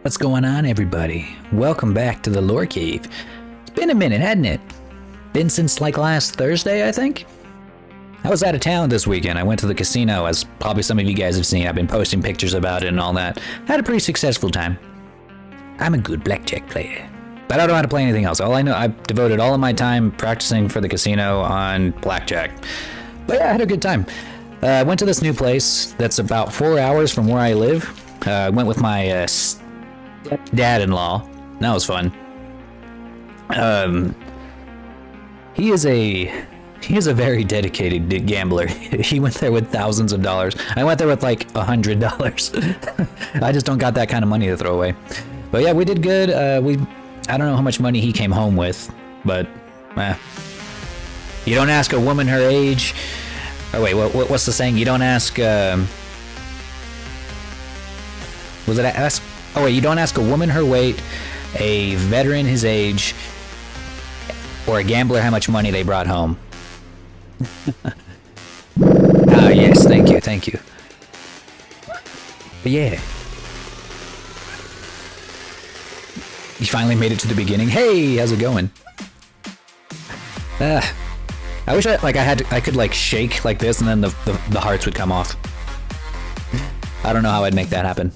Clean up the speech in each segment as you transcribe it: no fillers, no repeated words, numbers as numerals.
What's going on, everybody? Welcome back to the Lore Cave. It's been a minute, hadn't it? Been since like last Thursday, I think? I was out of town this weekend. I went to the casino, as probably some of you guys have seen. I've been posting pictures about it and all that. Had a pretty successful time. I'm a good blackjack player, but I don't know how to play anything else. All I know, I've devoted all of my time practicing for the casino on blackjack. But yeah, I had a good time. I went to this new place that's about 4 hours from where I live. I went with my dad-in-law. That was fun. He is a very dedicated gambler. He went there with thousands of dollars. I went there with like $100. I just don't got that kind of money to throw away. But yeah, we did good. I don't know how much money he came home with, but you don't ask a woman her age. Oh wait, what's the saying? You don't ask. Was it ask? Oh wait, you don't ask a woman her weight, a veteran his age, or a gambler how much money they brought home. Ah, yes, thank you. But yeah. You finally made it to the beginning. Hey, how's it going? I wish I could shake like this and then the hearts would come off. I don't know how I'd make that happen,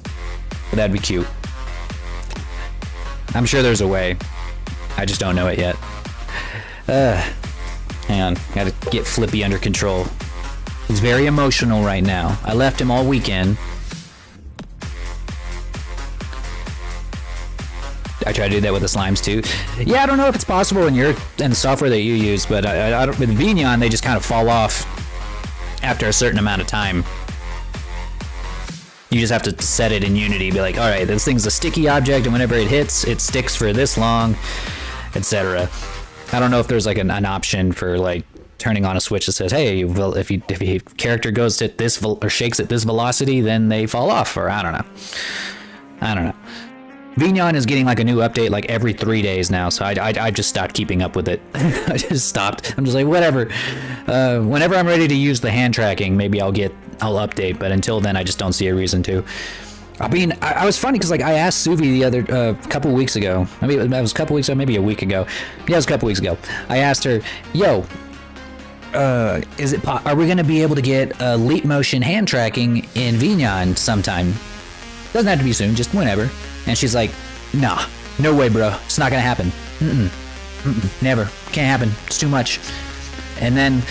but that'd be cute. I'm sure there's a way. I just don't know it yet. Hang on, gotta get Flippy under control. He's very emotional right now. I left him all weekend. I try to do that with the slimes too. Yeah, I don't know if it's possible in the software that you use, but I don't, with Vignon, they just kind of fall off after a certain amount of time. You just have to set it in Unity, be like, all right, this thing's a sticky object, and whenever it hits, it sticks for this long, etc. I don't know if there's like an option for like turning on a switch that says, hey, if your character goes at this or shakes at this velocity, then they fall off, or I don't know. Vignon is getting like a new update like every 3 days now, so I just stopped keeping up with it. I just stopped. I'm just like, whatever. Whenever I'm ready to use the hand tracking, maybe I'll update, but until then, I just don't see a reason to. I mean, I was funny because like I asked Suvi the other couple weeks ago. I mean, that was a couple weeks ago, maybe a week ago. Yeah, it was a couple weeks ago. I asked her, "Yo, are we gonna be able to get leap motion hand tracking in Vignon sometime? Doesn't have to be soon, just whenever." And she's like, "Nah, no way, bro. It's not gonna happen. Never. Can't happen. It's too much." And then,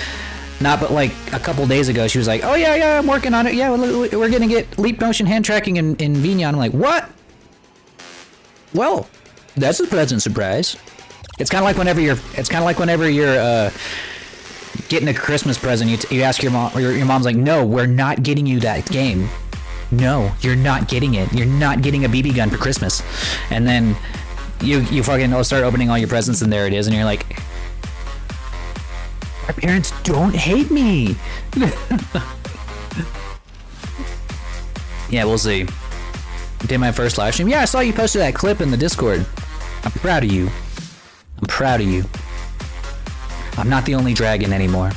not but like a couple days ago, she was like, "Oh yeah, I'm working on it. Yeah, we're gonna get leap motion hand tracking in Vignon." I'm like, "What? Well, that's a pleasant surprise." It's kind of like whenever you're getting a Christmas present, you ask your mom, or your mom's like, "No, we're not getting you that game. No, you're not getting it. You're not getting a BB gun for Christmas." And then you fucking start opening all your presents, and there it is, and you're like, my parents don't hate me. Yeah, we'll see. Did my first live stream. Yeah, I saw you posted that clip in the Discord. I'm proud of you. I'm not the only dragon anymore.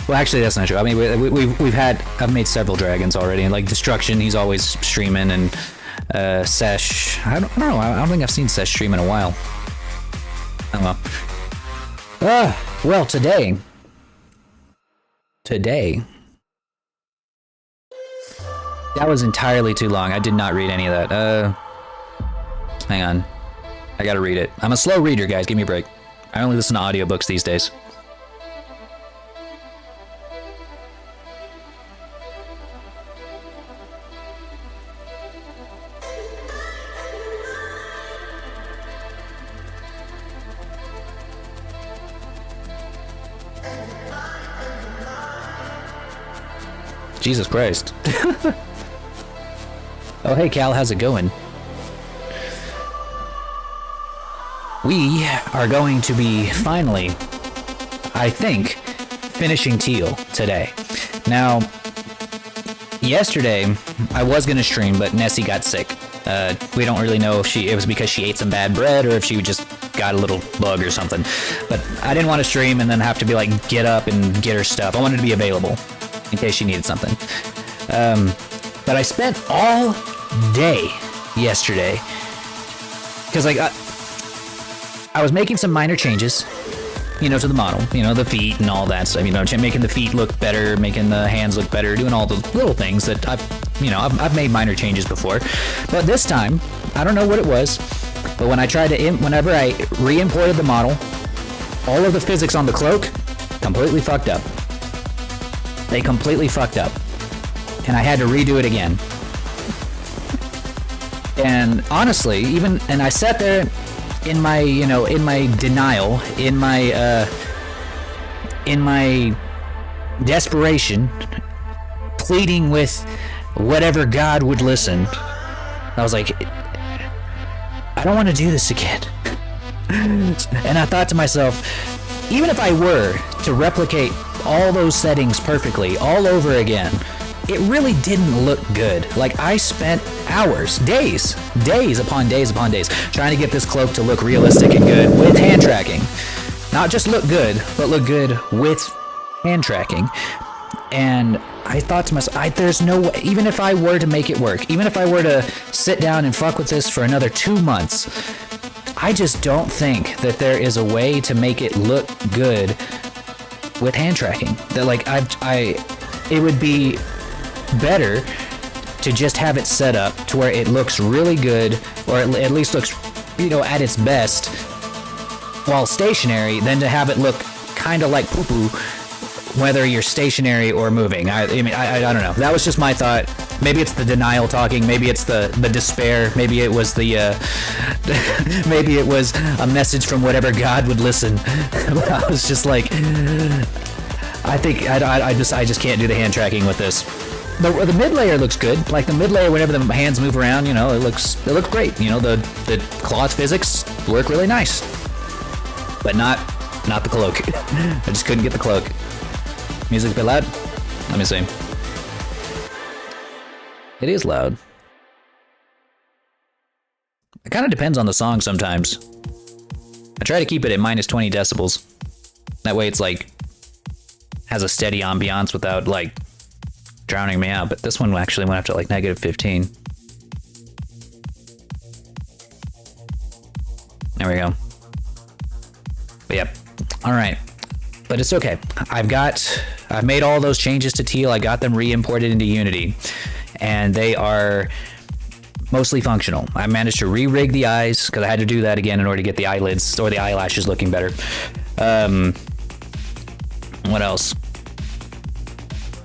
Well, actually, that's not true. I mean, I've made several dragons already, and like Destruction, he's always streaming, and Sesh. I don't know. I don't think I've seen Sesh stream in a while. Oh well. Well, today. That was entirely too long. I did not read any of that. Hang on. I gotta read it. I'm a slow reader, guys. Give me a break. I only listen to audiobooks these days. Jesus Christ. Oh, hey, Cal, how's it going? We are going to be finally, I think, finishing Teal today. Now, yesterday, I was going to stream, but Nessie got sick. We don't really know if it was because she ate some bad bread or if she just got a little bug or something. But I didn't want to stream and then have to be like, get up and get her stuff. I wanted to be available in case she needed something. But I spent all day yesterday because like I was making some minor changes, to the model, the feet and all that stuff, making the feet look better, making the hands look better, doing all the little things that I've made minor changes before. But this time, I don't know what it was, but when I tried to, whenever I re-imported the model, all of the physics on the cloak completely fucked up. They completely fucked up. And I had to redo it again. And honestly, I sat there in my, in my denial, in my desperation, pleading with whatever God would listen. I was like, I don't want to do this again. And I thought to myself, even if I were to replicate all those settings perfectly all over again, it really didn't look good. Like, I spent hours, days upon days trying to get this cloak to look realistic and good with hand tracking. Not just look good, but look good with hand tracking. And I thought to myself, there's no way, even if I were to make it work, even if I were to sit down and fuck with this for another 2 months, I just don't think that there is a way to make it look good with hand tracking. That like it would be better to just have it set up to where it looks really good, or at least looks, at its best while stationary, than to have it look kind of like poo-poo whether you're stationary or moving. I don't know. That was just my thought. Maybe it's the denial talking. Maybe it's the despair. Maybe it was the maybe it was a message from whatever God would listen. But I was just like, I think I just can't do the hand tracking with this. The mid layer looks good. Like the mid layer, whenever the hands move around, it looks great. The cloth physics work really nice, but not the cloak. I just couldn't get the cloak. Music a bit loud? Let me see. It is loud. It kind of depends on the song sometimes. I try to keep it at minus 20 decibels. That way it's like, has a steady ambiance without like drowning me out. But this one actually went up to like negative 15. There we go. But yep. All right. But it's okay. I've made all those changes to teal. I got them re-imported into Unity, and they are mostly functional. I managed to re-rig the eyes because I had to do that again in order to get the eyelids or the eyelashes looking better. What else?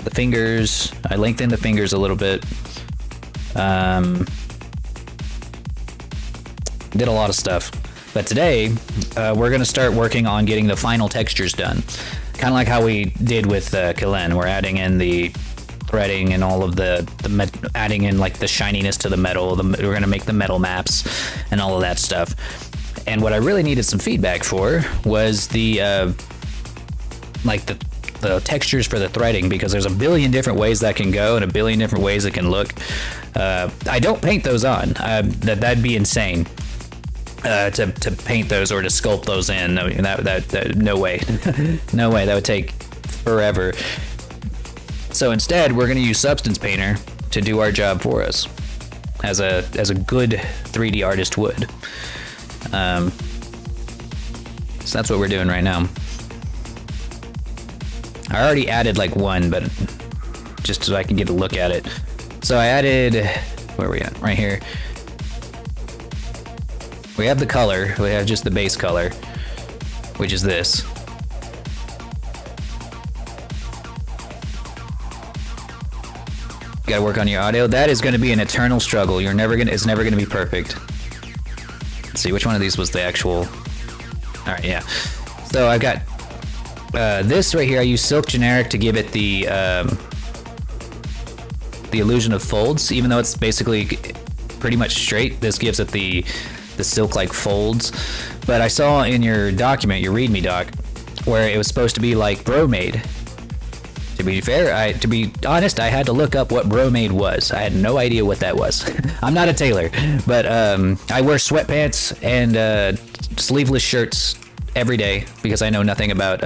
The fingers. I lengthened the fingers a little bit. Did a lot of stuff. But today, we're going to start working on getting the final textures done. Kind of like how we did with Kalen. We're adding in the threading and all of adding in like the shininess to the metal. We're going to make the metal maps and all of that stuff. And what I really needed some feedback for was the textures for the threading, because there's a billion different ways that can go and a billion different ways it can look. I don't paint those on. That'd be insane. To paint those or to sculpt those in. No way. No way. That would take forever. So instead, we're going to use Substance Painter to do our job for us, as a good 3D artist would. So that's what we're doing right now. I already added like one, but just so I can get a look at it. So I added, where are we at? Right here. We have the color, we have just the base color, which is this. You gotta work on your audio. That is gonna be an eternal struggle. It's never gonna be perfect. Let's see, which one of these was the actual... Alright, yeah. So I've got this right here. I use Silk Generic to give it the illusion of folds, even though it's basically pretty much straight. This gives it the silk-like folds. But I saw in your document, your README doc, where it was supposed to be like bromade. To be fair, to be honest, I had to look up what bromade was. I had no idea what that was. I'm not a tailor, but I wear sweatpants and sleeveless shirts every day because I know nothing about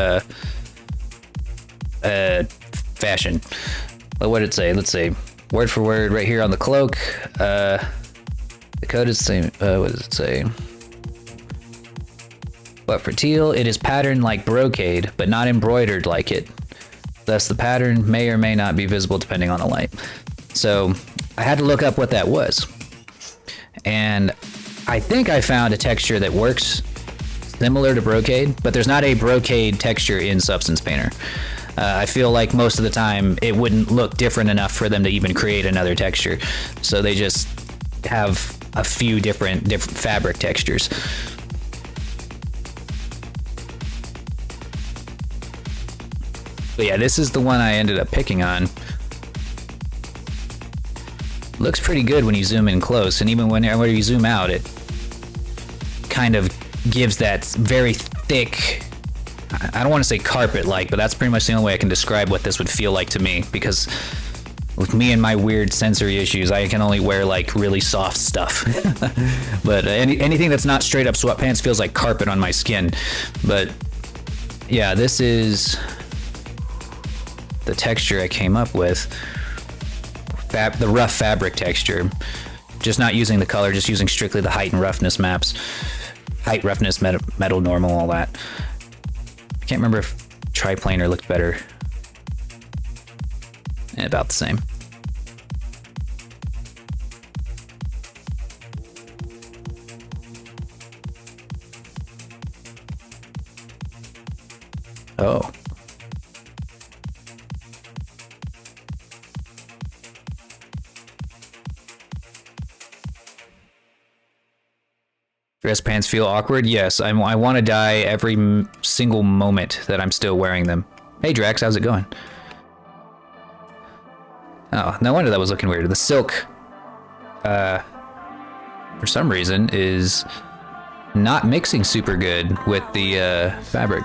fashion. But what did it say? Let's see. word for word right here on the cloak. The code is the same. What does it say? But for teal, it is patterned like brocade, but not embroidered like it. Thus, the pattern may or may not be visible depending on the light. So I had to look up what that was. And I think I found a texture that works similar to brocade, but there's not a brocade texture in Substance Painter. I feel like most of the time it wouldn't look different enough for them to even create another texture. So they just have a few different fabric textures. But yeah, this is the one I ended up picking on. Looks pretty good when you zoom in close, and even whenever you zoom out, it kind of gives that very thick, I don't want to say carpet-like, but that's pretty much the only way I can describe what this would feel like to me, because with me and my weird sensory issues, I can only wear like really soft stuff. But anything that's not straight up sweatpants feels like carpet on my skin. But yeah, this is the texture I came up with. The rough fabric texture. Just not using the color, just using strictly the height and roughness maps. Height, roughness, metal, normal, all that. I can't remember if triplanar looked better. And about the same. Oh. Dress pants feel awkward? Yes, I want to dye every single moment that I'm still wearing them. Hey Drax, how's it going? Oh, no wonder that was looking weird. The silk, for some reason, is not mixing super good with the fabric.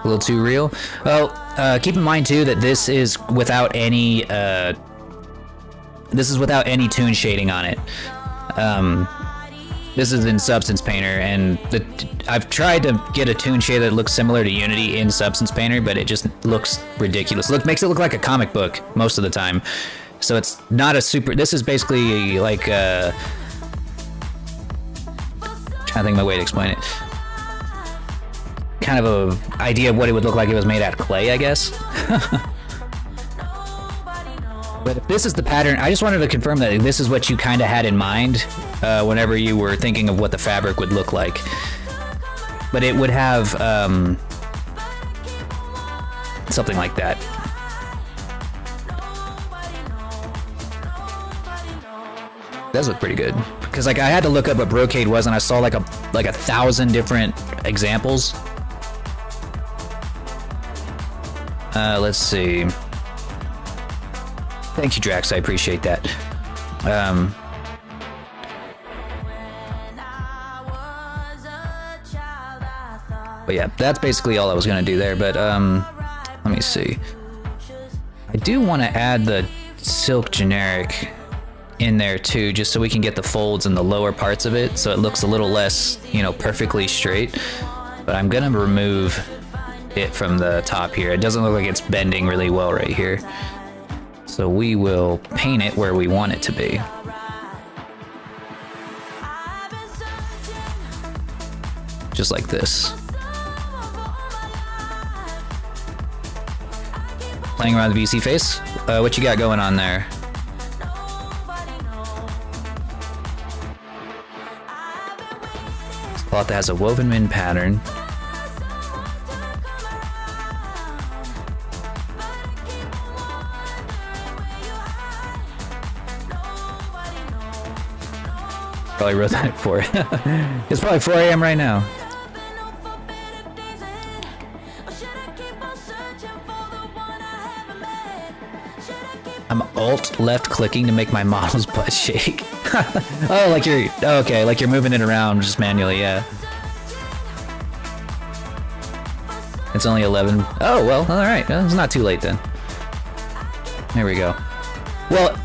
A little too real. Well, keep in mind too that this is without any tune shading on it. This is in Substance Painter, and I've tried to get a tune shade that looks similar to Unity in Substance Painter, but it just looks ridiculous. Makes it look like a comic book most of the time. So it's not a super. This is basically like trying to think of my way to explain it. Kind of a idea of what it would look like if it was made out of clay, I guess. But if this is the pattern, I just wanted to confirm that this is what you kind of had in mind whenever you were thinking of what the fabric would look like. But it would have something like that. It does look pretty good. Because like I had to look up what brocade was, and I saw like a 1,000 different examples. Let's see. Thank you, Drax. I appreciate that. But yeah, that's basically all I was gonna do there. But let me see. I do want to add the silk generic in there too, just so we can get the folds in the lower parts of it, so it looks a little less, perfectly straight. But I'm gonna remove it from the top here. It doesn't look like it's bending really well right here. So we will paint it where we want it to be. Just like this. Playing around the VC face. What you got going on there? Cloth that has a woven in pattern. Probably wrote that at 4. It's probably 4 a.m. right now. I'm alt left clicking to make my model's butt shake. Oh, like you're moving it around just manually, yeah. It's only 11. Oh, well, all right. Well, it's not too late then. There we go. Well,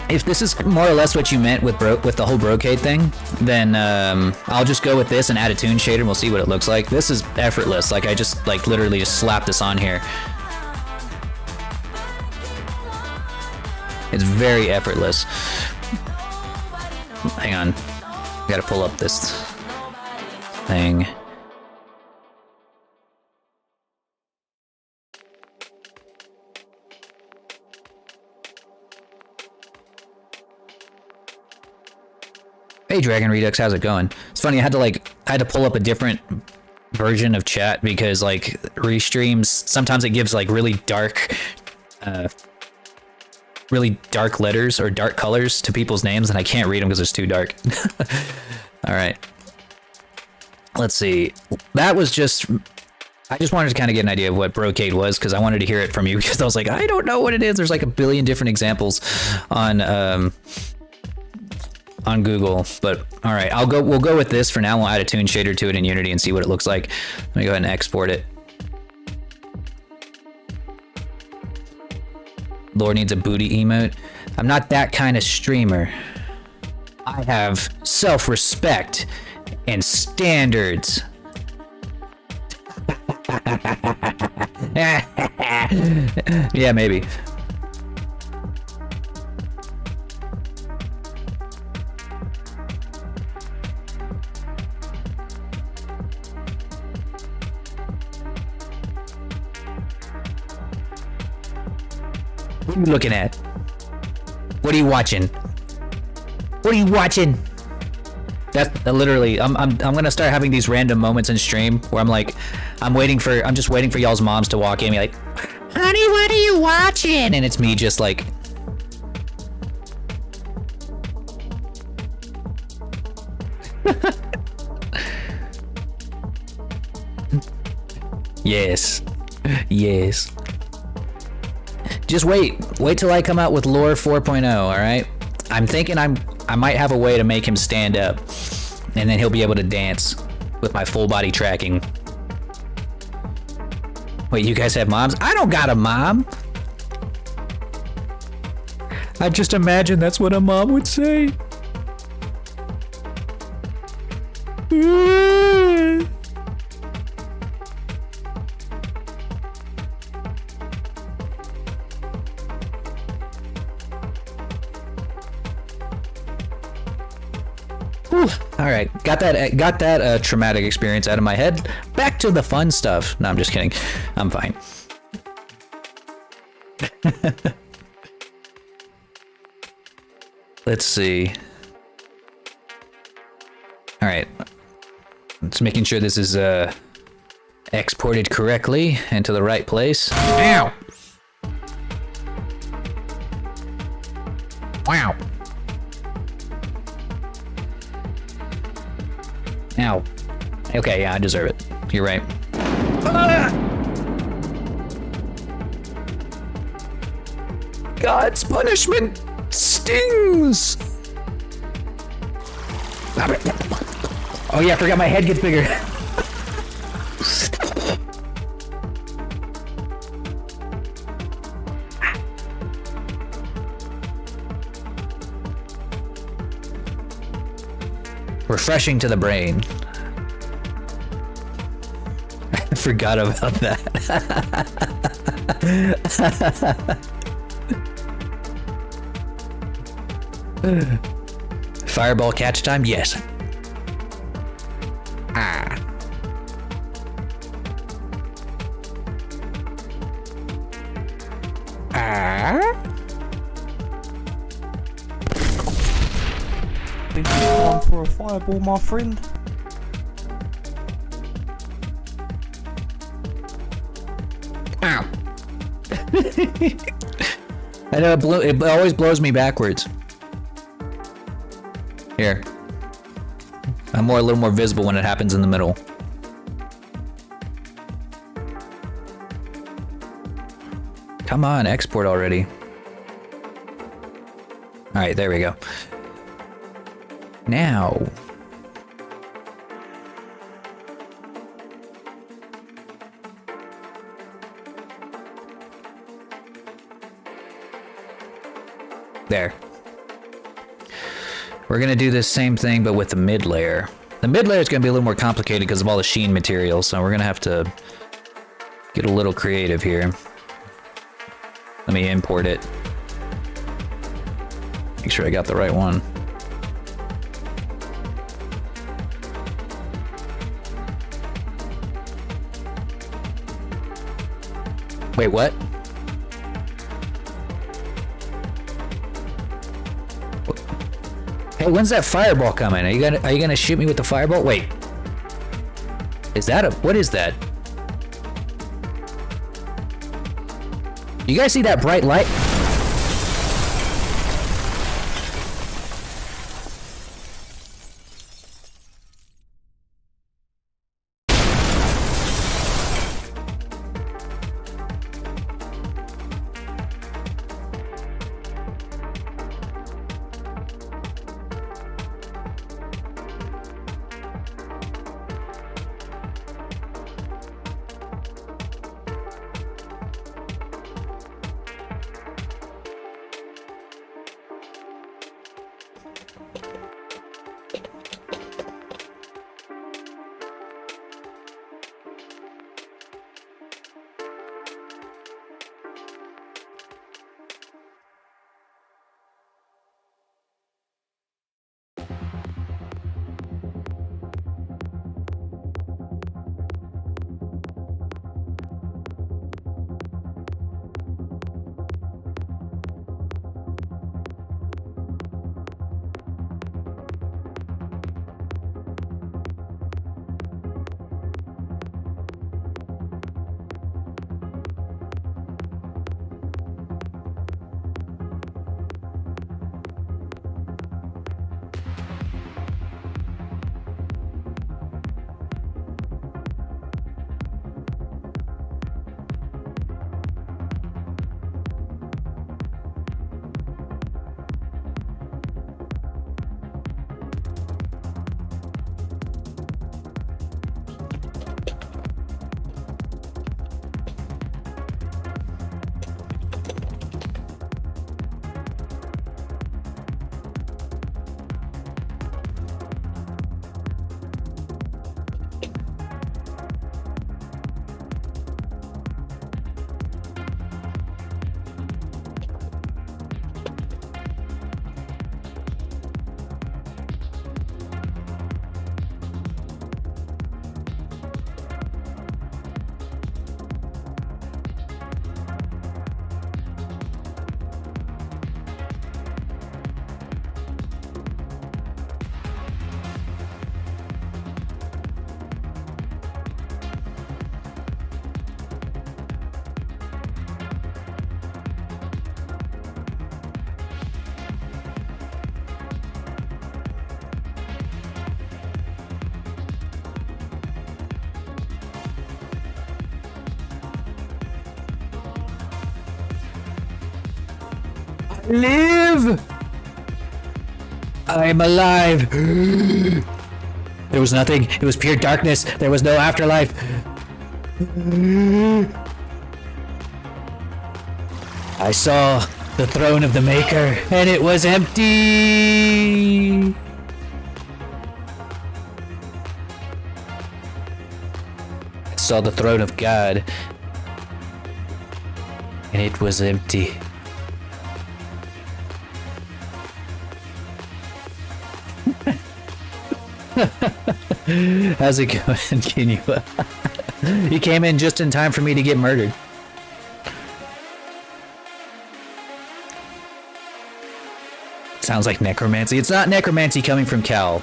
If this is more or less what you meant with the whole brocade thing, then I'll just go with this and add a toon shader and we'll see what it looks like. This is effortless. Like I just like literally just slapped this on here. It's very effortless. Hang on. I gotta pull up this thing. Hey Dragon Redux, how's it going? It's funny, I had to pull up a different version of chat because like restreams, sometimes it gives like really dark letters or dark colors to people's names and I can't read them because it's too dark. All right. Let's see. That was just, I just wanted to kind of get an idea of what brocade was because I wanted to hear it from you because I was like, I don't know what it is. There's like a billion different examples on Google, but all right, we'll go with this for now. We'll add a toon shader to it in Unity and see what it looks like. Let me go ahead and export it. Lord needs a booty emote. I'm not that kind of streamer. I have self-respect and standards. Yeah, maybe. What are you looking at? What are you watching? What are you watching? That's literally, I'm gonna start having these random moments in stream where I'm like, I'm just waiting for y'all's moms to walk in and be like, honey, what are you watching? And it's me just like, yes, yes. Just wait till I come out with Lore 4.0, all right? I'm thinking I might have a way to make him stand up, and then he'll be able to dance with my full body tracking. Wait, you guys have moms? I don't got a mom. I just imagine that's what a mom would say. All right, got that traumatic experience out of my head. Back to the fun stuff. No, I'm just kidding. I'm fine. Let's see. All right, just making sure this is exported correctly into the right place. Ow! Wow. Ow. Okay, yeah, I deserve it. You're right. Ah! God's punishment stings! Oh yeah, I forgot my head gets bigger. Refreshing to the brain. I forgot about that. Fireball catch time? Yes. Ah. Ah. Time for a fireball, my friend. Ow. I know it always blows me backwards. Here. I'm a little more visible when it happens in the middle. Come on, export already. Alright, there we go. Now. There. We're gonna do this same thing, but with the mid layer. The mid layer is gonna be a little more complicated because of all the sheen material, so we're gonna have to get a little creative here. Let me import it. Make sure I got the right one. Wait, what? Hey, when's that fireball coming? Are you gonna shoot me with the fireball? Wait. Is that what is that? You guys see that bright light? Live! I'm alive. There was nothing. It was pure darkness. There was no afterlife. I saw the throne of the Maker, and it was empty. I saw the throne of God, and it was empty. How's it going? Can you? You came in just in time for me to get murdered. Sounds like necromancy. It's not necromancy coming from Cal.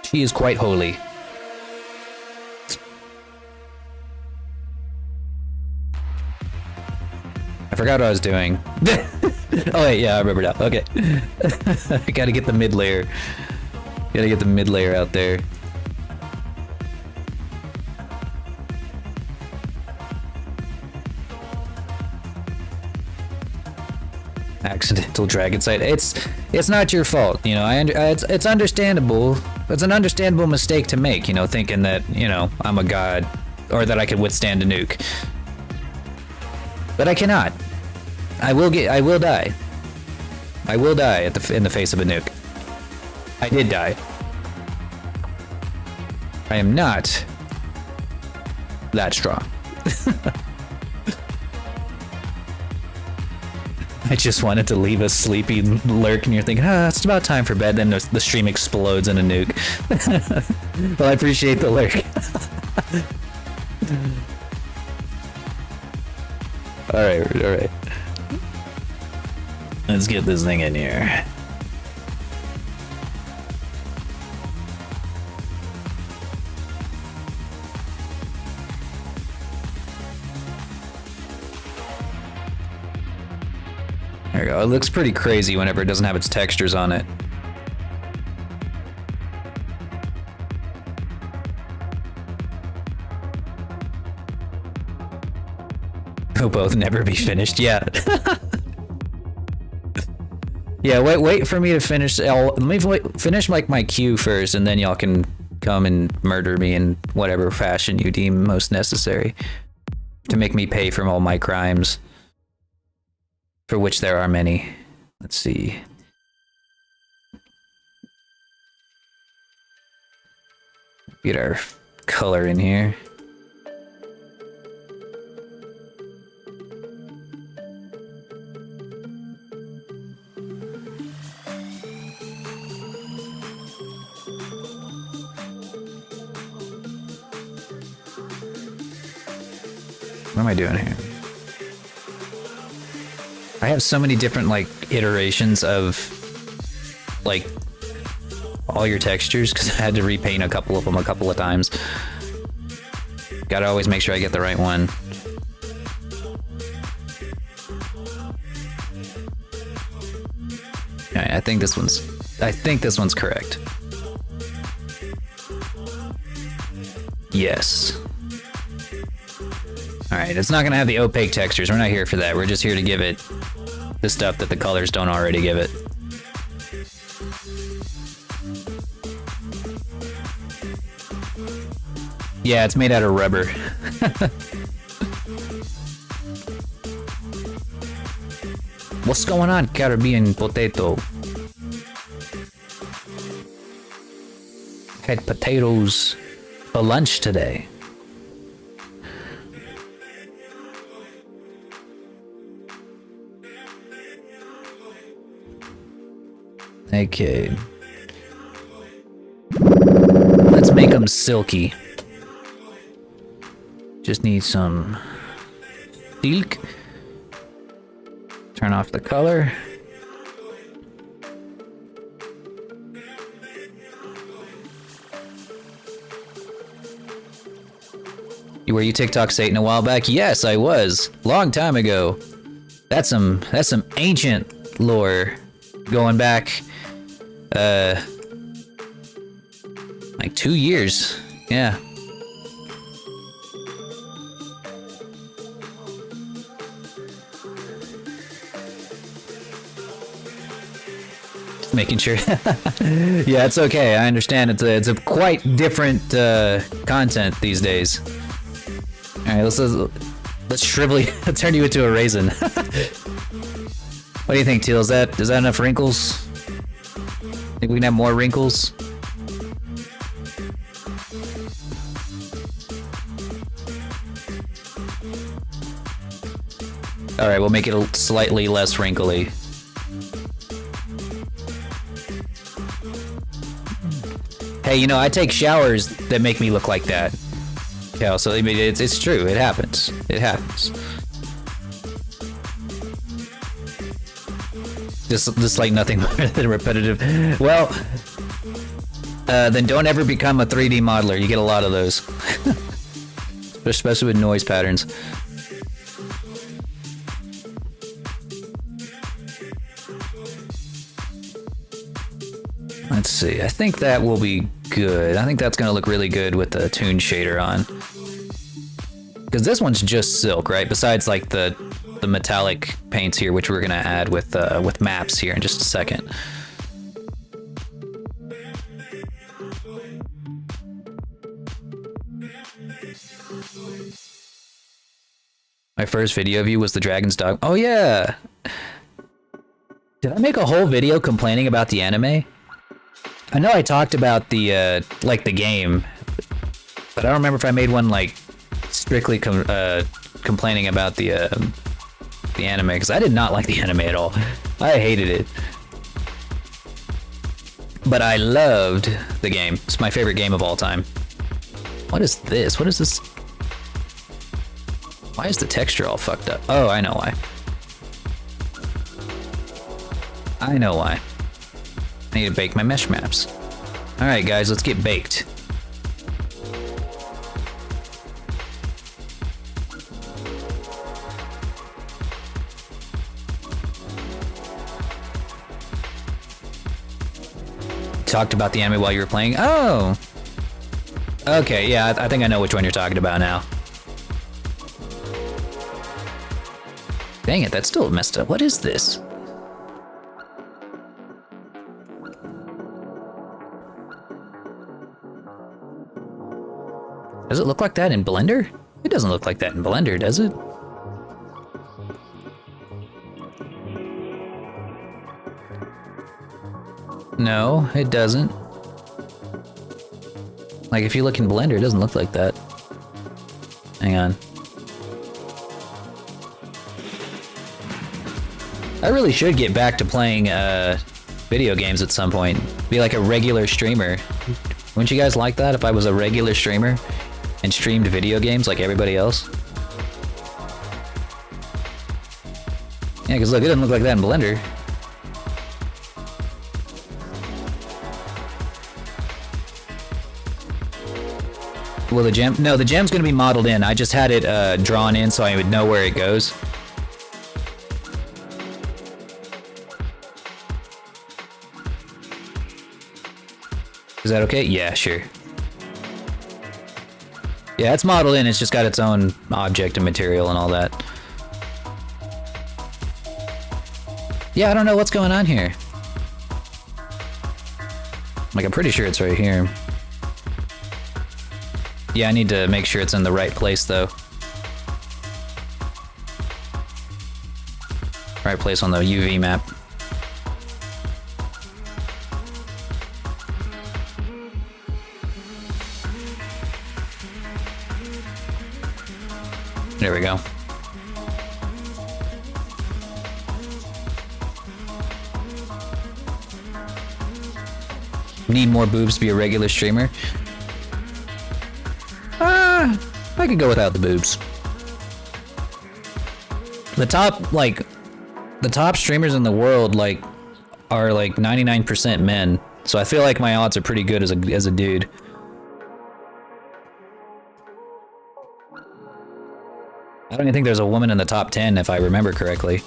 She is quite holy. I forgot what I was doing. Oh wait, yeah, I remember now. Okay. I gotta get the mid layer. Gotta get the mid layer out there. Accidental dragon sight. It's not your fault, you know. It's understandable. It's an understandable mistake to make, you know, thinking that, you know, I'm a god or that I can withstand a nuke. But I cannot. I will die. I will die in the face of a nuke. I did die. I am not that strong. I just wanted to leave a sleepy lurk, and you're thinking, it's about time for bed. Then the stream explodes in a nuke. Well, I appreciate the lurk. Alright. Let's get this thing in here. There we go. It looks pretty crazy whenever it doesn't have its textures on it. We'll both never be finished. Yeah. Yeah, wait for me to finish. Let me finish like my queue first, and then y'all can come and murder me in whatever fashion you deem most necessary to make me pay for all my crimes. For which there are many. Let's see. Get our color in here. What am I doing here? I have so many different like iterations of like all your textures because I had to repaint a couple of them a couple of times. Gotta always make sure I get the right one. Okay, I think this one's correct. Yes. Alright, it's not gonna have the opaque textures. We're not here for that. We're just here to give it the stuff that the colors don't already give it. Yeah, it's made out of rubber. What's going on, Caribbean potato? Had potatoes for lunch today. Okay. Let's make them silky. Just need some silk. Turn off the color. Were you TikTok Satan a while back? Yes, I was. Long time ago. That's some ancient lore going back like 2 years. Yeah. Making sure. Yeah, it's okay. I understand. It's a quite different content these days. All right, let's shrivel you, turn you into a raisin. What do you think, Teal? Is that enough wrinkles? Think we can have more wrinkles? All right, we'll make it slightly less wrinkly. Hey, you know, I take showers that make me look like that. Yeah, so I mean, it's true. It happens. It happens. Just like nothing more than repetitive. Well, then don't ever become a 3D modeler. You get a lot of those, especially with noise patterns. Let's see. I think that will be good. I think that's gonna look really good with the toon shader on. Because this one's just silk, right? Besides like the metallic paints here, which we're gonna add with maps here in just a second. My first video of you was the dragon's dog. Oh yeah. Did I make a whole video complaining about the anime? I know I talked about the, like, the game, but I don't remember if I made one, like, strictly complaining about the anime, because I did not like the anime at all. I hated it. But I loved the game. It's my favorite game of all time. What is this? What is this? Why is the texture all fucked up? Oh, I know why. I know why. I need to bake my mesh maps. Alright guys, let's get baked. Talked about the anime while you were playing? Oh! Okay, yeah, I think I know which one you're talking about now. Dang it, that's still messed up. What is this? Does it look like that in Blender? It doesn't look like that in Blender, does it? No, it doesn't. Like, if you look in Blender, it doesn't look like that. Hang on. I really should get back to playing video games at some point. Be like a regular streamer. Wouldn't you guys like that if I was a regular streamer and streamed video games like everybody else? Yeah, because look, it doesn't look like that in Blender. Will the gem? No, the gem's gonna be modeled in. I just had it drawn in so I would know where it goes. Is that okay? Yeah, sure. Yeah, it's modeled in. It's just got its own object and material and all that. Yeah, I don't know what's going on here. Like, I'm pretty sure it's right here. Yeah, I need to make sure it's in the right place, though. Right place on the UV map. There we go. Need more boobs to be a regular streamer? I could go without the boobs. The top streamers in the world, like, are like 99% men. So I feel like my odds are pretty good as a dude. I don't even think there's a woman in the top 10 if I remember correctly.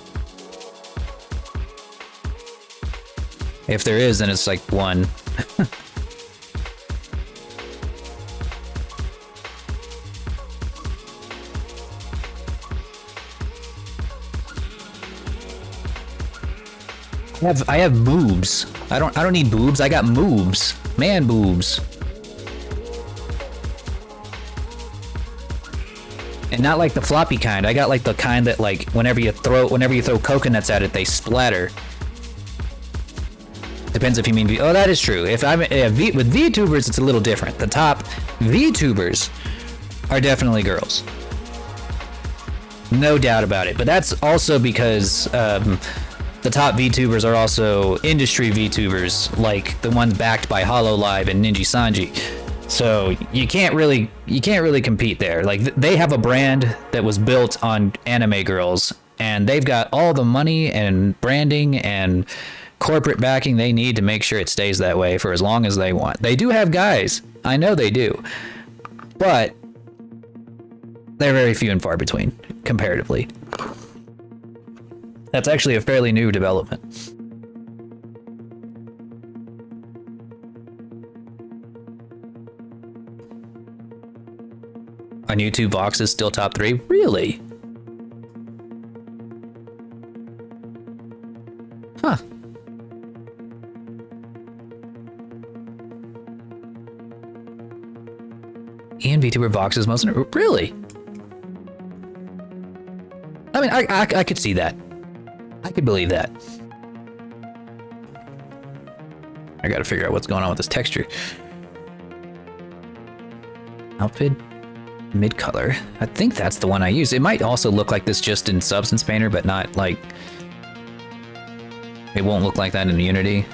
If there is, then it's like one. I have boobs. I don't need boobs. I got moobs. Man boobs. And not like the floppy kind. I got like the kind that, like, whenever you throw coconuts at it, they splatter. Depends if you mean V. Oh, that is true. With VTubers, it's a little different. The top VTubers are definitely girls. No doubt about it. But that's also because the top VTubers are also industry VTubers, like the ones backed by HoloLive and Ninja Sanji. So you can't really compete there. Like, they have a brand that was built on anime girls, and they've got all the money and branding and corporate backing they need to make sure it stays that way for as long as they want. They do have guys. I know they do. But they're very few and far between, comparatively. That's actually a fairly new development. On YouTube, Vox is still top 3? Really? Huh. Ian VTuber Vox is most... Really? I mean, I could see that. I could believe that. I gotta figure out what's going on with this texture. Outfit, mid-color. I think that's the one I use. It might also look like this just in Substance Painter, but not like... It won't look like that in Unity.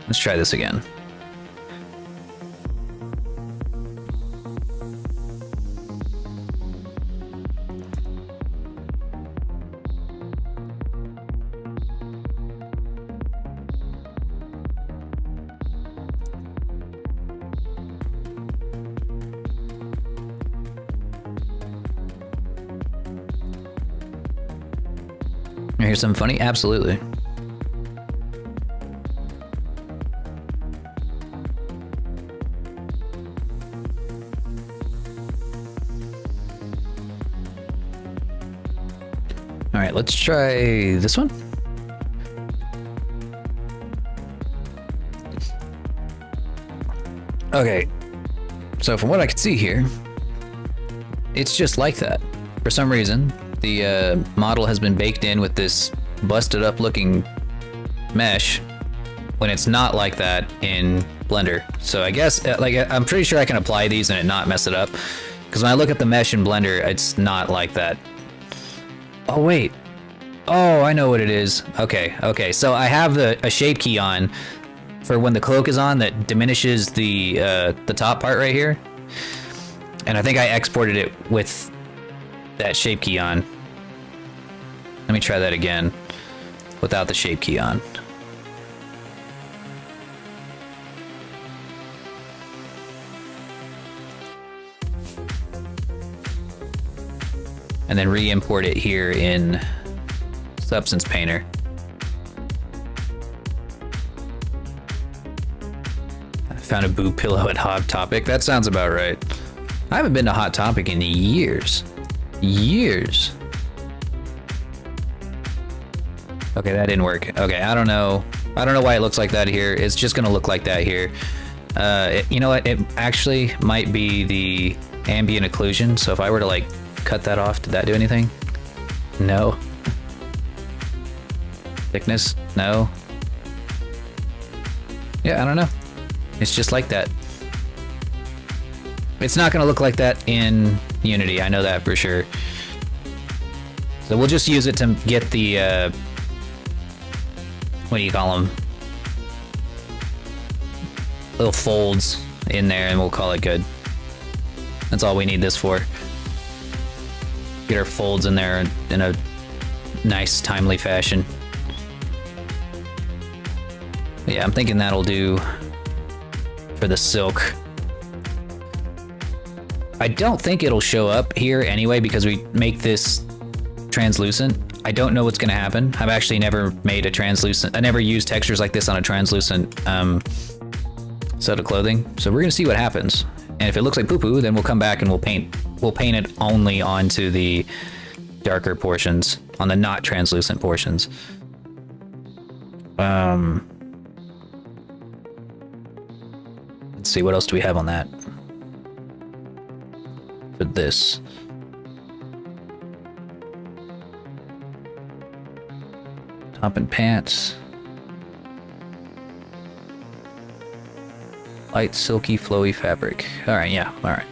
Let's try this again. Here's something funny? Absolutely. All right, let's try this one. Okay, so from what I can see here, it's just like that. For some reason, the model has been baked in with this busted up looking mesh when it's not like that in Blender. So I guess, I'm pretty sure I can apply these and it not mess it up. Because when I look at the mesh in Blender, it's not like that. Oh, wait. Oh, I know what it is. Okay. So I have a shape key on for when the cloak is on that diminishes the top part right here. And I think I exported it with that shape key on. Let me try that again without the shape key on. And then re-import it here in Substance Painter. I found a boob pillow at Hot Topic. That sounds about right. I haven't been to Hot Topic in years. Years. Okay, that didn't work. Okay, I don't know why it looks like that here. It's just gonna look like that here. You know what? It actually might be the ambient occlusion. So if I were to like cut that off, did that do anything? No. Thickness? No. Yeah, I don't know. It's just like that. It's not gonna look like that in Unity. I know that for sure. So we'll just use it to get the what do you call them? Little folds in there, and we'll call it good. That's all we need this for. Get our folds in there in a nice, timely fashion. But yeah, I'm thinking that'll do for the silk. I don't think it'll show up here anyway because we make this translucent. I don't know what's gonna happen. I've actually never made a translucent, I never used textures like this on a translucent set of clothing. So we're gonna see what happens. And if it looks like poo-poo, then we'll come back and we'll paint it only onto the darker portions, on the not translucent portions. Let's see, what else do we have on that? For this. Top and pants. Light, silky, flowy fabric. Alright, yeah, alright.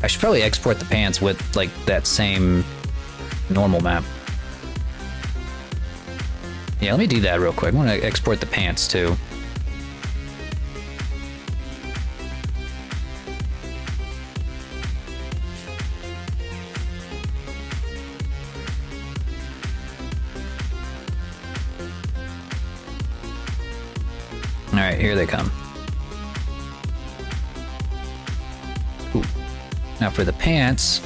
I should probably export the pants with, like, that same normal map. Yeah, let me do that real quick. I want to export the pants, too. Alright, here they come. Ooh. Now for the pants,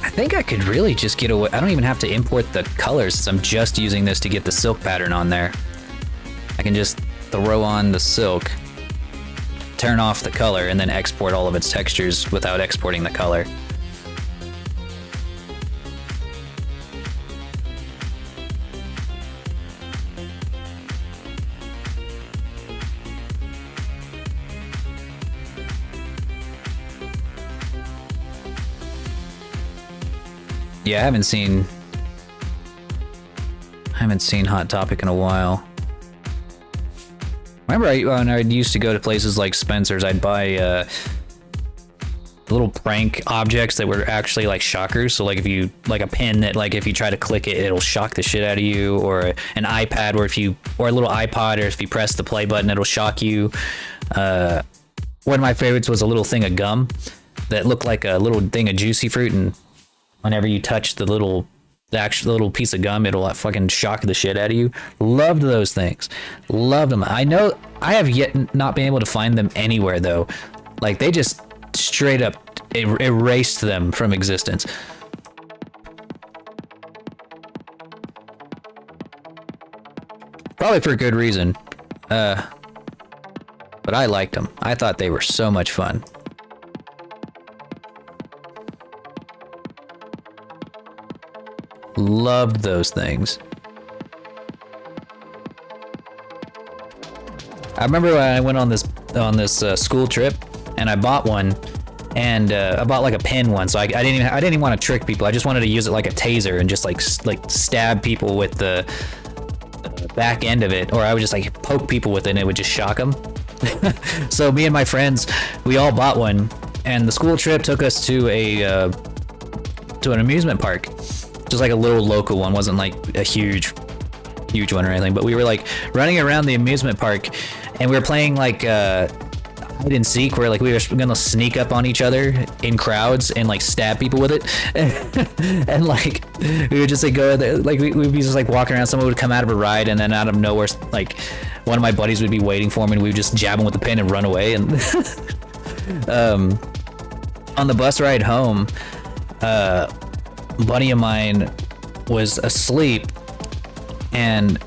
I think I could really just get away. I don't even have to import the colors since I'm just using this to get the silk pattern on there. I can just throw on the silk, turn off the color, and then export all of its textures without exporting the color. Yeah, I haven't seen I haven't seen Hot Topic in a while. Remember when I used to go to places like Spencer's, I'd buy little prank objects that were actually like shockers. So like if you, like a pin that like if you try to click it, it'll shock the shit out of you, or an iPad where if you, or a little iPod, or if you press the play button, it'll shock you. One of my favorites was a little thing of gum that looked like a little thing of juicy fruit, and whenever you touch the actual little piece of gum, it'll fucking shock the shit out of you. Loved those things. Loved them. I know I have yet not been able to find them anywhere though. Like they just straight up erased them from existence. Probably for a good reason. But I liked them. I thought they were so much fun. Loved those things. I remember when I went on this school trip, and I bought one, and I bought like a pin one. So I didn't even want to trick people. I just wanted to use it like a taser and just like stab people with the back end of it, or I would just like poke people with it, and it would just shock them. So me and my friends, we all bought one, and the school trip took us to an amusement park. Just like a little local one, wasn't like a huge one or anything, but we were like running around the amusement park, and we were playing like hide and seek, where like we were gonna sneak up on each other in crowds and like stab people with it. And like we would just like go there, like we'd be just like walking around, someone would come out of a ride, and then out of nowhere like one of my buddies would be waiting for him, and we would just jab him with the pin and run away. And on the bus ride home, a buddy of mine was asleep, and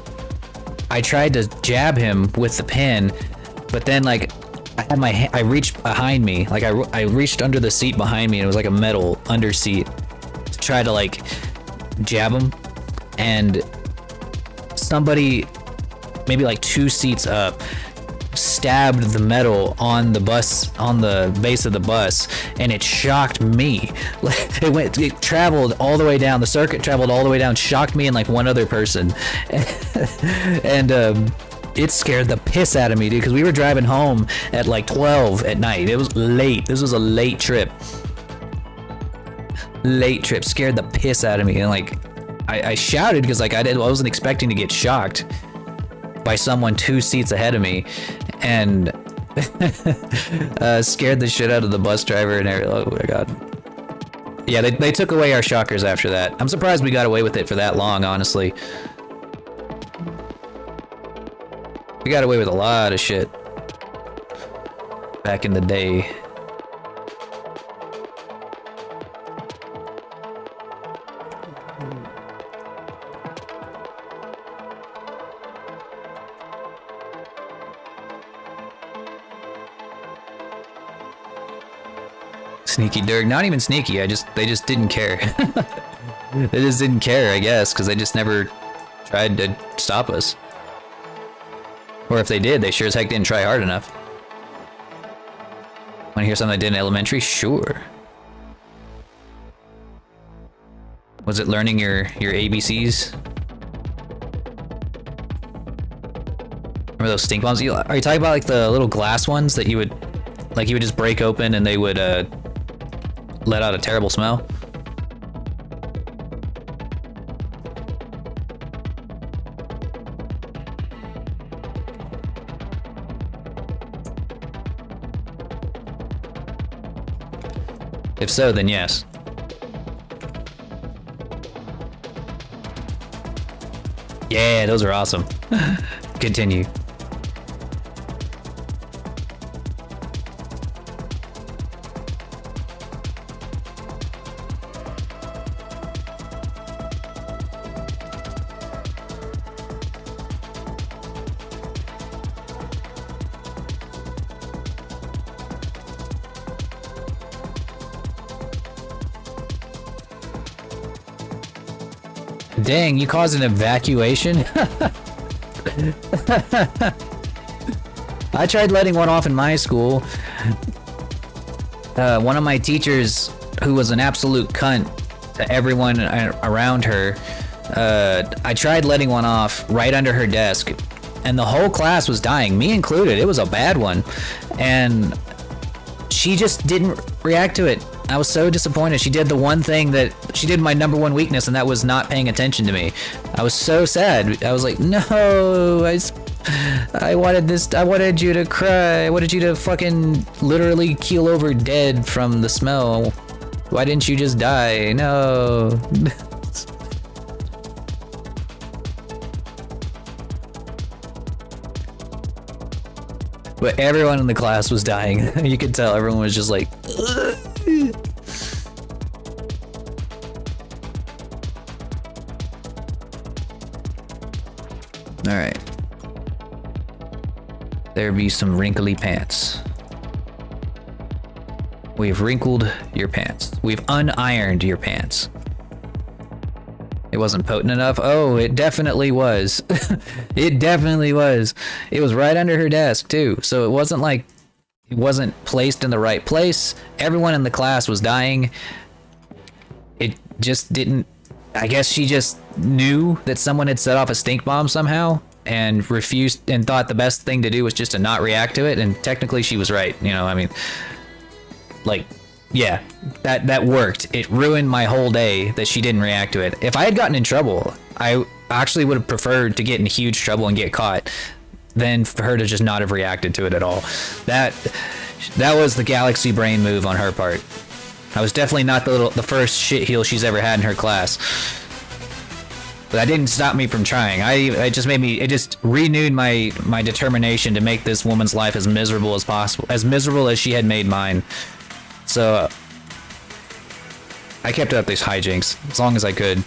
I tried to jab him with the pin, but then like I reached behind me, like I reached under the seat behind me, and it was like a metal under seat, to try to like jab him, and somebody maybe like 2 seats up stabbed the metal on the bus, on the base of the bus, and it shocked me. It traveled all the way down, the circuit traveled all the way down, shocked me and like one other person. And it scared the piss out of me, dude, because we were driving home at like 12 at night. It was late. This was a late trip. Scared the piss out of me, and like I shouted because like I wasn't expecting to get shocked by someone 2 seats ahead of me, and scared the shit out of the bus driver and everything. Oh my god. Yeah, they took away our shockers after that. I'm surprised we got away with it for that long, honestly. We got away with a lot of shit back in the day. Sneaky Dirk, not even sneaky. They just didn't care. They just didn't care, I guess, because they just never tried to stop us. Or if they did, they sure as heck didn't try hard enough. Want to hear something I did in elementary? Sure. Was it learning your ABCs? Remember those stink bombs? Are you talking about like the little glass ones that you would just break open and they would let out a terrible smell? If so, then yes. Yeah, those are awesome. Continue. Dang, you caused an evacuation? I tried letting one off in my school. One of my teachers, who was an absolute cunt to everyone around her, I tried letting one off right under her desk, and the whole class was dying, me included. It was a bad one, and she just didn't react to it. I was so disappointed. She did the one thing that she did, my number one weakness, and that was not paying attention to me. I was so sad. I was like, no, I wanted this. I wanted you to cry. I wanted you to fucking literally keel over dead from the smell. Why didn't you just die? No. But everyone in the class was dying. You could tell everyone was just like, ugh. All right. There be some wrinkly pants. We've wrinkled your pants. We've unironed your pants. It wasn't potent enough? Oh, it definitely was. It definitely was. It was right under her desk, too. So it wasn't like it wasn't placed in the right place. Everyone in the class was dying. It just didn't... I guess she just knew that someone had set off a stink bomb somehow and refused and thought the best thing to do was just to not react to it. And technically she was right. You know, I mean, like... Yeah, that worked. It ruined my whole day that she didn't react to it. If I had gotten in trouble, I actually would have preferred to get in huge trouble and get caught than for her to just not have reacted to it at all. That was the galaxy brain move on her part. I was definitely not the first shitheel she's ever had in her class. But that didn't stop me from trying. It just renewed my determination to make this woman's life as miserable as possible, as miserable as she had made mine. So, I kept up these hijinks as long as I could.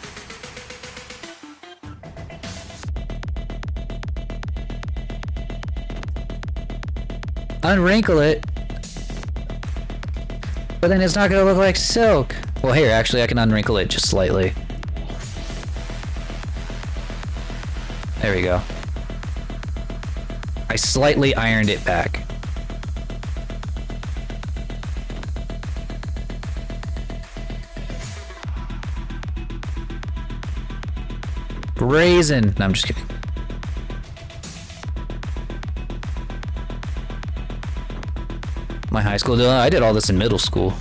Unwrinkle it, but then it's not gonna look like silk. Well, here, actually, I can unwrinkle it just slightly. There we go. I slightly ironed it back. Raisin. No, I'm just kidding. My high school, I did all this in middle school.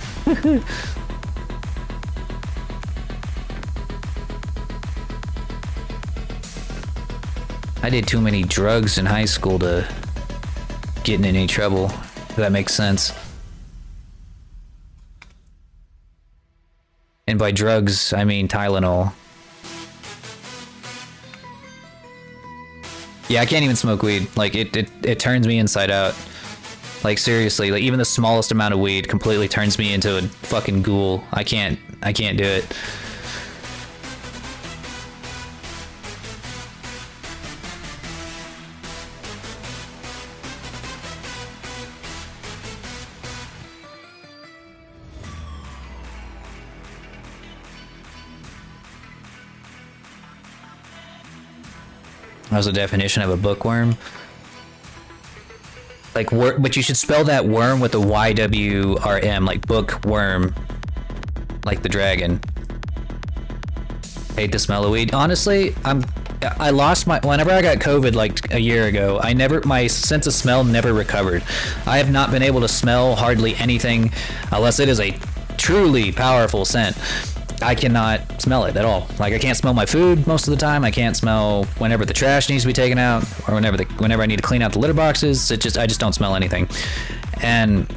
I did too many drugs in high school to get in any trouble, if that makes sense. And by drugs, I mean Tylenol. Yeah, I can't even smoke weed. Like, it turns me inside out. Like, seriously, like, even the smallest amount of weed completely turns me into a fucking ghoul. I can't do it. How's the definition of a bookworm? Like, but you should spell that worm with a Y-W-R-M, like bookworm, like the dragon. Hate the smell of weed. Honestly, I lost whenever I got COVID like a year ago, my sense of smell never recovered. I have not been able to smell hardly anything unless it is a truly powerful scent. I cannot smell it at all. Like, I can't smell my food most of the time. I can't smell whenever the trash needs to be taken out, or whenever I need to clean out the litter boxes. I just don't smell anything. And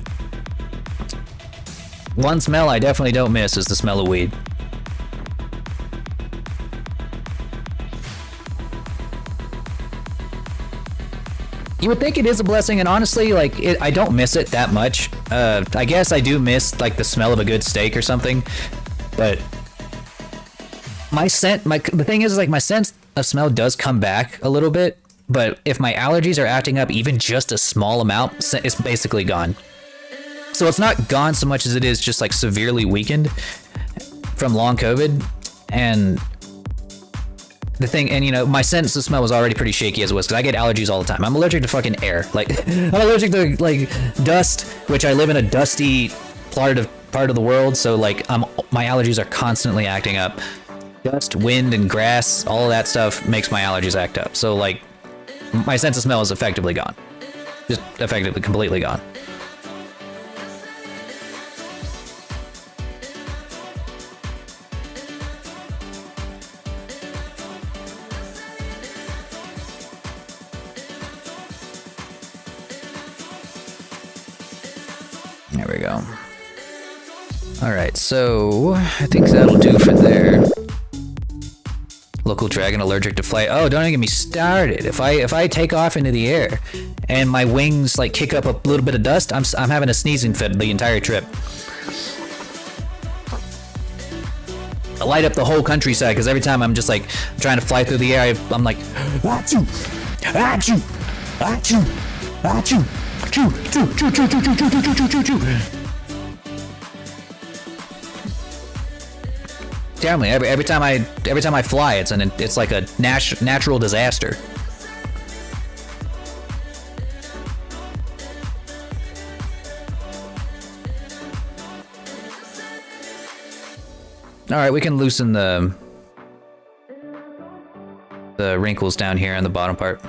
one smell I definitely don't miss is the smell of weed. You would think it is a blessing, and honestly, like, I don't miss it that much. I guess I do miss, like, the smell of a good steak or something. But the thing is, like, my sense of smell does come back a little bit, but if my allergies are acting up even just a small amount, it's basically gone. So it's not gone so much as it is just, like, severely weakened from long COVID. And the thing, and, you know, my sense of smell was already pretty shaky as it was, because I get allergies all the time. I'm allergic to fucking air. Like, I'm allergic to, like, dust, which I live in a dusty part of the world, so, like, my allergies are constantly acting up. Dust, wind, and grass, all of that stuff makes my allergies act up. So, like, my sense of smell is effectively gone. Just effectively completely gone. There we go. Alright, so I think that'll do for there. Local dragon allergic to flight. Oh, don't even get me started. If I take off into the air and my wings like kick up a little bit of dust, I'm having a sneezing fit the entire trip. I light up the whole countryside because every time I'm just like trying to fly through the air, I'm like, achoo, achoo, achoo, achoo, choo, choo, choo, choo, choo, choo, choo, choo, choo, choo. Tell me, every time I fly, it's like a natural disaster. All right, we can loosen the wrinkles down here on the bottom part.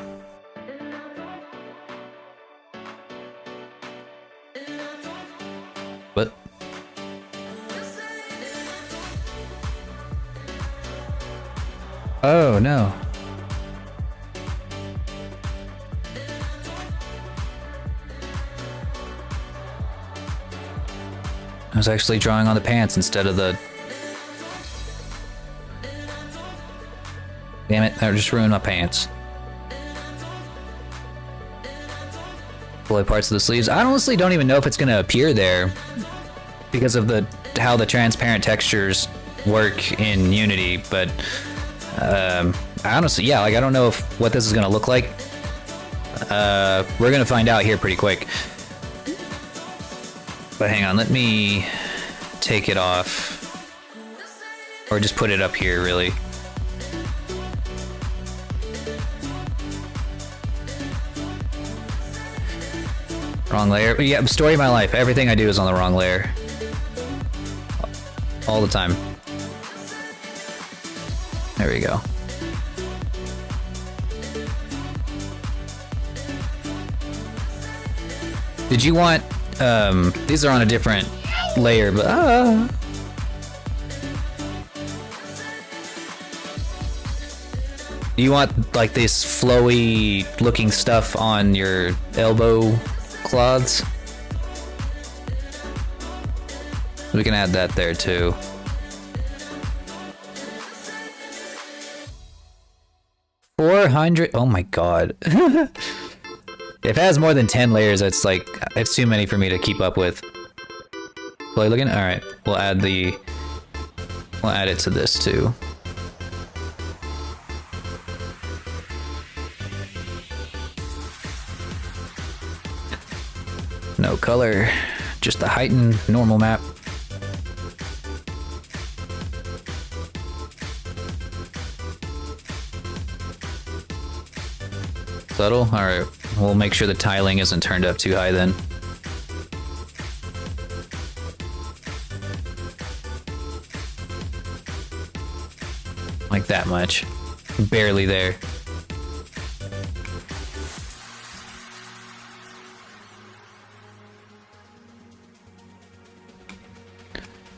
What? Oh, no. I was actually drawing on the pants instead of the... Damn it, that just ruined my pants. Below parts of the sleeves. I honestly don't even know if it's going to appear there because of how the transparent textures work in Unity, but... I honestly, yeah, like I don't know what this is gonna look like. We're gonna find out here pretty quick. But hang on, let me take it off, or just put it up here, really. Wrong layer. Yeah, story of my life. Everything I do is on the wrong layer. All the time. There we go. Did you want, these are on a different layer, but, Do you want, like, this flowy looking stuff on your elbow cloths? We can add that there, too. $400. Oh my god. If it has more than 10 layers, it's like, it's too many for me to keep up with. Play looking? Alright, we'll add it to this too. No color, just the heightened normal map. Subtle? Alright, we'll make sure the tiling isn't turned up too high then. Like that much. Barely there.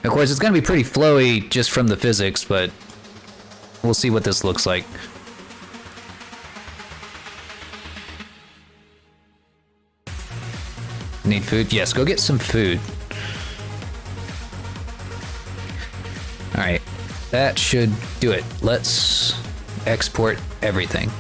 Of course, it's gonna be pretty flowy just from the physics, but we'll see what this looks like. Need food? Yes, go get some food. Alright, that should do it. Let's export everything.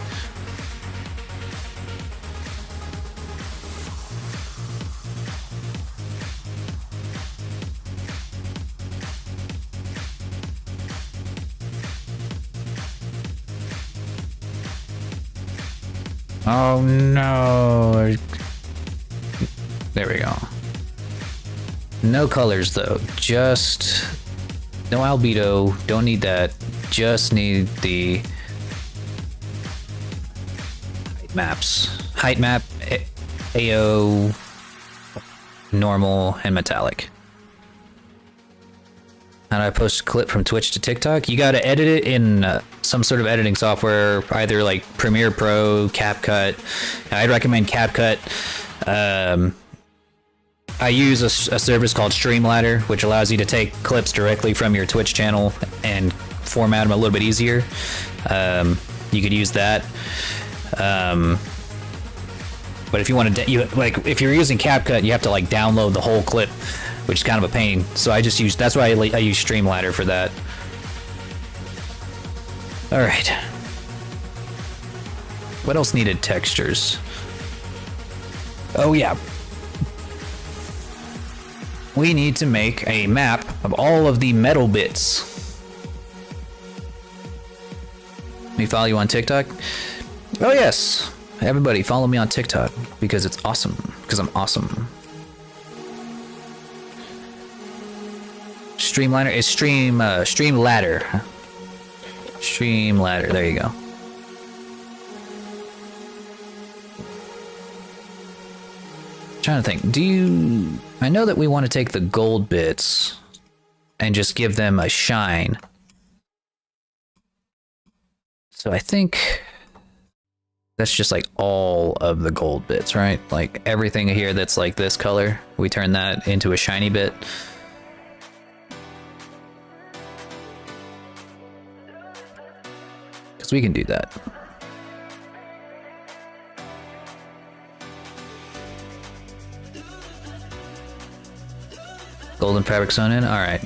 Oh no. There we go. No colors though, just no albedo, don't need that, just need the height maps. Height map, AO, normal, and metallic. How do I post a clip from Twitch to TikTok? You gotta edit it in some sort of editing software, either like Premiere Pro, CapCut. I'd recommend CapCut. I use a service called Streamladder, which allows you to take clips directly from your Twitch channel and format them a little bit easier. You could use that. But if you want to, if you're using CapCut, you have to like download the whole clip, which is kind of a pain. So I just use, that's why I use Streamladder for that. All right. What else needed textures? Oh yeah. We need to make a map of all of the metal bits. Let me follow you on TikTok. Oh yes. Everybody follow me on TikTok because it's awesome. Because I'm awesome. Streamliner is Streamladder. Streamladder. There you go. Trying to think. Do you? I know that we want to take the gold bits and just give them a shine. So I think that's just like all of the gold bits, right? Like everything here that's like this color, we turn that into a shiny bit. Because we can do that. Golden fabric sewn in? Alright.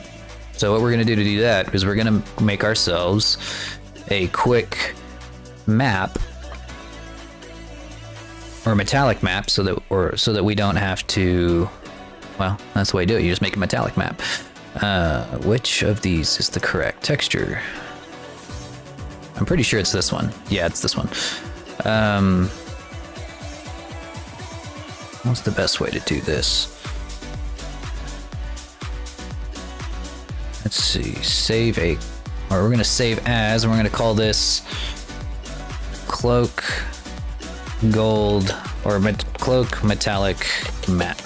So what we're going to do that is we're going to make ourselves a quick map or metallic map so that we don't have to, well, that's the way to do it. You just make a metallic map. Which of these is the correct texture? I'm pretty sure it's this one. Yeah, it's this one. What's the best way to do this? Let's see, save a, or we're gonna save as, and we're gonna call this cloak gold, or cloak metallic map.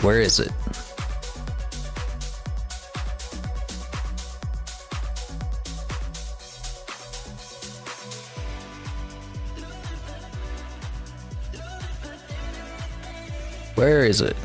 Where is it? Where is it?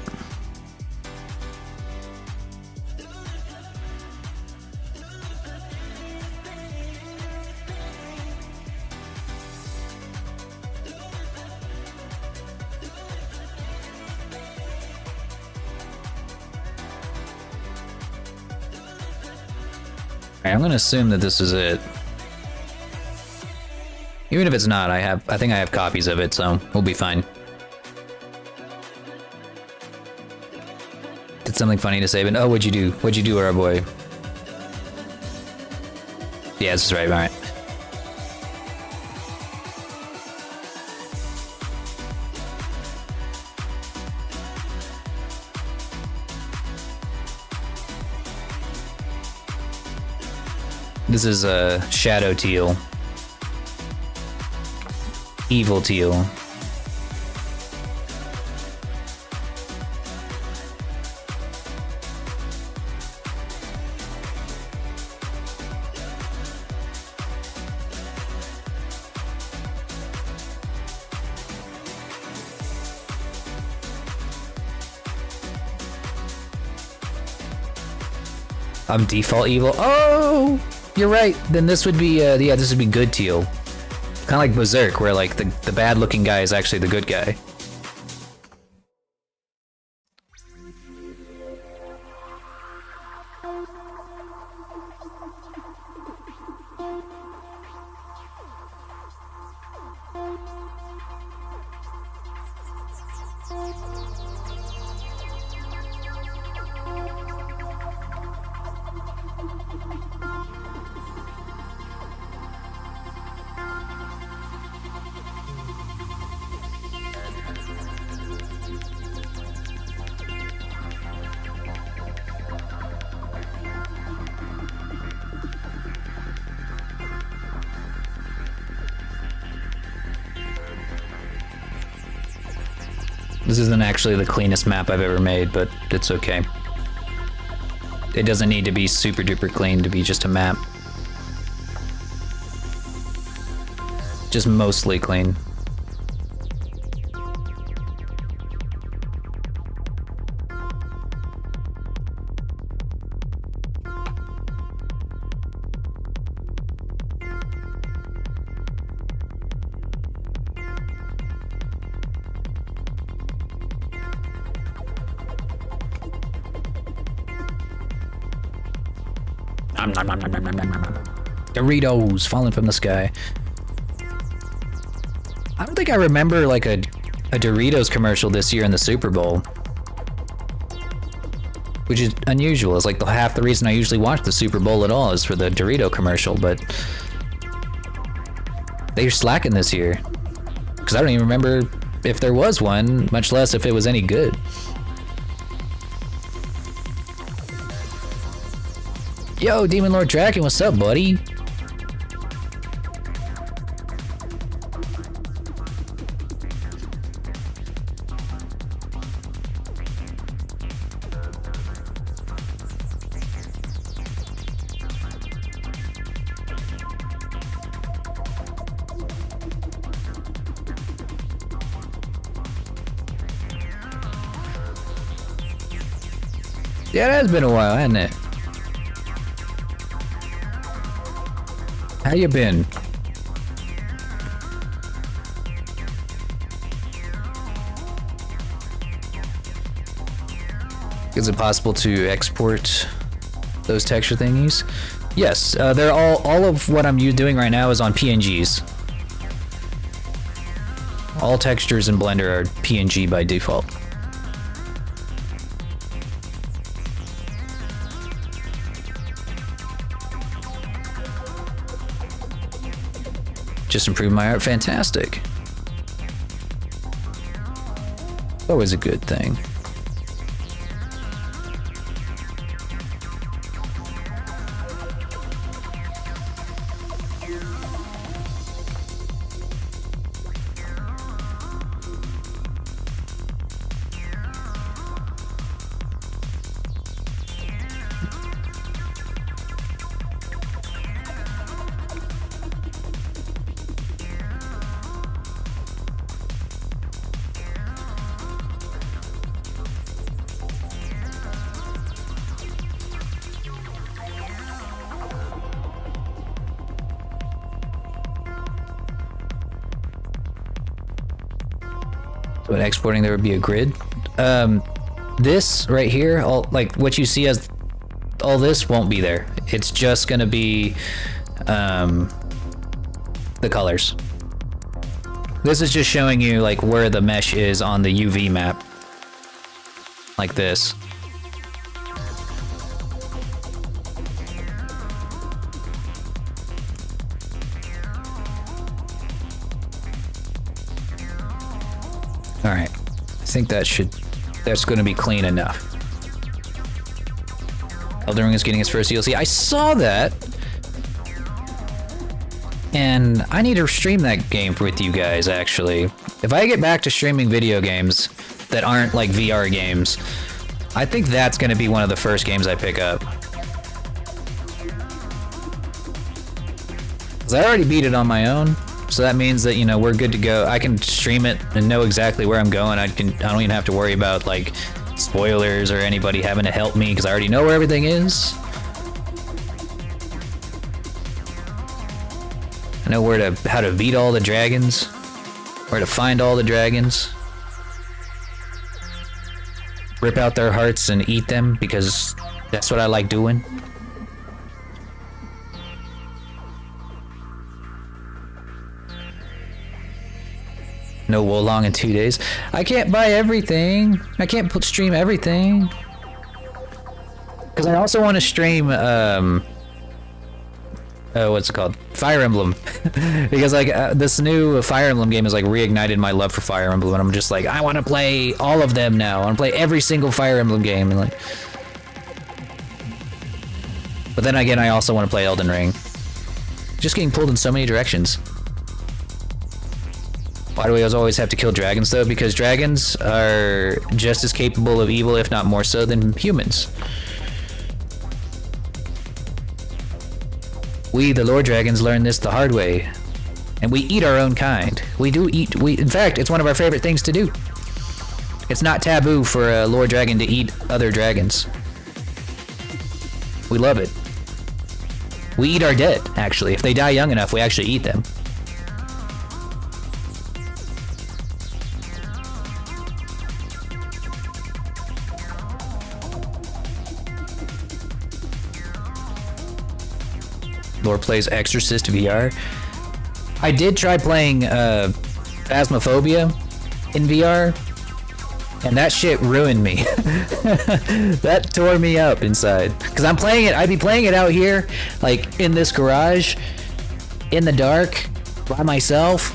I'm gonna assume that this is it. Even if it's not, I think I have copies of it, so we'll be fine. Did something funny to say, but oh, what'd you do? What'd you do, our boy? Yeah, this is right, alright. This is a shadow teal. Evil teal. I'm default evil. Oh! You're right. Then this would be, yeah, this would be good teal. Kind of like Berserk, where like the bad-looking guy is actually the good guy. This isn't actually the cleanest map I've ever made, but it's okay. It doesn't need to be super duper clean to be just a map. Just mostly clean. Doritos falling from the sky. I don't think I remember like a Doritos commercial this year in the Super Bowl, which is unusual. It's like half the reason I usually watch the Super Bowl at all is for the Dorito commercial, but they're slacking this year because I don't even remember if there was one, much less if it was any good. Yo, Demon Lord Draken, what's up, buddy? Yeah, it has been a while, hasn't it? How you been? Is it possible to export those texture thingies? Yes, they're all of what I'm doing right now is on PNGs. All textures in Blender are PNG by default. Just improved my art. Fantastic. Always a good thing. So when exporting, there would be a grid. This right here, like what you see as all this won't be there. It's just gonna be the colors. This is just showing you like where the mesh is on the UV map, like this. All right, I think that's going to be clean enough. Elden Ring is getting its first DLC. I saw that, and I need to stream that game with you guys, actually. If I get back to streaming video games that aren't like VR games, I think that's going to be one of the first games I pick up. Because I already beat it on my own. So that means that, you know, we're good to go. I can stream it and know exactly where I'm going. I don't even have to worry about like spoilers or anybody having to help me because I already know where everything is. I know how to beat all the dragons, where to find all the dragons, rip out their hearts and eat them because that's what I like doing. No Wolong in 2 days. I can't buy everything. I can't stream everything. Because I also want to stream, what's it called? Fire Emblem. Because like this new Fire Emblem game has like reignited my love for Fire Emblem, and I'm just like, I want to play all of them now. I want to play every single Fire Emblem game, and like. But then again, I also want to play Elden Ring. Just getting pulled in so many directions. Why do we always have to kill dragons though? Because dragons are just as capable of evil, if not more so, than humans. We, the Lord Dragons, learn this the hard way. And we eat our own kind. We do eat, in fact, it's one of our favorite things to do. It's not taboo for a Lord Dragon to eat other dragons. We love it. We eat our dead, actually. If they die young enough, we actually eat them. Lore plays Exorcist VR. I did try playing Phasmophobia in VR, and that shit ruined me. That tore me up inside. Because I'm playing it, I'd be playing it out here, like in this garage, in the dark, by myself.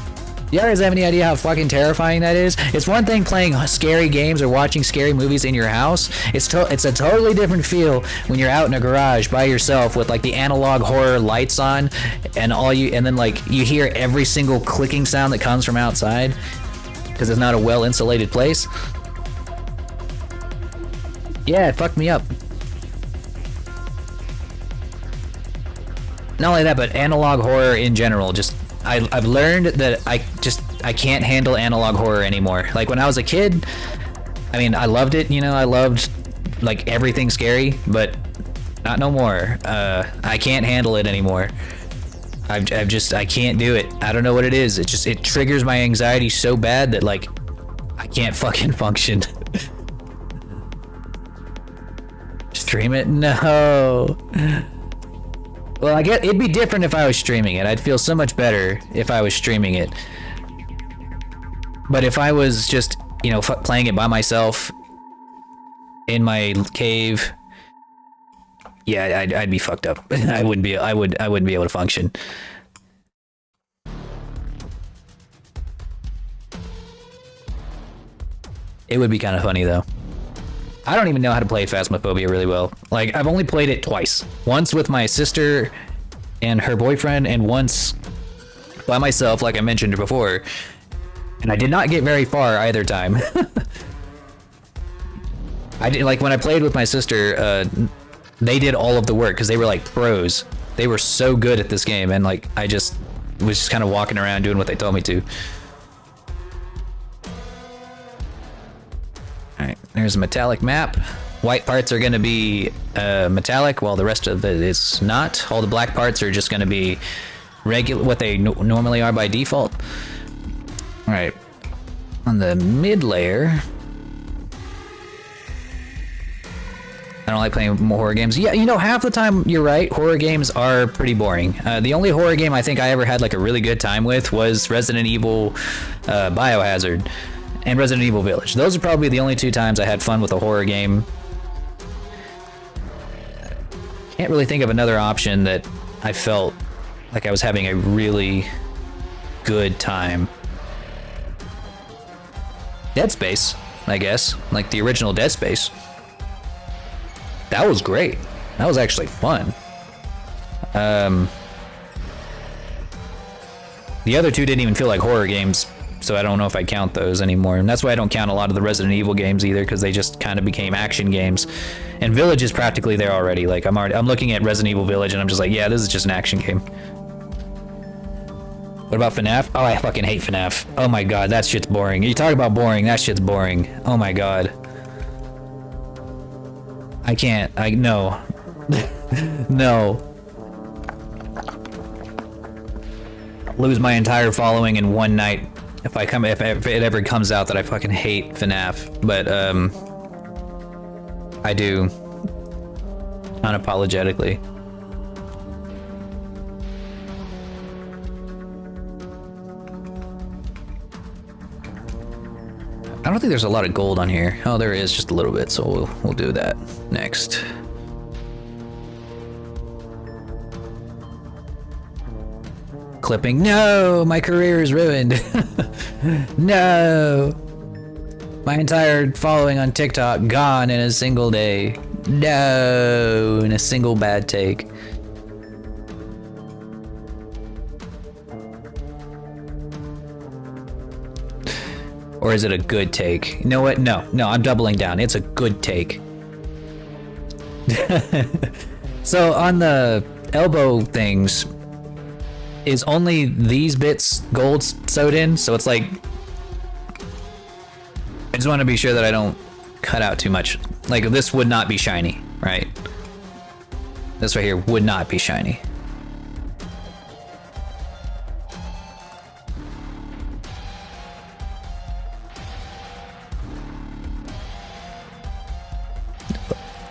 You guys have any idea how fucking terrifying that is? It's one thing playing scary games or watching scary movies in your house. It's a totally different feel when you're out in a garage by yourself with like the analog horror lights on, and then like you hear every single clicking sound that comes from outside because it's not a well insulated place. Yeah, it fucked me up. Not only that, but analog horror in general. Just I've learned that I can't handle analog horror anymore. Like when I was a kid, I mean, I loved it. You know, I loved like everything scary, but not no more. I can't handle it anymore. I can't do it. I don't know what it is. It triggers my anxiety so bad that like I can't fucking function. Stream it? No. Well, I get it'd be different if I was streaming it. I'd feel so much better if I was streaming it. But if I was just, you know, playing it by myself in my cave, yeah, I'd be fucked up. I wouldn't be able to function. It would be kind of funny though. I don't even know how to play Phasmophobia really well. Like, I've only played it twice. Once with my sister and her boyfriend, and once by myself, like I mentioned before. And I did not get very far either time. I did, like, when I played with my sister, they did all of the work because they were like pros. They were so good at this game, and like I just was just kind of walking around doing what they told me to. Alright, there's a metallic map. White parts are going to be metallic, while the rest of it is not. All the black parts are just going to be regular, what they normally are by default. Alright, on the mid layer, I don't like playing more horror games. Yeah, you know, half the time you're right, horror games are pretty boring. The only horror game I think I ever had like a really good time with was Resident Evil Biohazard and Resident Evil Village. Those are probably the only two times I had fun with a horror game. Can't really think of another option that I felt like I was having a really good time. Dead Space, I guess. Like the original Dead Space. That was great. That was actually fun. The other two didn't even feel like horror games, so I don't know if I count those anymore. And that's why I don't count a lot of the Resident Evil games either, because they just kind of became action games. And Village is practically there already. Like I'm looking at Resident Evil Village and I'm just like, yeah, this is just an action game. What about FNAF? Oh, I fucking hate FNAF. Oh my god, that shit's boring. You talk about boring, that shit's boring. Oh my god. I can't. No. No. Lose my entire following in one night if it ever comes out that I fucking hate FNAF. But I do, unapologetically. I don't think there's a lot of gold on here. Oh, there is just a little bit, so we'll do that next. Clipping. No, my career is ruined. No. My entire following on TikTok gone in a single day. No, in a single bad take. Or is it a good take? You know what? No, I'm doubling down. It's a good take. So on the elbow things, is only these bits gold sewed in? So it's like, I just want to be sure that I don't cut out too much. Like this would not be shiny, right? This right here would not be shiny.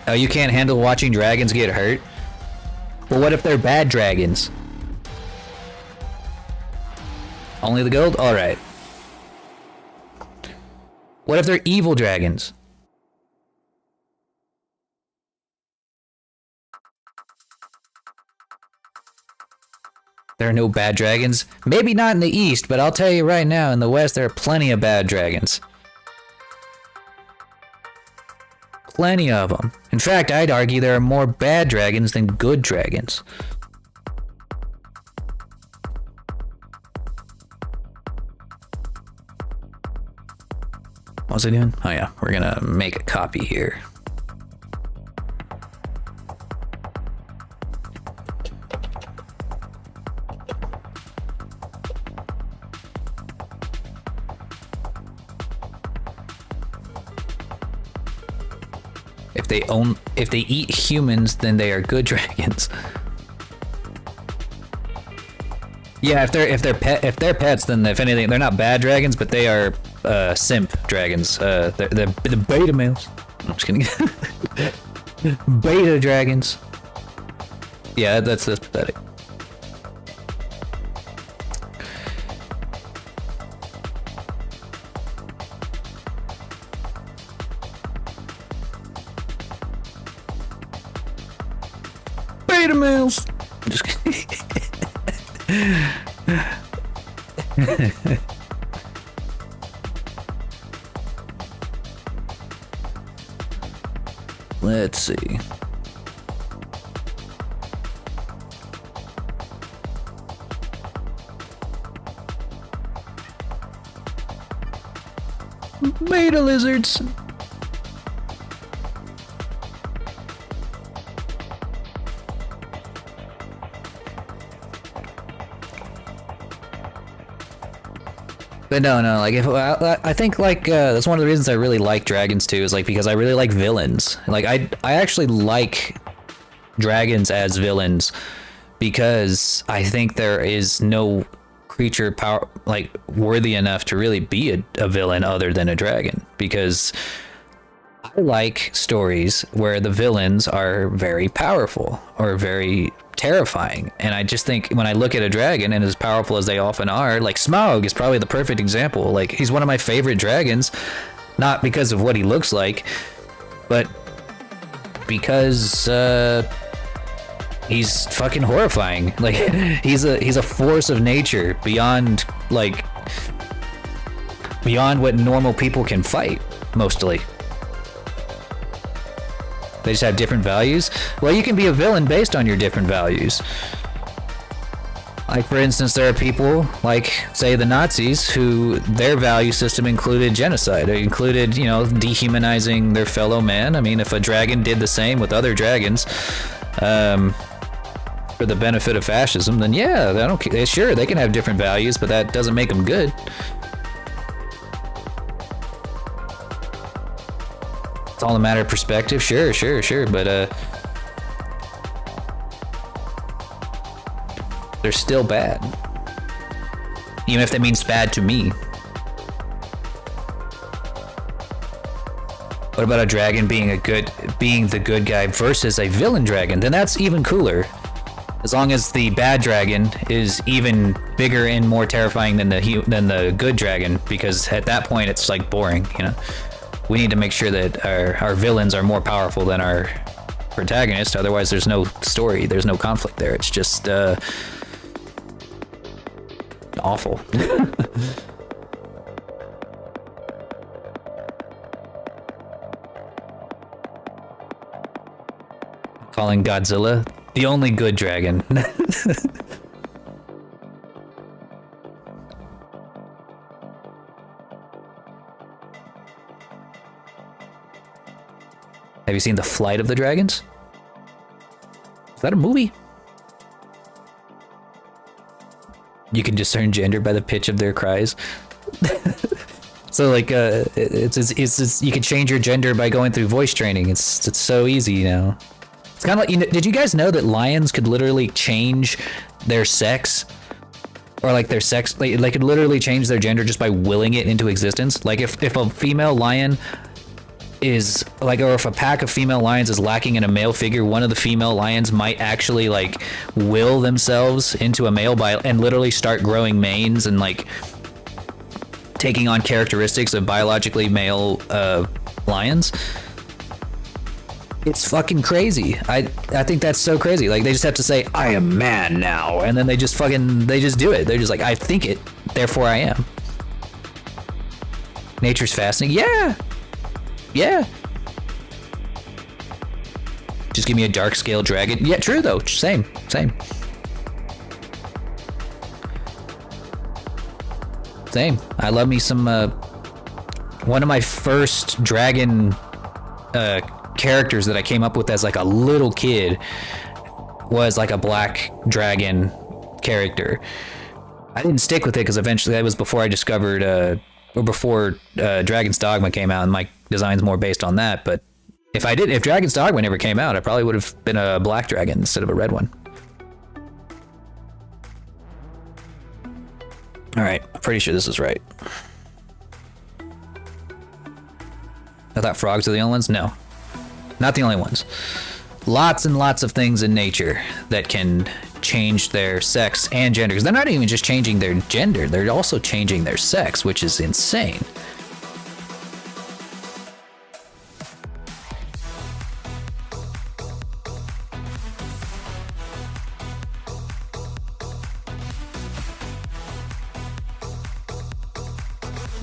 Oh, you can't handle watching dragons get hurt? Well, what if they're bad dragons? Only the gold? Alright. What if they're evil dragons? There are no bad dragons? Maybe not in the East, but I'll tell you right now, in the West there are plenty of bad dragons. Plenty of them. In fact, I'd argue there are more bad dragons than good dragons. What was I doing? Oh yeah, we're gonna make a copy here. If they eat humans, then they are good dragons. Yeah, if they're pets, then if anything, they're not bad dragons, but they are simp dragons. They're the beta males. I'm just kidding. Beta dragons. Yeah, that's pathetic. Beta males. I'm just kidding. Let's see. Beta lizards. But no, like if I think like that's one of the reasons I really like dragons too, is like because I really like villains. Like I actually like dragons as villains because I think there is no creature power like worthy enough to really be a villain other than a dragon, because I like stories where the villains are very powerful or very terrifying, and I just think when I look at a dragon, and as powerful as they often are, like Smaug is probably the perfect example. Like he's one of my favorite dragons, not because of what he looks like, but because he's fucking horrifying. Like he's a force of nature beyond what normal people can fight mostly. They just have different values. Well, you can be a villain based on your different values. Like, for instance, there are people, like, say, the Nazis, who their value system included genocide. It included, you know, dehumanizing their fellow man. I mean, if a dragon did the same with other dragons, for the benefit of fascism, then yeah, I don't care. Sure, they can have different values, but that doesn't make them good. It's all a matter of perspective. Sure, but they're still bad, even if that means bad to me. What about a dragon being the good guy versus a villain dragon? Then that's even cooler. As long as the bad dragon is even bigger and more terrifying than the good dragon, because at that point it's like boring, you know. We need to make sure that our villains are more powerful than our protagonist. Otherwise, there's no story. There's no conflict there. It's just awful. Calling Godzilla the only good dragon. Have you seen The Flight of the Dragons? Is that a movie? You can discern gender by the pitch of their cries. So like, it's you can change your gender by going through voice training. It's so easy, you know. It's kind of like, you know, did you guys know that lions could literally change their sex, or like their sex? They could literally change their gender just by willing it into existence. Like if a female lion is like, or if a pack of female lions is lacking in a male figure, one of the female lions might actually like will themselves into a male and literally start growing manes and like taking on characteristics of biologically male lions. It's fucking crazy. I think that's so crazy. Like they just have to say, I am man now, and then they just do it. They're just like, I think it, therefore I am. Nature's fascinating. Yeah. Just give me a dark scale dragon. Yeah, true though. Same. I love me some. One of my first dragon characters that I came up with as like a little kid was like a black dragon character. I didn't stick with it because eventually that was before I discovered, or before Dragon's Dogma came out, and my design's more based on that. But if Dragon's Dogma never came out, I probably would have been a black dragon instead of a red one. All right, I'm pretty sure this is right. I thought frogs are the only ones. No, not the only ones. Lots and lots of things in nature that can change their sex and gender. Because they're not even just changing their gender, they're also changing their sex, which is insane.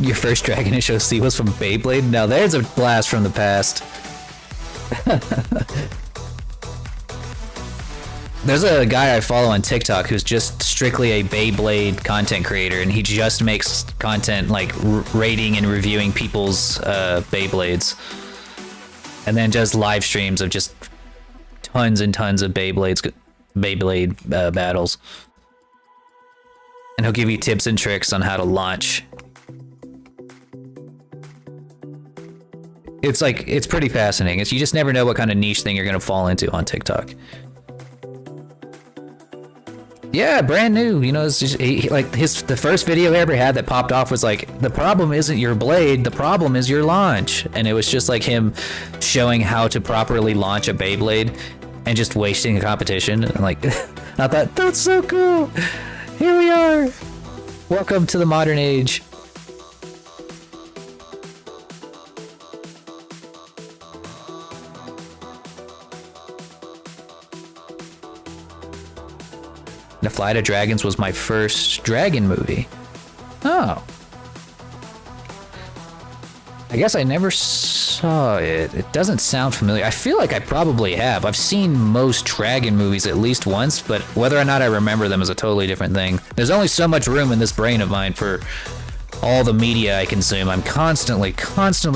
Your first Dragon to show C was from Beyblade? Now there's a blast from the past. There's a guy I follow on TikTok who's just strictly a Beyblade content creator, and he just makes content like rating and reviewing people's Beyblades, and then does live streams of just tons and tons of Beyblade battles, and he'll give you tips and tricks on how to launch. It's pretty fascinating. You just never know what kind of niche thing you're gonna fall into on TikTok. Yeah, brand new. You know, it's just the first video he ever had that popped off was like, the problem isn't your blade, the problem is your launch. And it was just like him showing how to properly launch a Beyblade and just wasting a competition. And like, I thought, that's so cool. Here we are. Welcome to the modern age. The Flight of Dragons was my first dragon movie. Oh. I guess I never saw it. It doesn't sound familiar. I feel like I probably have. I've seen most dragon movies at least once, but whether or not I remember them is a totally different thing. There's only so much room in this brain of mine for all the media I consume. I'm constantly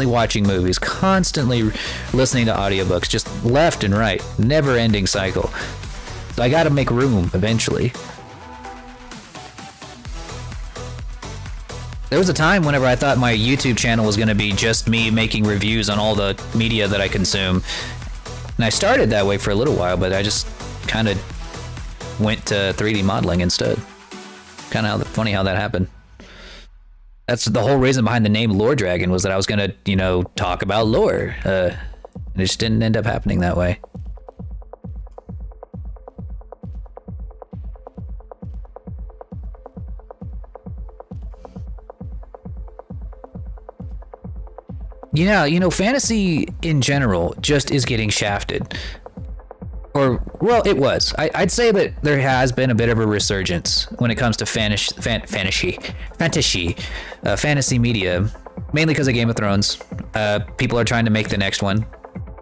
watching movies, constantly listening to audiobooks, just left and right, never-ending cycle. So I gotta make room eventually. There was a time whenever I thought my YouTube channel was gonna be just me making reviews on all the media that I consume. And I started that way for a little while, but I just kind of went to 3D modeling instead. Kind of funny how that happened. That's the whole reason behind the name Lore Dragon, was that I was gonna, you know, talk about lore. It just didn't end up happening that way. You know, fantasy in general just is getting shafted. Or, well, it was. I'd say that there has been a bit of a resurgence when it comes to fantasy media, mainly because of Game of Thrones. People are trying to make the next one,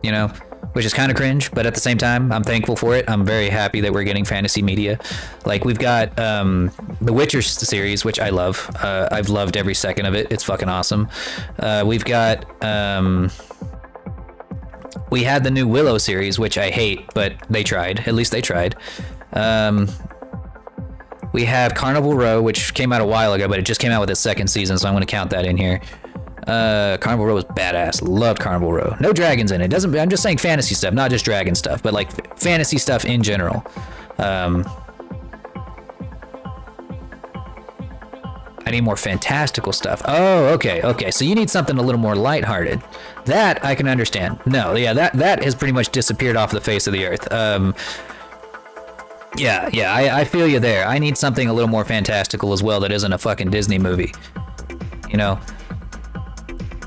you know, which is kind of cringe, but at the same time, I'm thankful for it. I'm very happy that we're getting fantasy media. Like, we've got the Witcher series, which I love. I've loved every second of it. It's fucking awesome. We've got We had the new Willow series, which I hate, but they tried. At least they tried. We have Carnival Row, which came out a while ago, but it just came out with its second season, so I'm going to count that in here. Carnival Row was badass. Loved Carnival Row. No dragons in it. I'm just saying fantasy stuff, not just dragon stuff, but like fantasy stuff in general. I need more fantastical stuff. Oh, okay. So you need something a little more lighthearted. That I can understand. No, yeah, that has pretty much disappeared off the face of the earth. I feel you there. I need something a little more fantastical as well that isn't a fucking Disney movie. You know?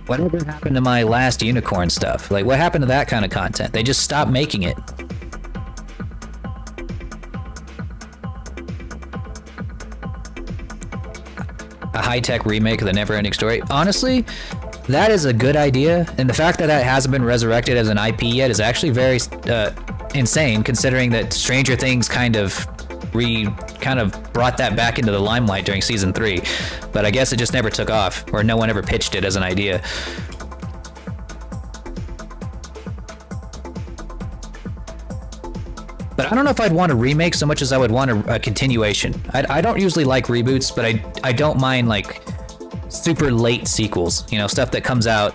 Whatever happened to my last unicorn stuff? Like, what happened to that kind of content? They just stopped making it. A high-tech remake of the Never-Ending Story. Honestly, that is a good idea, and the fact that that hasn't been resurrected as an IP yet is actually very insane, considering that Stranger Things kind of brought that back into the limelight during season 3, but I guess it just never took off, or no one ever pitched it as an idea. But I don't know if I'd want a remake so much as I would want a continuation. I don't usually like reboots, but I don't mind like super late sequels. You know, stuff that comes out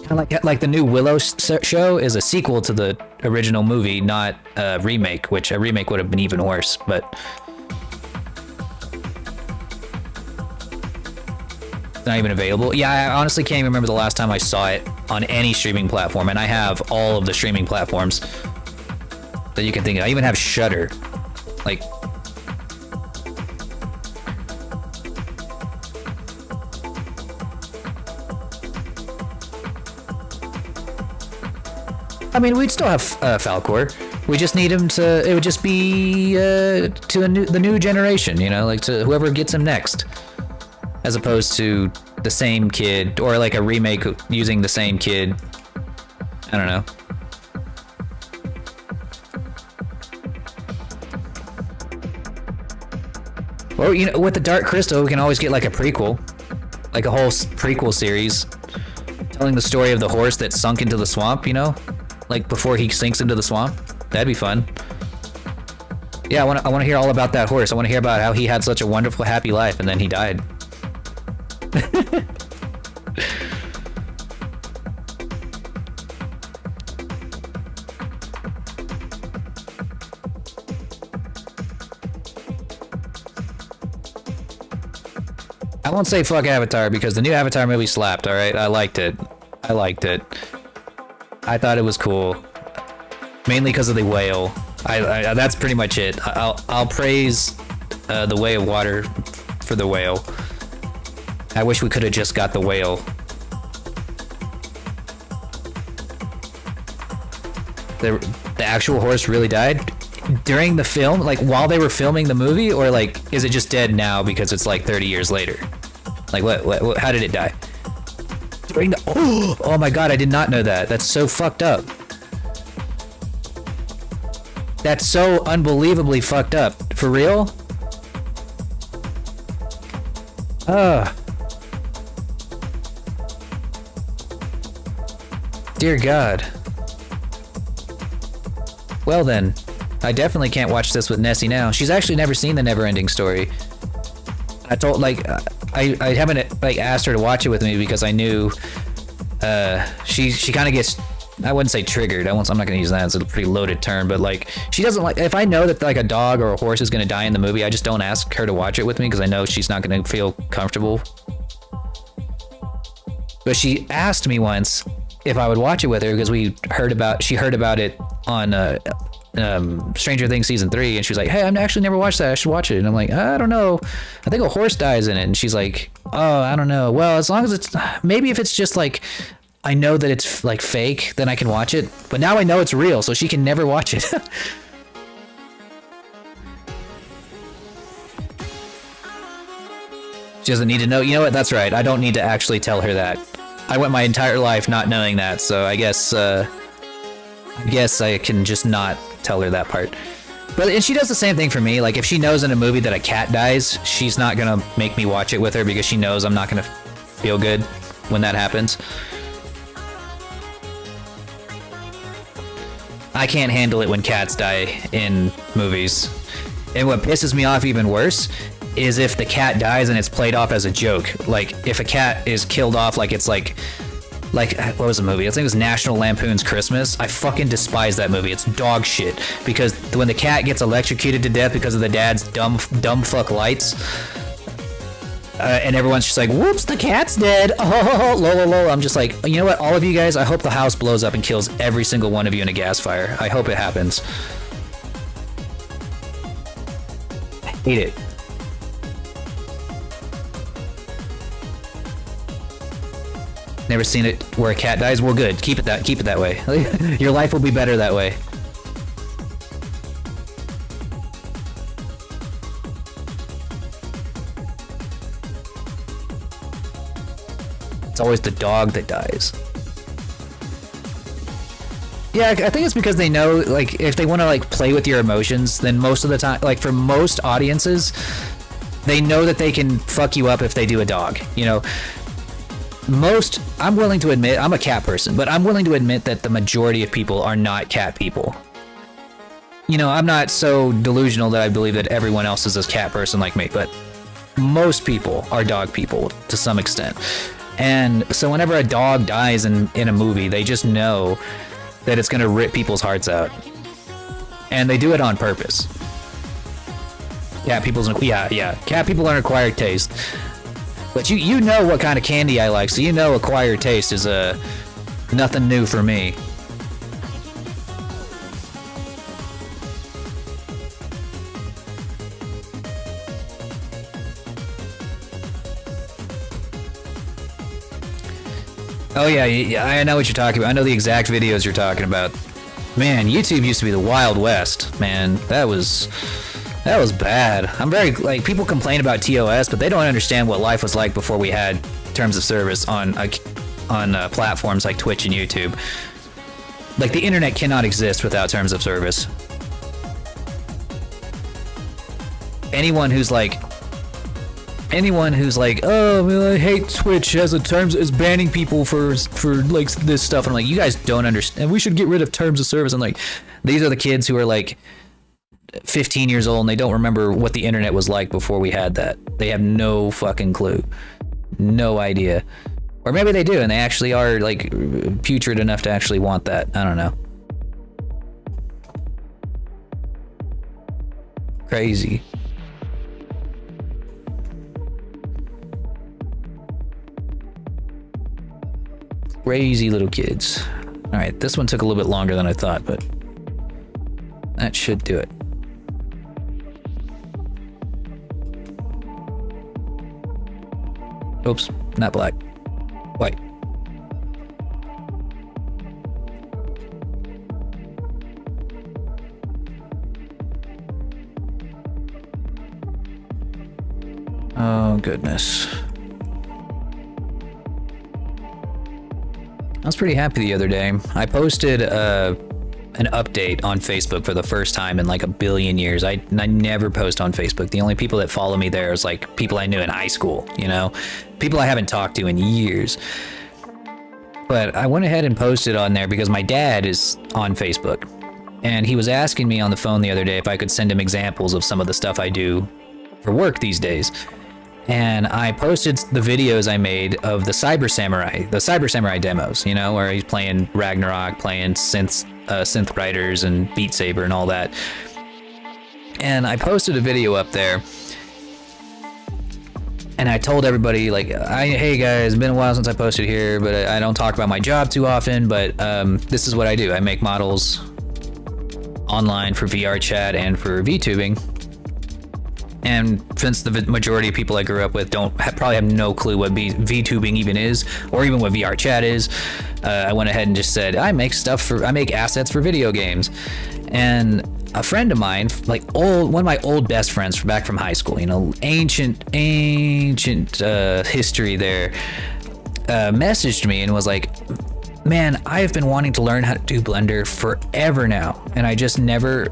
kind of like the new Willow show is a sequel to the original movie, not a remake, which a remake would have been even worse. But it's not even available. Yeah, I honestly can't even remember the last time I saw it on any streaming platform, and I have all of the streaming platforms that you can think of. I even have Shudder. Like, I mean, we'd still have Falcor. We just need him to. It would just be to the new generation, you know, like to whoever gets him next, as opposed to the same kid or like a remake using the same kid. I don't know. Or, you know, with the Dark Crystal, we can always get like a prequel, like a whole prequel series, telling the story of the horse that sunk into the swamp, you know, like before he sinks into the swamp. That'd be fun. Yeah, I want to hear all about that horse. I want to hear about how he had such a wonderful, happy life, and then he died. I won't say fuck Avatar because the new Avatar movie slapped, alright? I liked it. I thought it was cool. Mainly because of the whale. That's pretty much it. I'll praise the Way of Water for the whale. I wish we could have just got the whale. The actual horse really died? During the film? Like, while they were filming the movie? Or, like, is it just dead now because it's, like, 30 years later? Like, what how did it die? During the... Oh my god, I did not know that. That's so fucked up. That's so unbelievably fucked up. For real? Dear God. Well then. I definitely can't watch this with Nessie now. She's actually never seen the Never-Ending Story. I told, like, I haven't, like, asked her to watch it with me because I knew, she kind of gets, I wouldn't say triggered. I'm not going to use that. It's a pretty loaded term, but, like, she doesn't like, if I know that, like, a dog or a horse is going to die in the movie, I just don't ask her to watch it with me because I know she's not going to feel comfortable. But she asked me once if I would watch it with her because she heard about it on, Stranger Things season 3, and she was like, hey, I've actually never watched that, I should watch it. And I'm like, I don't know, I think a horse dies in it. And she's like, oh, I don't know, well, as long as it's, maybe if it's just like, I know that it's like fake, then I can watch it. But now I know it's real, so she can never watch it. She doesn't need to know. You know what, that's right, I don't need to actually tell her that. I went my entire life not knowing that, so I guess I can just not tell her that part. But and she does the same thing for me. Like, if she knows in a movie that a cat dies, she's not gonna make me watch it with her because she knows I'm not gonna feel good when that happens. I can't handle it when cats die in movies. And what pisses me off even worse is if the cat dies and it's played off as a joke. Like, if a cat is killed off like it's like what was the movie? I think it was National Lampoon's Christmas. I fucking despise that movie. It's dog shit. Because when the cat gets electrocuted to death because of the dad's dumb fuck lights, and everyone's just like, whoops, the cat's dead. Oh, lol. I'm just like, you know what? All of you guys, I hope the house blows up and kills every single one of you in a gas fire. I hope it happens. I hate it. Never seen it where a cat dies. Well, good. Keep it that way. Your life will be better that way. It's always the dog that dies. Yeah, I think it's because they know, like, if they want to, like, play with your emotions, then most of the time, like, for most audiences, they know that they can fuck you up if they do a dog, you know? I'm willing to admit, I'm a cat person, but I'm willing to admit that the majority of people are not cat people. You know, I'm not so delusional that I believe that everyone else is a cat person like me, but most people are dog people to some extent. And so whenever a dog dies in a movie, they just know that it's going to rip people's hearts out. And they do it on purpose. Cat people are an acquired taste. But you know what kind of candy I like, so you know acquired taste is nothing new for me. Oh yeah, I know what you're talking about. I know the exact videos you're talking about. Man, YouTube used to be the Wild West, man. That was bad. I'm very, like, people complain about TOS, but they don't understand what life was like before we had terms of service on platforms like Twitch and YouTube. Like, the internet cannot exist without terms of service. Anyone who's like, oh, well, I hate Twitch as is banning people for like this stuff. And I'm like, you guys don't understand. We should get rid of terms of service. I'm like, these are the kids who are like 15 years old and they don't remember what the internet was like before we had that. They have no fucking clue. No idea. Or maybe they do and they actually are like putrid enough to actually want that. I don't know. Crazy. Crazy little kids. All right, this one took a little bit longer than I thought, but that should do it. Oops, not black. White. Oh, goodness. I was pretty happy the other day. I posted an update on Facebook for the first time in like a billion years. I never post on Facebook. The only people that follow me there is like people I knew in high school, you know, people I haven't talked to in years. But I went ahead and posted on there because my dad is on Facebook. And he was asking me on the phone the other day if I could send him examples of some of the stuff I do for work these days. And I posted the videos I made of the Cyber Samurai demos, you know, where he's playing Ragnarok, playing synth riders and Beat Saber and all that. And I posted a video up there and I told everybody, like, hey guys, it's been a while since I posted here, but I don't talk about my job too often, but this is what I do. I make models online for VR chat and for VTubing. And since the majority of people I grew up with probably have no clue what VTubing even is, or even what VR chat is, I went ahead and just said, I make assets for video games. And a friend of mine, like one of my old best friends back from high school, you know, ancient history there, messaged me and was like, man, I have been wanting to learn how to do Blender forever now. And I just never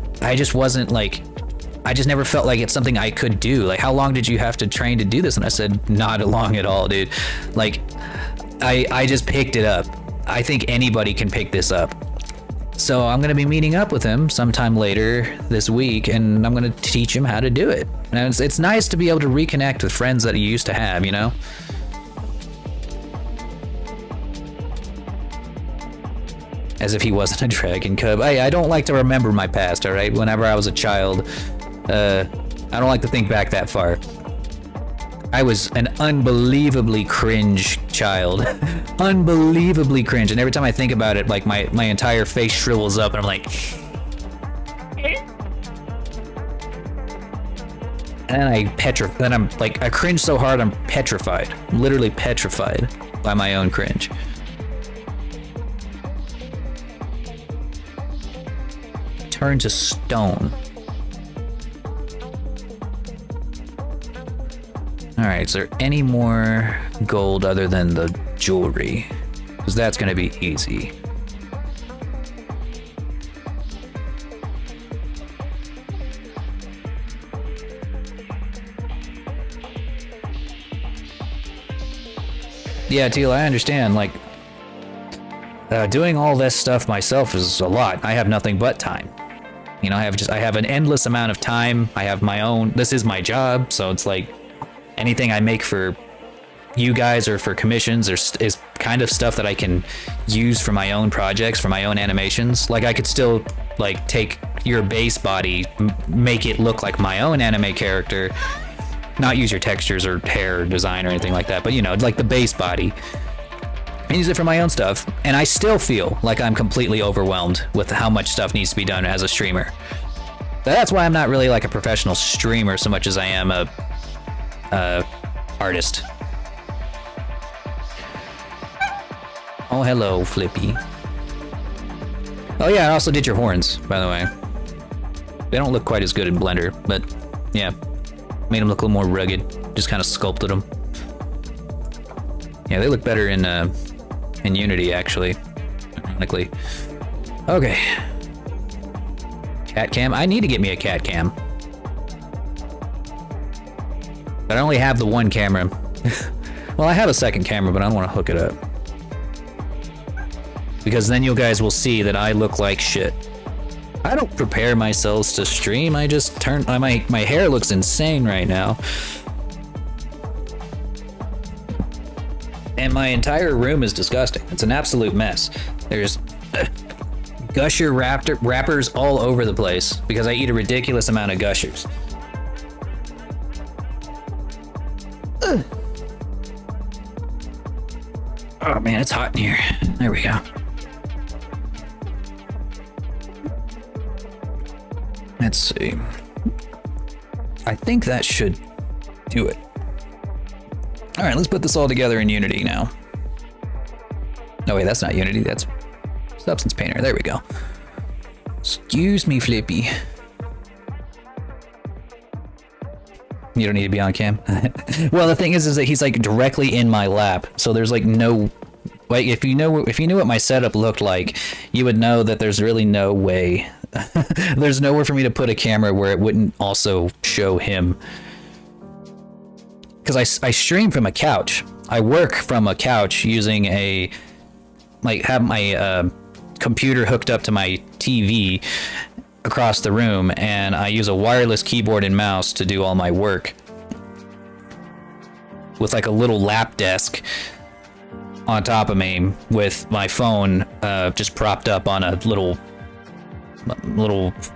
felt like it's something I could do. Like, how long did you have to train to do this? And I said, not long at all, dude. Like, I just picked it up. I think anybody can pick this up. So I'm gonna be meeting up with him sometime later this week, and I'm gonna teach him how to do it. And it's nice to be able to reconnect with friends that you used to have, you know? As if he wasn't a dragon cub. I don't like to remember my past, all right? Whenever I was a child, I don't like to think back that far. I was an unbelievably cringe child. Unbelievably cringe. And every time I think about it, like my entire face shrivels up and I'm like... And I cringe so hard I'm petrified. I'm literally petrified by my own cringe. Turn to stone. Alright, is there any more gold other than the jewelry? Because that's gonna be easy. Yeah, Teal, I understand. Like, doing all this stuff myself is a lot. I have nothing but time. You know, I have an endless amount of time. I have my own, this is my job, so it's like anything I make for you guys or for commissions is kind of stuff that I can use for my own projects, for my own animations. Like I could still like take your base body, make it look like my own anime character, not use your textures or hair design or anything like that, but you know, like the base body, and use it for my own stuff, and I still feel like I'm completely overwhelmed with how much stuff needs to be done as a streamer. That's why I'm not really like a professional streamer so much as I am a artist. Oh, hello, Flippy. Oh yeah, I also did your horns, by the way. They don't look quite as good in Blender, but yeah, made them look a little more rugged. Just kind of sculpted them. Yeah, they look better in Unity, actually, ironically. Okay. Cat cam. I need to get me a cat cam. But I only have the one camera. Well, I have a second camera, but I don't want to hook it up. Because then you guys will see that I look like shit. I don't prepare myself to stream, I just turn... My hair looks insane right now. And my entire room is disgusting. It's an absolute mess. There's gusher wrappers all over the place because I eat a ridiculous amount of gushers. Ugh. Oh man, it's hot in here. There we go. Let's see. I think that should do it. All right, let's put this all together in Unity now. No, wait, that's not Unity. That's Substance Painter. There we go. Excuse me, Flippy. You don't need to be on cam. Well, the thing is that he's like directly in my lap, so there's like no. Like if you knew what my setup looked like, you would know that there's really no way. There's nowhere for me to put a camera where it wouldn't also show him. Because I stream from a couch. I work from a couch using have my computer hooked up to my TV across the room, and I use a wireless keyboard and mouse to do all my work. With like a little lap desk on top of me with my phone just propped up on a little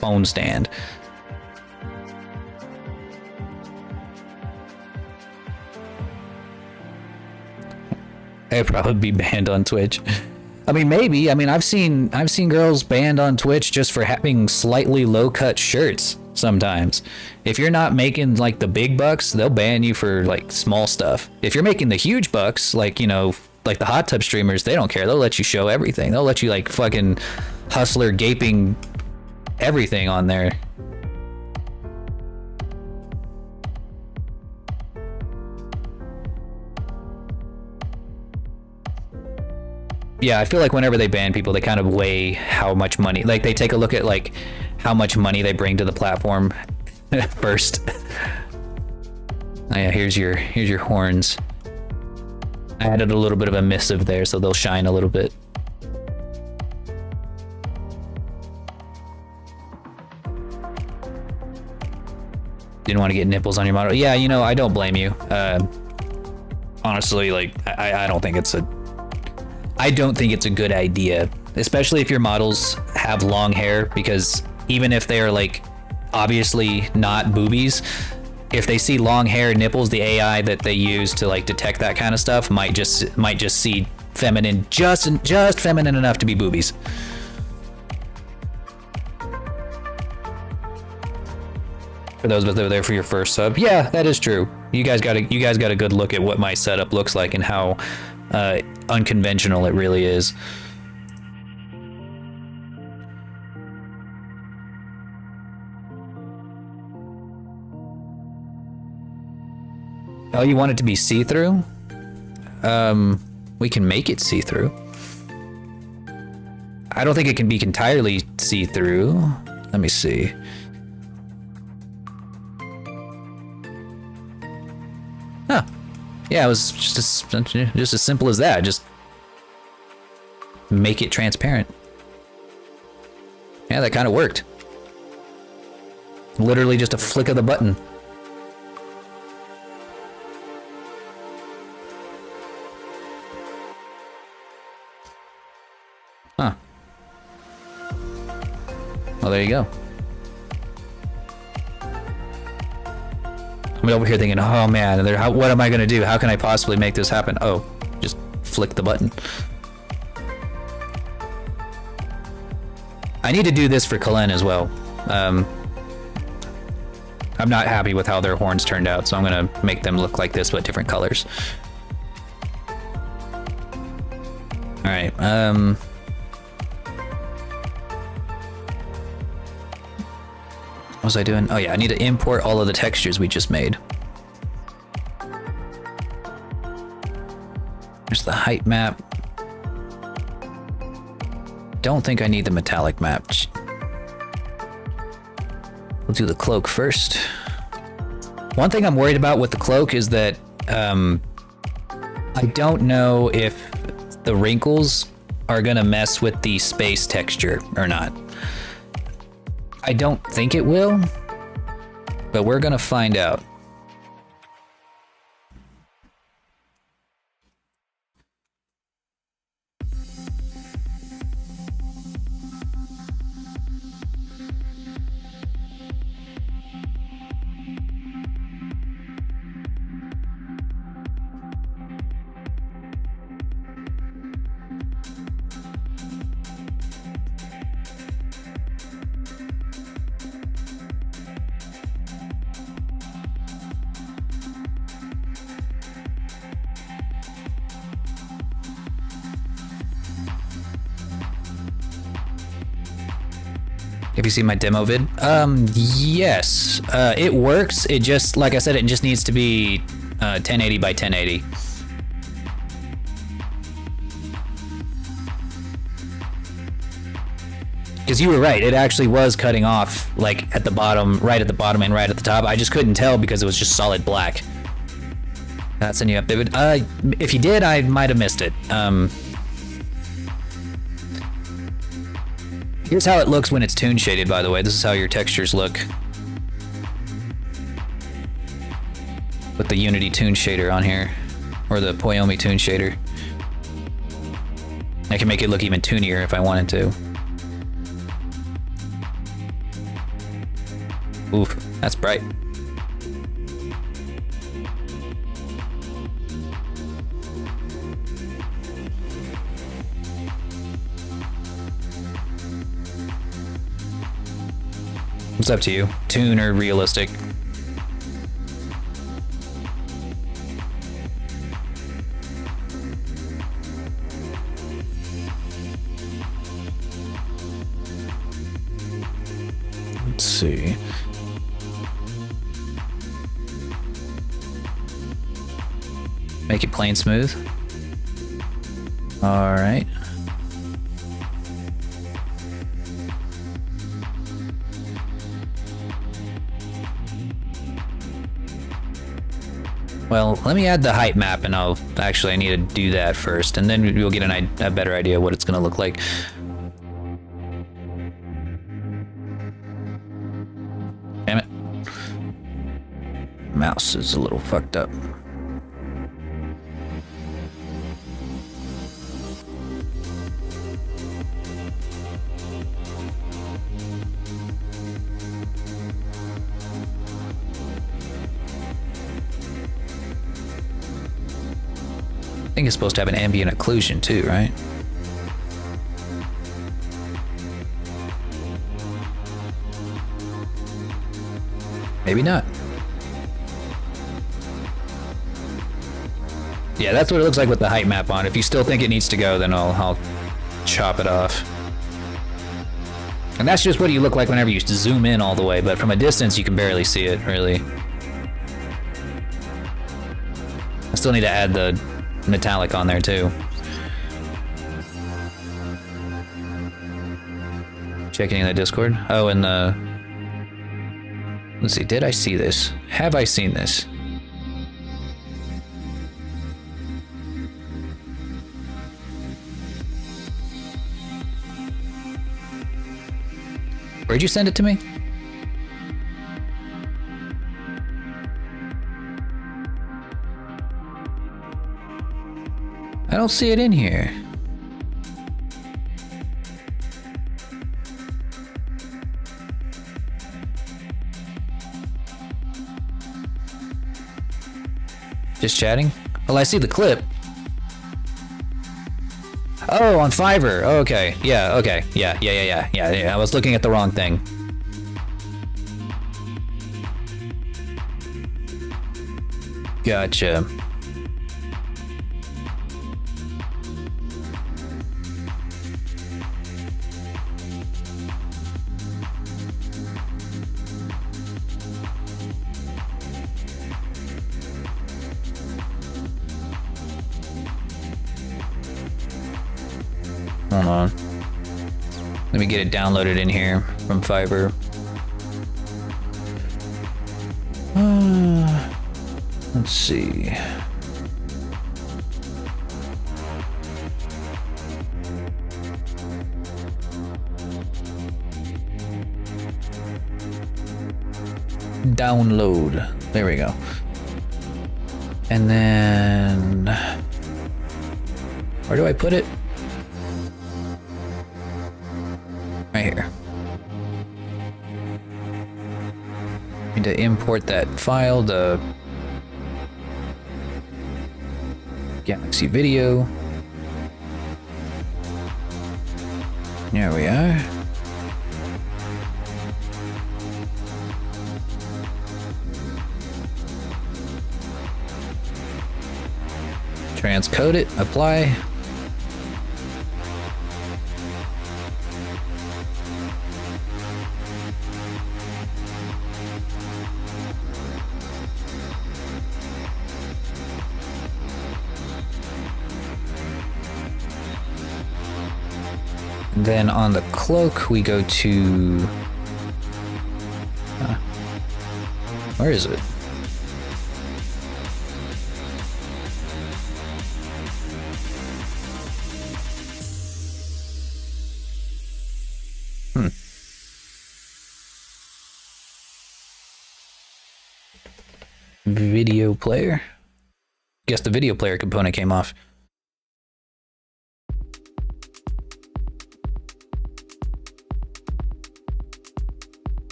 phone stand. I'd probably be banned on Twitch. I mean, maybe. I mean, I've seen girls banned on Twitch just for having slightly low-cut shirts sometimes. If you're not making like the big bucks, they'll ban you for like small stuff. If you're making the huge bucks, like, you know, like the hot tub streamers, they don't care. They'll let you show everything. They'll let you like fucking hustler gaping everything on there. Yeah, I feel like whenever they ban people, they kind of weigh how much money, like they take a look at like how much money they bring to the platform first. Oh yeah, here's your horns. I added a little bit of a missive there so they'll shine a little bit. didn't want to get nipples on your model. Yeah, you know, I don't blame you. Honestly, like, I don't think it's a good idea, especially if your models have long hair, because even if they are like obviously not boobies, if they see long hair nipples, the AI that they use to like detect that kind of stuff might just see feminine, just feminine enough to be boobies. For those of us that were there for your first sub, yeah, that is true. You guys got a good look at what my setup looks like and how unconventional it really is. Oh, you want it to be see-through? We can make it see-through. I don't think it can be entirely see-through. Let me see. Huh. Yeah, it was just as simple as that. Just make it transparent. Yeah, that kind of worked. Literally just a flick of the button. Huh. Well, there you go. I'm over here thinking, oh man, what am I gonna do? How can I possibly make this happen? Oh, just flick the button. I need to do this for Kalen as well. I'm not happy with how their horns turned out, so I'm gonna make them look like this but different colors. Alright, what was I doing? Oh yeah, I need to import all of the textures we just made. There's the height map. Don't think I need the metallic map. We'll do the cloak first. One thing I'm worried about with the cloak is that I don't know if the wrinkles are gonna mess with the space texture or not. I don't think it will, but we're gonna find out. Have you seen my demo vid? Yes. It works. It just, like I said, it just needs to be 1080 by 1080. Because you were right, it actually was cutting off, like, at the bottom, right at the bottom and right at the top. I just couldn't tell because it was just solid black. That's a new update. If you did, I might have missed it. Here's how it looks when it's toon shaded, by the way. This is how your textures look with the Unity toon shader on here, or the Poyomi toon shader. I can make it look even toonier if I wanted to. Oof, that's bright. It's up to you. Toon or realistic. Let's see. Make it plain smooth. All right. Well, let me add the height map, and I need to do that first, and then we'll get a better idea of what it's going to look like. Damn it. Mouse is a little fucked up. I think it's supposed to have an ambient occlusion too, right? Maybe not. Yeah, that's what it looks like with the height map on. If you still think it needs to go, then I'll chop it off. And that's just what you look like whenever you zoom in all the way, but from a distance you can barely see it, really. I still need to add the metallic on there too. Checking in the Discord. Oh, and the... Let's see, did I see this? Have I seen this? Where'd you send it to me? I don't see it in here. Just chatting? Well, I see the clip. Oh, on Fiverr. Oh, okay. Yeah, okay. Yeah. I was looking at the wrong thing. Gotcha. Hold on. Let me get it downloaded in here from Fiverr. Let's see. Download. There we go. And then... where do I put it? Right here. Need to import that file, the Galaxy Video. There we are. Transcode it, apply. Then on the cloak, we go to... where is it? Video player? Guess the video player component came off.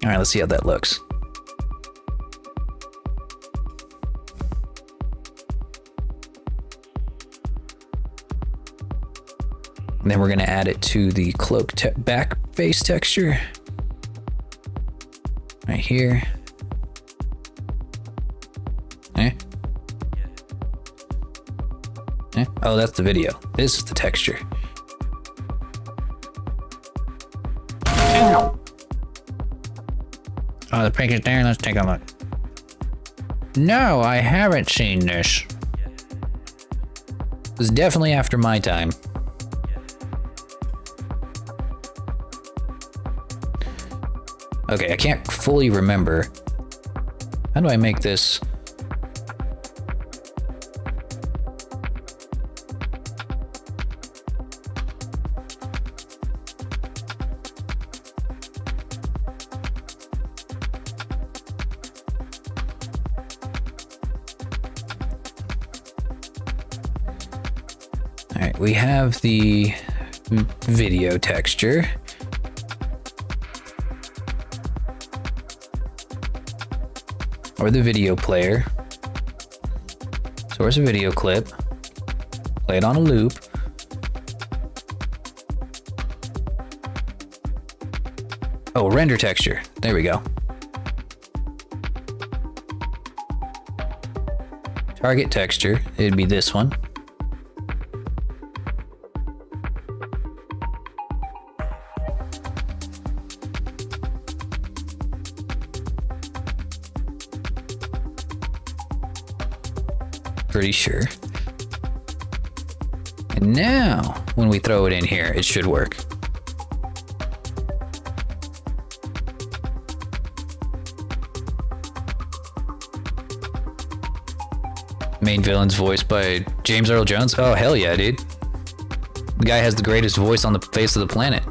All right, let's see how that looks. And then we're going to add it to the cloak back face texture. Right here. Eh? Eh? Oh, that's the video. This is the texture. Ow! Oh, the pink is there. Let's take a look. No, I haven't seen this. It was definitely after my time. Okay, I can't fully remember. How do I make this? All right, we have the video texture. Or the video player. Source a video clip. Play it on a loop. Oh, render texture. There we go. Target texture. It'd be this one. Pretty sure. And now, when we throw it in here, it should work. Main villain's voiced by James Earl Jones. Oh, hell yeah, dude. The guy has the greatest voice on the face of the planet.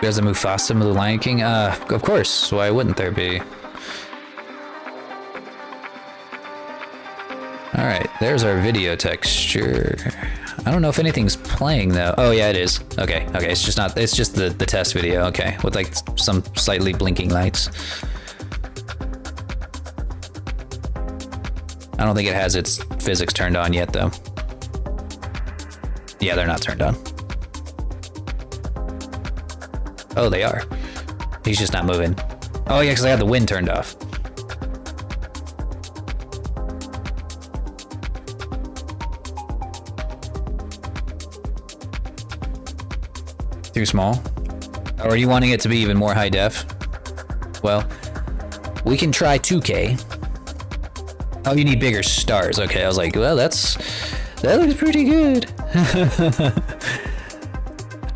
There's a Mufasa with the Lion King? Of course. Why wouldn't there be? Alright, there's our video texture. I don't know if anything's playing though. Oh yeah, it is. Okay, it's just not, it's just the test video, okay. With like some slightly blinking lights. I don't think it has its physics turned on yet though. Yeah, they're not turned on. Oh, they are. He's just not moving. Oh yeah, because I had the wind turned off. Too small? Or are you wanting it to be even more high def? Well, we can try 2K. Oh, you need bigger stars. Okay, I was like, well, that looks pretty good.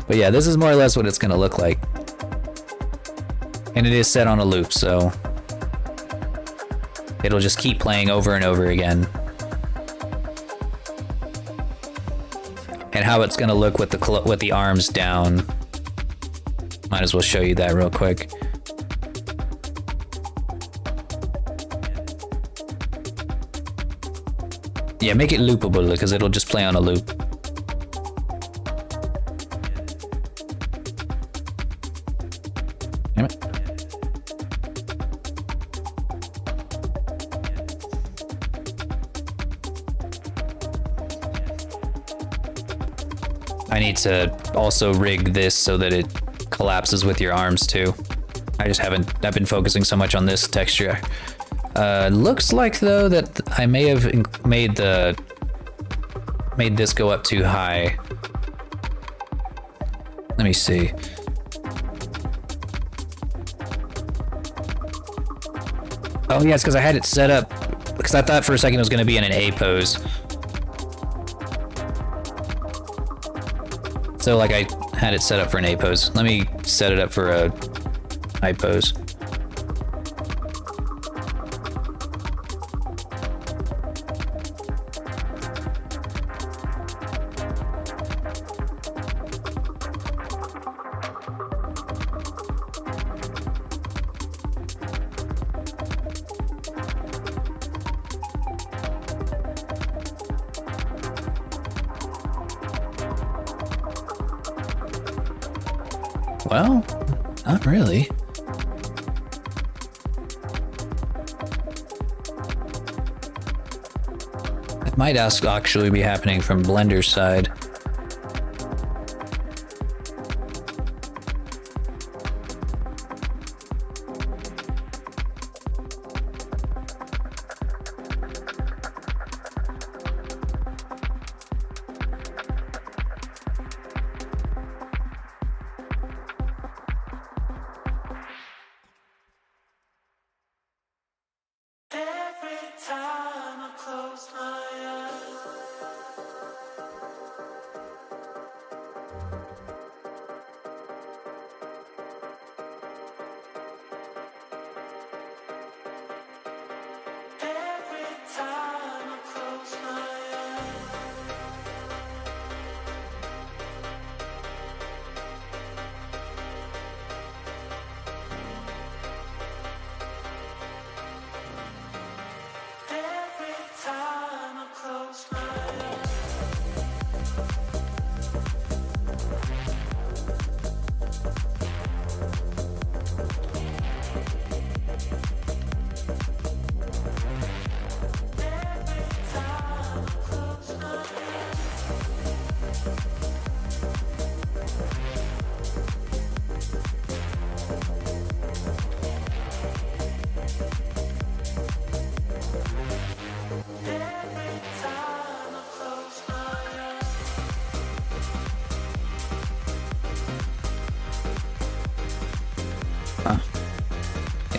But yeah, this is more or less what it's gonna look like. And it is set on a loop, so it'll just keep playing over and over again. And how it's gonna look with the arms down. Might as well show you that real quick. Yeah, make it loopable because it'll just play on a loop. Damn it. I need to also rig this so that it collapses with your arms too. I've been focusing so much on this texture. Looks like though that I may have made this go up too high. Let me see. Oh yeah, it's because I had it set up because I thought for a second it was going to be in an A pose. So like I had it set up for an A pose. Let me set it up for a I pose. Well, not really. It might actually be happening from Blender's side.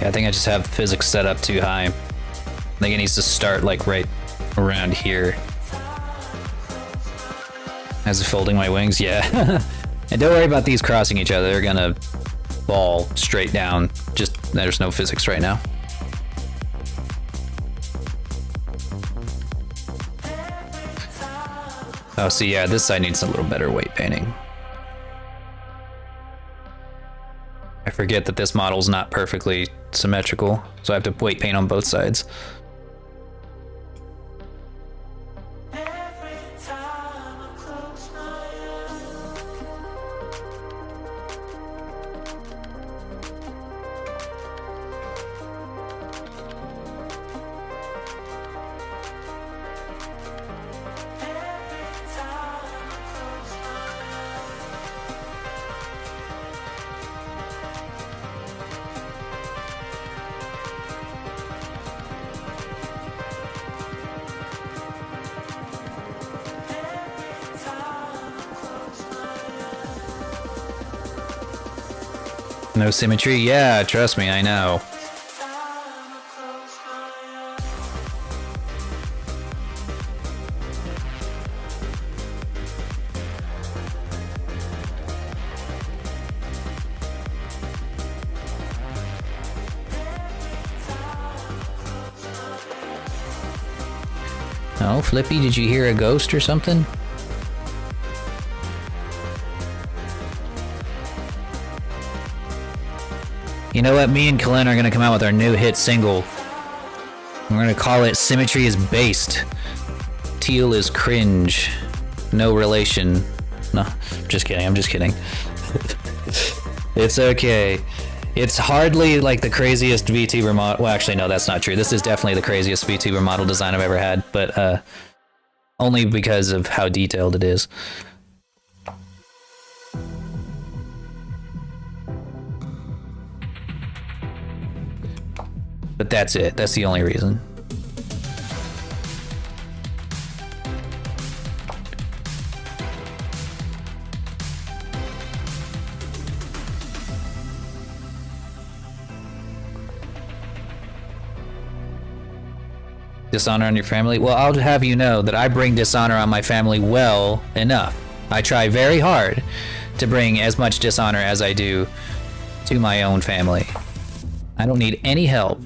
Yeah, I think I just have physics set up too high. I think it needs to start like right around here. As it's folding my wings, yeah. And don't worry about these crossing each other. They're gonna fall straight down. Just there's no physics right now. Oh, so yeah, this side needs a little better weight painting. I forget that this model's not perfectly symmetrical, so I have to weight paint on both sides. No symmetry? Yeah, trust me, I know. Oh, Flippy, did you hear a ghost or something? You know what? Me and Kalin are gonna come out with our new hit single. We're gonna call it Symmetry is Based. Teal is cringe. No relation. No, just kidding, I'm just kidding. It's okay. It's hardly like the craziest VTuber model. Well, actually, no, that's not true. This is definitely the craziest VTuber model design I've ever had, but only because of how detailed it is. But that's it. That's the only reason. Dishonor on your family? Well, I'll have you know that I bring dishonor on my family well enough. I try very hard to bring as much dishonor as I do to my own family. I don't need any help.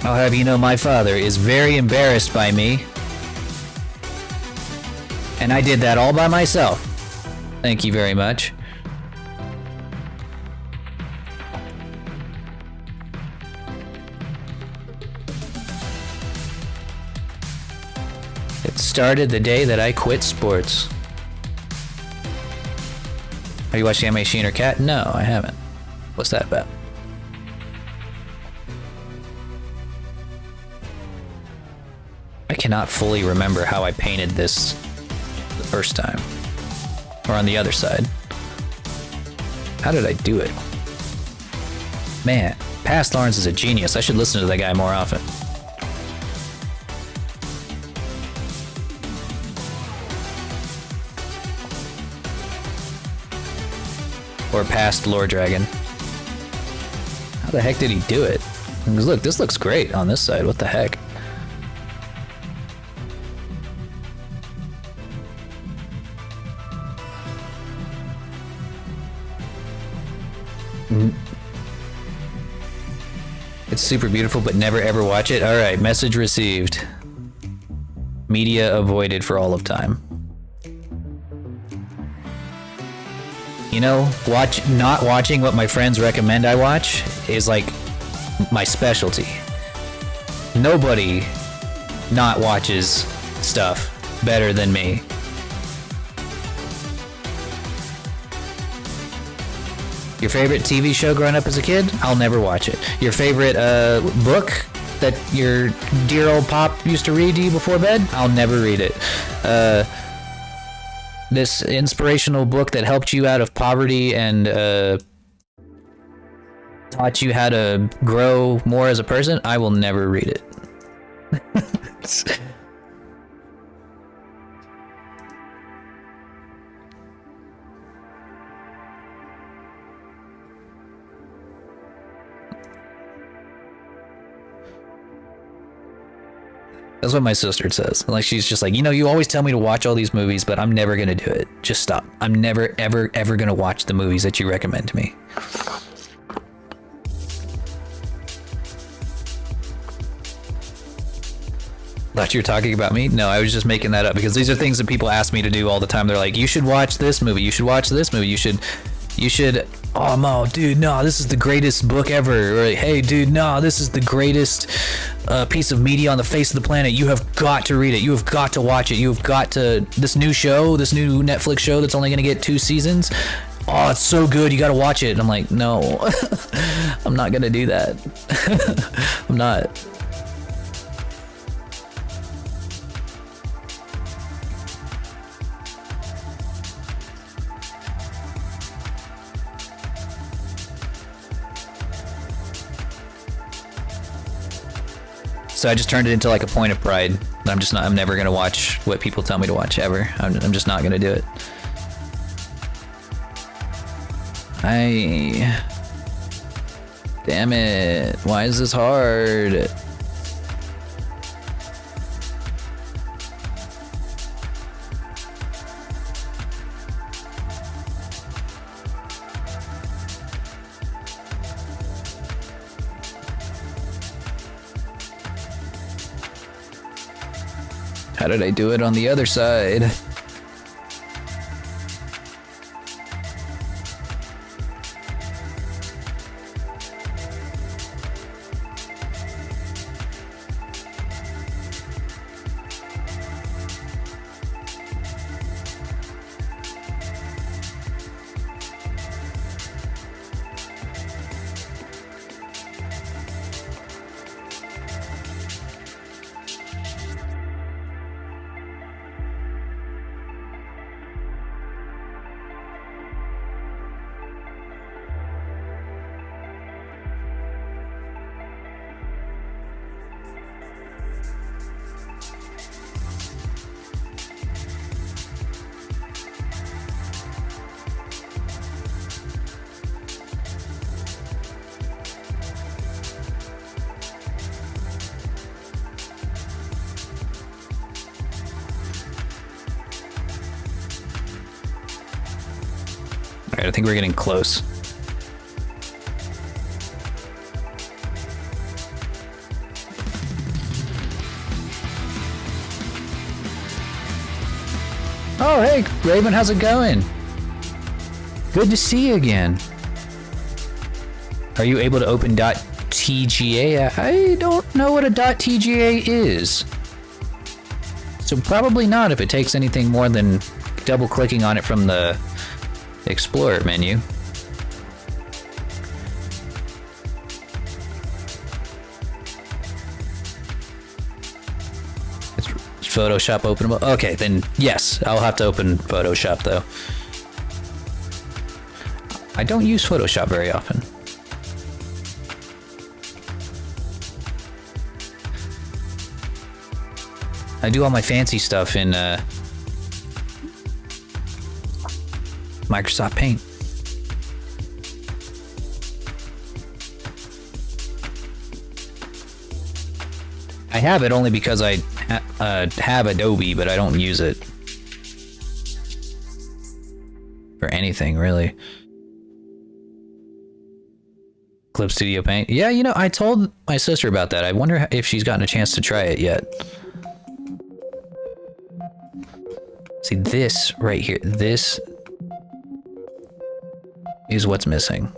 I'll have you know my father is very embarrassed by me. And I did that all by myself. Thank you very much. It started the day that I quit sports. Have you watched the Anime Sheen or Cat? No, I haven't. What's that about? I cannot fully remember how I painted this the first time. Or on the other side. How did I do it? Man, Past Lawrence is a genius. I should listen to that guy more often. Or Past Lord Dragon. How the heck did he do it? Because look, this looks great on this side. What the heck? It's super beautiful, but never ever watch it. Alright, message received. Media avoided for all of time. You know, not watching what my friends recommend I watch is like my specialty. Nobody not watches stuff better than me. Your favorite TV show growing up as a kid? I'll never watch it. Your favorite book that your dear old pop used to read to you before bed? I'll never read it. This inspirational book that helped you out of poverty and taught you how to grow more as a person, I will never read it. That's what my sister says. Like, she's just like, you know, you always tell me to watch all these movies, but I'm never gonna do it. Just stop. I'm never, ever, ever gonna watch the movies that you recommend to me. Thought you were talking about me? No, I was just making that up because these are things that people ask me to do all the time. They're like, you should watch this movie. You should watch this movie. You should, oh no, dude, no, this is the greatest book ever. Or, hey, dude, no, this is the greatest piece of media on the face of the planet. You have got to read it. You have got to watch it. You have got to, this new Netflix show that's only going to get 2 seasons. Oh, it's so good. You got to watch it. And I'm like, no, I'm not going to do that. I'm not. So I just turned it into like a point of pride. I'm never gonna watch what people tell me to watch ever. I'm just not gonna do it. Damn it. Why is this hard? How did I do it on the other side? Alright, I think we're getting close. Oh, hey, Raven, how's it going? Good to see you again. Are you able to open .tga? I don't know what a .tga is. So probably not if it takes anything more than double-clicking on it from the Explorer menu. Is Photoshop openable? Okay, then yes, I'll have to open Photoshop though. I don't use Photoshop very often. I do all my fancy stuff in Microsoft Paint. I have it only because I have Adobe, but I don't use it for anything, really. Clip Studio Paint. Yeah, you know, I told my sister about that. I wonder if she's gotten a chance to try it yet. See, this right here, this is what's missing.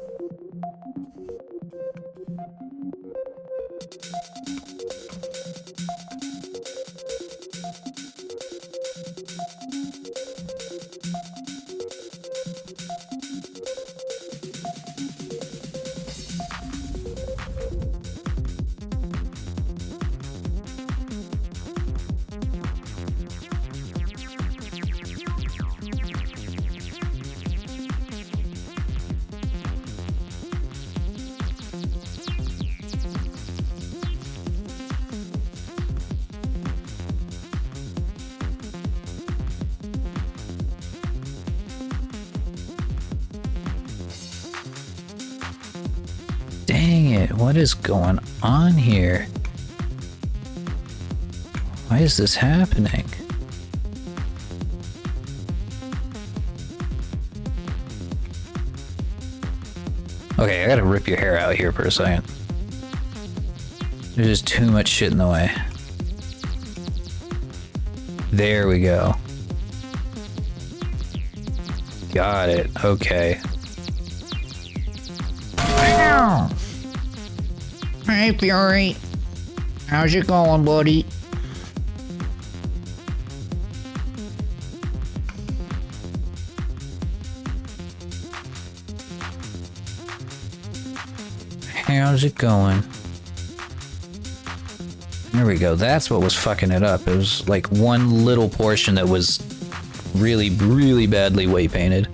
it, what is going on here? Why is this happening? Okay, I gotta rip your hair out here for a second. There's just too much shit in the way. There we go. Got it, okay. Hey, Fury. How's it going, buddy? How's it going? There we go. That's what was fucking it up. It was like one little portion that was really, really badly weight painted.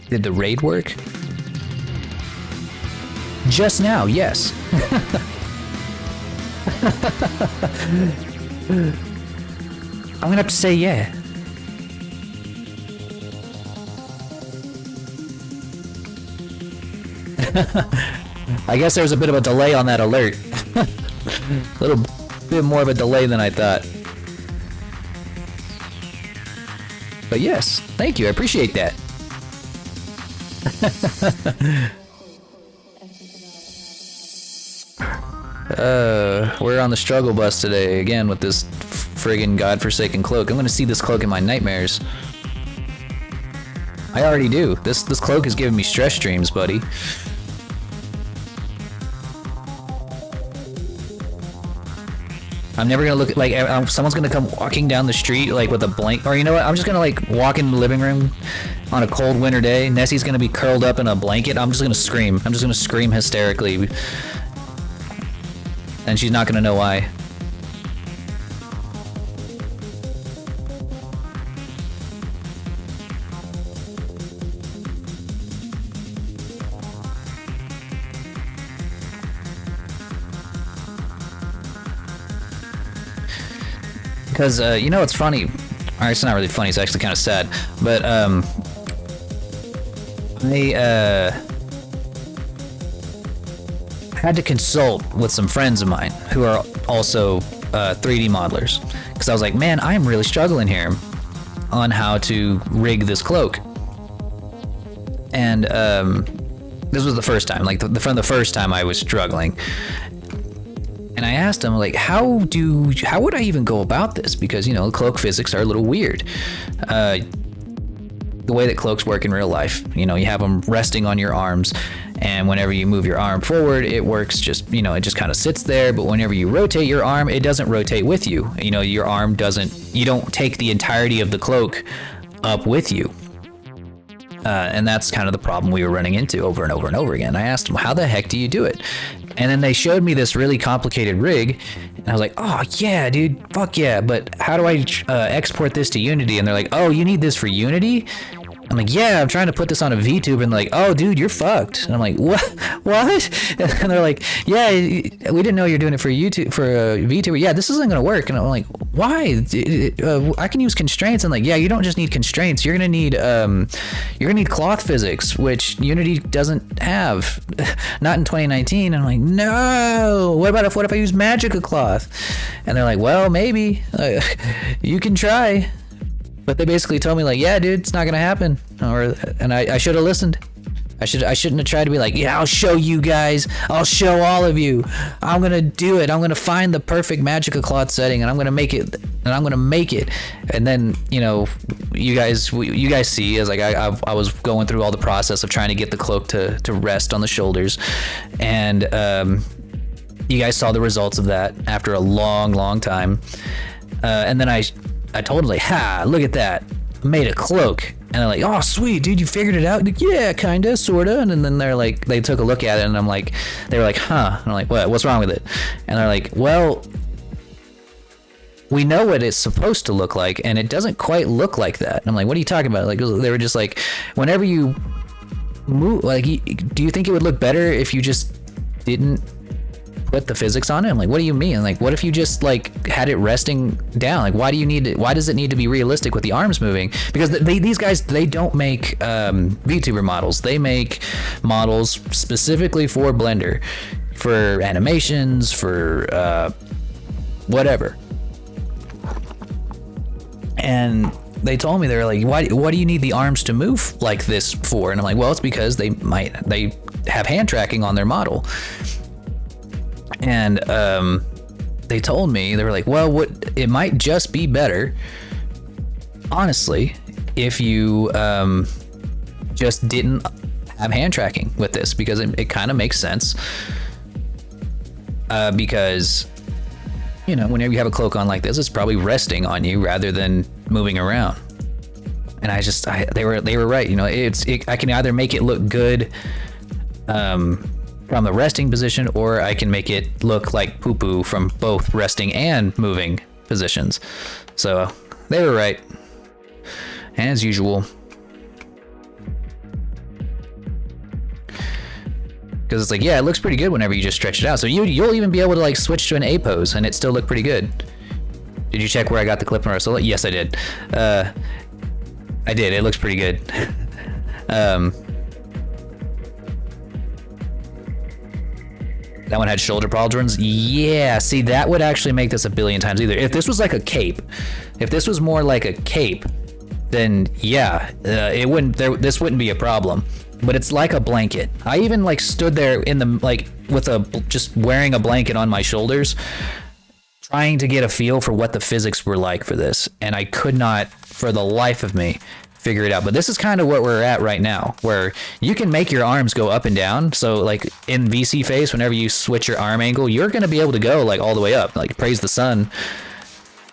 Did the raid work? Just now, yes. I'm gonna have to say yeah. I guess there was a bit of a delay on that alert. A little bit more of a delay than I thought. But yes, thank you, I appreciate that. We're on the struggle bus today again with this friggin' godforsaken cloak. I'm gonna see this cloak in my nightmares. I already do. This cloak is giving me stress dreams, buddy. I'm never gonna look at, like, someone's gonna come walking down the street, like, with a blanket, or you know what, I'm just gonna, like, walk in the living room on a cold winter day. Nessie's gonna be curled up in a blanket. I'm just gonna scream. I'm just gonna scream hysterically. And she's not gonna know why. Because, you know what's funny? Or it's not really funny, it's actually kind of sad. But, I had to consult with some friends of mine who are also 3D modelers. Because I was like, man, I'm really struggling here on how to rig this cloak. And, this was the first time, like, from the first time I was struggling. And I asked him, like, how would I even go about this? Because, you know, cloak physics are a little weird. The way that cloaks work in real life, you know, you have them resting on your arms, and whenever you move your arm forward, it works just, you know, it just kind of sits there. But whenever you rotate your arm, it doesn't rotate with you. You know, your arm doesn't, you don't take the entirety of the cloak up with you. And that's kind of the problem we were running into over and over and over again. I asked them, how the heck do you do it? And then they showed me this really complicated rig, and I was like, oh yeah, dude, fuck yeah, but how do I export this to Unity? And they're like, oh, you need this for Unity? I'm like, yeah, I'm trying to put this on a VTuber, and they're like, oh, dude, you're fucked. And I'm like, what? And they're like, yeah, we didn't know you're doing it for YouTube, for a VTuber. Yeah, this isn't gonna work. And I'm like, why? I can use constraints. And like, yeah, you don't just need constraints. You're gonna need cloth physics, which Unity doesn't have, not in 2019. And I'm like, no. What if I use Magica cloth? And they're like, well, maybe you can try. But they basically told me, like, yeah, dude, it's not gonna happen. And I should have listened. I shouldn't have tried to be like, yeah, I'll show you guys. I'll show all of you. I'm gonna do it. I'm gonna find the perfect Magica cloth setting, and I'm gonna make it. And then, you know, you guys see, as like I was going through all the process of trying to get the cloak to rest on the shoulders, and you guys saw the results of that after a long time. And then I told them, like, ha, look at that, I made a cloak. And they're like, oh, sweet, dude, you figured it out? Like, yeah, kinda, sorta. And then they're like, they took a look at it, and I'm like, they were like, huh. And I'm like, what? What's wrong with it? And they're like, well, we know what it's supposed to look like, and it doesn't quite look like that. And I'm like, what are you talking about? Like, they were just like, whenever you move, like, do you think it would look better if you just didn't put the physics on it. I'm like, what do you mean? Like, what if you just like had it resting down? Like, why does it need to be realistic with the arms moving? Because these guys, they don't make VTuber models. They make models specifically for Blender, for animations, for whatever. And they told me, they were like, what do you need the arms to move like this for? And I'm like, well, it's because they have hand tracking on their model. And they told me, they were like, well, it might just be better, honestly, if you just didn't have hand tracking with this, because it kind of makes sense. Because, you know, whenever you have a cloak on like this, it's probably resting on you rather than moving around. And they were right. You know, I can either make it look good from the resting position, or I can make it look like poo-poo from both resting and moving positions. So they were right, as usual. Because it's like, yeah, it looks pretty good whenever you just stretch it out. So you'll even be able to like switch to an A pose and it still look pretty good. Did you check where I got the clip from Ursula? Yes, I did. I did. It looks pretty good. That one had shoulder pauldrons. Yeah, see, that would actually make this a billion times either. If this was like a cape, if this was more like a cape, then yeah, it wouldn't. This wouldn't be a problem. But it's like a blanket. I even like stood there in the with just wearing a blanket on my shoulders, trying to get a feel for what the physics were like for this, and I could not, for the life of me, figure it out. But this is kind of what we're at right now, where you can make your arms go up and down. So like in VC face, whenever you switch your arm angle, you're going to be able to go like all the way up, like praise the sun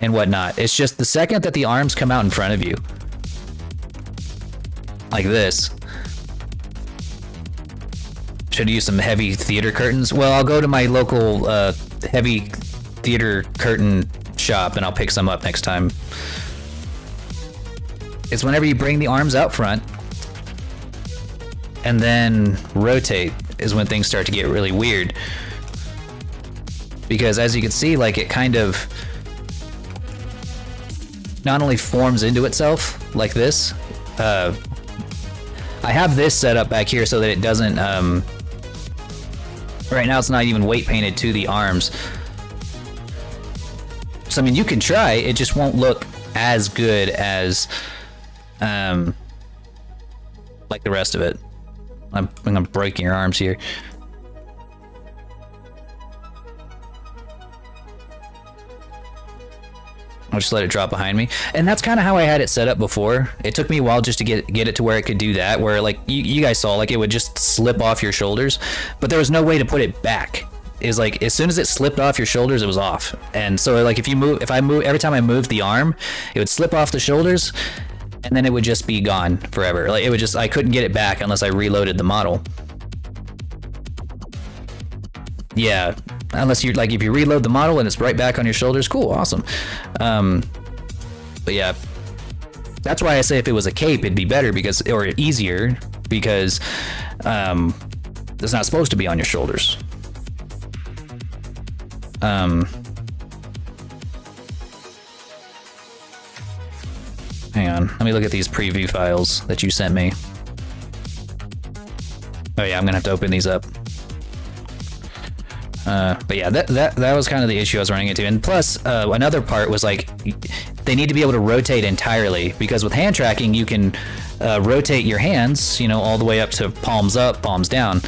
and whatnot. It's just the second that the arms come out in front of you, like this. Should use some heavy theater curtains. Well, I'll go to my local heavy theater curtain shop and I'll pick some up next time. It's whenever you bring the arms out front and then rotate is when things start to get really weird. Because as you can see, like it kind of not only forms into itself like this. I have this set up back here so that it doesn't, right now it's not even weight painted to the arms. So I mean, you can try, it just won't look as good as like the rest of it. I'm gonna break your arms here. I'll just let it drop behind me. And that's kind of how I had it set up before. It took me a while just to get it to where it could do that, where like you guys saw, like it would just slip off your shoulders, but there was no way to put it back. Is like as soon as it slipped off your shoulders, it was off. And so like if I move, every time I moved the arm, it would slip off the shoulders and then it would just be gone forever. Like it would just, I couldn't get it back unless I reloaded the model. Yeah, unless you're like, if you reload the model and it's right back on your shoulders, cool, awesome. But yeah, that's why I say if it was a cape, it'd be better because, or easier, because it's not supposed to be on your shoulders. Hang on, let me look at these preview files that you sent me. Oh yeah, I'm gonna have to open these up. But yeah, that was kind of the issue I was running into. And plus, another part was like, they need to be able to rotate entirely, because with hand tracking, you can rotate your hands, you know, all the way up to palms up, palms down.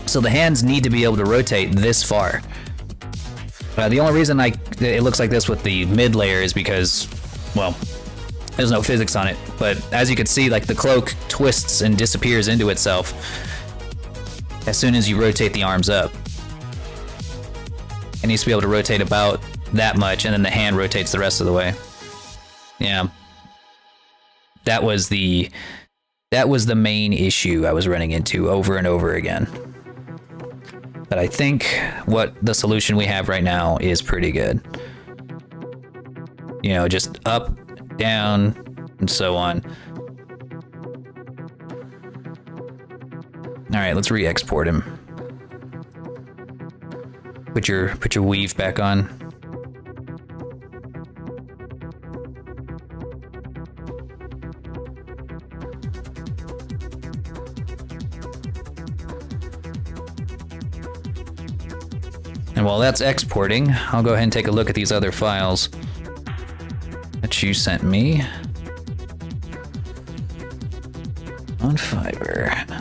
So the hands need to be able to rotate this far. The only reason it looks like this with the mid layer is because, well, there's no physics on it. But as you can see, like the cloak twists and disappears into itself as soon as you rotate the arms up. It needs to be able to rotate about that much, and then the hand rotates the rest of the way. Yeah. That was the main issue I was running into over and over again. But I think what the solution we have right now is pretty good. You know, just up, down, and so on. All right, let's re-export him. Put your weave back on. And while that's exporting, I'll go ahead and take a look at these other files that you sent me on Fiverr.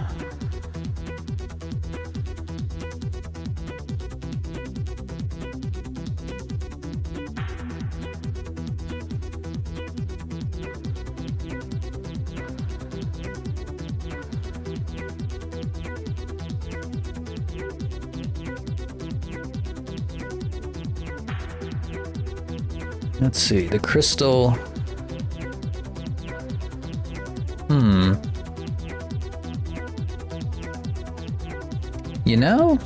Let's see, the crystal. You know?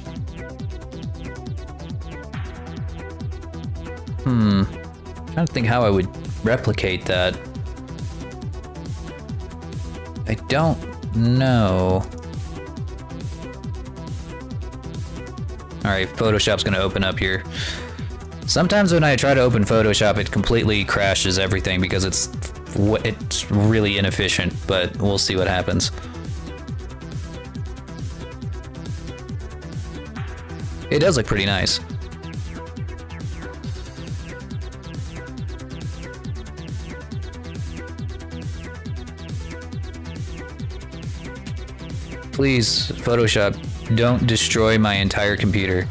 Trying to think how I would replicate that. I don't know. Alright, Photoshop's gonna open up here. Sometimes when I try to open Photoshop, it completely crashes everything because it's really inefficient, but we'll see what happens. It does look pretty nice. Please, Photoshop, don't destroy my entire computer.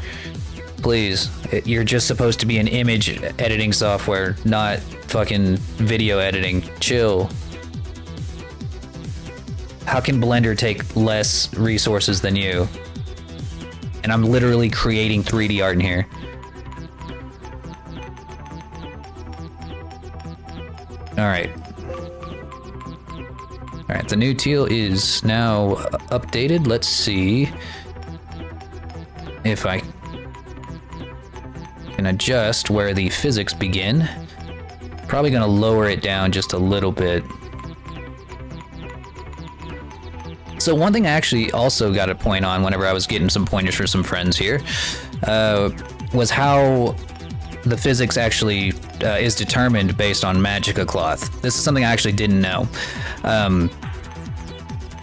Please, you're just supposed to be an image editing software, not fucking video editing. Chill. How can Blender take less resources than you? And I'm literally creating 3D art in here. Alright. Alright, the new teal is now updated. Let's see if I can adjust where the physics begin. Probably gonna lower it down just a little bit. So one thing I actually also got a point on whenever I was getting some pointers for some friends here, was how the physics actually is determined based on Magica cloth. This is something I actually didn't know.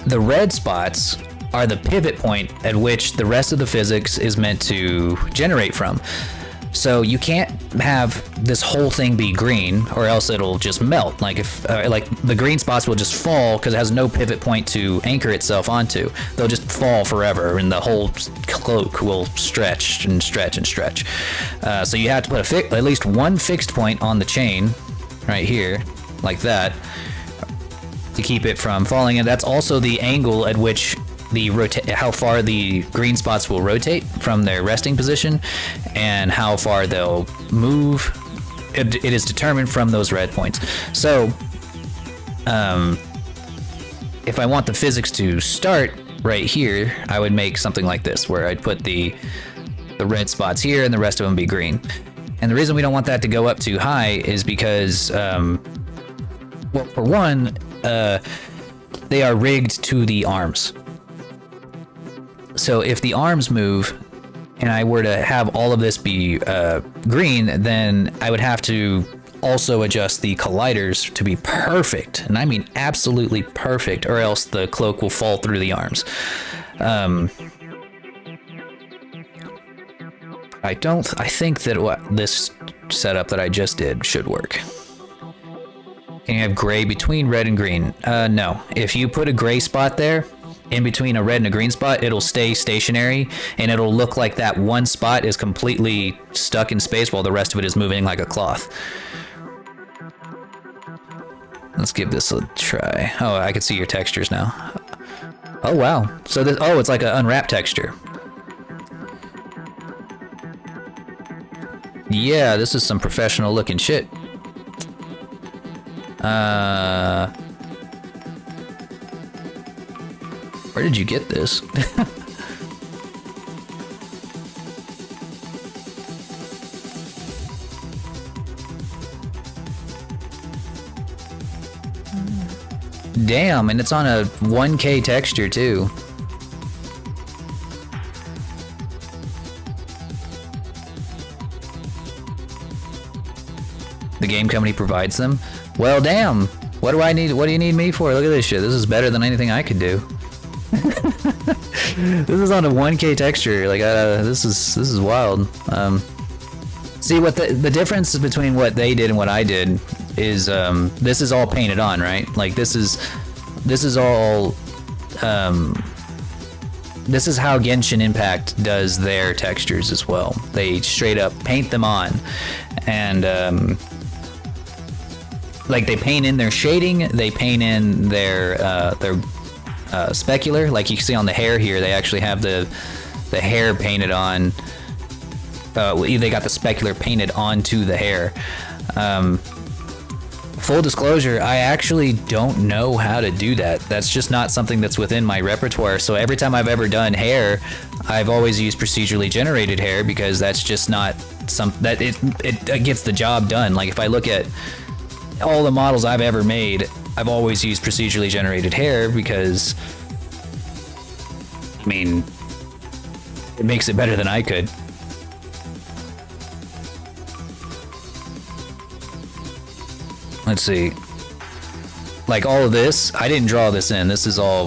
The red spots are the pivot point at which the rest of the physics is meant to generate from. So you can't have this whole thing be green, or else it'll just melt. Like if, like the green spots will just fall because it has no pivot point to anchor itself onto. They'll just fall forever, and the whole cloak will stretch and stretch and stretch. So you have to put at least one fixed point on the chain, right here, like that, to keep it from falling. And that's also the angle at which how far the green spots will rotate from their resting position, and how far they'll move. It is determined from those red points. So, if I want the physics to start right here, I would make something like this, where I'd put the red spots here and the rest of them be green. And the reason we don't want that to go up too high is because, well, for one, they are rigged to the arms. So if the arms move and I were to have all of this be green, then I would have to also adjust the colliders to be perfect. And I mean absolutely perfect, or else the cloak will fall through the arms. I think that this setup that I just did should work. Can you have gray between red and green? No. If you put a gray spot there, in between a red and a green spot, it'll stay stationary, and it'll look like that one spot is completely stuck in space while the rest of it is moving like a cloth. Let's give this a try. Oh, I can see your textures now. Oh, wow. So this, oh, it's like an unwrapped texture. Yeah, this is some professional looking shit. Where did you get this? Damn, and it's on a 1K texture too. The game company provides them. Well, damn. What do I need? What do you need me for? Look at this shit. This is better than anything I could do. This is on a 1K texture. Like, this is wild. See what the difference between what they did and what I did is this is all painted on, right? Like this is all this is how Genshin Impact does their textures as well. They straight up paint them on, and like they paint in their shading, they paint in their specular. Like you can see on the hair here, they actually have the hair painted on. They got the specular painted onto the hair. Full disclosure, I actually don't know how to do that. That's just not something that's within my repertoire. So every time I've ever done hair, I've always used procedurally generated hair because that's just not it gets the job done. Like if I look at all the models I've ever made, I've always used procedurally generated hair because, I mean, it makes it better than I could. Let's see. Like all of this, I didn't draw this in. This is all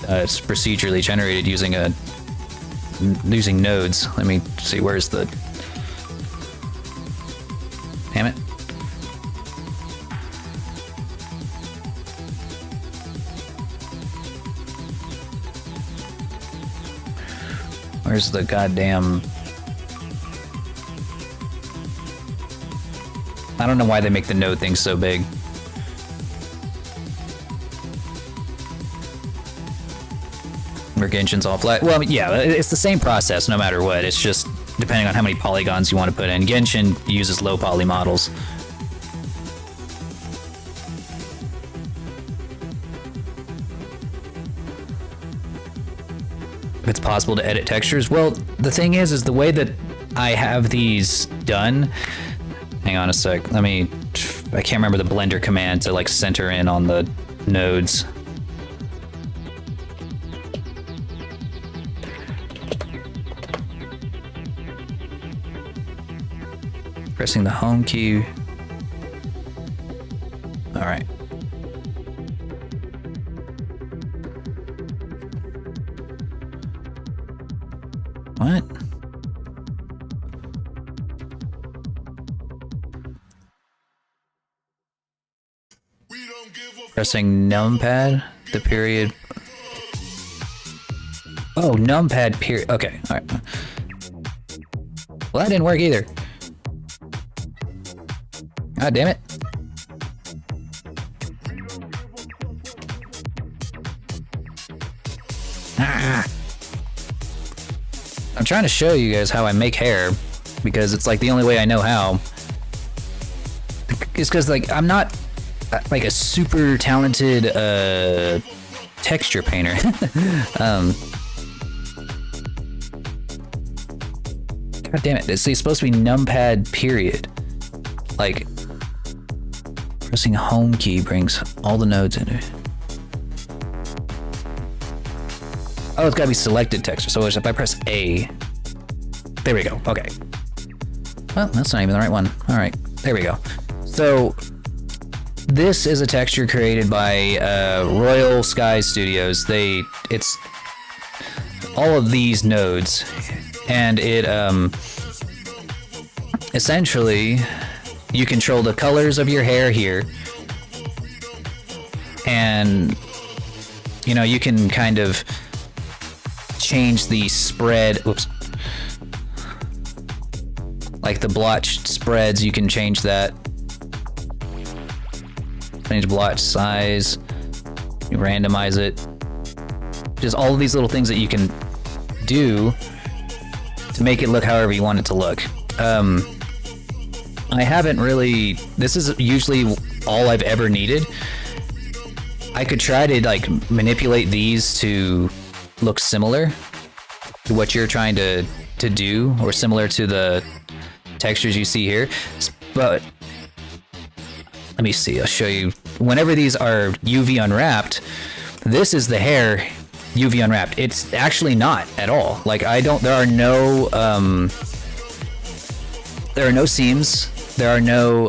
it's procedurally generated using nodes. Let me see. Where's the? Damn it. Where's the goddamn? I don't know why they make the node thing so big. Where Genshin's all flat. Well, yeah, it's the same process no matter what. It's just depending on how many polygons you want to put in. Genshin uses low poly models. If it's possible to edit textures, well, the thing is the way that I have these done. Hang on a sec. I can't remember the blender command to like center in on the nodes. Pressing the home key. All right. What? Pressing numpad, the period. Oh, numpad period. Okay, all right. Well, that didn't work either. God damn it. Ah. I'm trying to show you guys how I make hair because it's like the only way I know how. It's because like I'm not like a super talented texture painter. God damn it! It's supposed to be numpad period. Like pressing home key brings all the nodes in it. Oh, it's gotta be selected texture. So if I press A, there we go. Okay. Well, that's not even the right one. All right, there we go. So this is a texture created by Royal Sky Studios. It's all of these nodes, and it essentially you control the colors of your hair here, and you know you can kind of change the spread. Whoops. Like the blotch spreads, you can change that. Change blotch size, you randomize it. Just all of these little things that you can do to make it look however you want it to look. I haven't really, this is usually all I've ever needed. I could try to like manipulate these to look similar to what you're trying to do, or similar to the textures you see here, but let me see, I'll show you. Whenever these are UV unwrapped, this is the hair UV unwrapped. It's actually not at all. Like there are no seams there are no,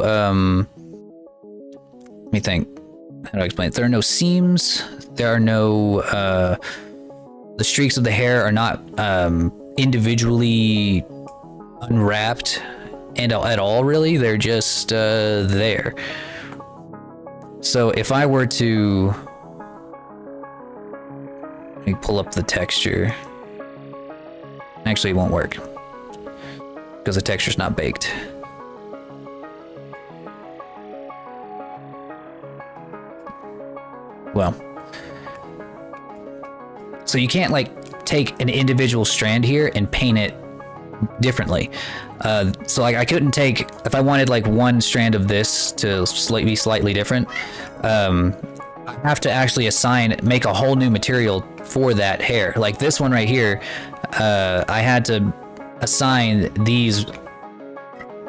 let me think. How do I explain it? There are no seams. There are no, the streaks of the hair are not individually unwrapped and at all, really. They're just there. So if I were to, let me pull up the texture. Actually, it won't work because the texture's not baked. Well, so you can't like take an individual strand here and paint it differently. So like I couldn't take, if I wanted like one strand of this to be slightly different, I have to actually make a whole new material for that hair. Like this one right here, I had to assign these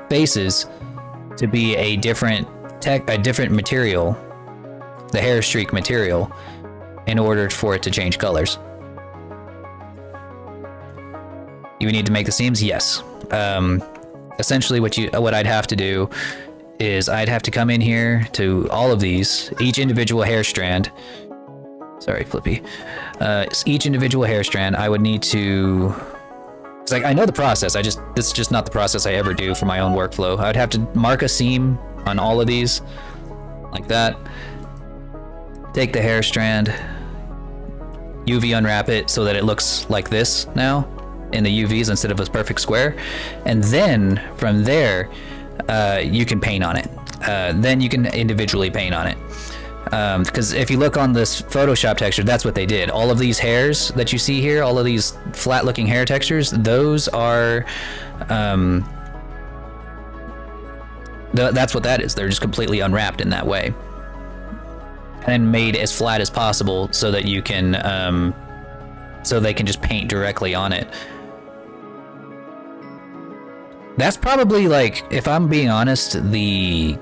faces to be a different material, the hair streak material, in order for it to change colors. You need to make the seams? Yes. Essentially what I'd have to do is I'd have to come in here to all of these, each individual hair strand. Sorry, Flippy. Each individual hair strand, I would need to, it's like I know the process. This is just not the process I ever do for my own workflow. I would have to mark a seam on all of these, like that. Take the hair strand, UV unwrap it so that it looks like this now in the UVs instead of a perfect square, and then from there you can paint on it. Then you can individually paint on it, because if you look on this Photoshop texture, that's what they did. All of these hairs that you see here, all of these flat looking hair textures, those are that's what that is. They're just completely unwrapped in that way and made as flat as possible so that you can so they can just paint directly on it. That's probably, like, if I'm being honest, the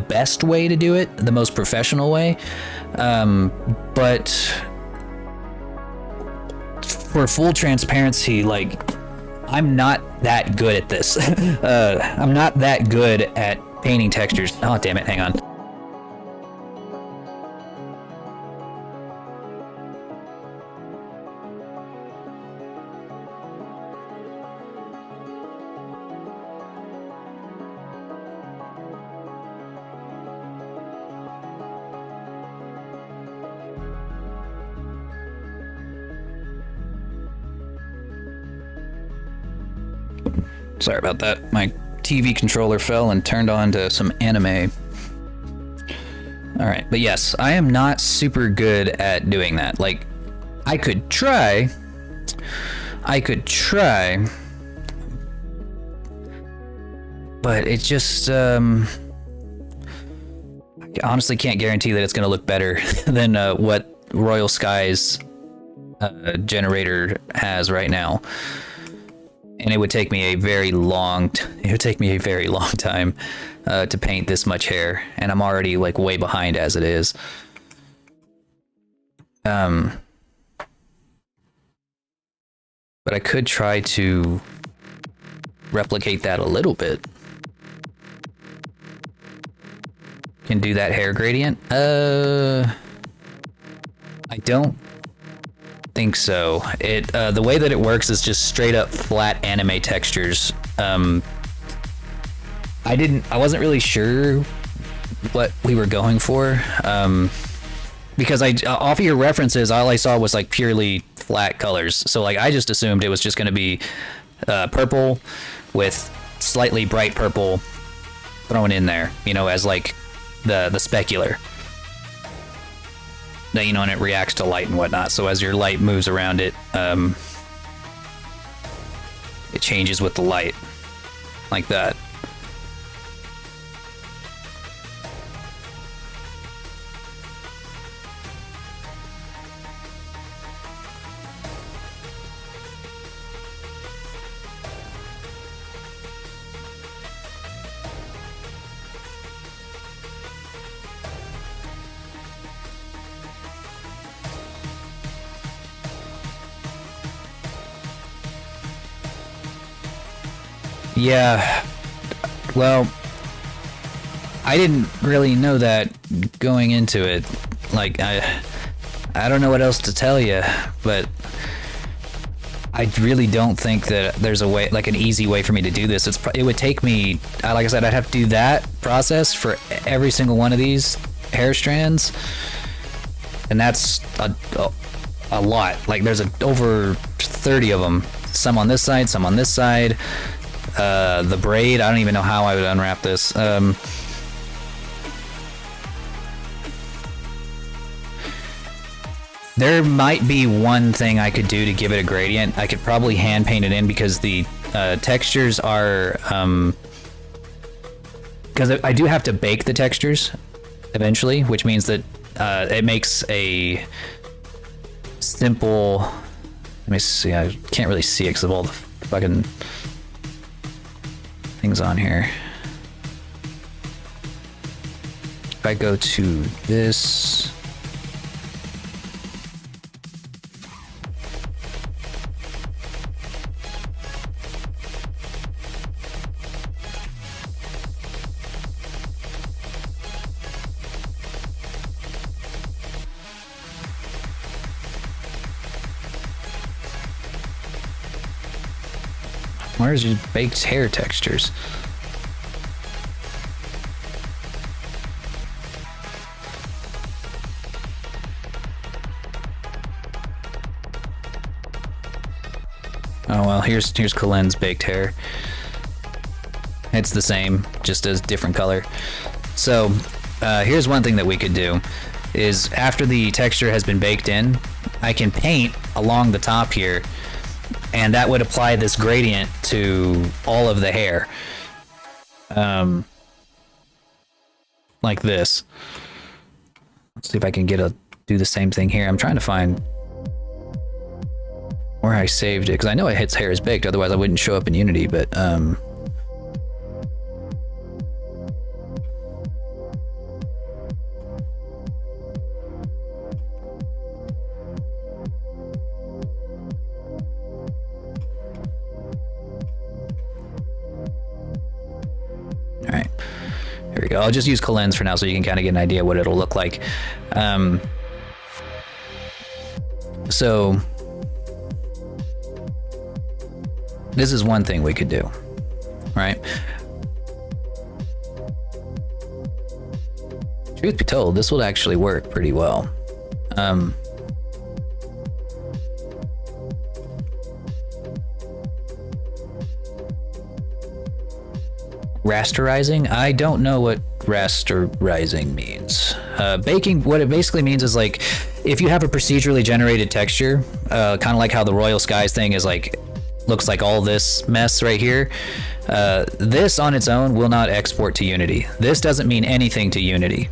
best way to do it, the most professional way. But for full transparency, like, I'm not that good at this. I'm not that good at painting textures. Oh, damn it, hang on. Sorry about that. My TV controller fell and turned on to some anime. Alright, but yes, I am not super good at doing that. Like, I could try, but it just, I honestly can't guarantee that it's going to look better than what Royal Sky's generator has right now. And it would take me a very long time to paint this much hair, and I'm already like way behind as it is. But I could try to replicate that a little bit. Can do that hair gradient? I don't think so. It the way that it works is just straight up flat anime textures. I wasn't really sure what we were going for, because off of your references, all I saw was like purely flat colors. So like I just assumed it was just going to be purple with slightly bright purple thrown in there, you know, as like the specular. That, you know, and it reacts to light and whatnot. So as your light moves around it, it changes with the light, like that. Yeah, Well, I didn't really know that going into it. Like, I don't know what else to tell you, but I really don't think that there's a way, like an easy way for me to do this. It would take me, like I said, I'd have to do that process for every single one of these hair strands, and that's a lot. Like there's over 30 of them. Some on this side, some on this side. The braid, I don't even know how I would unwrap this. There might be one thing I could do to give it a gradient. I could probably hand paint it in because the textures are... because I do have to bake the textures eventually, which means that it makes a simple... Let me see, I can't really see it because of all the fucking things on here. If I go to this... Where's your baked hair textures? Oh well, here's Colen's baked hair. It's the same, just a different color. So here's one thing that we could do is after the texture has been baked in, I can paint along the top here, and that would apply this gradient to all of the hair. Like this. Let's see if I can do the same thing here. I'm trying to find where I saved it, because I know it hits hair is baked, otherwise I wouldn't show up in Unity, but alright. Here we go. I'll just use Colen's for now so you can kind of get an idea what it'll look like. So this is one thing we could do, right? Truth be told, this will actually work pretty well. Rasterizing? I don't know what rasterizing means. Baking, what it basically means is like, if you have a procedurally generated texture, kind of like how the Royal Skies thing is like, looks like all this mess right here. This on its own will not export to Unity. This doesn't mean anything to Unity.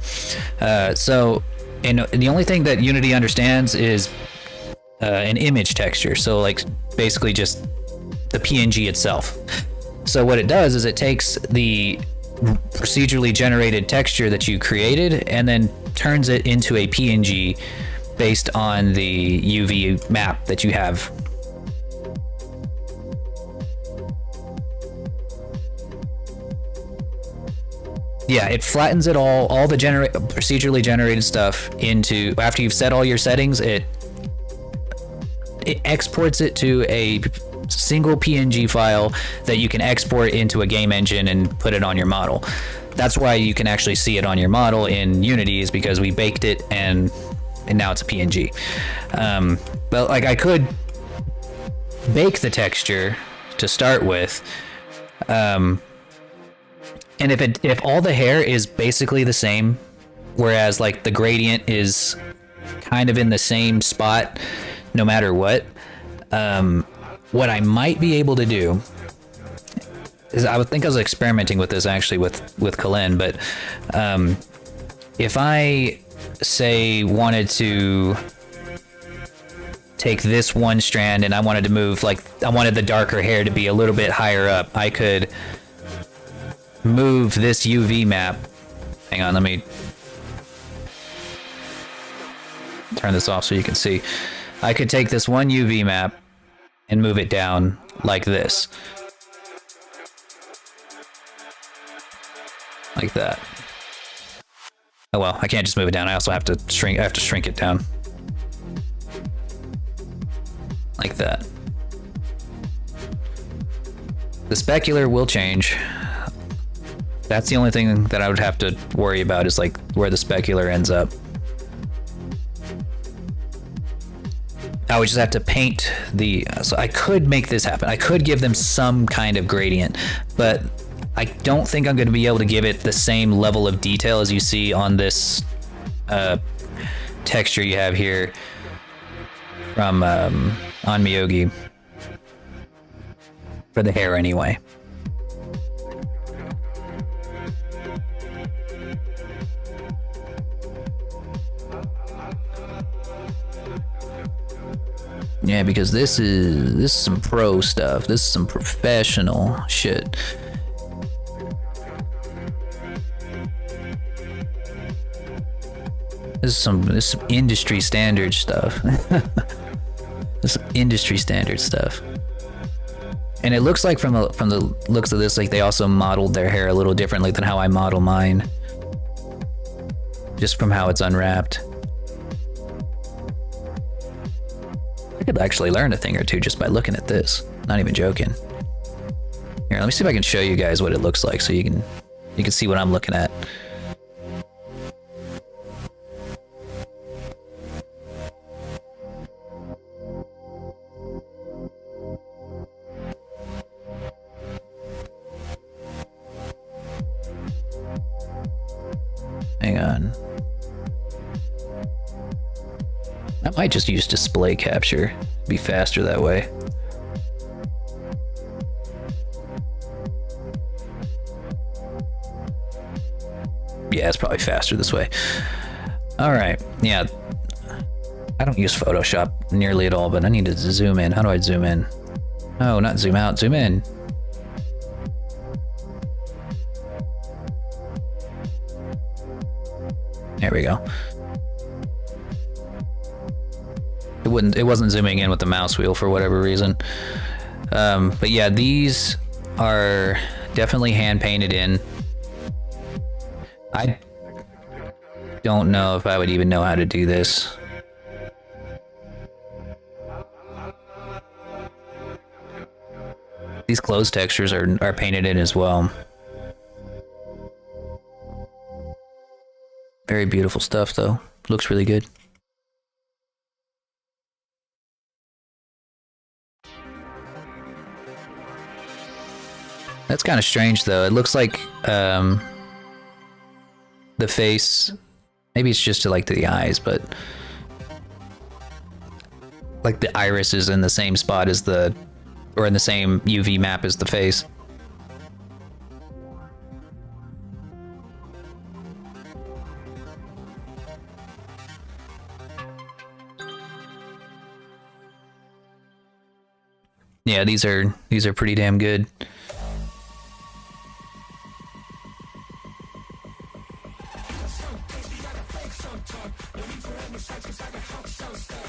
So the only thing that Unity understands is an image texture. So like basically just the PNG itself. So what it does is it takes the procedurally generated texture that you created and then turns it into a PNG based on the UV map that you have. Yeah, it flattens it all the procedurally generated stuff into, after you've set all your settings, it exports it to a single PNG file that you can export into a game engine and put it on your model. That's why you can actually see it on your model in Unity, is because we baked it and now it's a PNG. But like I could bake the texture to start with, and if all the hair is basically the same, whereas like the gradient is kind of in the same spot no matter what, what I might be able to do is, I would think I was experimenting with this actually with Colen, but if I say wanted to take this one strand and I wanted to move, like I wanted the darker hair to be a little bit higher up, I could move this UV map. Hang on, let me turn this off so you can see. I could take this one UV map and move it down like this. like that. Oh well, I can't just move it down. I also have to shrink. I have to shrink it down, like that. The specular will change. That's the only thing that I would have to worry about is like where the specular ends up. I would just have to paint the, so I could make this happen. I could give them some kind of gradient, but I don't think I'm going to be able to give it the same level of detail as you see on this texture you have here from on Miyogi. For the hair anyway. Yeah, because this is some pro stuff. This is some professional shit. This is some industry standard stuff. This is industry standard stuff. And it looks like from the looks of this, like they also modeled their hair a little differently than how I model mine. Just from how it's unwrapped. I could actually learn a thing or two just by looking at this. Not even joking. Here, let me see if I can show you guys what it looks like so you can see what I'm looking at. Hang on. I might just use display capture. Be faster that way. Yeah, it's probably faster this way. All right, yeah. I don't use Photoshop nearly at all, but I need to zoom in. How do I zoom in? Oh, not zoom out, zoom in. There we go. It wasn't zooming in with the mouse wheel for whatever reason. But yeah, these are definitely hand painted in. I don't know if I would even know how to do this. These clothes textures are painted in as well. Very beautiful stuff though. Looks really good. That's kind of strange though. It looks like the face, maybe it's just to like to the eyes, but like the iris is in the same spot as the, or in the same UV map as the face. Yeah, these are pretty damn good.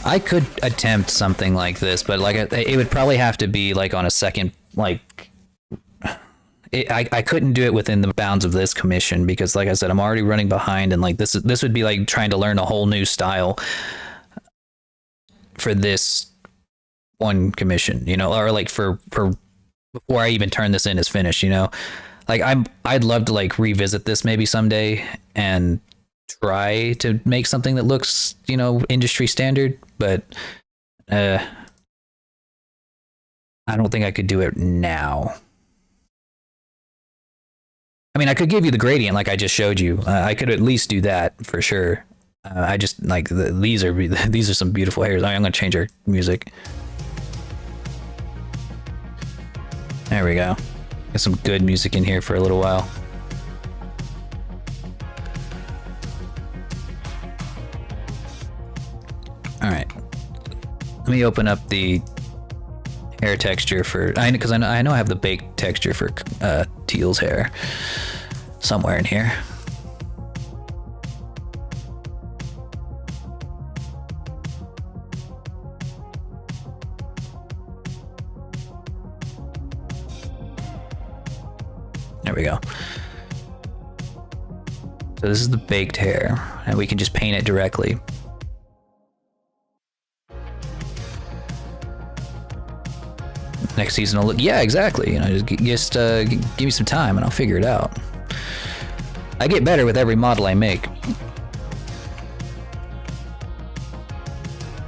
I could attempt something like this, but like it would probably have to be like on a second, like I couldn't do it within the bounds of this commission because, like I said, I'm already running behind, and like this would be like trying to learn a whole new style for this one commission, you know, or like for before I even turn this in is finished, you know. Like I'd love to like revisit this maybe someday and try to make something that looks, you know, industry standard, but I don't think I could do it now. I mean, I could give you the gradient like I just showed you. I could at least do that for sure. I just like these are some beautiful hairs. I'm gonna change our music. There we go. Get some good music in here for a little while. All right, let me open up the hair texture for, because I know I have the baked texture for Teal's hair somewhere in here. There we go. So this is the baked hair, and we can just paint it directly. Next season will look, yeah, exactly. You know, just give me some time and I'll figure it out. I get better with every model I make.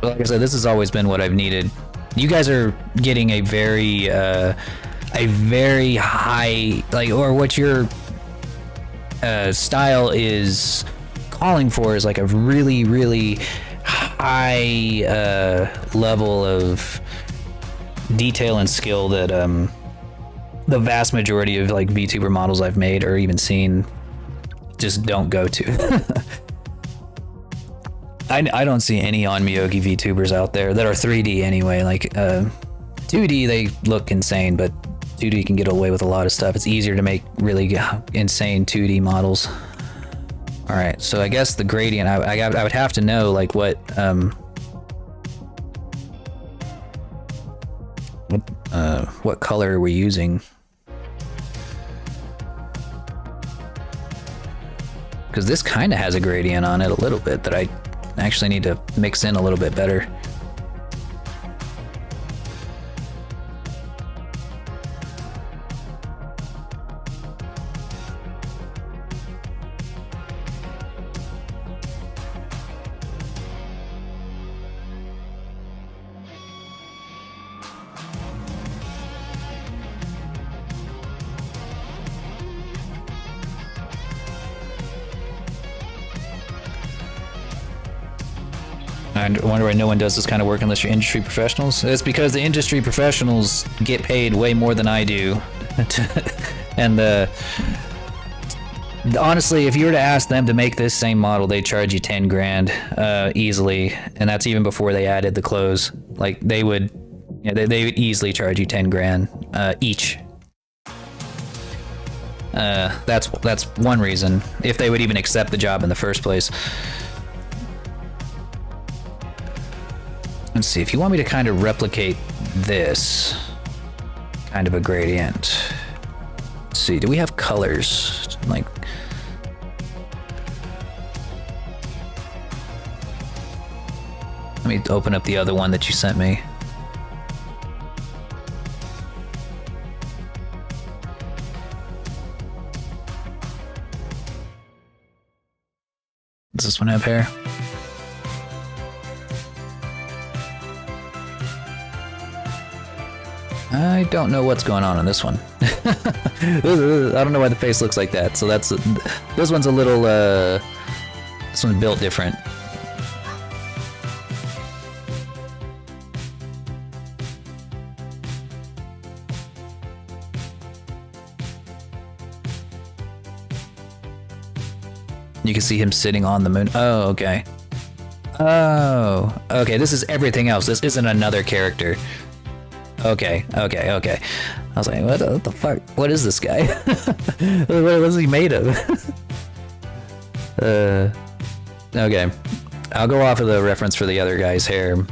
But like I said, this has always been what I've needed. You guys are getting a very high, like, or what your style is calling for is like a really, really high level of detail and skill that the vast majority of like VTuber models I've made or even seen just don't go to. I don't see any on Miyogi VTubers out there that are 3D anyway. Like 2D, they look insane, but 2D can get away with a lot of stuff. It's easier to make really insane 2D models. All right, so I guess the gradient, I would have to know like what color are we using? Because this kind of has a gradient on it a little bit that I actually need to mix in a little bit better. I wonder why no one does this kind of work unless you're industry professionals. It's because the industry professionals get paid way more than I do. And honestly, if you were to ask them to make this same model, they'd charge you 10 grand easily. And that's even before they added the clothes. Like they would easily charge you 10 grand each. That's one reason, if they would even accept the job in the first place. Let's see, if you want me to kind of replicate this kind of a gradient. Let's see, do we have colors? Like, let me open up the other one that you sent me. Does this one have hair? I don't know what's going on in this one. I don't know why the face looks like that. So that's this one's a little this one's built different. You can see him sitting on the moon. Oh, okay. Oh, okay. This is everything else. This isn't another character. Okay. I was like, what the fuck? What is this guy? What is he made of? Okay. I'll go off of the reference for the other guy's hair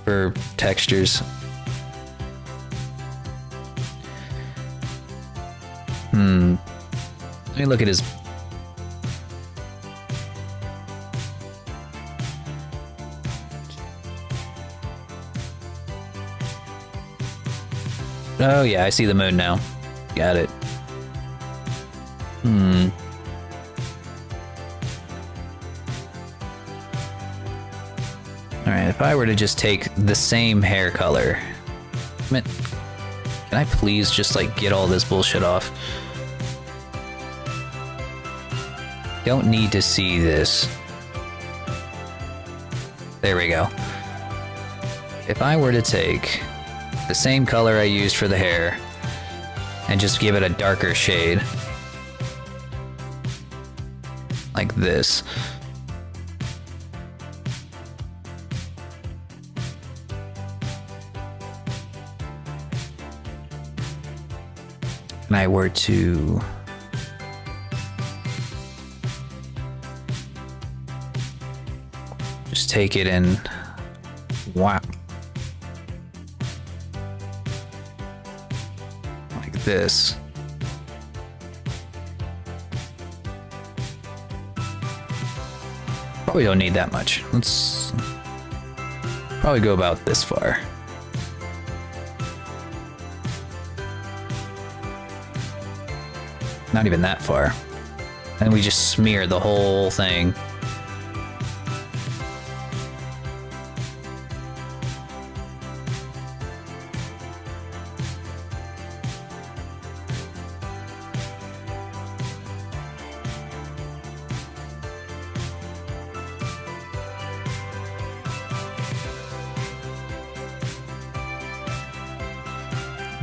for textures. Let me look at his. Oh yeah, I see the moon now. Got it. Alright, if I were to just take the same hair color. Can I please just like get all this bullshit off? Don't need to see this. There we go. If I were to take the same color I used for the hair and just give it a darker shade like this. And I were to just take it and whap like this. Probably don't need that much. Let's probably go about this far. Not even that far. And we just smear the whole thing.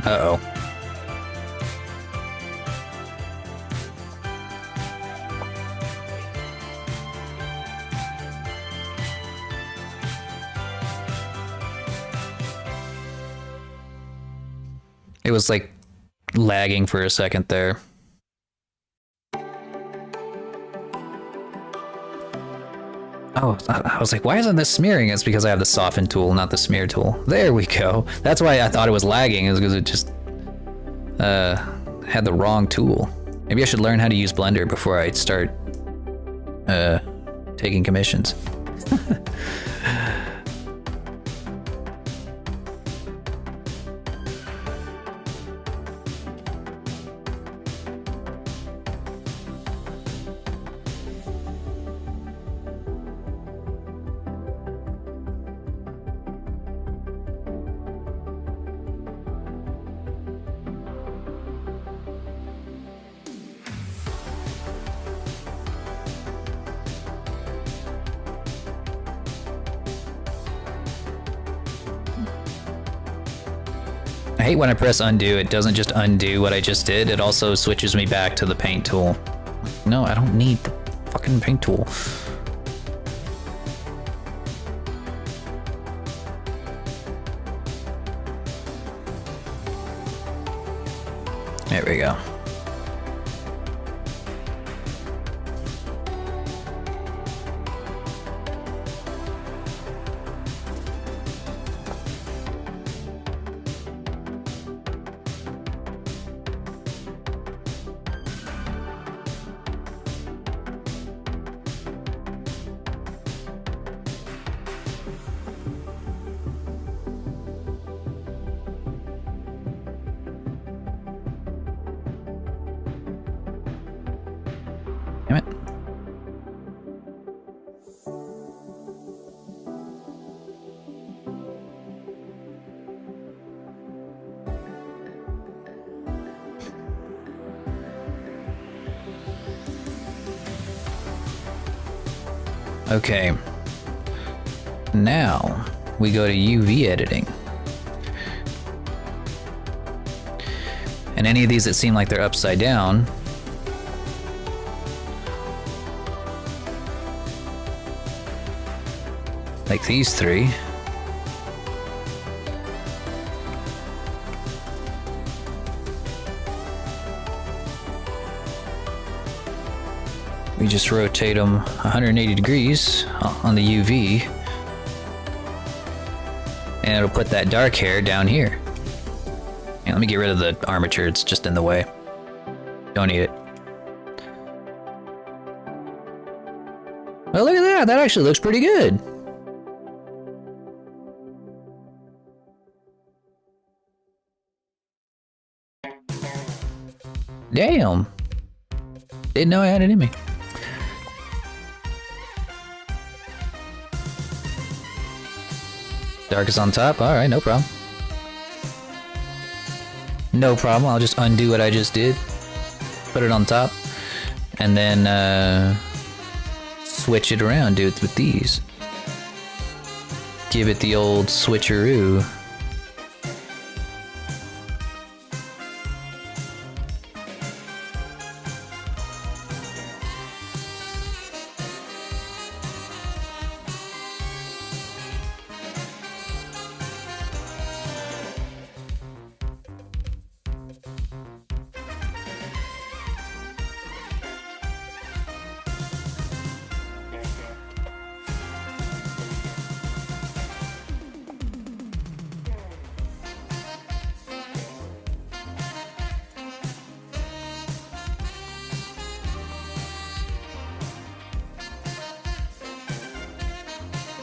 Uh-oh. It was like lagging for a second there. Oh, I was like, why isn't this smearing? It's because I have the soften tool, not the smear tool. There we go. That's why I thought it was lagging, is because it just had the wrong tool. Maybe I should learn how to use Blender before I start taking commissions. I hate when I press undo, it doesn't just undo what I just did, it also switches me back to the paint tool. No, I don't need the fucking paint tool. There we go. Damn it. Okay. Now we go to UV editing. And any of these that seem like they're upside down, like these three, we just rotate them 180 degrees on the UV, and it'll put that dark hair down here. And let me get rid of the armature, it's just in the way. Don't need it. Well, look at that, that actually looks pretty good. Damn. Didn't know I had it in me. Darkest on top, alright, no problem. No problem, I'll just undo what I just did. Put it on top. And then switch it around, do it with these. Give it the old switcheroo.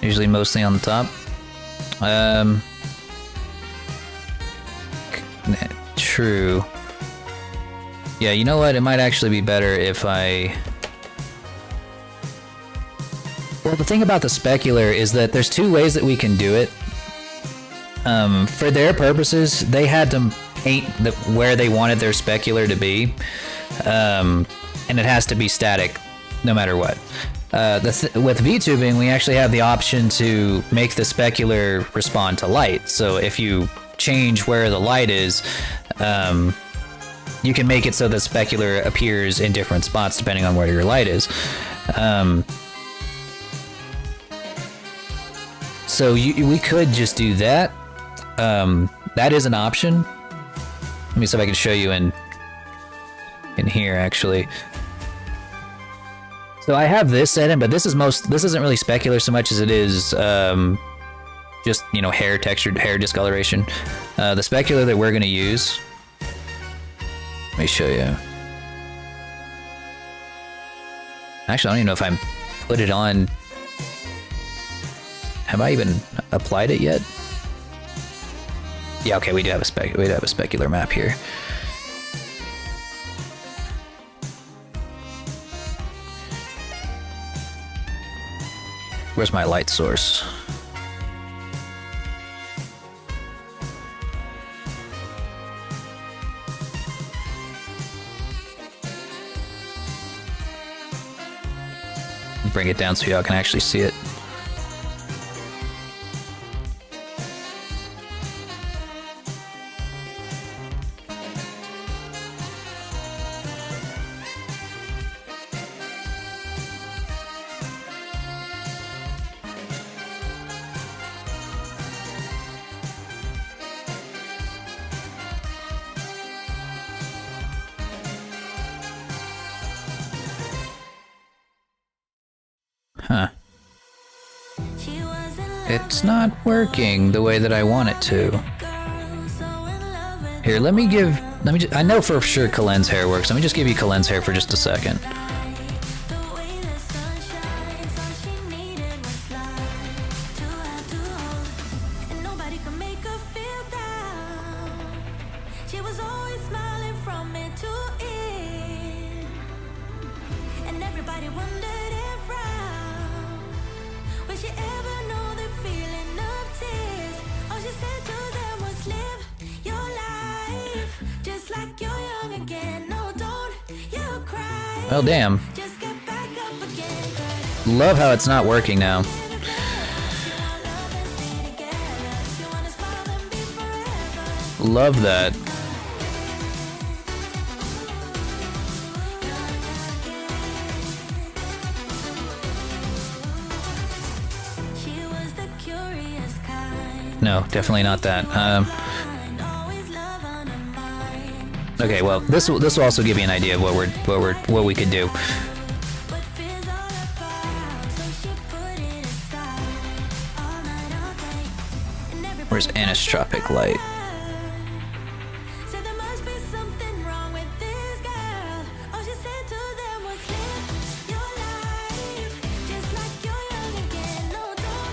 Usually mostly on the top. True. Yeah, you know what? It might actually be better if I... Well, the thing about the specular is that there's two ways that we can do it. For their purposes, they had to paint where they wanted their specular to be. And it has to be static, no matter what. With VTubing, we actually have the option to make the specular respond to light. So if you change where the light is, you can make it so the specular appears in different spots depending on where your light is. So we could just do that. That is an option. Let me see if I can show you in here actually. So I have this set in, but this isn't really specular so much as it is just, you know, textured hair discoloration. The specular that we're gonna use, let me show you. Actually, I don't even know if I put it on. Have I even applied it yet? Yeah, okay, we do have a specular map here. Where's my light source? Bring it down so y'all can actually see it. Huh. It's not working the way that I want it to. Here, I know for sure Kalen's hair works. Let me just give you Kalen's hair for just a second. Well, damn. Love how it's not working now. Love that. No, definitely not that. Okay, well, this will also give you an idea of what we could do. Where's anisotropic light?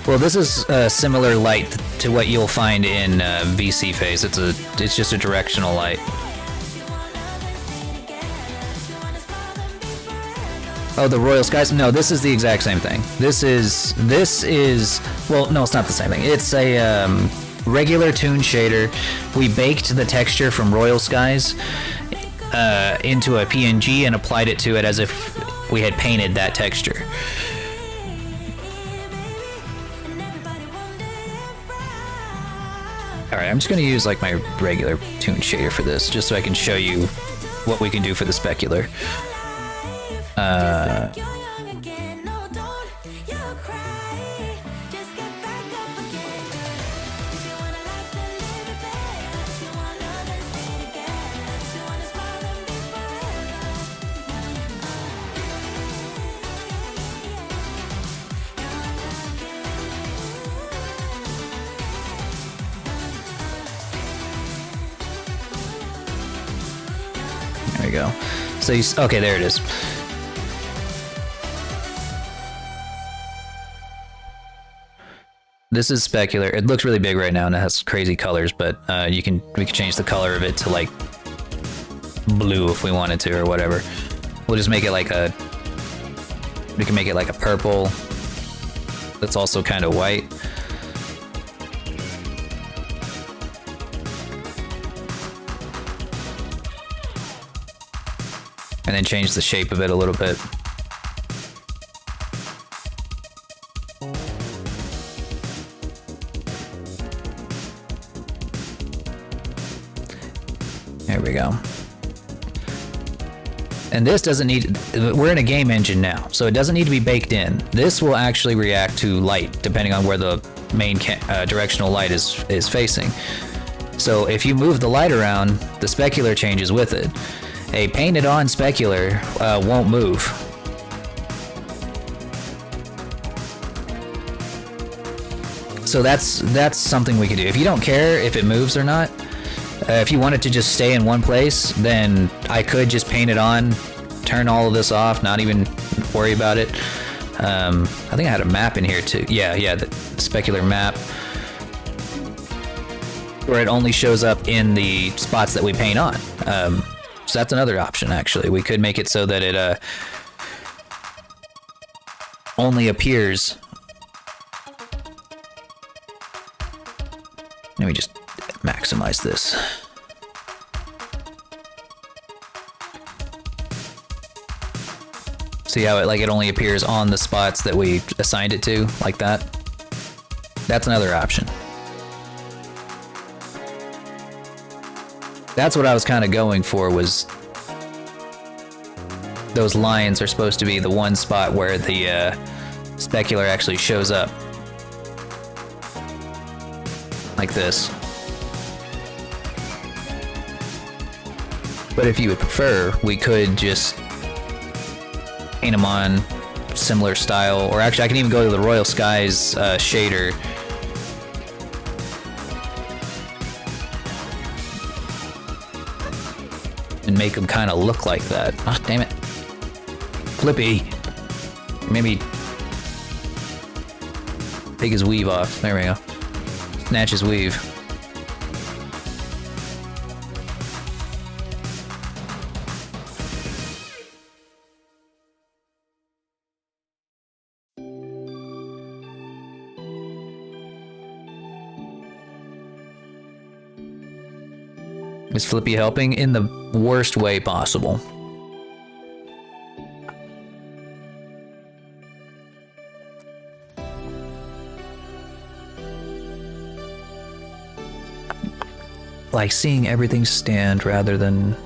Well, this is a similar light to what you'll find in VC phase. It's just a directional light. Oh, the Royal Skies? No, this is the exact same thing. This is, well, no, it's not the same thing. It's a regular toon shader. We baked the texture from Royal Skies into a PNG and applied it to it as if we had painted that texture. Alright, I'm just going to use like my regular toon shader for this, just so I can show you what we can do for the specular. There we go. So okay, there it is. This is specular. It looks really big right now and it has crazy colors, but we can change the color of it to like blue if we wanted to or whatever. We'll just make it like we can make it like a purple that's also kind of white. And then change the shape of it a little bit. There we go. And this doesn't need, we're in a game engine now, so it doesn't need to be baked in. This will actually react to light, depending on where the main directional light is facing. So if you move the light around, the specular changes with it. A painted on specular won't move. So that's something we could do. If you don't care if it moves or not, if you want it to just stay in one place, then I could just paint it on, turn all of this off, not even worry about it. I think I had a map in here too. Yeah, the specular map, where it only shows up in the spots that we paint on. So that's another option, actually. We could make it so that it only appears. Let me just maximize this. See how it only appears on the spots that we assigned it to, like that? That's another option. That's what I was kind of going for, was those lines are supposed to be the one spot where the specular actually shows up. Like this. But if you would prefer, we could just paint them on similar style, or actually I can even go to the Royal Skies shader. And make them kind of look like that. Ah, damn it. Flippy. Maybe take his weave off. There we go. Snatch his weave. Is Flippy helping? In the worst way possible. Like seeing everything stand rather than...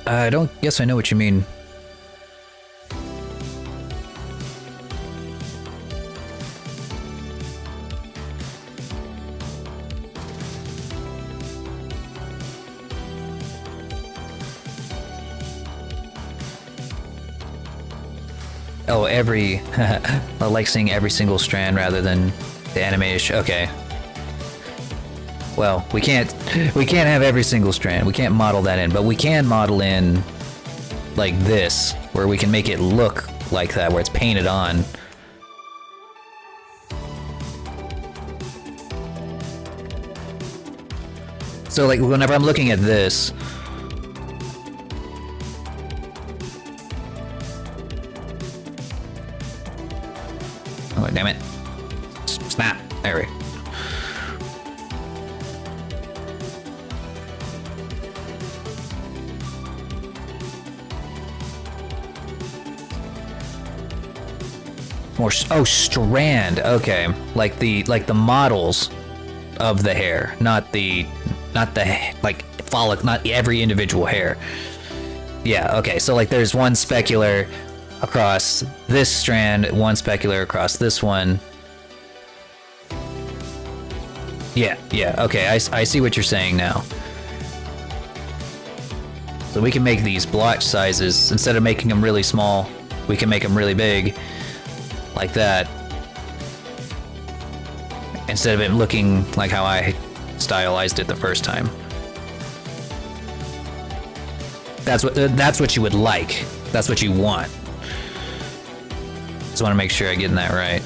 I don't guess I know what you mean. Oh, I like seeing every single strand rather than the animation. Okay. Well, we can't have every single strand. We can't model that in, but we can model in like this, where we can make it look like that, where it's painted on. So like whenever I'm looking at this, oh, damn it. Snap. There we go. More, oh, strand. Okay. Like the models of the hair, not the like follicle, not every individual hair. Yeah, okay. So like there's one specular across this strand, one specular across this one. Yeah, okay, I see what you're saying now. So we can make these blotch sizes, instead of making them really small, we can make them really big, like that. Instead of it looking like how I stylized it the first time. That's what you would like. That's what you want. Just want to make sure I'm getting that right.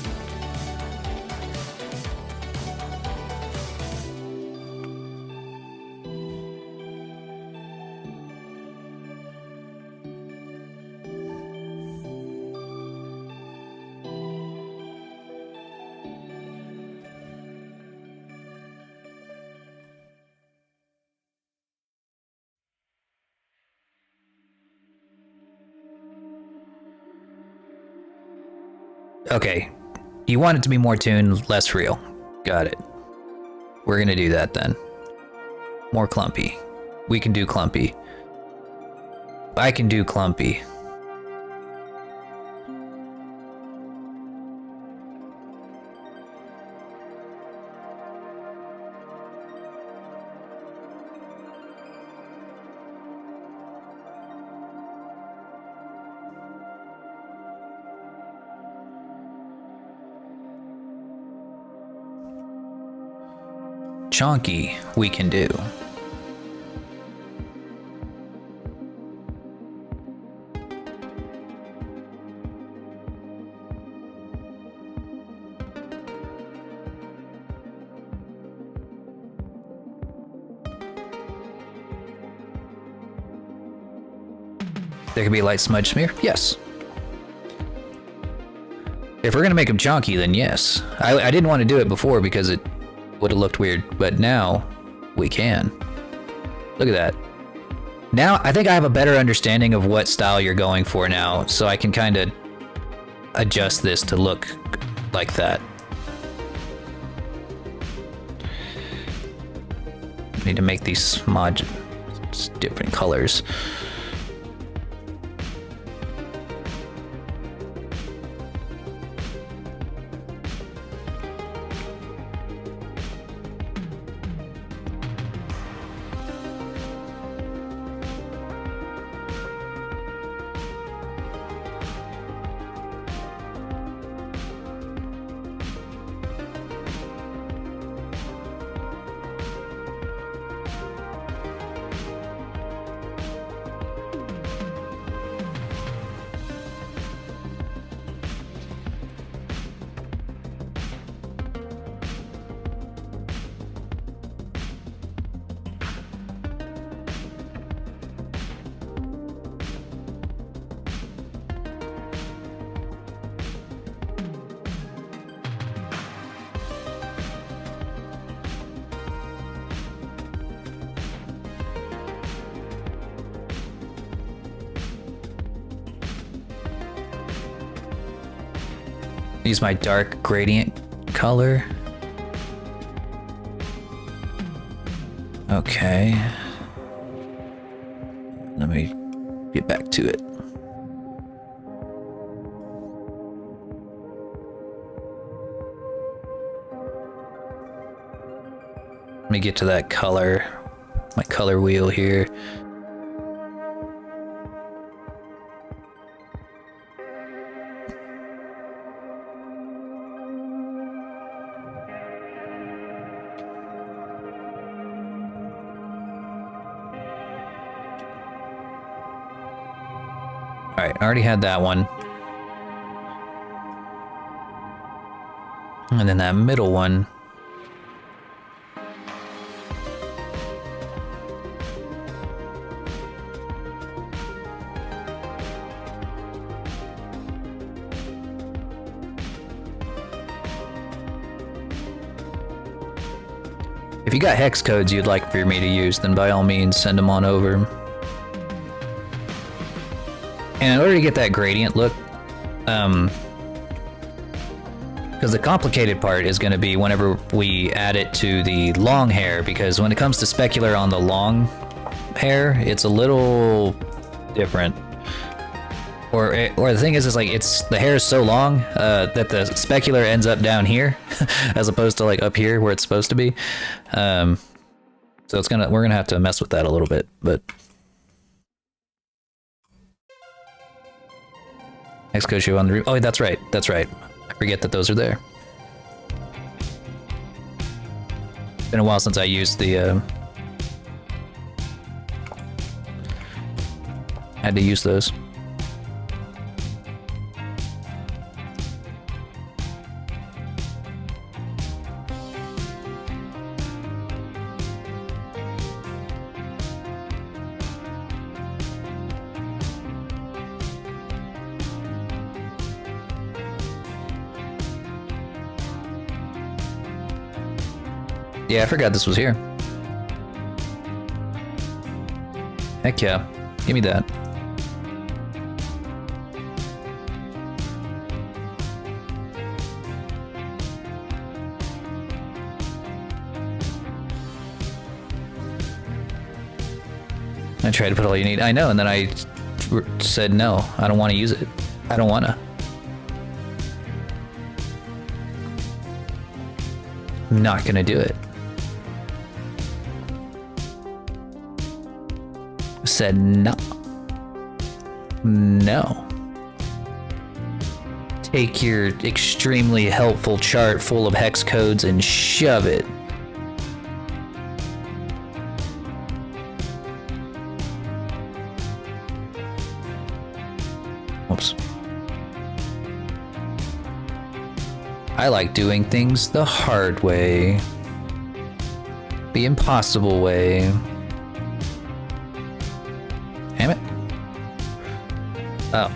Okay, you want it to be more tuned, less real. Got it. We're gonna do that then. More clumpy. We can do clumpy. I can do clumpy. Chonky, we can do. There could be a light smudge smear? Yes. If we're gonna make him chonky, then yes. I didn't want to do it before because it would have looked weird, but now we can. Look at that. Now I think I have a better understanding of what style you're going for now, so I can kind of adjust this to look like that. Need to make these smudge different colors. Use my dark gradient color. Okay. Let me get back to it. Let me get to that color. My color wheel here. Alright, I already had that one. And then that middle one. If you got hex codes you'd like for me to use, then by all means send them on over. And in order to get that gradient look, because the complicated part is going to be whenever we add it to the long hair, because when it comes to specular on the long hair, it's a little different. Or the thing is like the hair is so long that the specular ends up down here, as opposed to like up here where it's supposed to be. So we're gonna have to mess with that a little bit, but. Next code show on the roof. Oh, that's right. That's right. I forget that those are there. Been a while since I used the. Had to use those. Yeah, I forgot this was here. Heck yeah. Give me that. I tried to put all you need. I know, and then I said no. I don't want to use it. I don't want to. I'm not gonna do it. Said no. No. Take your extremely helpful chart full of hex codes and shove it. Whoops. I like doing things the hard way. The impossible way. Damn it. Oh.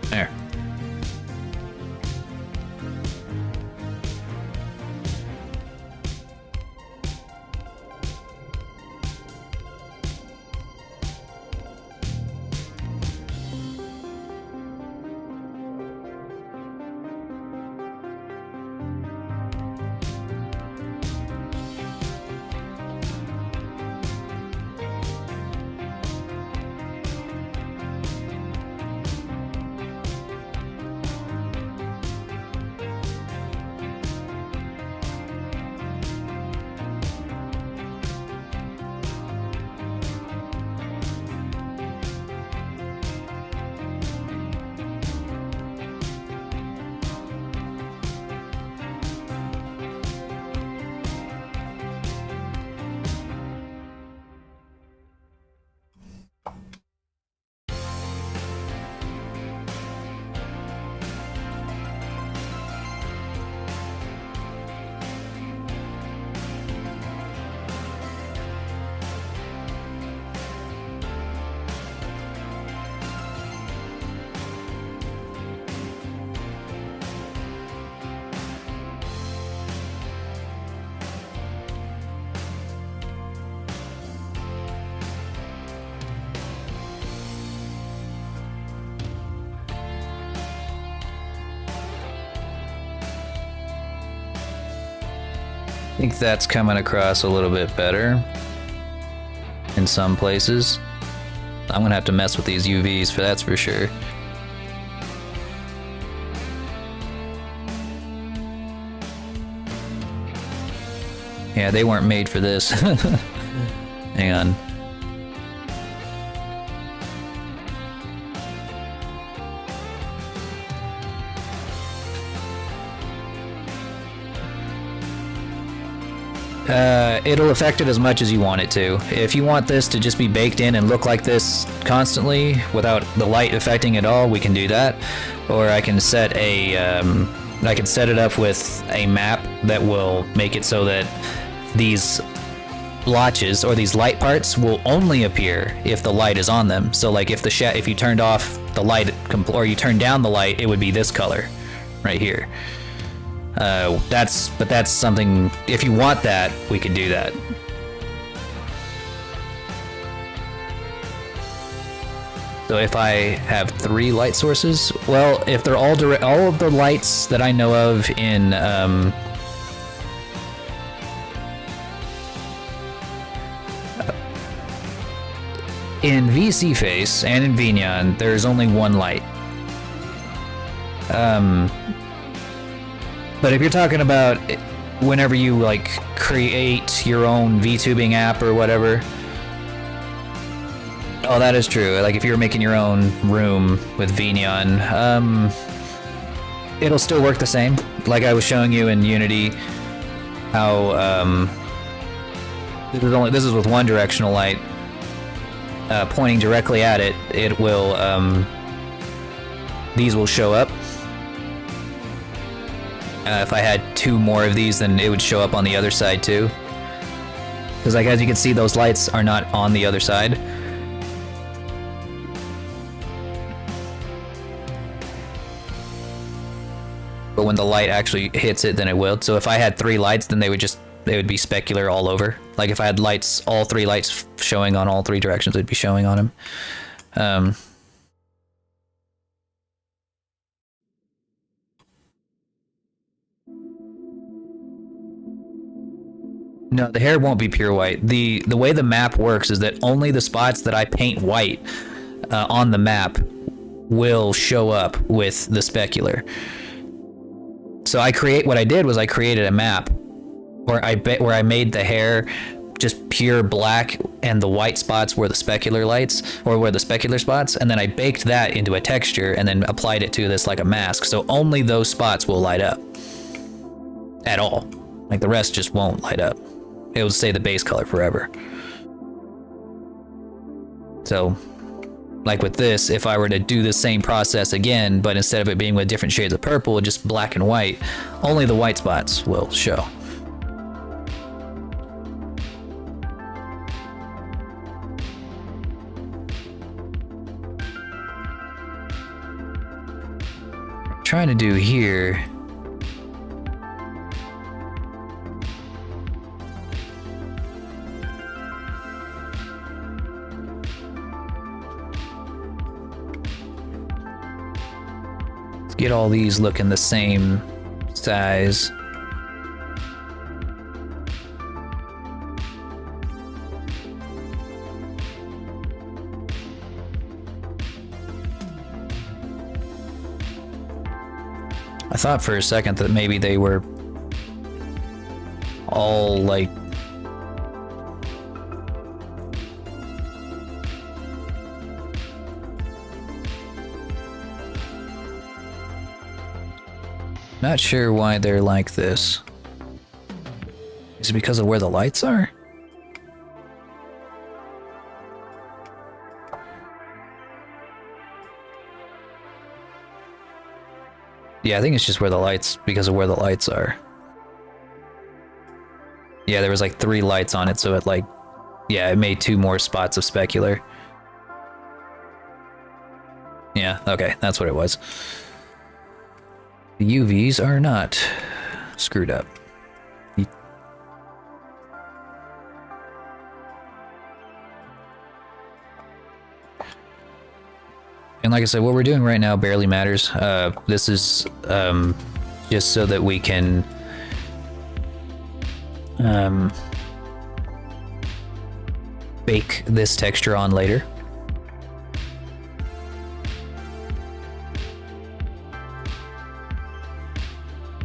There. I think that's coming across a little bit better in some places. I'm gonna have to mess with these UVs for that's for sure. Yeah, they weren't made for this. Hang on. It'll affect it as much as you want it to. If you want this to just be baked in and look like this constantly without the light affecting it all, we can do that. Or I can set a, I can set it up with a map that will make it so that these blotches or these light parts will only appear if the light is on them. So like if the if you turned off the light or you turned down the light, it would be this color right here. That's something, if you want that, we could do that. So if I have 3 light sources, well, if they're all of the lights that I know of in, in VC Face and in Vignon, there's only 1 light. But if you're talking about whenever you like create your own VTubing app or whatever, oh, that is true. Like if you're making your own room with Vignon, it'll still work the same. Like I was showing you in Unity, how this is with one directional light pointing directly at it. It will these will show up. If I had 2 more of these, then it would show up on the other side too. Because like as you can see, those lights are not on the other side. But when the light actually hits it, then it will. So if I had 3 lights, then they would be specular all over. Like if I had lights, all 3 lights showing on all 3 directions, it'd be showing on them. No, the hair won't be pure white. The way the map works is that only the spots that I paint white on the map will show up with the specular. So what I did was I created a map where I made the hair just pure black and the white spots were the specular lights, or were the specular spots, and then I baked that into a texture and then applied it to this like a mask. So only those spots will light up at all. Like the rest just won't light up. It will stay the base color forever. So like with this, if I were to do the same process again, but instead of it being with different shades of purple, just black and white, only the white spots will show. What I'm trying to do here get all these looking the same size. I thought for a second that maybe they were all like not sure why they're like this. Is it because of where the lights are? Yeah, I think it's just because of where the lights are. Yeah, there was like 3 lights on it, so it like, yeah, it made 2 more spots of specular. Yeah, okay, that's what it was. The UVs are not screwed up. And like I said, what we're doing right now barely matters. This is just so that we can bake this texture on later.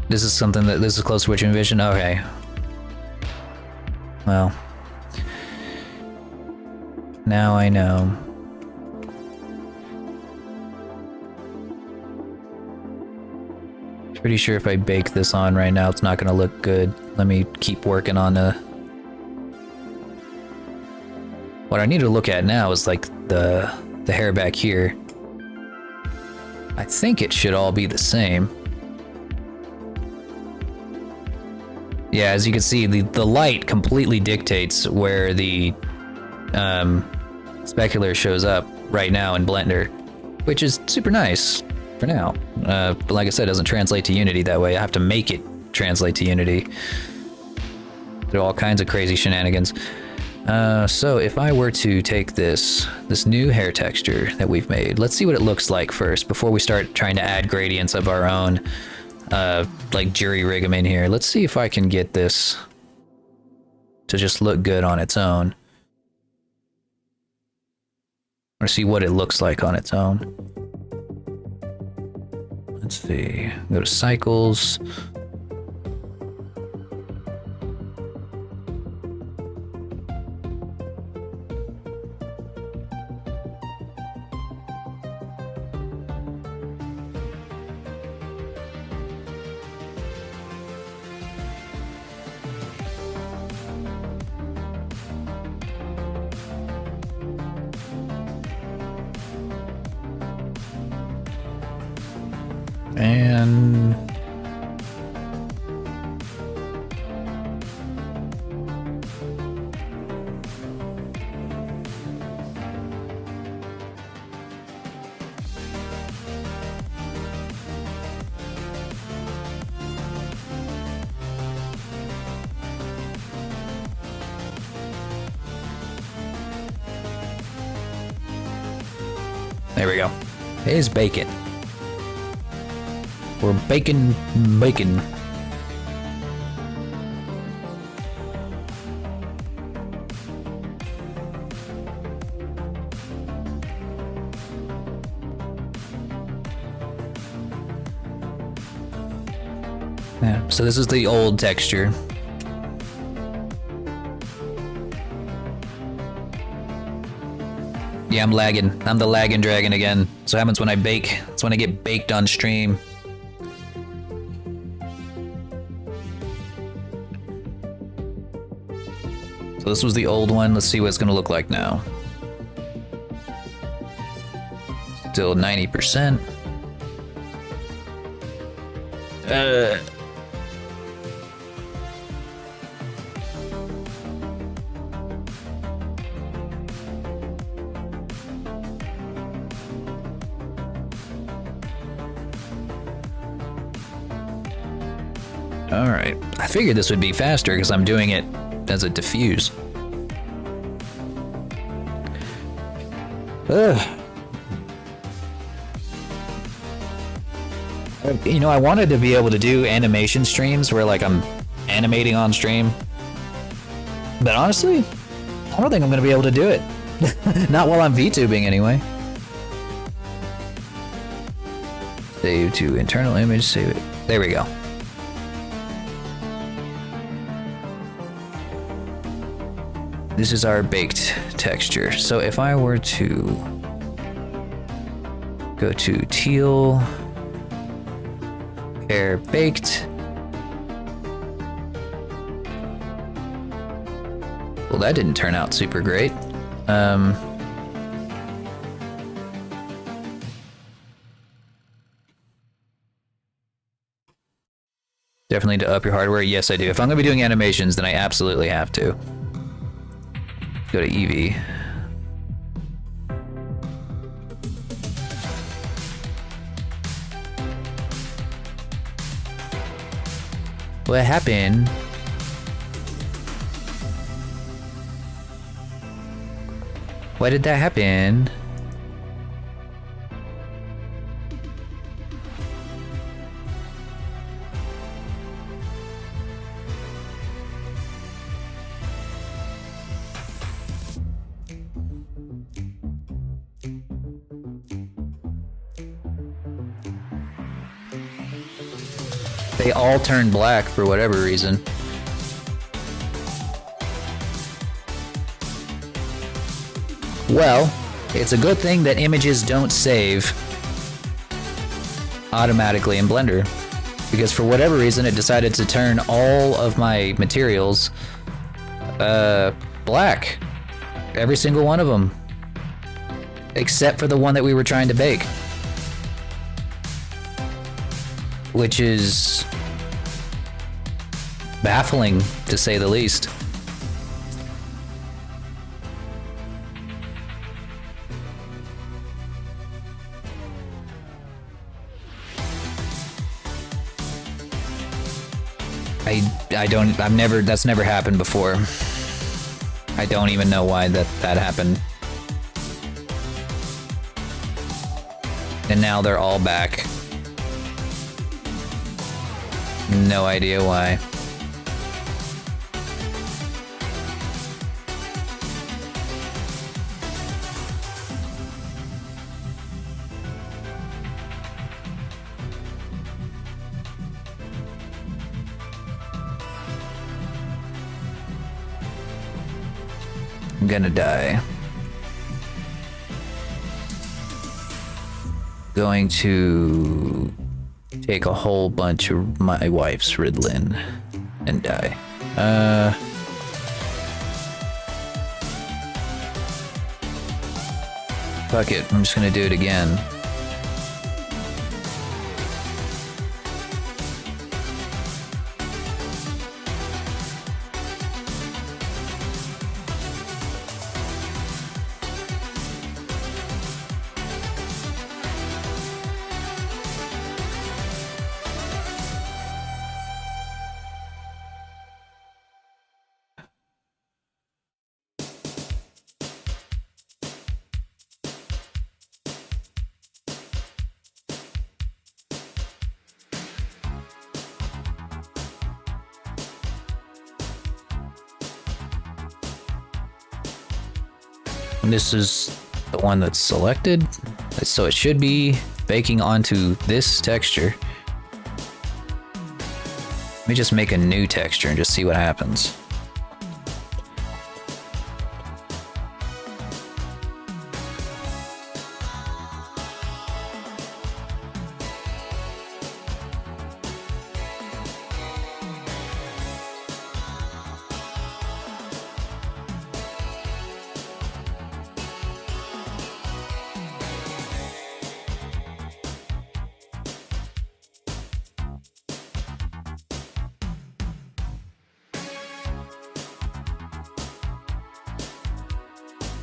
This is close to what you envisioned? Okay. Well. Now I know. Pretty sure if I bake this on right now, it's not gonna look good. Let me keep working on what I need to look at now is like the hair back here. I think it should all be the same. Yeah, as you can see, the light completely dictates where the specular shows up right now in Blender, which is super nice for now. But like I said, it doesn't translate to Unity that way. I have to make it translate to Unity. There are all kinds of crazy shenanigans. So if I were to take this new hair texture that we've made, let's see what it looks like first before we start trying to add gradients of our own. Like jury rig them in here. Let's see if I can get this to just look good on its own. Or see what it looks like on its own. Let's see. Go to cycles. And There we go. It's bacon. We're baking bacon. Yeah, so this is the old texture. Yeah, I'm lagging. I'm the lagging dragon again. That's what happens when I bake. That's when I get baked on stream. So this was the old one. Let's see what it's gonna look like now. Still 90%. Alright. I figured this would be faster because I'm doing it as a diffuse. Ugh. You know, I wanted to be able to do animation streams where, like, I'm animating on stream. But honestly, I don't think I'm going to be able to do it. Not while I'm VTubing, anyway. Save to internal image, save it. There we go. This is our baked texture. So if I were to go to teal, air baked. Well, that didn't turn out super great. Definitely to up your hardware. Yes, I do. If I'm gonna be doing animations, then I absolutely have to. Go to Eevee. What happened? Why did that happen? They all turned black for whatever reason. Well, it's a good thing that images don't save automatically in Blender, because for whatever reason it decided to turn all of my materials black. Every single one of them. Except for the one that we were trying to bake. Which is baffling, to say the least. That's never happened before. I don't even know why that happened. And now they're all back. No idea why. I'm gonna die. Going to take a whole bunch of my wife's Ritalin and die. Fuck it, I'm just gonna do it again. This is the one that's selected. So it should be baking onto this texture. Let me just make a new texture and just see what happens.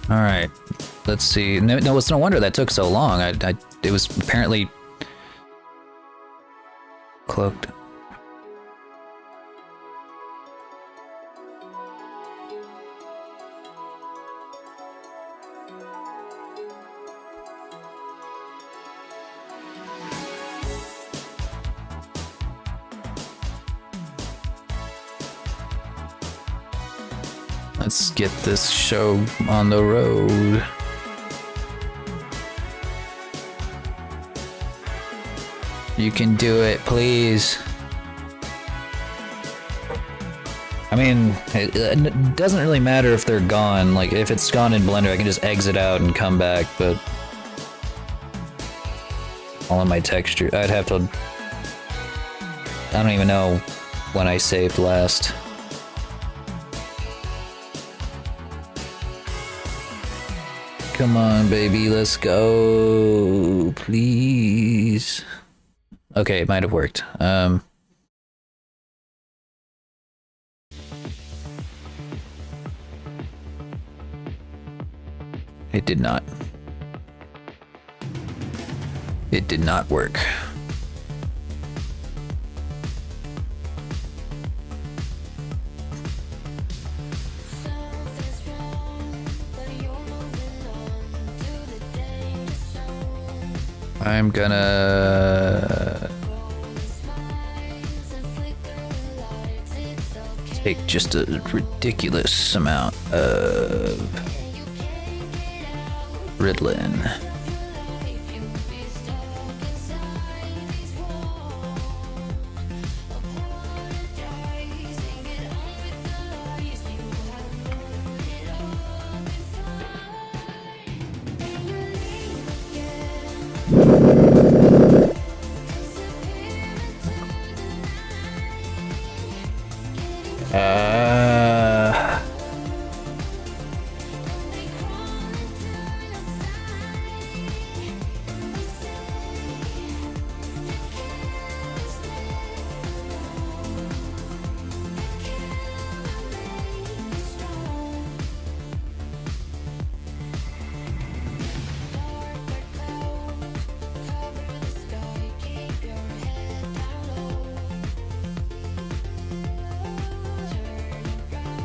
All right, let's see. No, it's no wonder that took so long. It was apparently cloaked. Let's get this show on the road. You can do it, please. I mean, it doesn't really matter if they're gone. Like, if it's gone in Blender, I can just exit out and come back, but all in my texture, I'd have to... I don't even know when I saved last. Come on, baby, let's go, please. Okay, it might have worked. It did not. It did not work. I'm gonna take just a ridiculous amount of Ritalin.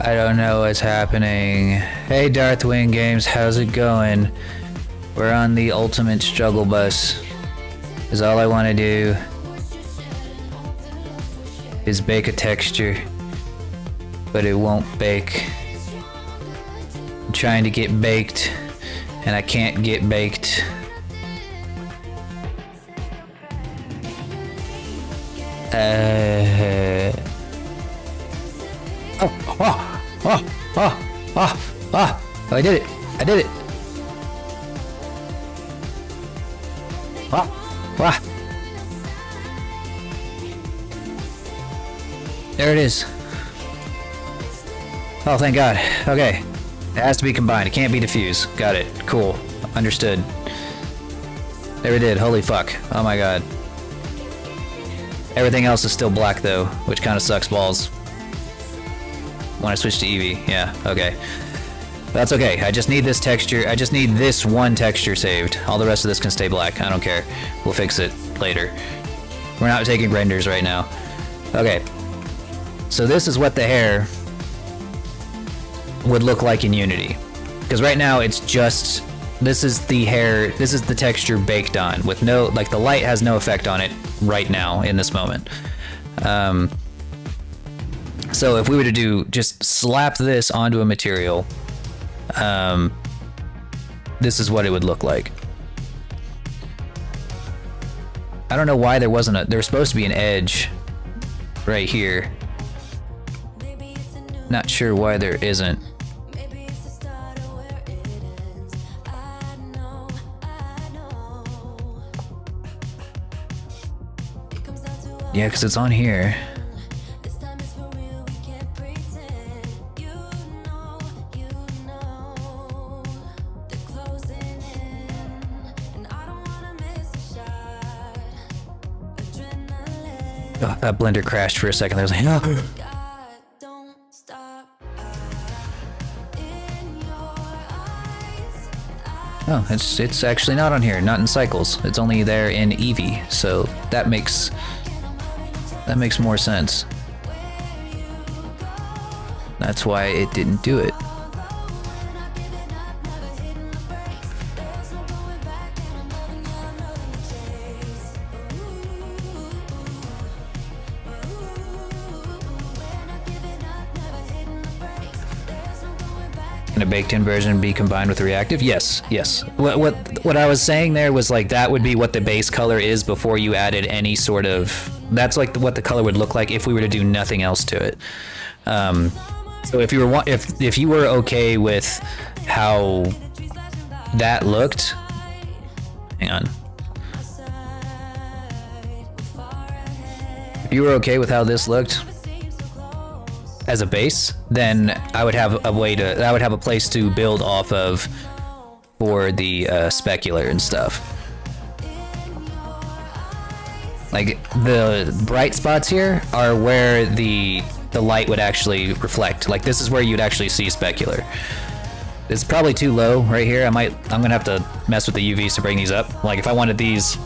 I don't know what's happening. Hey Darthwing Games, how's it going? We're on the ultimate struggle bus. Is all I want to do is bake a texture, but it won't bake. I'm trying to get baked, and I can't get baked. Oh, I did it. I did it. There it is. Oh, thank God. Okay. It has to be combined. It can't be diffused. Got it. Cool. Understood. There we did. Holy fuck. Oh my God. Everything else is still black though, which kind of sucks balls. When I switch to Eevee, yeah, okay. That's okay, I just need this texture, I just need this one texture saved. All the rest of this can stay black, I don't care. We'll fix it later. We're not taking renders right now. Okay. So this is what the hair would look like in Unity. Because right now it's just, this is the hair, this is the texture baked on with no, like the light has no effect on it right now in this moment. So if we were to do, just slap this onto a material, this is what it would look like. I don't know why there wasn't a, there's supposed to be an edge right here. Not sure why there isn't. Yeah, because it's on here. Oh, that blender crashed for a second. I was like, oh. Oh, it's actually not on here, not in cycles. It's only there in Eevee, so that makes more sense. That's why it didn't do it. Can a baked-in version be combined with a reactive? Yes, yes. What I was saying there was like that would be what the base color is before you added any sort of. That's like what the color would look like if we were to do nothing else to it. So if you were if you were okay with how that looked, hang on. If you were okay with how this looked as a base, then I would have a way to, I would have a place to build off of for the specular and stuff. Like the bright spots here are where the light would actually reflect. Like this is where you'd actually see specular. It's probably too low right here. I'm gonna have to mess with the UVs to bring these up. Like if I wanted these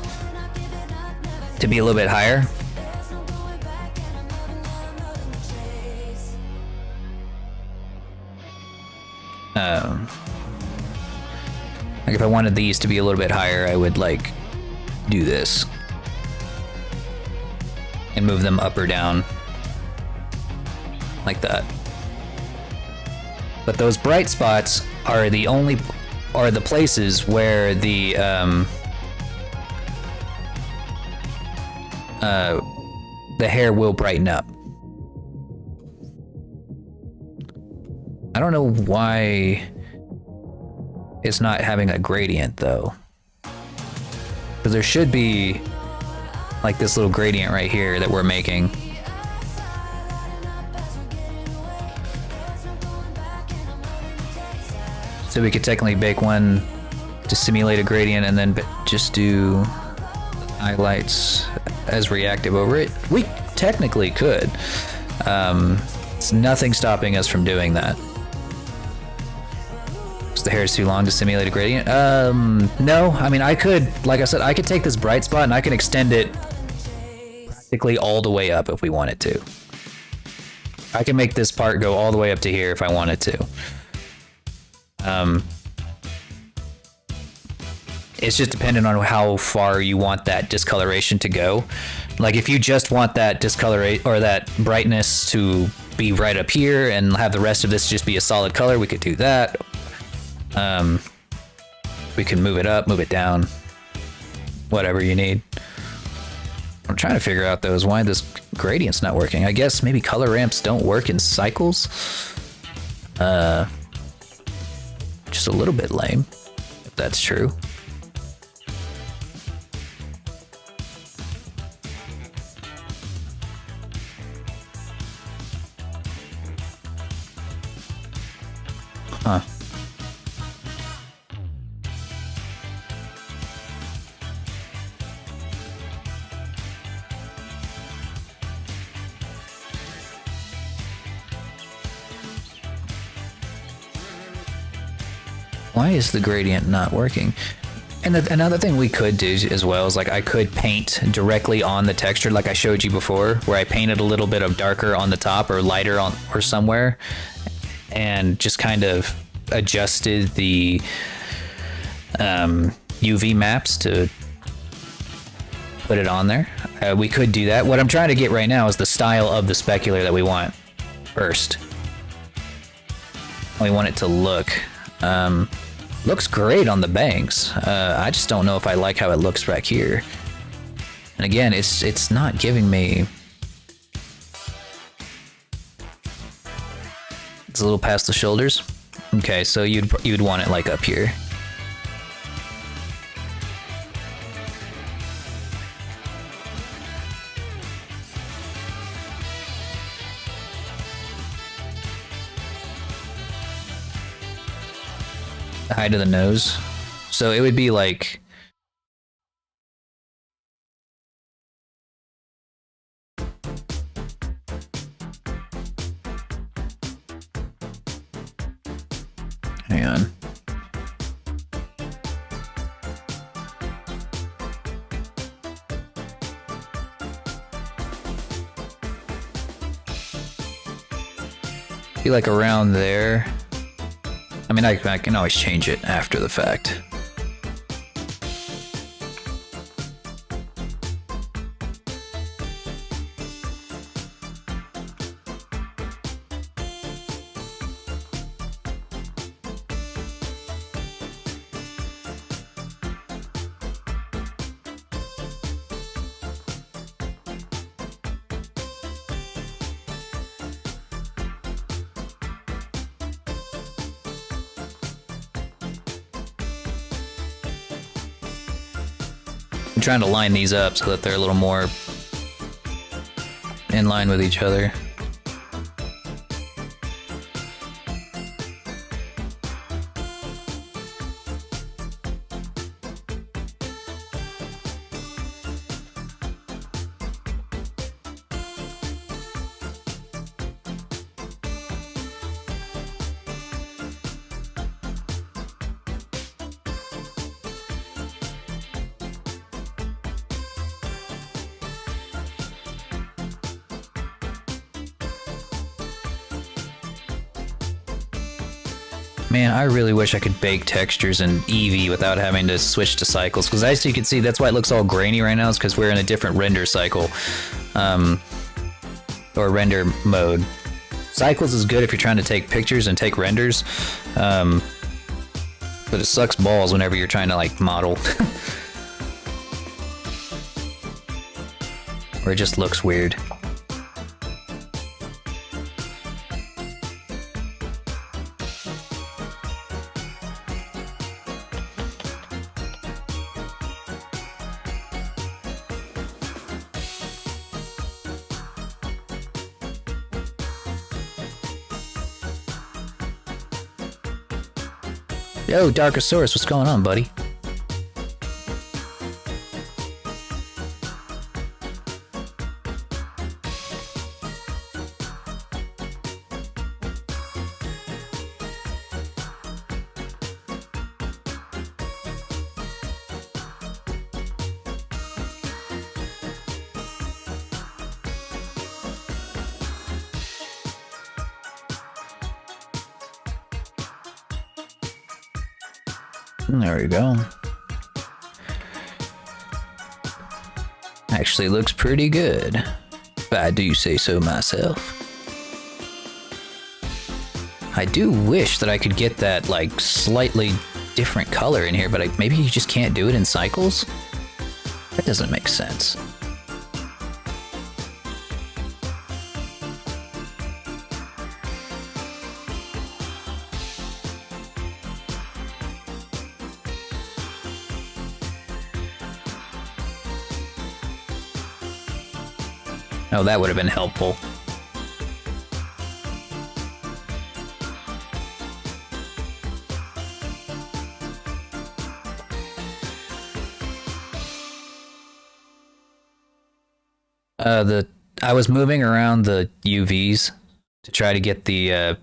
to be a little bit higher. Like if I wanted these to be a little bit higher, I would like do this and move them up or down like that. But those bright spots are the places where the hair will brighten up. I don't know why it's not having a gradient though. Because there should be like this little gradient right here that we're making. So we could technically bake one to simulate a gradient and then just do highlights as reactive over it. We technically could. It's nothing stopping us from doing that. The hair is too long to simulate a gradient? No. I mean, I could, like I said, I could take this bright spot and I can extend it practically all the way up if we wanted to. I can make this part go all the way up to here if I wanted to. It's just dependent on how far you want that discoloration to go. Like if you just want that discoloration or that brightness to be right up here and have the rest of this just be a solid color, we could do that. We can move it up, move it down, whatever you need. I'm trying to figure out though is why this gradient's not working. I guess maybe color ramps don't work in cycles. Just a little bit lame, if that's true. Huh. Why is the gradient not working? And another thing we could do as well is like I could paint directly on the texture like I showed you before, where I painted a little bit of darker on the top or lighter on or somewhere and just kind of adjusted the UV maps to put it on there. We could do that. What I'm trying to get right now is the style of the specular that we want first. We want it to look. Looks great on the banks. I just don't know if I like how it looks back here. And again, it's not giving me. It's a little past the shoulders. Okay, so you'd want it like up here. The height of the nose. So it would be like. Hang on. Be like around there. I mean, I can always change it after the fact. I'm trying to line these up so that they're a little more in line with each other. Man, I really wish I could bake textures in Eevee without having to switch to cycles, because as you can see, that's why it looks all grainy right now, is because we're in a different render cycle, or render mode. Cycles is good if you're trying to take pictures and take renders, but it sucks balls whenever you're trying to like model. Or it just looks weird. Yo, Darkosaurus, what's going on, buddy? There we go. Actually looks pretty good, if I do say so myself. I do wish that I could get that like slightly different color in here, but maybe you just can't do it in cycles? That doesn't make sense. Oh, that would have been helpful. I was moving around the UVs to try to get the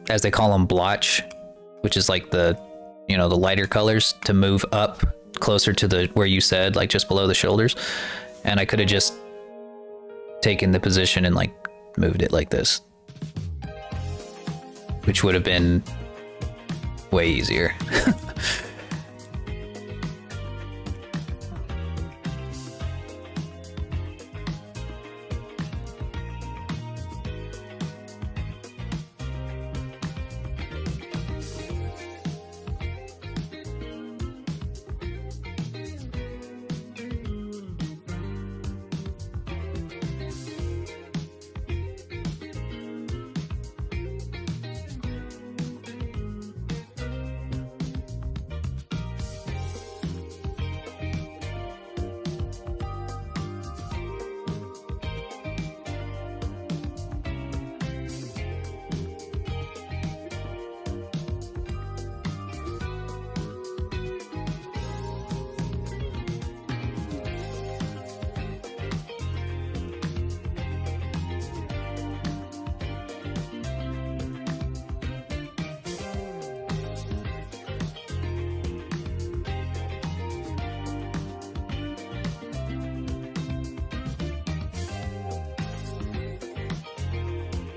as they call them, blotch, which is like the, you know, the lighter colors, to move up closer to the where you said, like just below the shoulders. And I could have just taken the position and like moved it like this, which would have been way easier.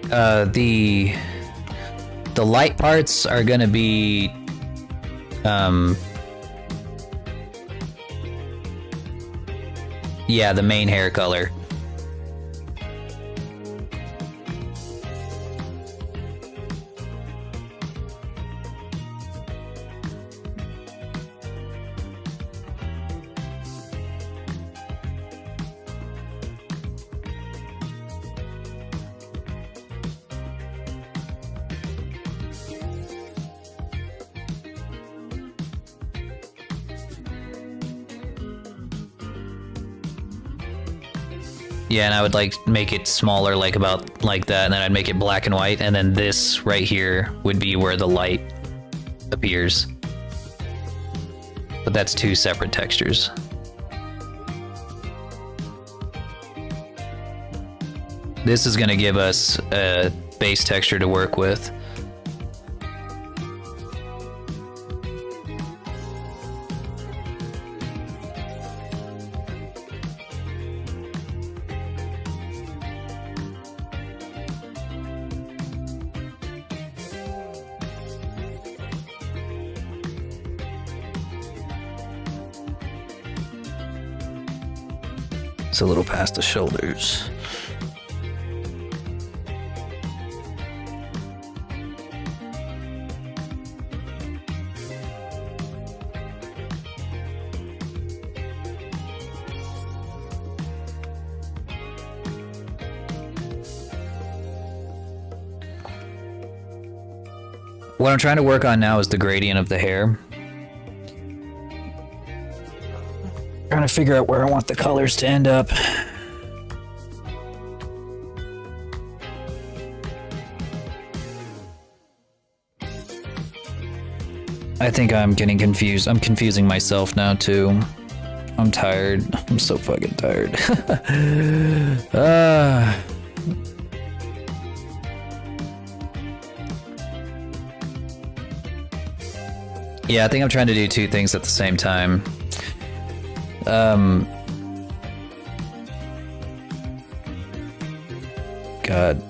The light parts are gonna be yeah, the main hair color. Yeah, and I would like make it smaller, like about like that, and then I'd make it black and white, and then this right here would be where the light appears. But that's two separate textures. This is going to give us a base texture to work with. It's a little past the shoulders. What I'm trying to work on now is the gradient of the hair. Trying to figure out where I want the colors to end up. I think I'm getting confused. I'm confusing myself now too. I'm tired. I'm so fucking tired. Yeah, I think I'm trying to do two things at the same time. God.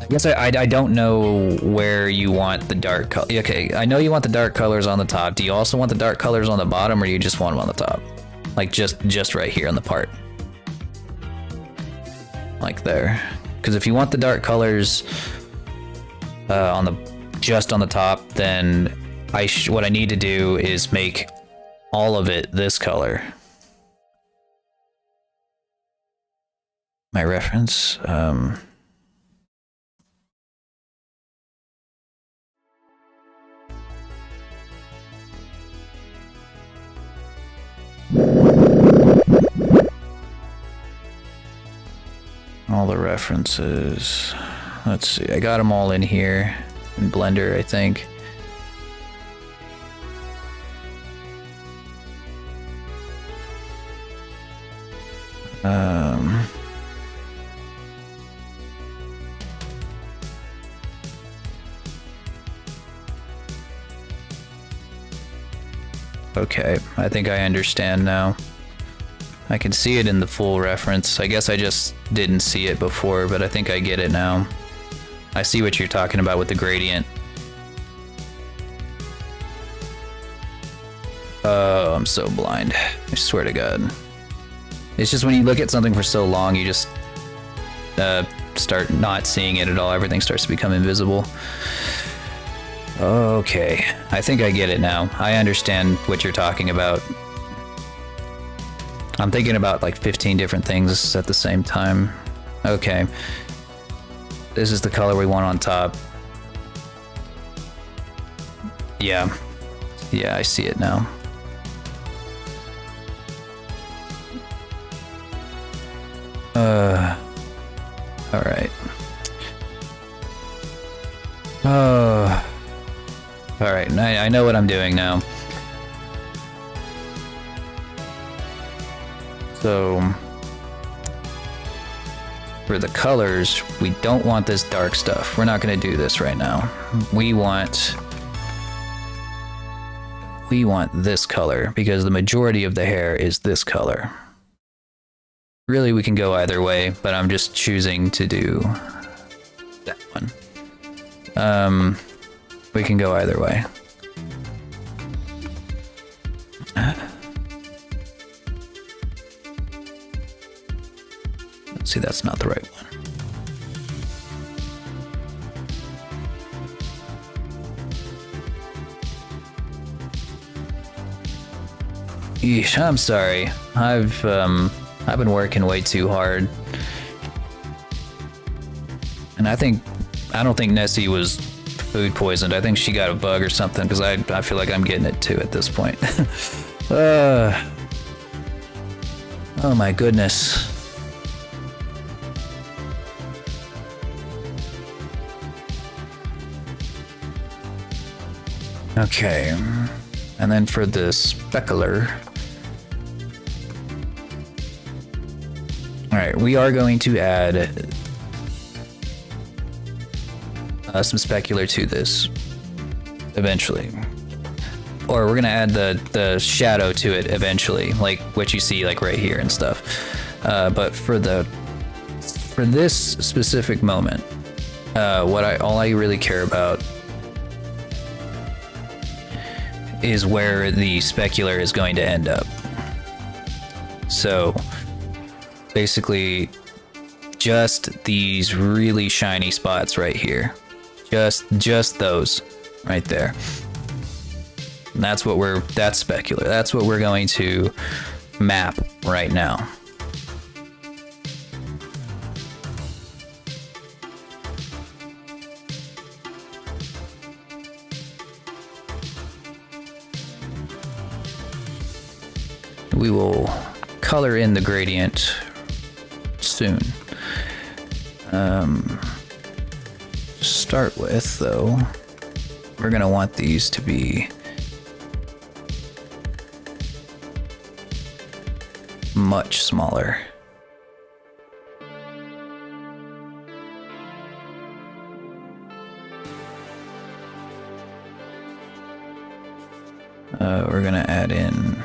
I guess I don't know where you want the dark color. Okay, I know you want the dark colors on the top. Do you also want the dark colors on the bottom, or do you just want them on the top? Like just right here on the part. Like there. Because if you want the dark colors just on the top, then what I need to do is make all of it this color. My reference, all the references. Let's see, I got them all in here in Blender, I think. Okay, I think I understand now. I can see it in the full reference. I guess I just didn't see it before, but I think I get it now. I see what you're talking about with the gradient. Oh, I'm so blind. I swear to God. It's just when you look at something for so long, you just start not seeing it at all. Everything starts to become invisible. Okay, I think I get it now. I understand what you're talking about. I'm thinking about like 15 different things at the same time. Okay. This is the color we want on top. Yeah. Yeah, I see it now. All right. All right, I know what I'm doing now. So, for the colors, we don't want this dark stuff. We're not going to do this right now. We want this color because the majority of the hair is this color. Really, we can go either way, but I'm just choosing to do that one. We can go either way. Let's see, that's not the right one. Yeesh, I'm sorry. I've been working way too hard. And I don't think Nessie was food poisoned. I think she got a bug or something, because I feel like I'm getting it too at this point. Oh my goodness. Okay. And then for the specular. Alright, we are going to add some specular to this eventually. Or we're gonna add the shadow to it eventually, like what you see like right here and stuff. But for this specific moment, all I really care about is where the specular is going to end up. So basically just these really shiny spots right here. Just those right there. And that's specular. That's what we're going to map right now. We will color in the gradient soon. To start with, though, we're gonna want these to be much smaller. We're gonna add in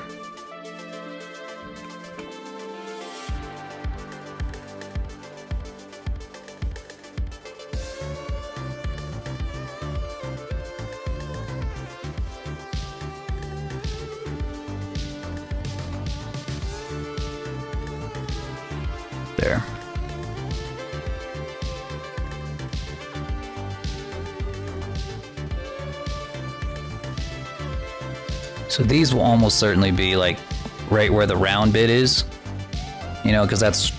there. So these will almost certainly be like right where the round bit is, you know, because that's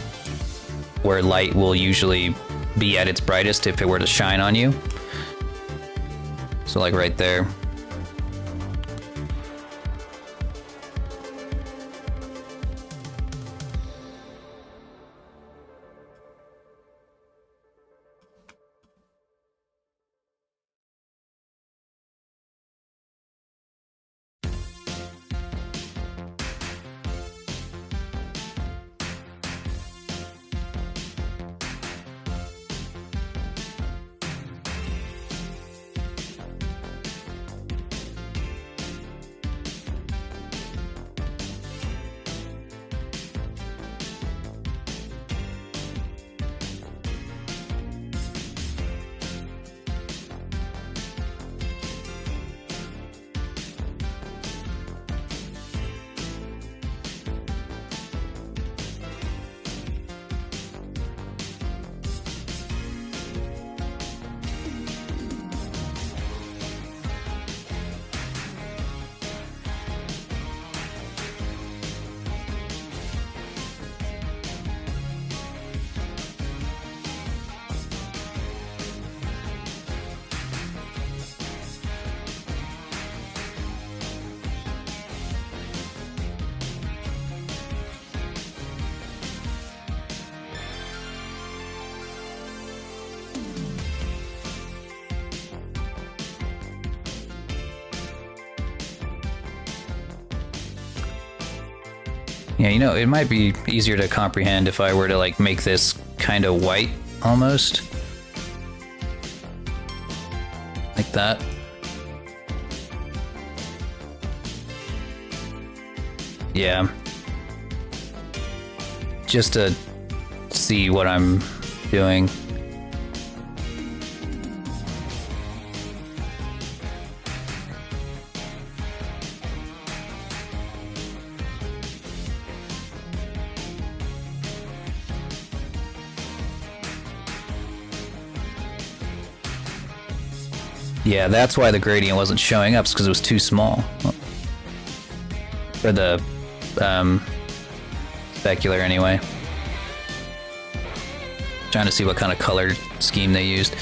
where light will usually be at its brightest if it were to shine on you. So like right there. Yeah, you know, it might be easier to comprehend if I were to like make this kind of white almost. Like that. Yeah. just to see what I'm doing. Yeah, that's why the gradient wasn't showing up, because it was too small. For the specular anyway. Trying to see what kind of color scheme they used.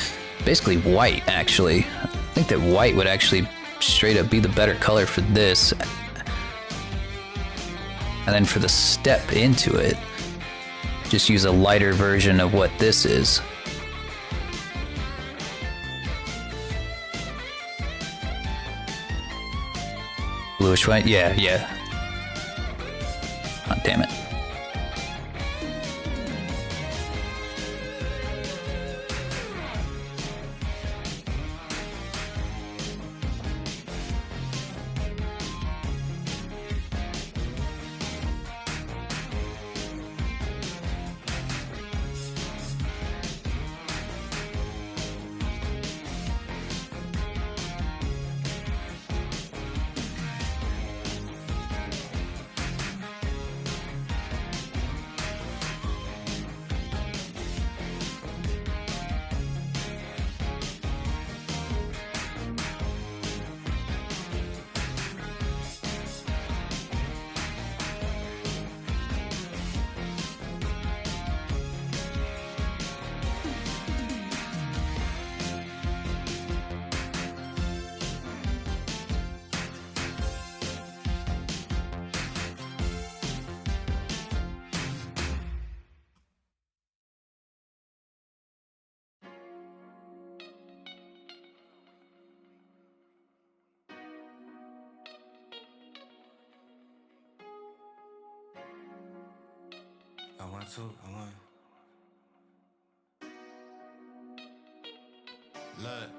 Basically white, actually. I think that white would actually straight up be the better color for this. And then for the step into it, just use a lighter version of what this is. Bluish white? Yeah, yeah. Oh, damn it. I want to, I want. Look.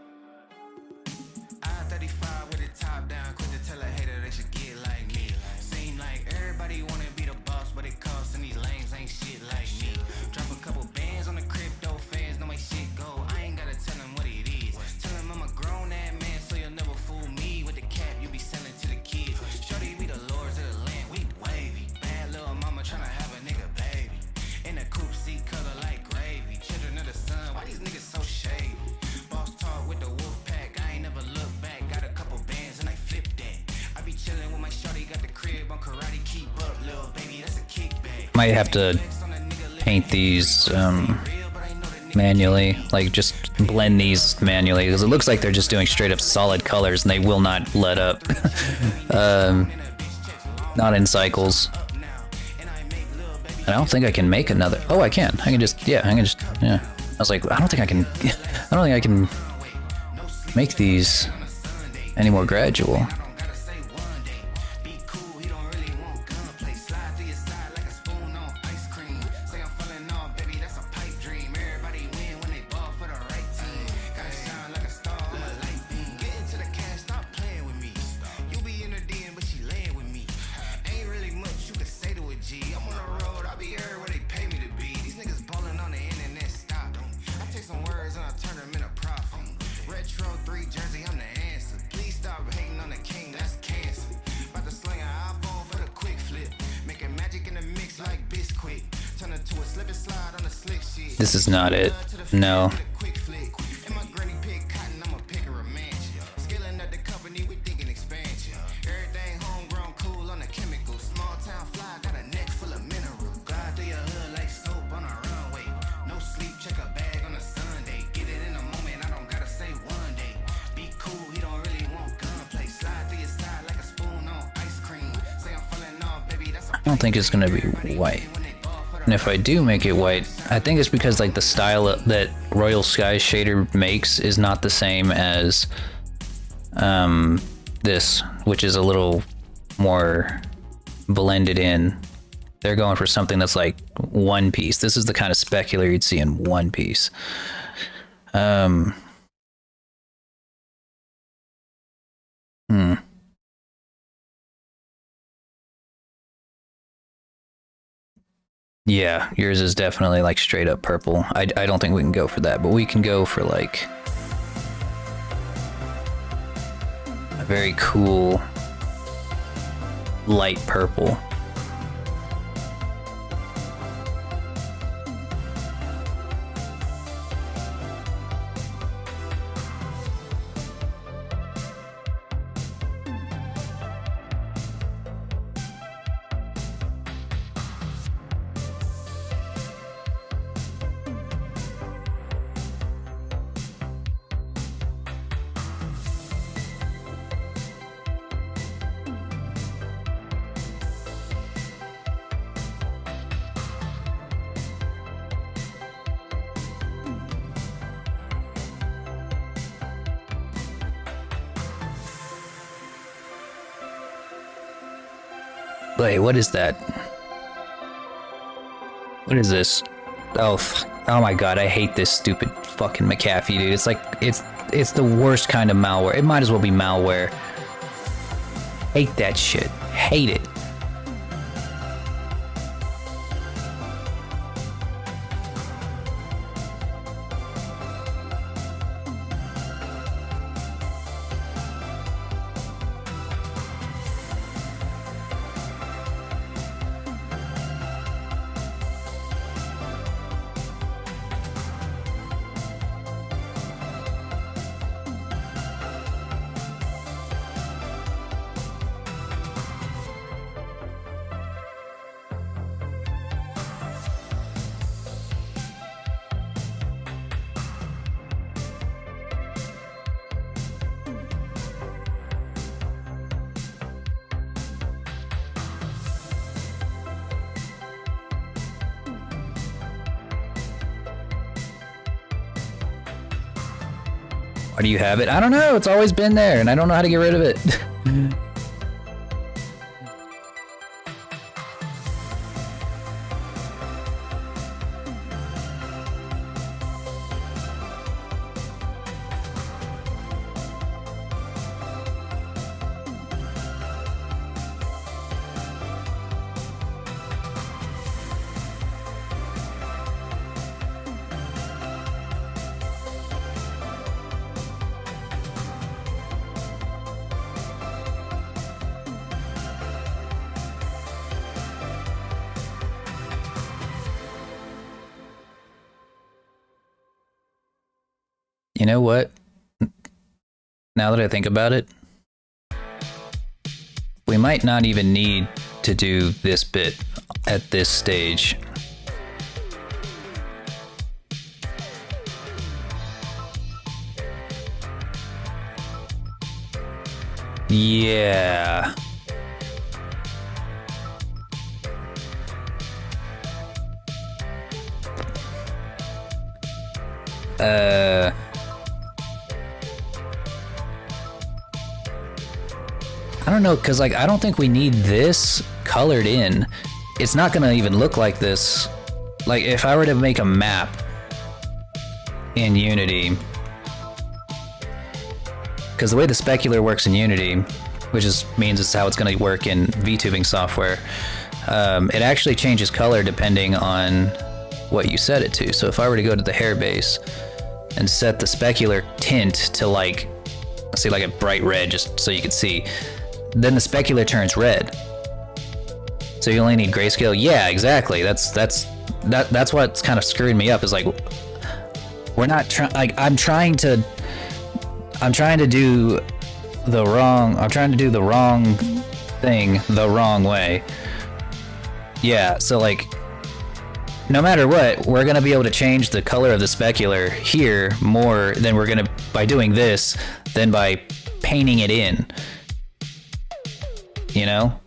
I-35 with the top down, quick to tell a hater they should get like me. Seem like everybody wanna be the boss, but it costs and these lames ain't shit like me. Drop a couple bands on the crypto fans, know my shit go. I ain't gotta tell them what it is. Tell them I'm a grown ass man, so you'll never fool me with the cap you be selling to the kids. Shorty be the lords of the land, we wavy. Bad little mama tryna have a nigga baby. In a coupe seat color like gravy. Children of the sun, why these niggas so shady? Boss talk with the wolf pack, I ain't never look back. Got a couple bands and I flip that. I be chillin' with my shorty, got the crib on karate. Keep up, little baby, that's a kickback. Might have to paint these manually, like just blend these manually, because it looks like they're just doing straight up solid colors and they will not let up. Not in cycles. I don't think I can make another. Oh, I can. I can just, yeah, I was like, I don't think I can make these any more gradual. This is not it. No. I don't think it's gonna be white. And if I do make it white, I think it's because like the style that Royal Sky Shader makes is not the same as this, which is a little more blended in. They're going for something that's like one piece. This is the kind of specular you'd see in one piece. Yeah, yours is definitely like straight up purple. I don't think we can go for that, but we can go for like a very cool light purple. Wait, what is that? What is this? Oh, oh my god, I hate this stupid fucking McAfee, dude. It's like, it's the worst kind of malware. It might as well be malware. Hate that shit. Hate it. Why do you have it? I don't know. It's always been there, and I don't know how to get rid of it. You know what? Now that I think about it, we might not even need to do this bit at this stage. Yeah. I don't know, because like I don't think we need this colored in. It's not gonna even look like this. Like if I were to make a map in Unity, because the way the specular works in Unity, which means it's how it's gonna work in VTubing software, it actually changes color depending on what you set it to. So if I were to go to the hair base and set the specular tint to like, let's say like a bright red, just so you can see, then the specular turns red. So you only need grayscale. Yeah, exactly. That's what's kind of screwing me up. Is like we're not trying. Like I'm trying to do the wrong thing the wrong way. Yeah. So like, no matter what, we're gonna be able to change the color of the specular here more than we're gonna by doing this than by painting it in. You know?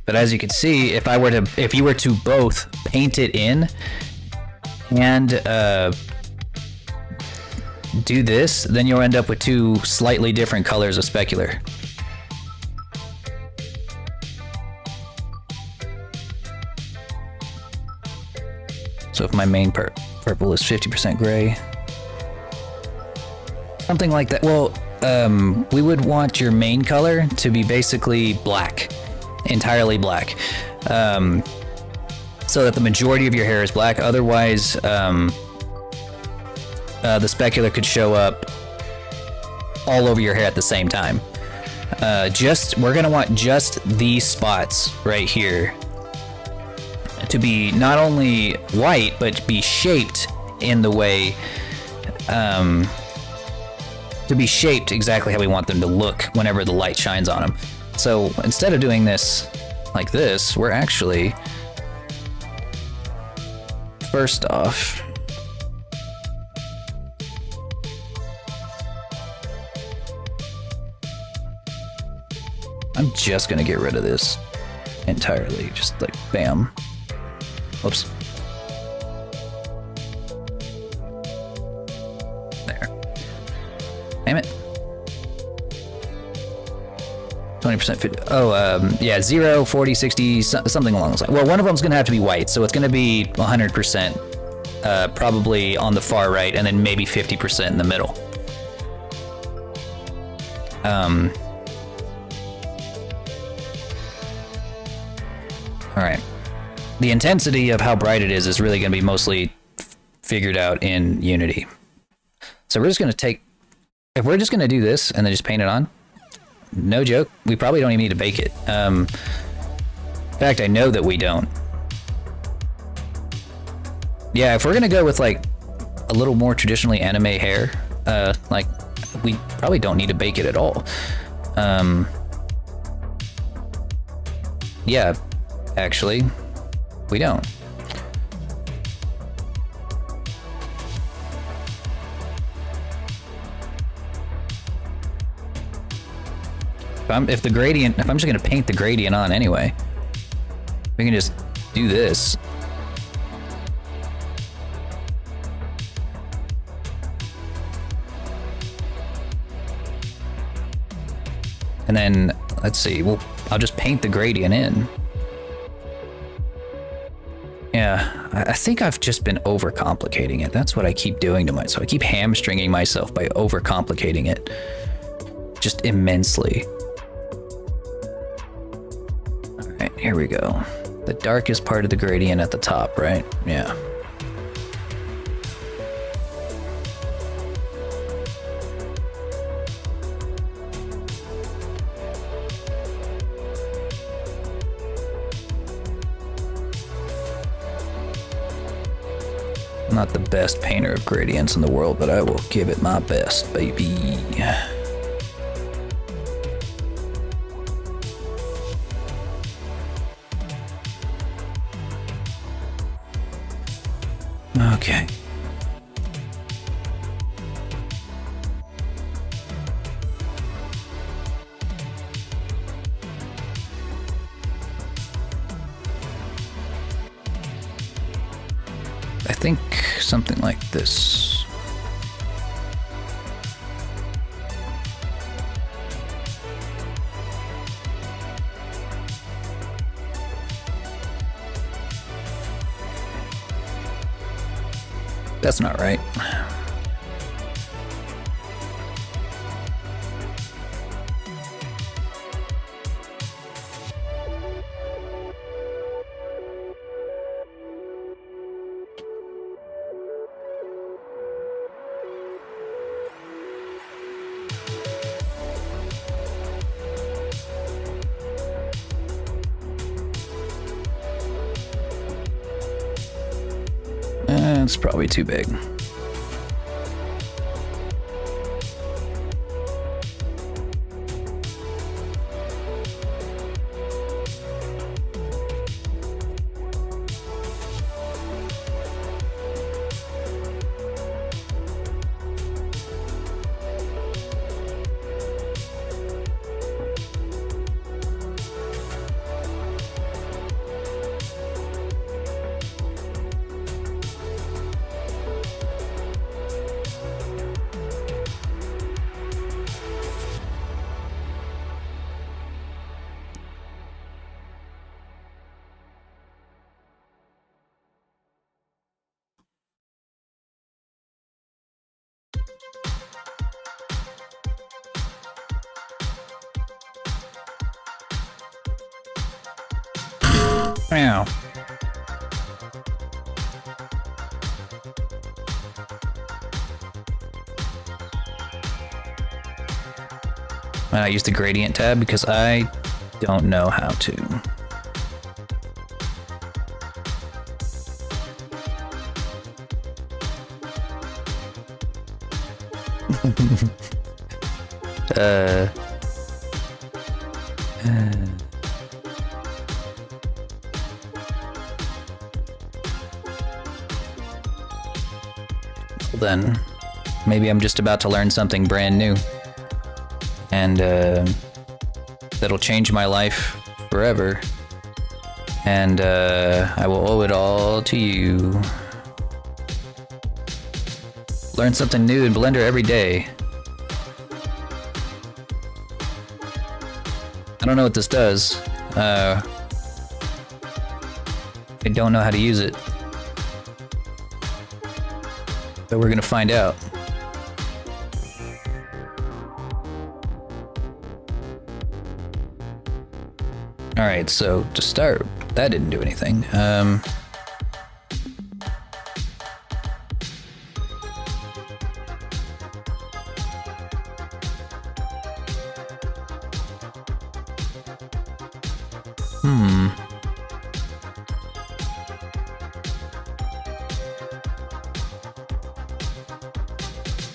But as you can see, if you were to both paint it in and do this, then you'll end up with two slightly different colors of specular. So if my main purple is 50% gray, something like that. Well, we would want your main color to be basically black, entirely black. so that the majority of your hair is black. Otherwise, the specular could show up all over your hair at the same time. We're gonna want just these spots right here to be not only white, but be shaped in the way, to be shaped exactly how we want them to look whenever the light shines on them. So instead of doing this like this, we're actually, first off, I'm just gonna get rid of this entirely, just like bam. Oops. There. Damn it. 20%. Yeah, 0, 40, 60, something along those lines. Well, one of them's gonna have to be white, so it's gonna be 100%, probably on the far right, and then maybe 50% in the middle. All right. The intensity of how bright it is really going to be mostly figured out in Unity. So we're just going to take, if we're just going to do this and then just paint it on, no joke, we probably don't even need to bake it. In fact, I know that we don't. Yeah, if we're going to go with like a little more traditionally anime hair, like we probably don't need to bake it at all. Yeah, actually, we don't. If I'm just gonna paint the gradient on anyway, we can just do this. And then, let's see, I'll just paint the gradient in. Yeah, I think I've just been overcomplicating it. That's what I keep doing to myself. I keep hamstringing myself by overcomplicating it. Just immensely. All right, here we go. The darkest part of the gradient at the top, right? Yeah. Not the best painter of gradients in the world, but I will give it my best, baby. Okay. I think something like this. That's not right. It's probably too big. Meow. And I use the gradient tab because I don't know how to. Well then, maybe I'm just about to learn something brand new. And that'll change my life forever. And I will owe it all to you. Learn something new in Blender every day. I don't know what this does. I don't know how to use it. But we're gonna find out. Alright, so to start, that didn't do anything.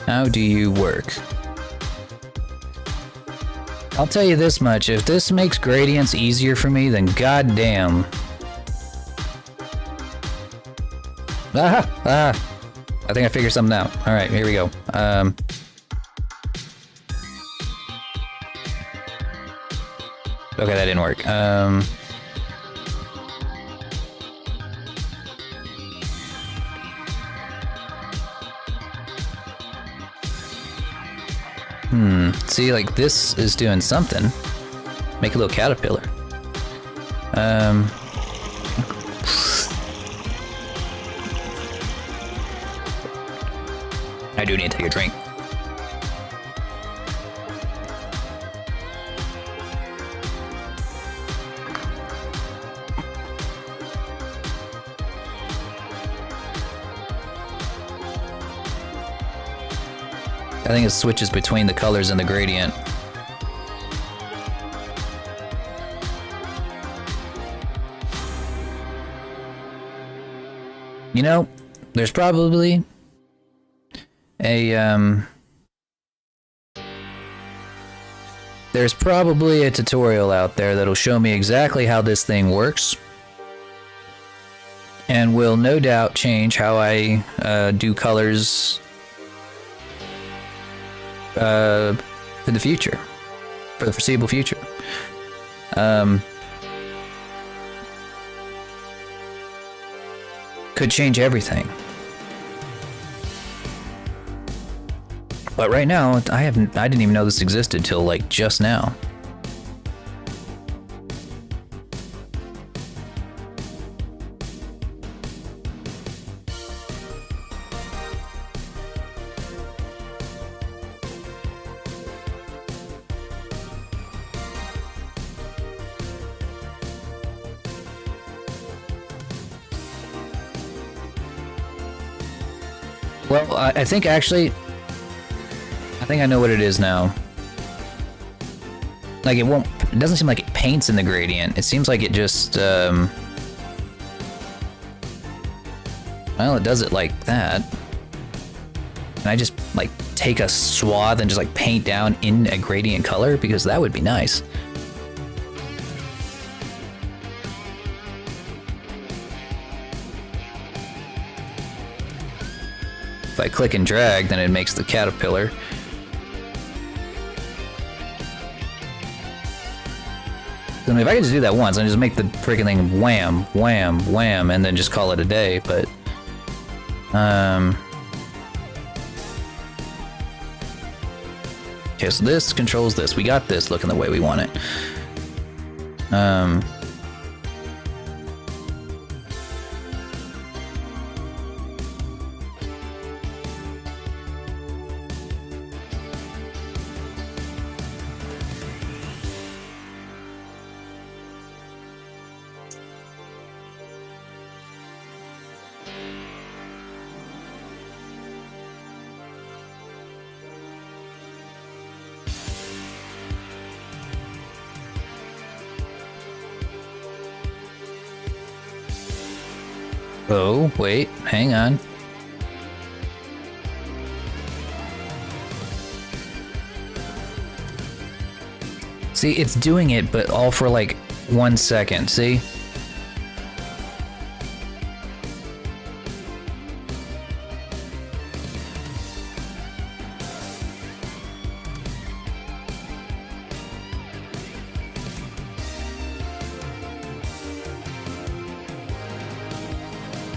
How do you work? I'll tell you this much, if this makes gradients easier for me, then goddamn. I think I figured something out. Alright, here we go. Okay, that didn't work. See, like, this is doing something. Make a little caterpillar. I do need to take a drink. I think it switches between the colors and the gradient. You know, there's probably a tutorial out there that'll show me exactly how this thing works, and will no doubt change how I do colors for the future, for the foreseeable future. Could change everything. But right now, I didn't even know this existed till like just now. Well, I think actually, I think I know what it is now. Like it doesn't seem like it paints in the gradient. It seems like it just, well, it does it like that. And I just like take a swath and just like paint down in a gradient color, because that would be nice. If I click and drag, then it makes the caterpillar. I mean, if I could just do that once and just make the freaking thing wham, wham, wham, and then just call it a day, but... Okay, so this controls this. We got this looking the way we want it. Oh, wait, hang on. See, it's doing it, but all for like 1 second, see?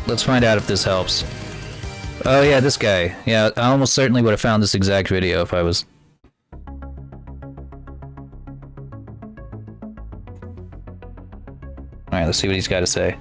Let's find out if this helps. Oh yeah, this guy. Yeah, I almost certainly would have found this exact video if I was... Alright, let's see what he's got to say.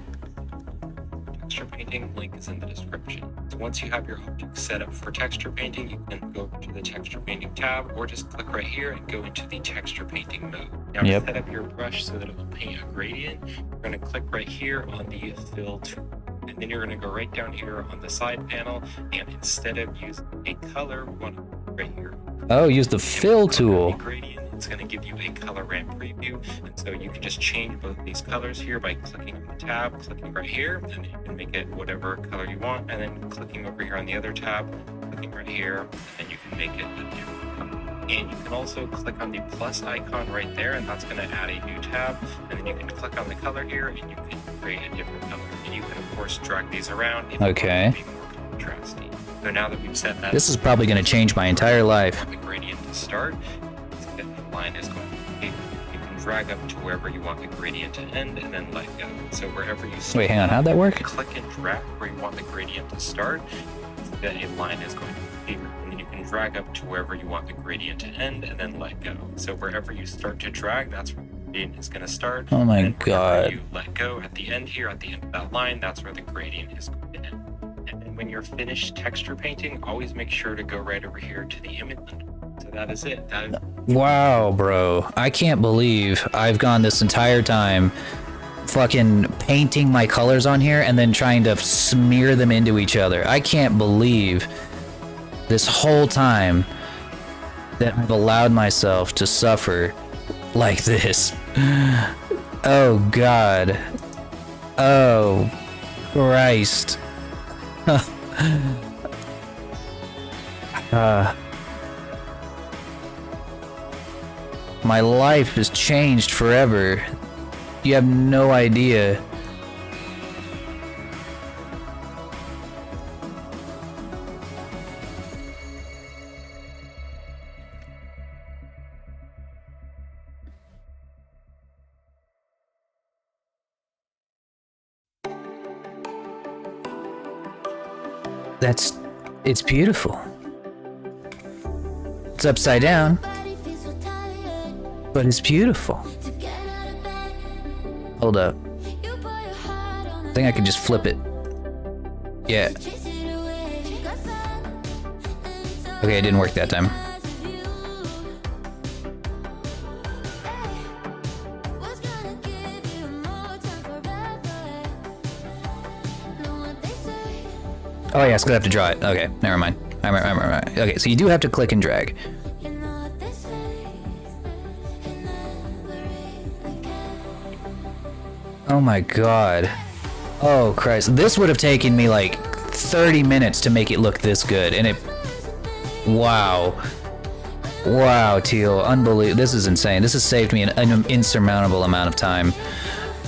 Texture painting link is in the description. So once you have your object set up for texture painting, you can go to the texture painting tab or just click right here and go into the texture painting mode. Now to set up your brush so that it will paint a gradient, you're going to click right here on the fill tool. And then you're going to go right down here on the side panel, and instead of using a color, we want to go right here. Oh, use the fill tool. Gradient, it's going to give you a color ramp preview, and so you can just change both these colors here by clicking on the tab, clicking right here, and you can make it whatever color you want, and then clicking over here on the other tab, clicking right here, and you can make it a different color. And you can also click on the plus icon right there, and that's going to add a new tab, and then you can click on the color here, and you can create a different color. And you can, of course, drag these around if you want to be more contrasty. So now that we've set that, this is probably going to change my entire life. The gradient to start, the line is going to be, you can drag up to wherever you want the gradient to end, and then let go. So wherever you start, wait, hang on, how'd that work? Click and drag where you want the gradient to start, then a line is going to appear. And then you can drag up to wherever you want the gradient to end, and then let go. So wherever you start to drag, that's where the gradient is going to start. Oh my and god. You let go at the end here, at the end of that line, that's where the gradient is going to end. And then when you're finished texture painting, always make sure to go right over here to the image. So that is it. Wow, bro. I can't believe I've gone this entire time fucking painting my colors on here and then trying to smear them into each other. I can't believe this whole time that I've allowed myself to suffer like this. Oh god. Oh Christ. My life has changed forever. You have no idea. It's beautiful. It's upside down, but it's beautiful. Hold up. I think I can just flip it. Yeah. Okay, it didn't work that time. Oh yeah, it's gonna have to draw it. Okay, never mind. Okay, so you do have to click and drag. Oh my god. Oh Christ. This would have taken me like 30 minutes to make it look this good, and it... Wow. Wow, Teal. Unbelievable. This is insane. This has saved me an insurmountable amount of time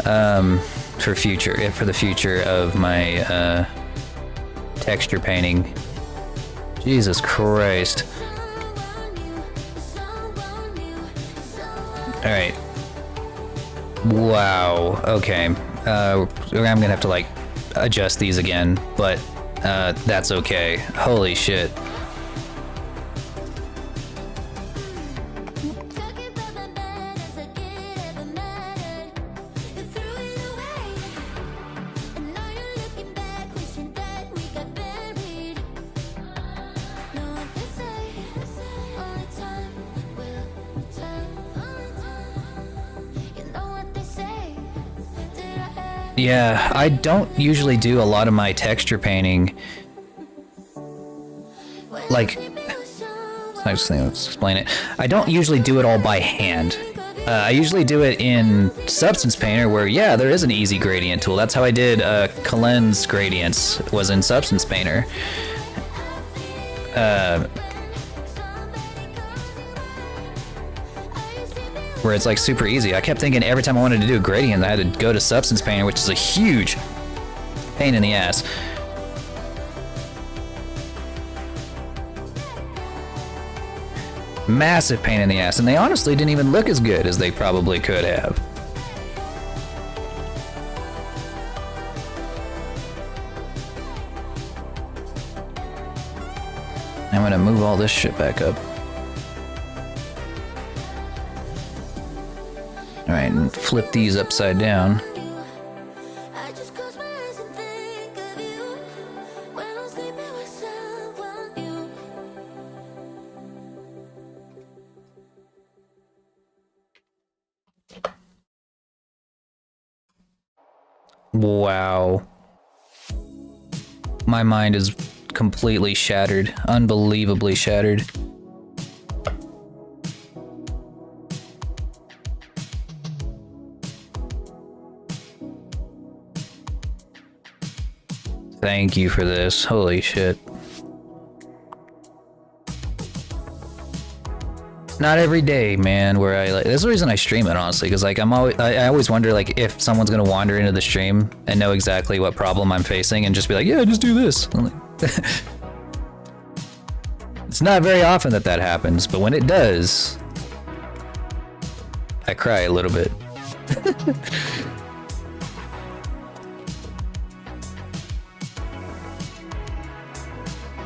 for the future of my texture painting. Jesus Christ. Alright. Wow. Okay. I'm gonna have to like adjust these again, but that's okay. Holy shit. Yeah, I don't usually do a lot of my texture painting. Like, let's explain it. I don't usually do it all by hand. I usually do it in Substance Painter where, yeah, there is an easy gradient tool. That's how I did Kalen's gradients, was in Substance Painter. Where it's like super easy. I kept thinking every time I wanted to do a gradient, I had to go to Substance Painter, which is a huge pain in the ass. Massive pain in the ass, and they honestly didn't even look as good as they probably could have. I'm gonna move all this shit back up. Alright, and flip these upside down. I just close my eyes and think of you when I'm sleeping with someone new. Wow. My mind is completely shattered. Unbelievably shattered. Thank you for this. Holy shit. Not every day, man, where I like, that's the reason I stream it, honestly, because like I always wonder like if someone's gonna wander into the stream and know exactly what problem I'm facing and just be like, yeah, just do this. I'm like, it's not very often that that happens, but when it does, I cry a little bit.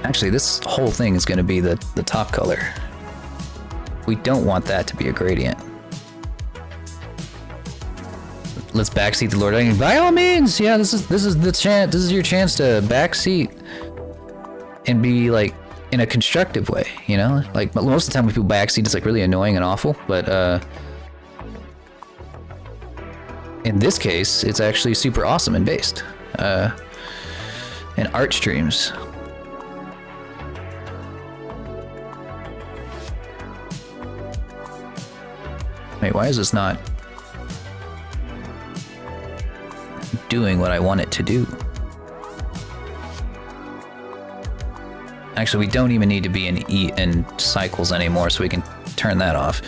Actually, this whole thing is gonna be the top color. We don't want that to be a gradient. Let's backseat the Lord. By all means, yeah, this is the chance. This is your chance to backseat and be like in a constructive way, you know? Like most of the time when people backseat, it's like really annoying and awful. But in this case, it's actually super awesome and based. And art streams. Wait, why is this not doing what I want it to do? Actually, we don't even need to be in cycles anymore, so we can turn that off.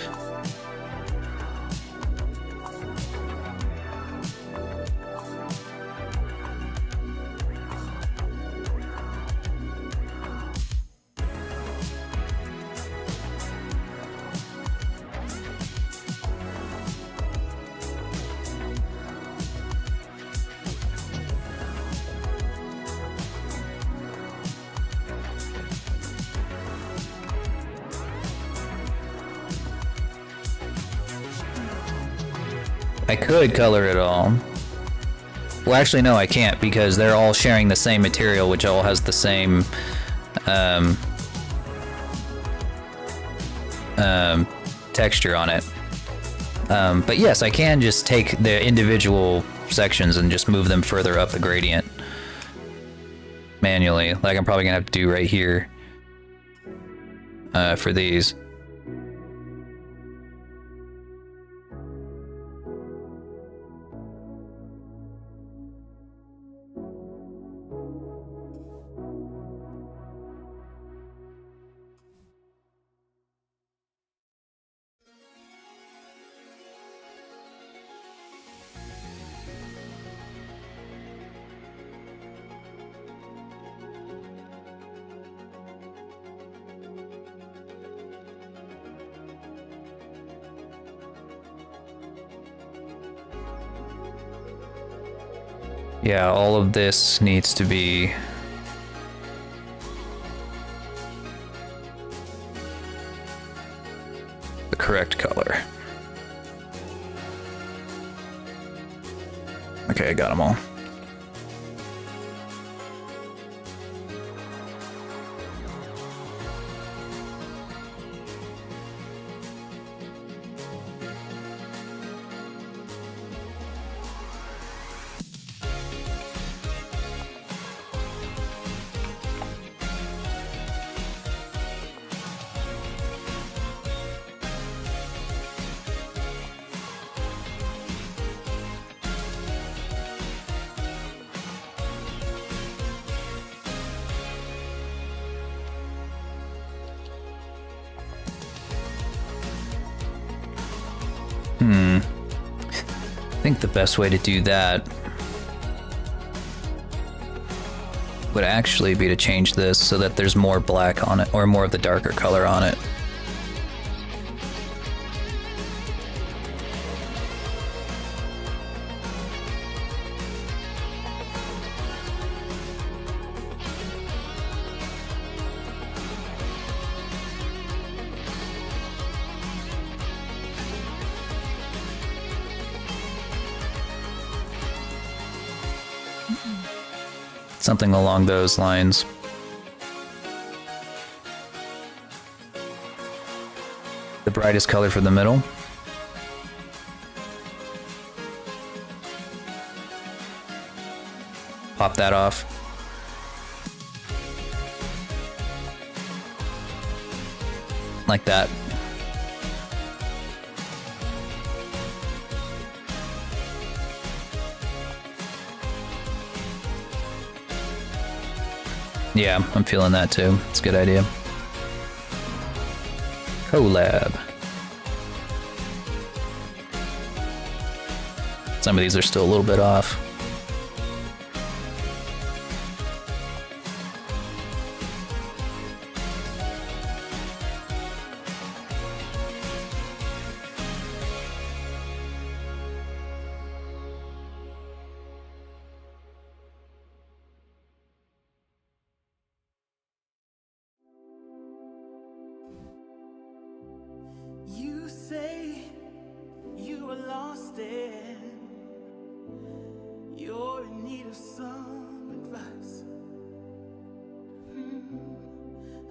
I could color it all. Well, actually, no, I can't because they're all sharing the same material, which all has the same texture on it. But yes, I can just take the individual sections and just move them further up the gradient manually, like I'm probably gonna have to do right here for these. Yeah, all of this needs to be the correct color. Okay, I got them all. I think the best way to do that would actually be to change this so that there's more black on it, or more of the darker color on it. Something along those lines. The brightest color for the middle. Pop that off. Like that. Yeah, I'm feeling that too. It's a good idea. Collab. Some of these are still a little bit off. You say you are lost and you're in need of some advice.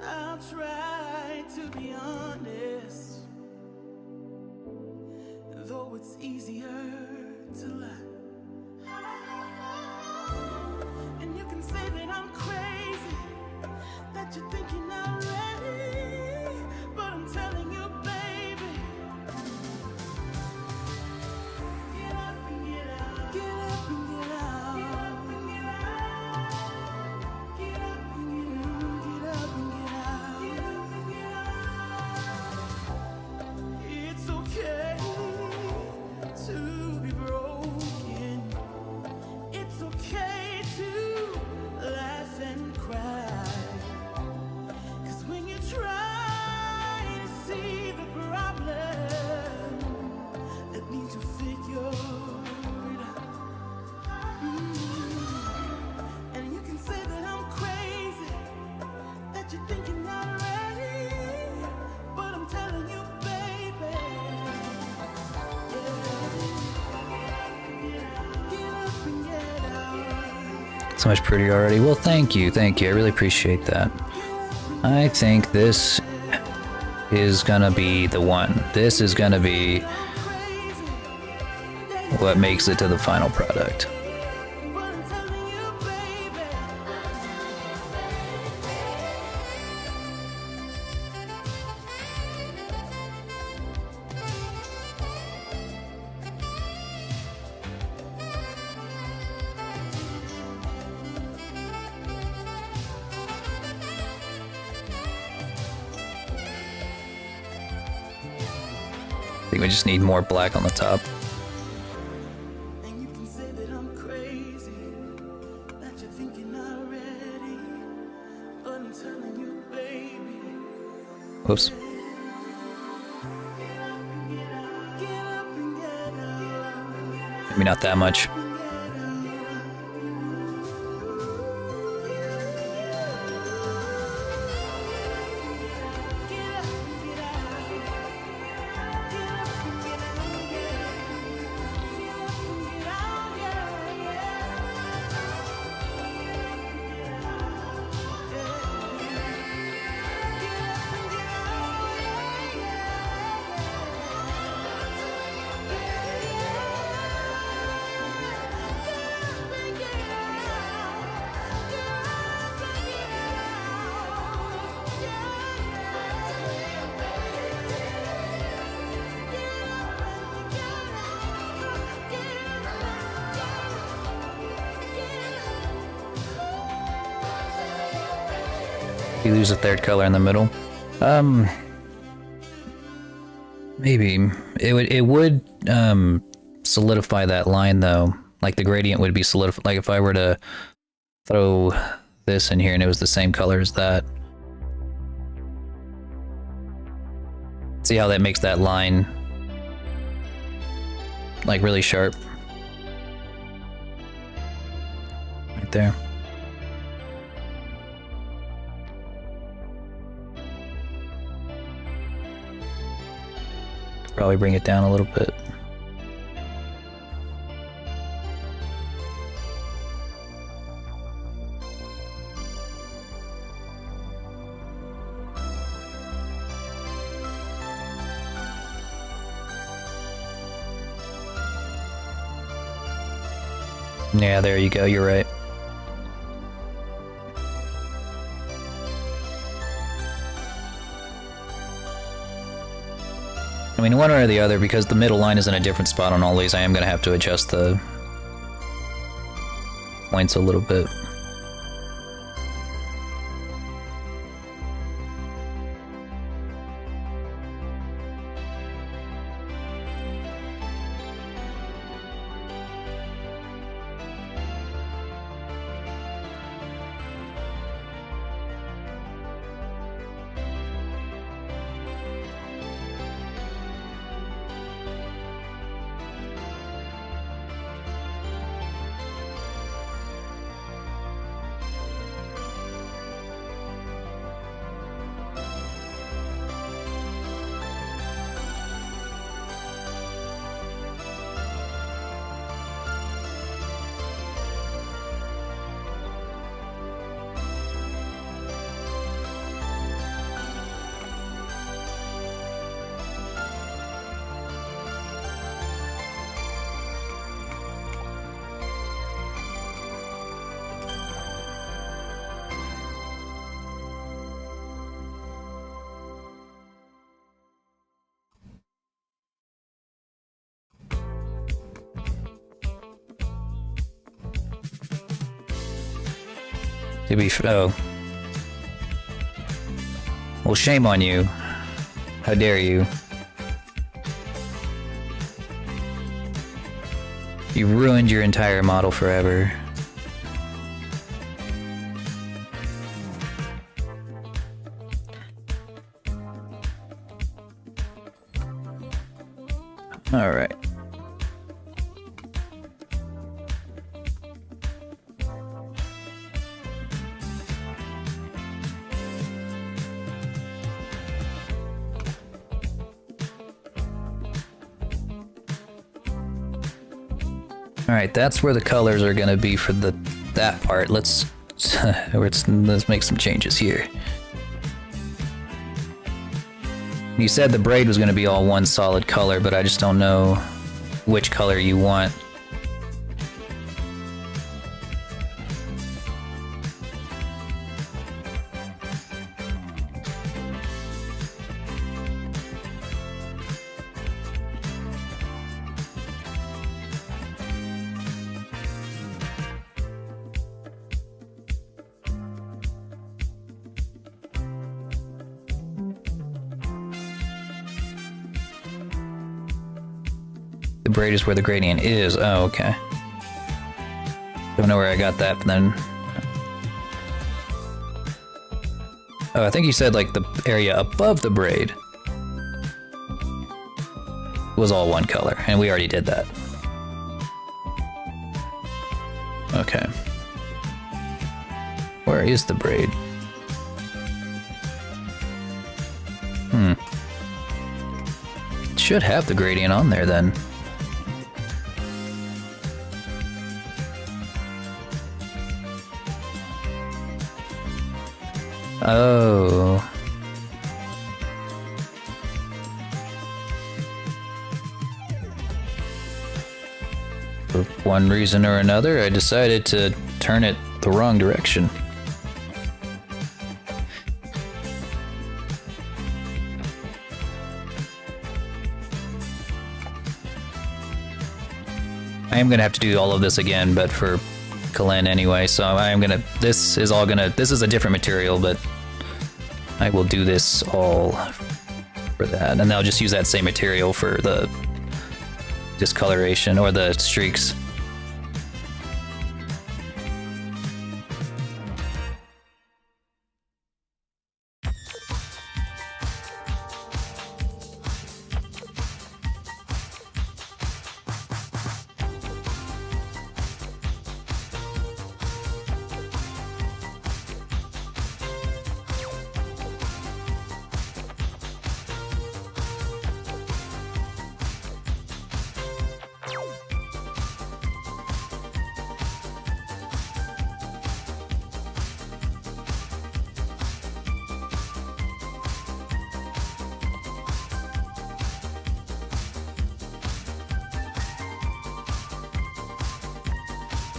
I'll try to be honest, though it's easier to lie. And you can say that I'm crazy, that you're thinking I'm ready, but I'm telling you, baby, get up and get out, get up and get out, get up and get out, get up and get out, get up and get out, get up and get out. It's okay to be broken. It's okay to laugh and cry. 'Cause when you try to see the problem, that means you figure it out. And you can say that I'm crazy, that you're thinking I'm ready, but I'm telling you, baby, get up and get out. So much prettier already. Well, thank you. I really appreciate that. I think this is gonna be the one. This is gonna be what makes it to the final product. But I'm telling you, baby. I think we just need more black on the top. And you can say that I'm crazy, that you're thinking already, but I'm telling you, baby, Whoops. get up and get out. Maybe not that much. You lose a third color in the middle. Maybe it would solidify that line though. Like the gradient would be solidified. Like if I were to throw this in here and it was the same color as that. See how that makes that line like really sharp? Right there. Probably bring it down a little bit. Yeah, there you go, you're right. I mean, one way or the other, because the middle line is in a different spot on all these, I am going to have to adjust the points a little bit. To be oh. Well, shame on you. How dare you? You ruined your entire model forever. All right. Alright, that's where the colors are gonna be for that part. Let's make some changes here. You said the braid was gonna be all one solid color, but I just don't know which color you want. The braid is where the gradient is. Oh, okay. Don't know where I got that then. Oh, I think you said like the area above the braid was all one color, and we already did that. Okay. Where is the braid? It should have the gradient on there then. Oh. For one reason or another, I decided to turn it the wrong direction. I am gonna have to do all of this again, but for Kalin anyway, so I am gonna, this is a different material, but I will do this all for that. And they'll just use that same material for the discoloration or the streaks.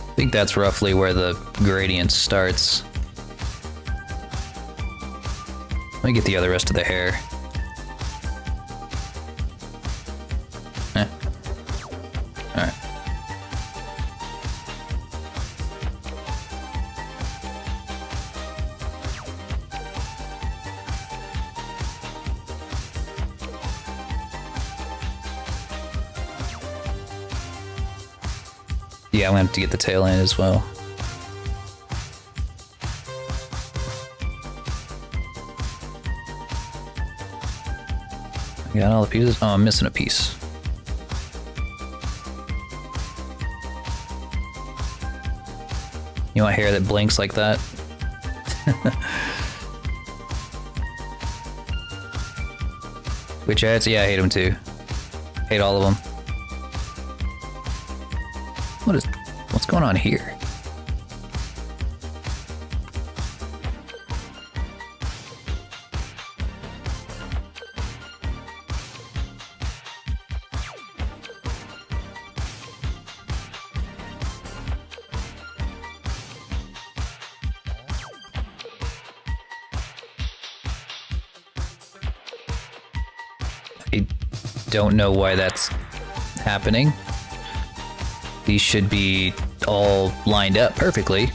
I think that's roughly where the gradient starts. Let me get the other rest of the hair. Alright. Yeah, I'm gonna have to get the tail end as well. Got all the pieces? Oh, I'm missing a piece. You want hair that blinks like that? Which ads? Yeah, I hate them too. Hate all of them. What's going on here? I don't know why that's happening. These should be all lined up perfectly.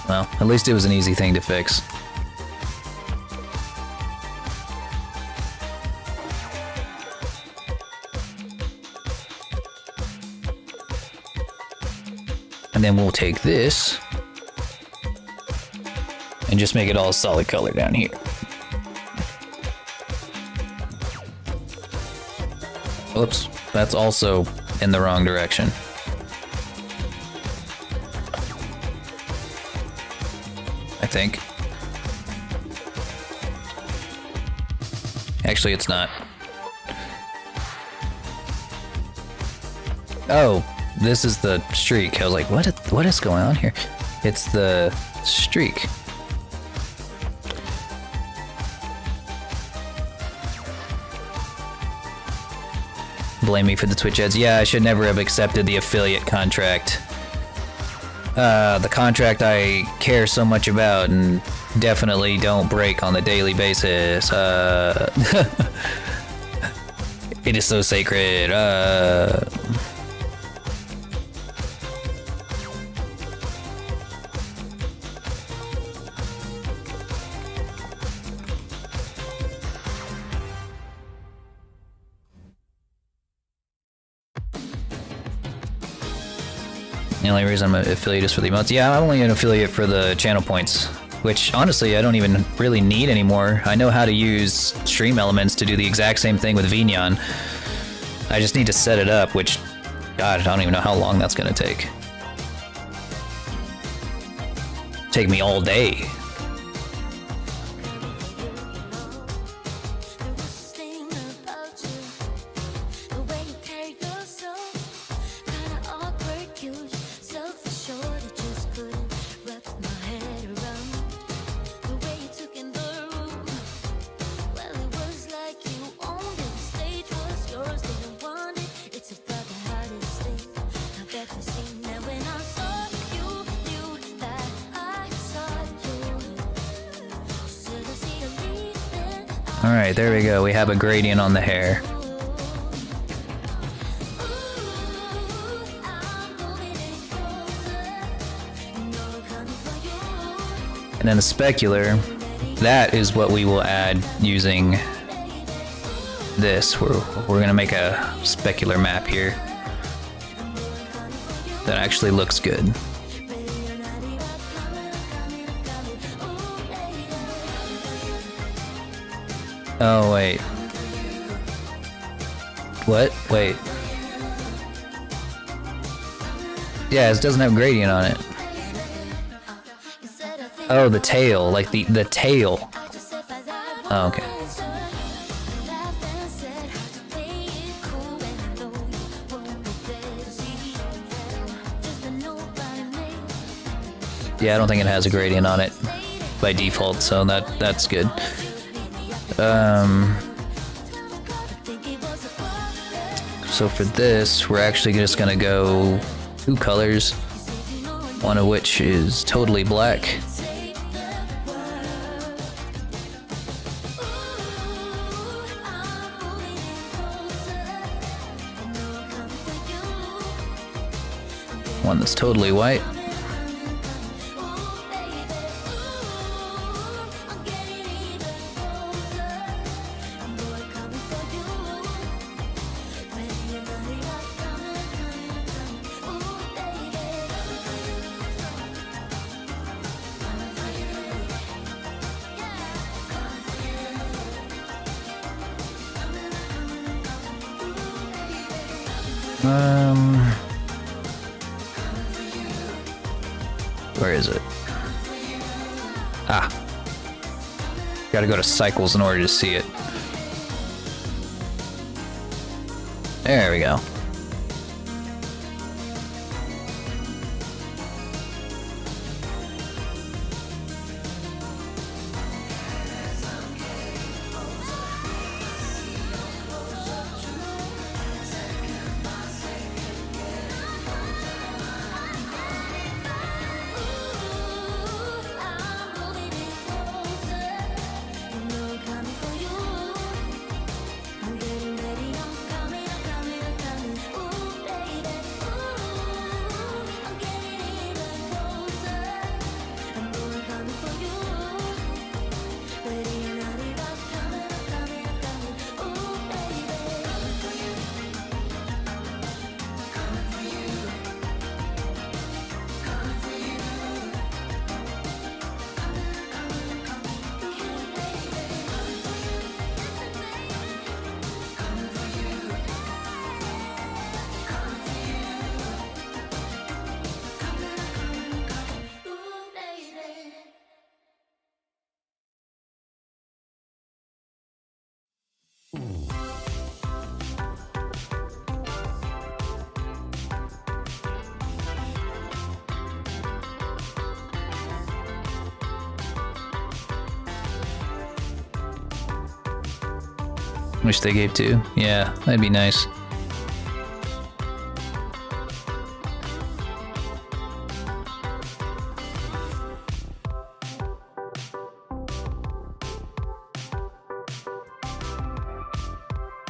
Well, at least it was an easy thing to fix. And then we'll take this and just make it all solid color down here. Oops, that's also in the wrong direction. I think. Actually, it's not. Oh. This is the streak. I was like, what is going on here? It's the streak. Blame me for the Twitch ads. Yeah, I should never have accepted the affiliate contract. The contract I care so much about and definitely don't break on a daily basis. It is so sacred. The only reason I'm an affiliate is for the emotes. Yeah, I'm only an affiliate for the channel points, which honestly I don't even really need anymore. I know how to use stream elements to do the exact same thing with Vignon. I just need to set it up, which, God, I don't even know how long that's gonna take. Take me all day. When I saw you, knew that I saw you. Alright, there we go. We have a gradient on the hair. And then the specular, that is what we will add using this. We're gonna make a specular map here that actually looks good. Oh, wait. What? Wait. Yeah, it doesn't have gradient on it. Oh, the tail, like the tail. Oh, okay. Yeah, I don't think it has a gradient on it by default, so that's good. So for this, we're actually just gonna go 2 colors, one of which is totally black. One that's totally white. Where is it? Ah. Gotta go to cycles in order to see it. There we go. Wish they gave 2. Yeah, that'd be nice.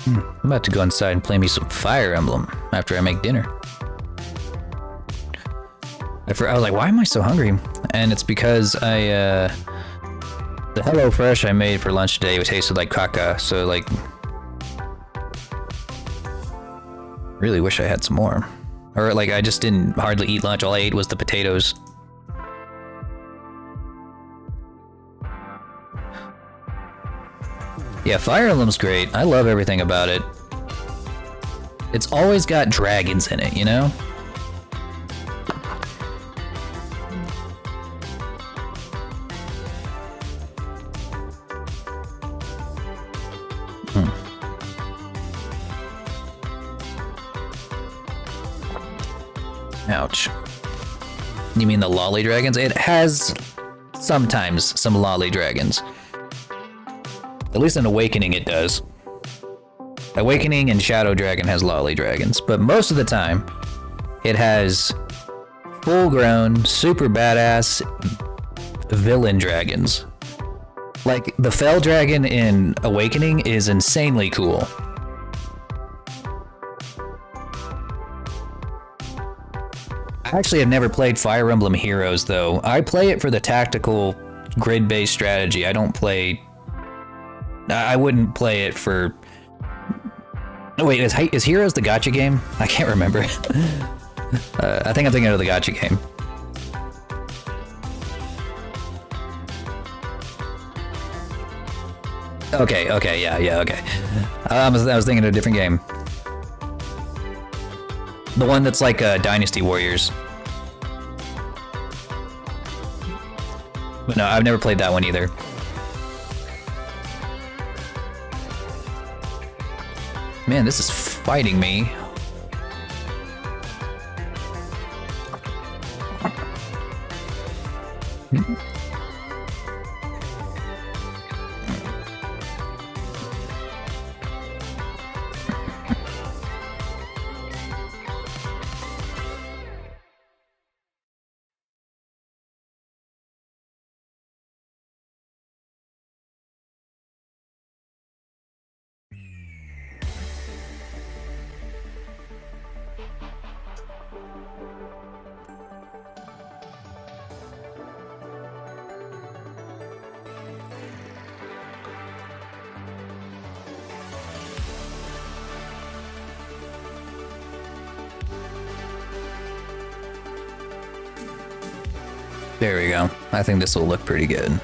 I'm about to go inside and play me some Fire Emblem after I make dinner. I was like, why am I so hungry? And it's because the Hello Fresh I made for lunch today tasted like caca, so like really wish I had some more. Or like I just didn't hardly eat lunch, all I ate was the potatoes. Yeah, Fire Emblem's great. I love everything about it. It's always got dragons in it, you know? Ouch. You mean the lolly dragons? It has sometimes some lolly dragons. At least in Awakening it does. Awakening and Shadow Dragon has lolly dragons, but most of the time it has full-grown, super badass villain dragons. Like, the Fell Dragon in Awakening is insanely cool. I actually have never played Fire Emblem Heroes, though. I play it for the tactical, grid-based strategy. I don't play... I wouldn't play it for... Oh, wait, is Heroes the gacha game? I can't remember. I think I'm thinking of the gacha game. Okay, yeah, okay. I was thinking of a different game. The one that's like Dynasty Warriors. But no, I've never played that one either. Man, this is fighting me. There we go. I think this will look pretty good.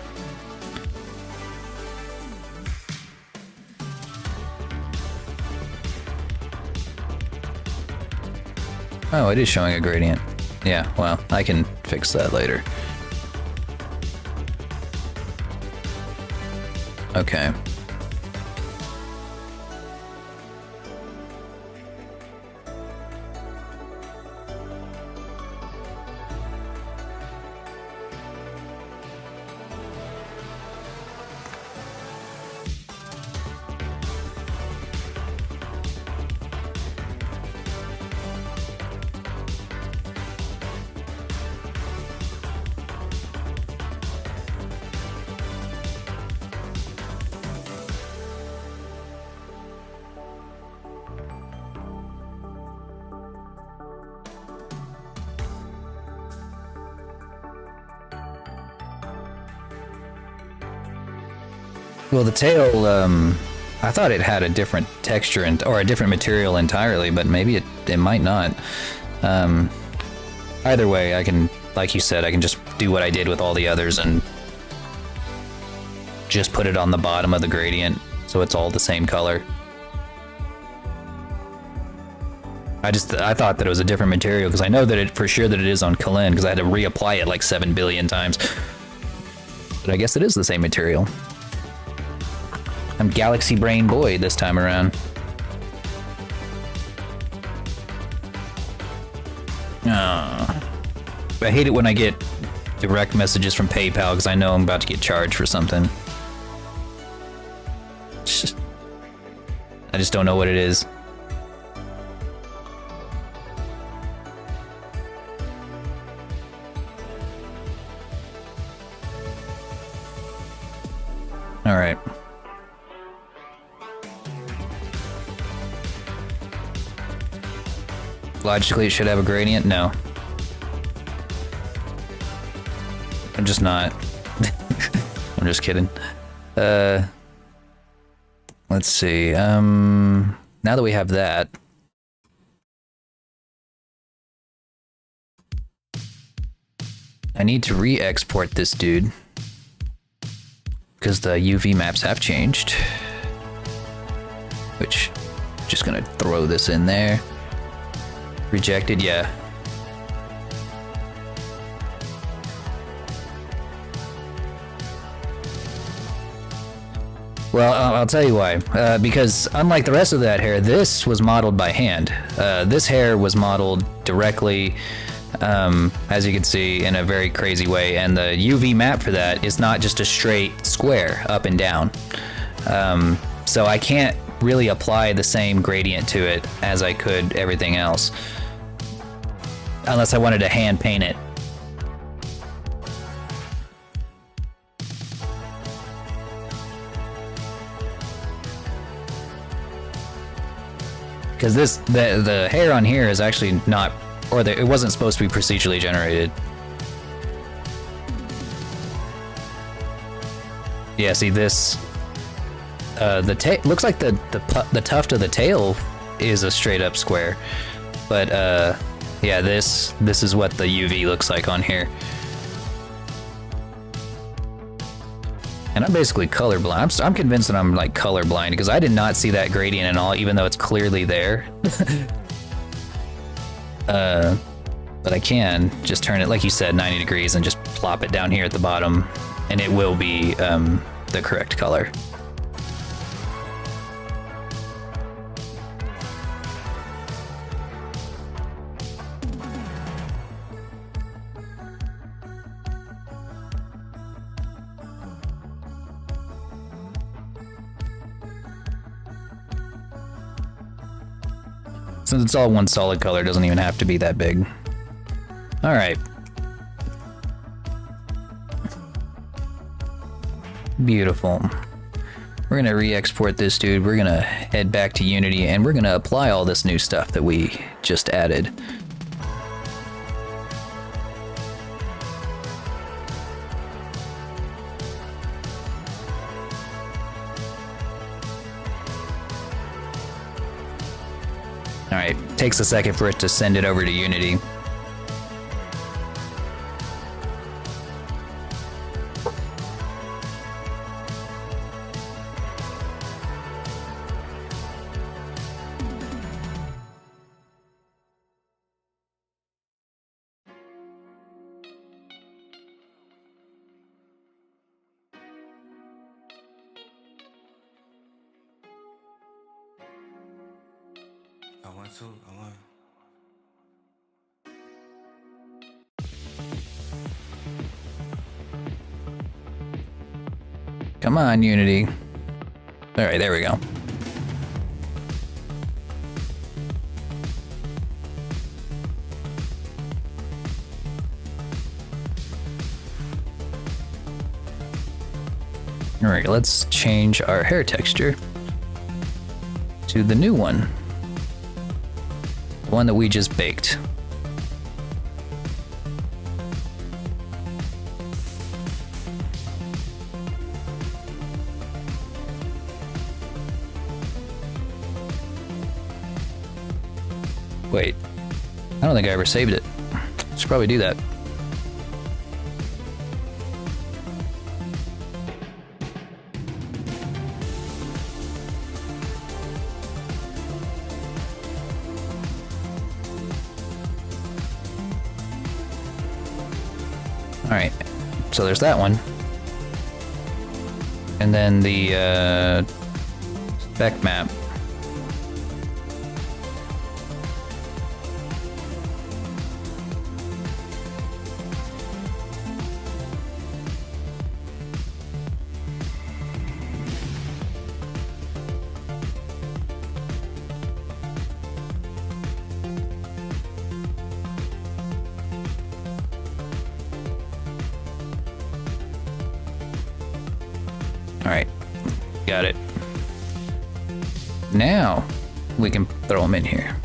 Oh, it is showing a gradient. Yeah, well, I can fix that later. Okay. Well, the tail, I thought it had a different texture or a different material entirely, but maybe it might not. Either way, I can, like you said, I can just do what I did with all the others and just put it on the bottom of the gradient so it's all the same color. I thought that it was a different material because I know that for sure that it is on Kalin because I had to reapply it like 7 billion times. But I guess it is the same material. I'm Galaxy Brain Boy this time around. I hate it when I get direct messages from PayPal because I know I'm about to get charged for something. I just don't know what it is. All right. Logically, it should have a gradient? No. I'm just not. I'm just kidding. Let's see. Now that we have that, I need to re-export this dude because the UV maps have changed. Which, just gonna throw this in there. Rejected, yeah. Well, I'll tell you why. Because unlike the rest of that hair, this was modeled by hand. This hair was modeled directly, as you can see, in a very crazy way. And the UV map for that is not just a straight square up and down. So I can't really apply the same gradient to it as I could everything else. Unless I wanted to hand paint it. Because the hair on here is actually not, or it wasn't supposed to be procedurally generated. Yeah, see this, looks like the tuft of the tail is a straight up square, but yeah, this is what the UV looks like on here. And I'm basically colorblind. I'm convinced that I'm like colorblind because I did not see that gradient at all, even though it's clearly there. But I can just turn it, like you said, 90 degrees and just plop it down here at the bottom, and it will be the correct color. Since it's all one solid color, it doesn't even have to be that big. All right. Beautiful. We're gonna re-export this dude. We're gonna head back to Unity and we're gonna apply all this new stuff that we just added. All right, takes a second for it to send it over to Unity. I want to, I want. Come on, Unity. All right, there we go. All right, let's change our hair texture to the new one. The one that we just baked. Wait, I don't think I ever saved it. Should probably do that. Alright, so there's that one. And then the spec map. Alright, got it. Now we can throw them in here.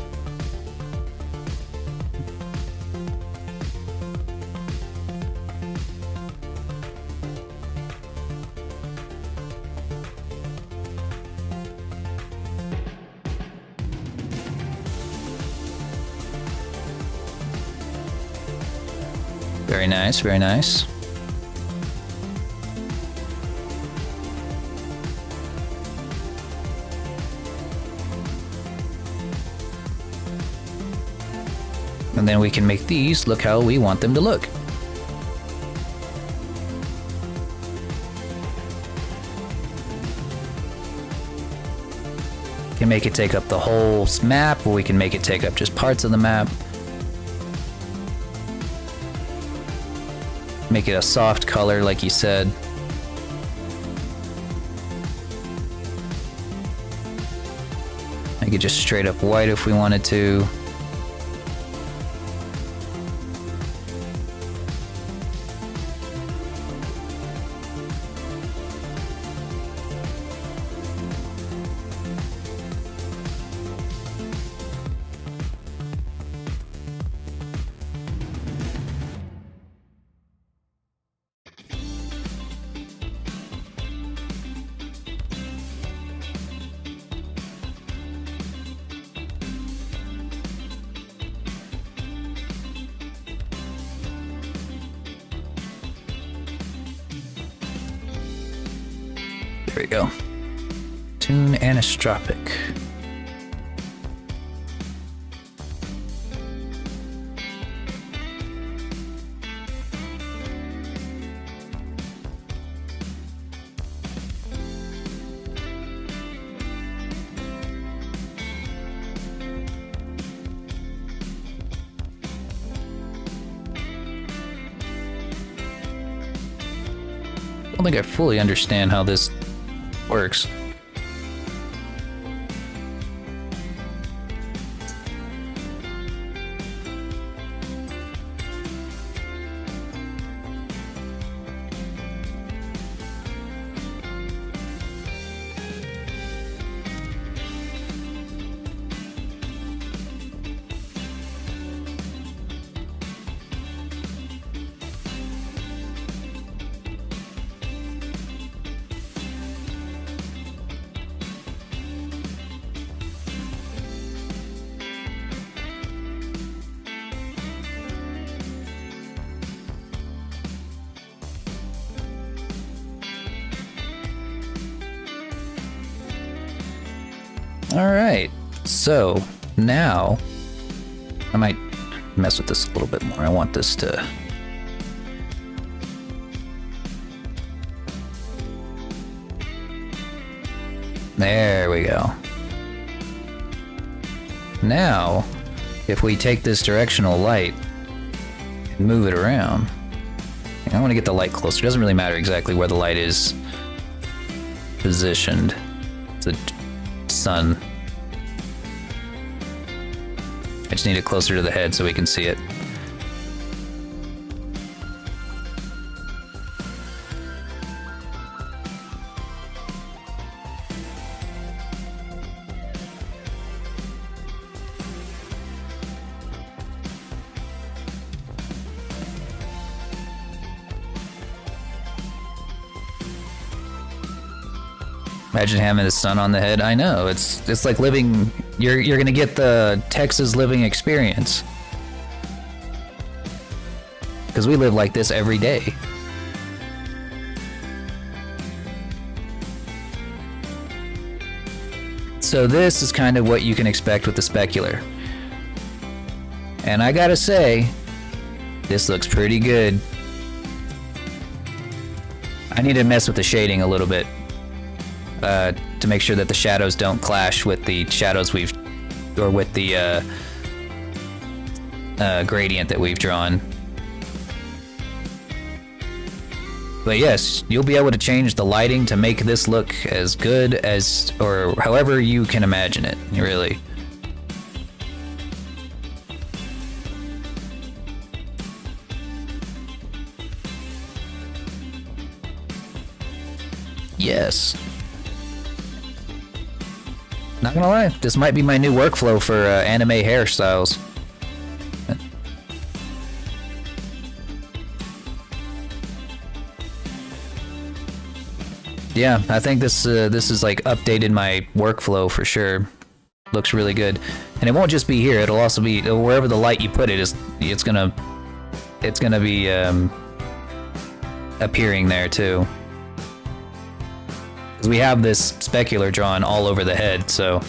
Very nice, very nice. And then we can make these look how we want them to look. We can make it take up the whole map, or we can make it take up just parts of the map. Make it a soft color, like you said. Make it just straight up white if we wanted to. we go. Tune anisotropic. I don't think I fully understand how this works. Alright, so now I might mess with this a little bit more. I want this to... There we go. Now, if we take this directional light and move it around, I want to get the light closer. It doesn't really matter exactly where the light is positioned. It's a sun. I just need it closer to the head so we can see it. Imagine having the sun on the head. I know, it's like living. You're gonna get the Texas living experience, because we live like this every day. So this is kind of what you can expect with the specular, and I gotta say, this looks pretty good. I need to mess with the shading a little bit. To make sure that the shadows don't clash with the shadows or with the gradient that we've drawn. But yes, you'll be able to change the lighting to make this look as good as, or however you can imagine it, really. Yes. Not gonna lie, this might be my new workflow for anime hairstyles. Yeah, I think this is like updated my workflow for sure. Looks really good, and it won't just be here. It'll also be wherever the light you put it is. It's gonna be appearing there too. Because we have this specular drawn all over the head, so...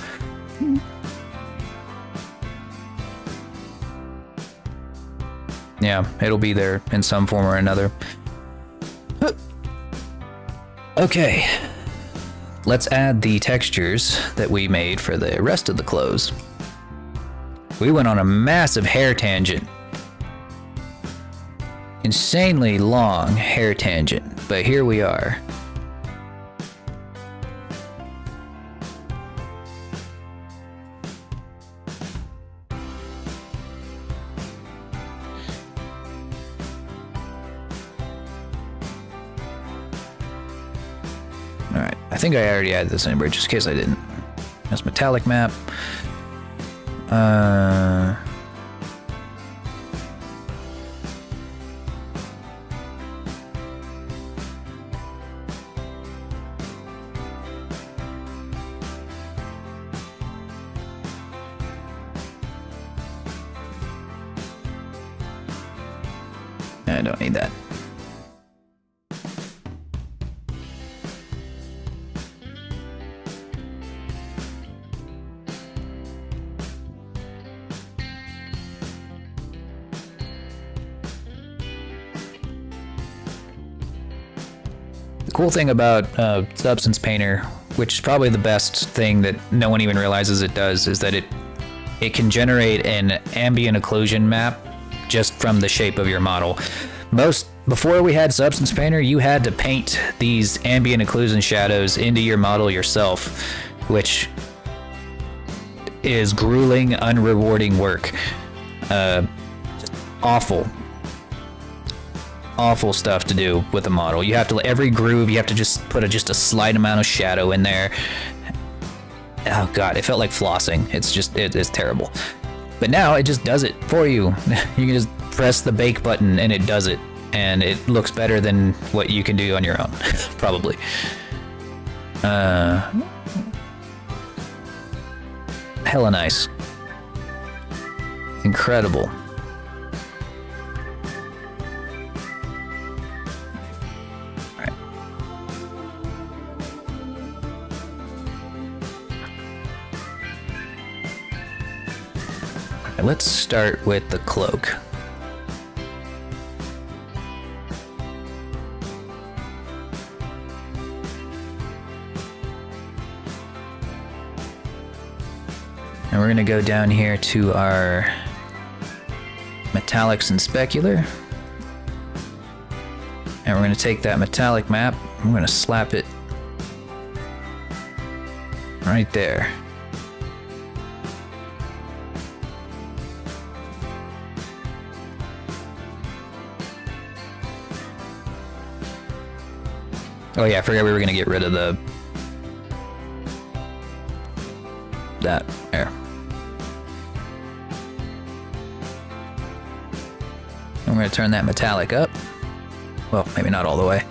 Yeah, it'll be there in some form or another. Okay. Let's add the textures that we made for the rest of the clothes. We went on a massive hair tangent. Insanely long hair tangent, but here we are. Alright, I think I already added this in, but just in case I didn't. That's metallic map. I don't need that. The cool thing about Substance Painter, which is probably the best thing that no one even realizes it does, is that it can generate an ambient occlusion map just from the shape of your model. Before we had Substance Painter, you had to paint these ambient occlusion shadows into your model yourself, which is grueling, unrewarding work. Just awful stuff to do with a model. You have to, every groove, you have to just put just a slight amount of shadow in there. Oh god, it felt like flossing. It's terrible. But now it just does it for you. You can just press the bake button and it does it. And it looks better than what you can do on your own, probably. Hella nice. Incredible. Alright. Let's start with the cloak. And we're going to go down here to our metallics and specular. And we're going to take that metallic map, I'm going to slap it right there. Oh yeah, I forgot we were going to get rid of that there. I'm going to turn that metallic up. Well, maybe not all the way.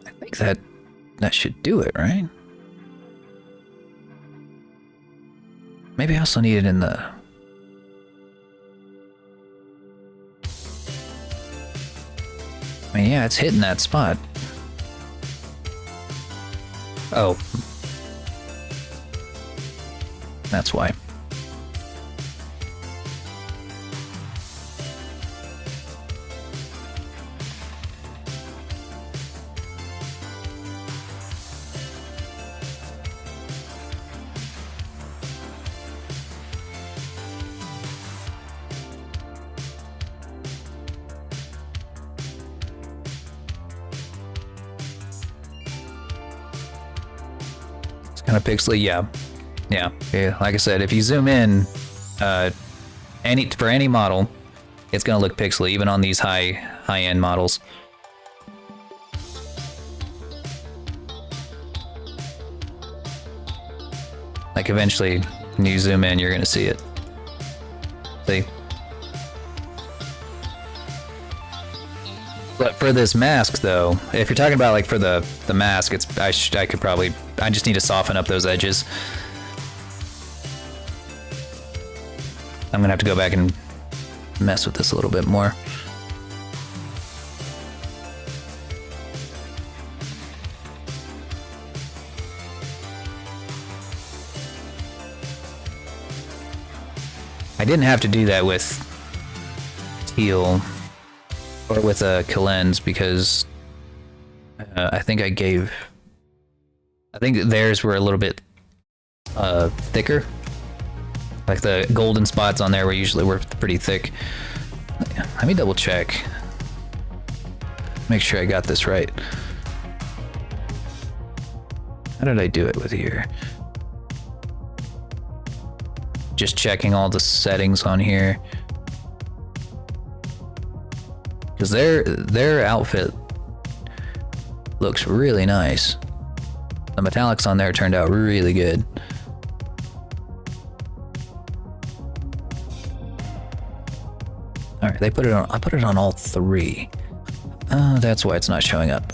I think that should do it, right? Maybe I also need it in the... I mean, yeah, it's hitting that spot. Oh. That's why. Kind of pixely, yeah. Like I said, if you zoom in, for any model, it's gonna look pixely, even on these high-end models. Like eventually, when you zoom in, you're gonna see it. See? But for this mask, though, if you're talking about like for the mask, I just need to soften up those edges. I'm gonna have to go back and mess with this a little bit more. I didn't have to do that with teal. Or with a Kalens, because I think theirs were a little bit thicker. Like the golden spots on there were pretty thick. Let me double check. Make sure I got this right. How did I do it with here? Just checking all the settings on here. Because their outfit looks really nice. The metallics on there turned out really good. All right, I put it on all three. That's why it's not showing up.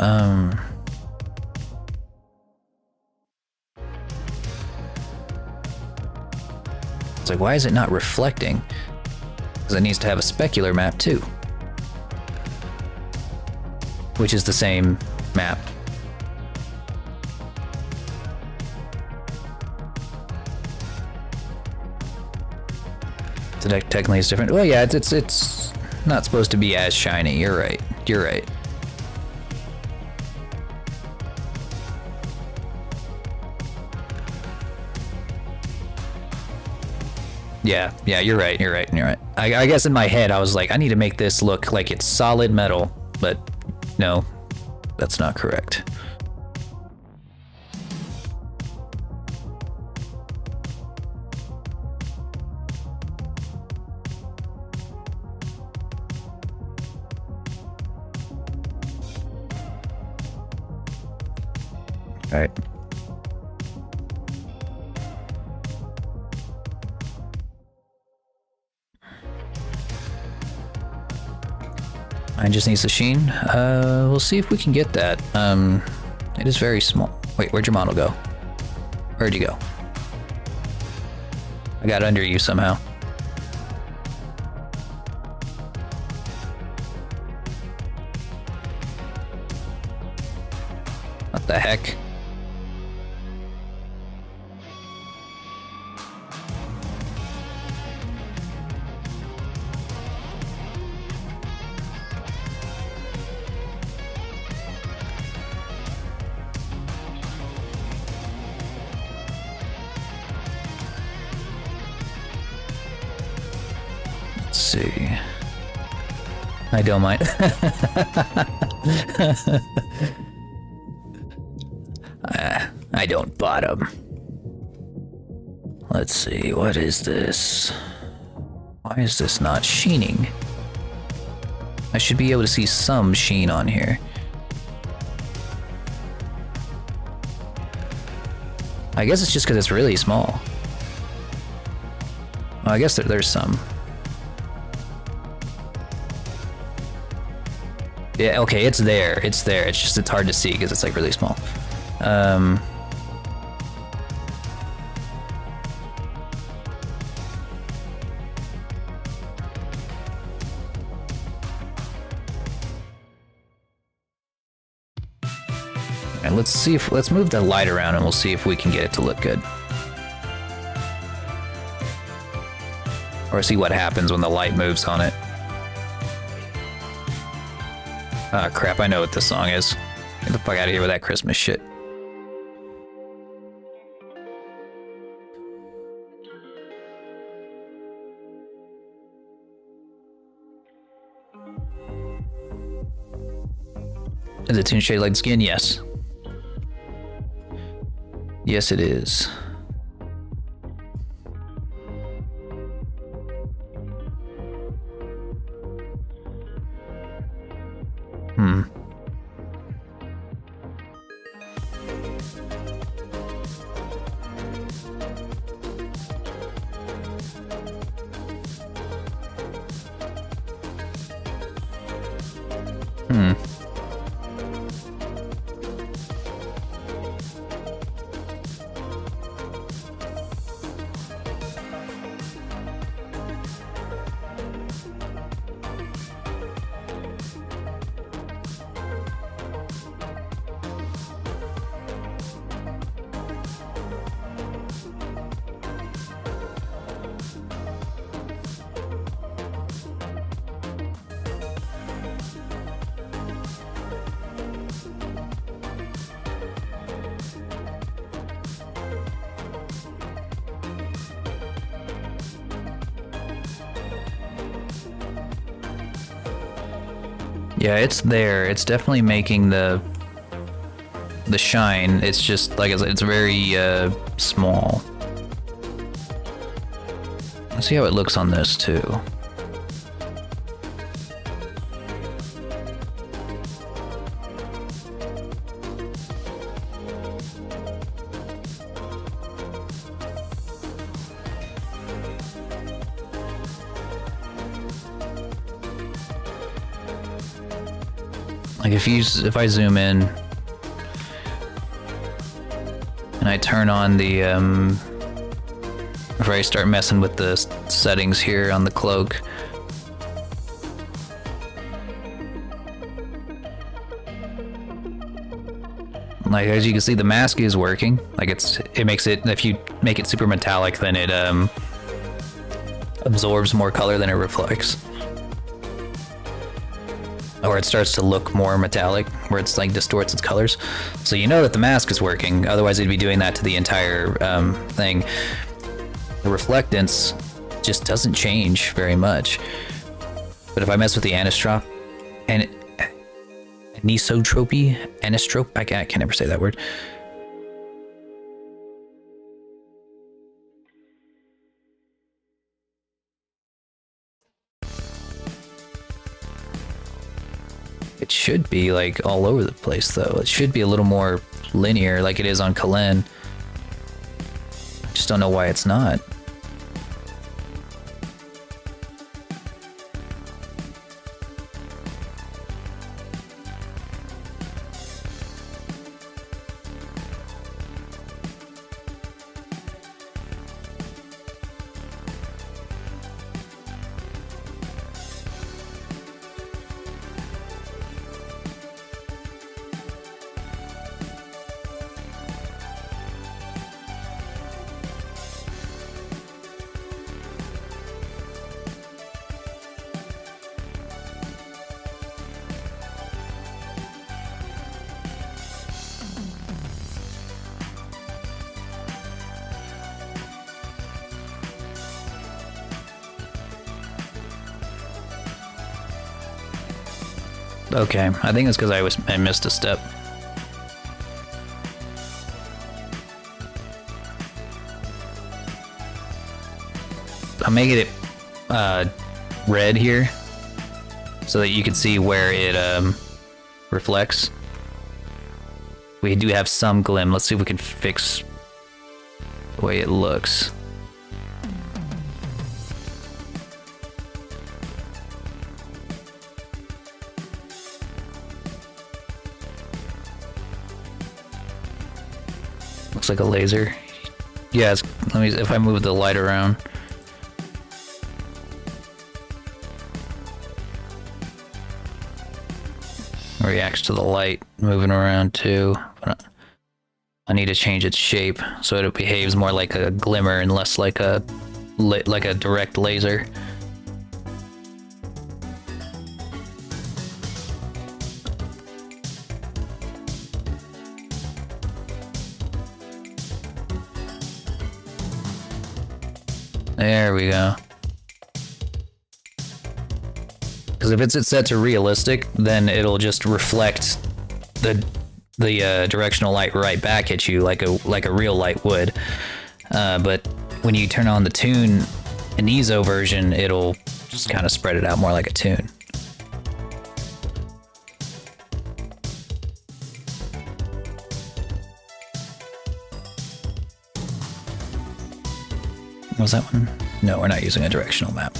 It's like, why is it not reflecting? Because it needs to have a specular map too. which is the same map. So technically it's different. Well, yeah, it's not supposed to be as shiny. You're right. You're right. Yeah, you're right. You're right. You're right. I guess in my head I was like, I need to make this look like it's solid metal, but no, that's not correct. All right. Mine just needs the sheen. We'll see if we can get that. It is very small. Wait, where'd your model go? Where'd you go? I got under you somehow. What the heck? Let's see. I don't mind. I don't bottom. Let's see, what is this? Why is this not sheening? I should be able to see some sheen on here. I guess it's just because it's really small. Well, I guess there's some. Yeah, okay, it's there. It's there. It's just it's hard to see because it's like really small. And let's move the light around and we'll see if we can get it to look good. Or see what happens when the light moves on it. Ah, crap, I know what this song is. Get the fuck out of here with that Christmas shit. Is it tune shade like skin? Yes. Yes, it is. Yeah, it's there. It's definitely making the shine. It's just like it's very small. Let's see how it looks on this too. Like if I zoom in and I turn on the if I start messing with the settings here on the cloak, Like, as you can see, the mask is working. Like, it makes it, if you make it super metallic, then it absorbs more color than it reflects. Or it starts to look more metallic, where it's like distorts its colors. So you know that the mask is working, otherwise it'd be doing that to the entire thing. The reflectance just doesn't change very much. But if I mess with the anisotrope, and anisotrope, I can never say that word. It should be like all over the place though. It should be a little more linear like it is on Kalen. I just don't know why it's not. Okay, I think it's because I missed a step. I'm making it red here so that you can see where it reflects. We do have some glim. Let's see if we can fix the way it looks. Looks like a laser. Yeah, let me. If I move the light around. It reacts to the light moving around too. But I need to change its shape so it behaves more like a glimmer and less like a direct laser. There we go. Because if it's set to realistic, then it'll just reflect the directional light right back at you like a real light would. But when you turn on the tune Aniso version, it'll just kind of spread it out more like a tune. Was that one? No, we're not using a directional map.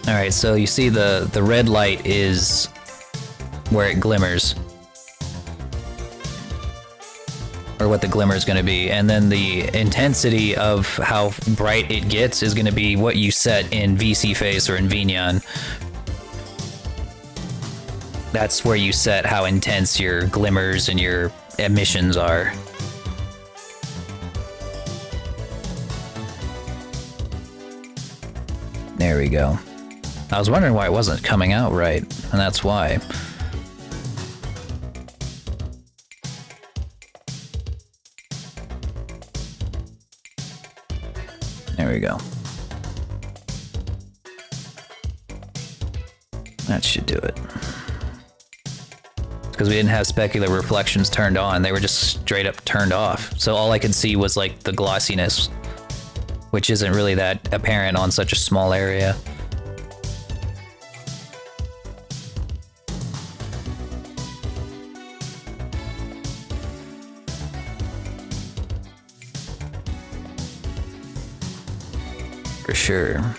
All right, so you see the red light is where it glimmers. Or what the glimmer is going to be, and then the intensity of how bright it gets is going to be what you set in VC Face or in Vignon. That's where you set how intense your glimmers and your emissions are. There we go. I was wondering why it wasn't coming out right, and that's why. There we go. That should do it. Because we didn't have specular reflections turned on, they were just straight up turned off. So all I could see was like the glossiness, which isn't really that apparent on such a small area. For sure.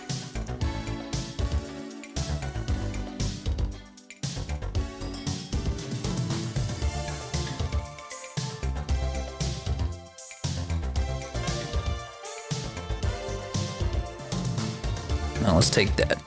Now let's take that.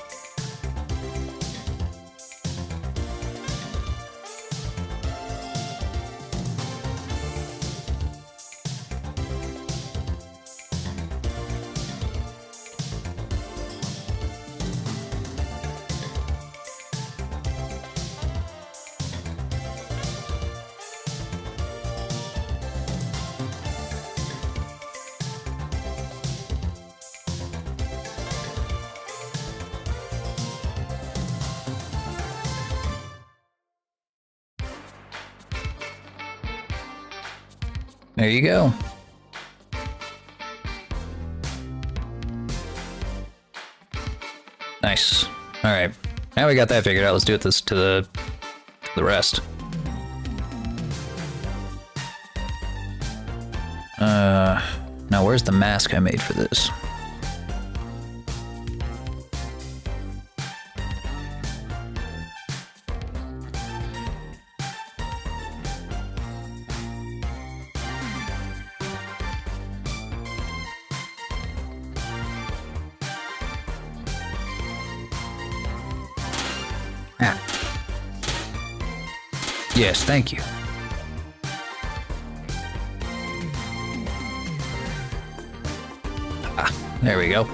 There you go. Nice. All right. Now we got that figured out. Let's do it this to the rest. Now where's the mask I made for this? Ah. Yes, thank you. Ah, there we go.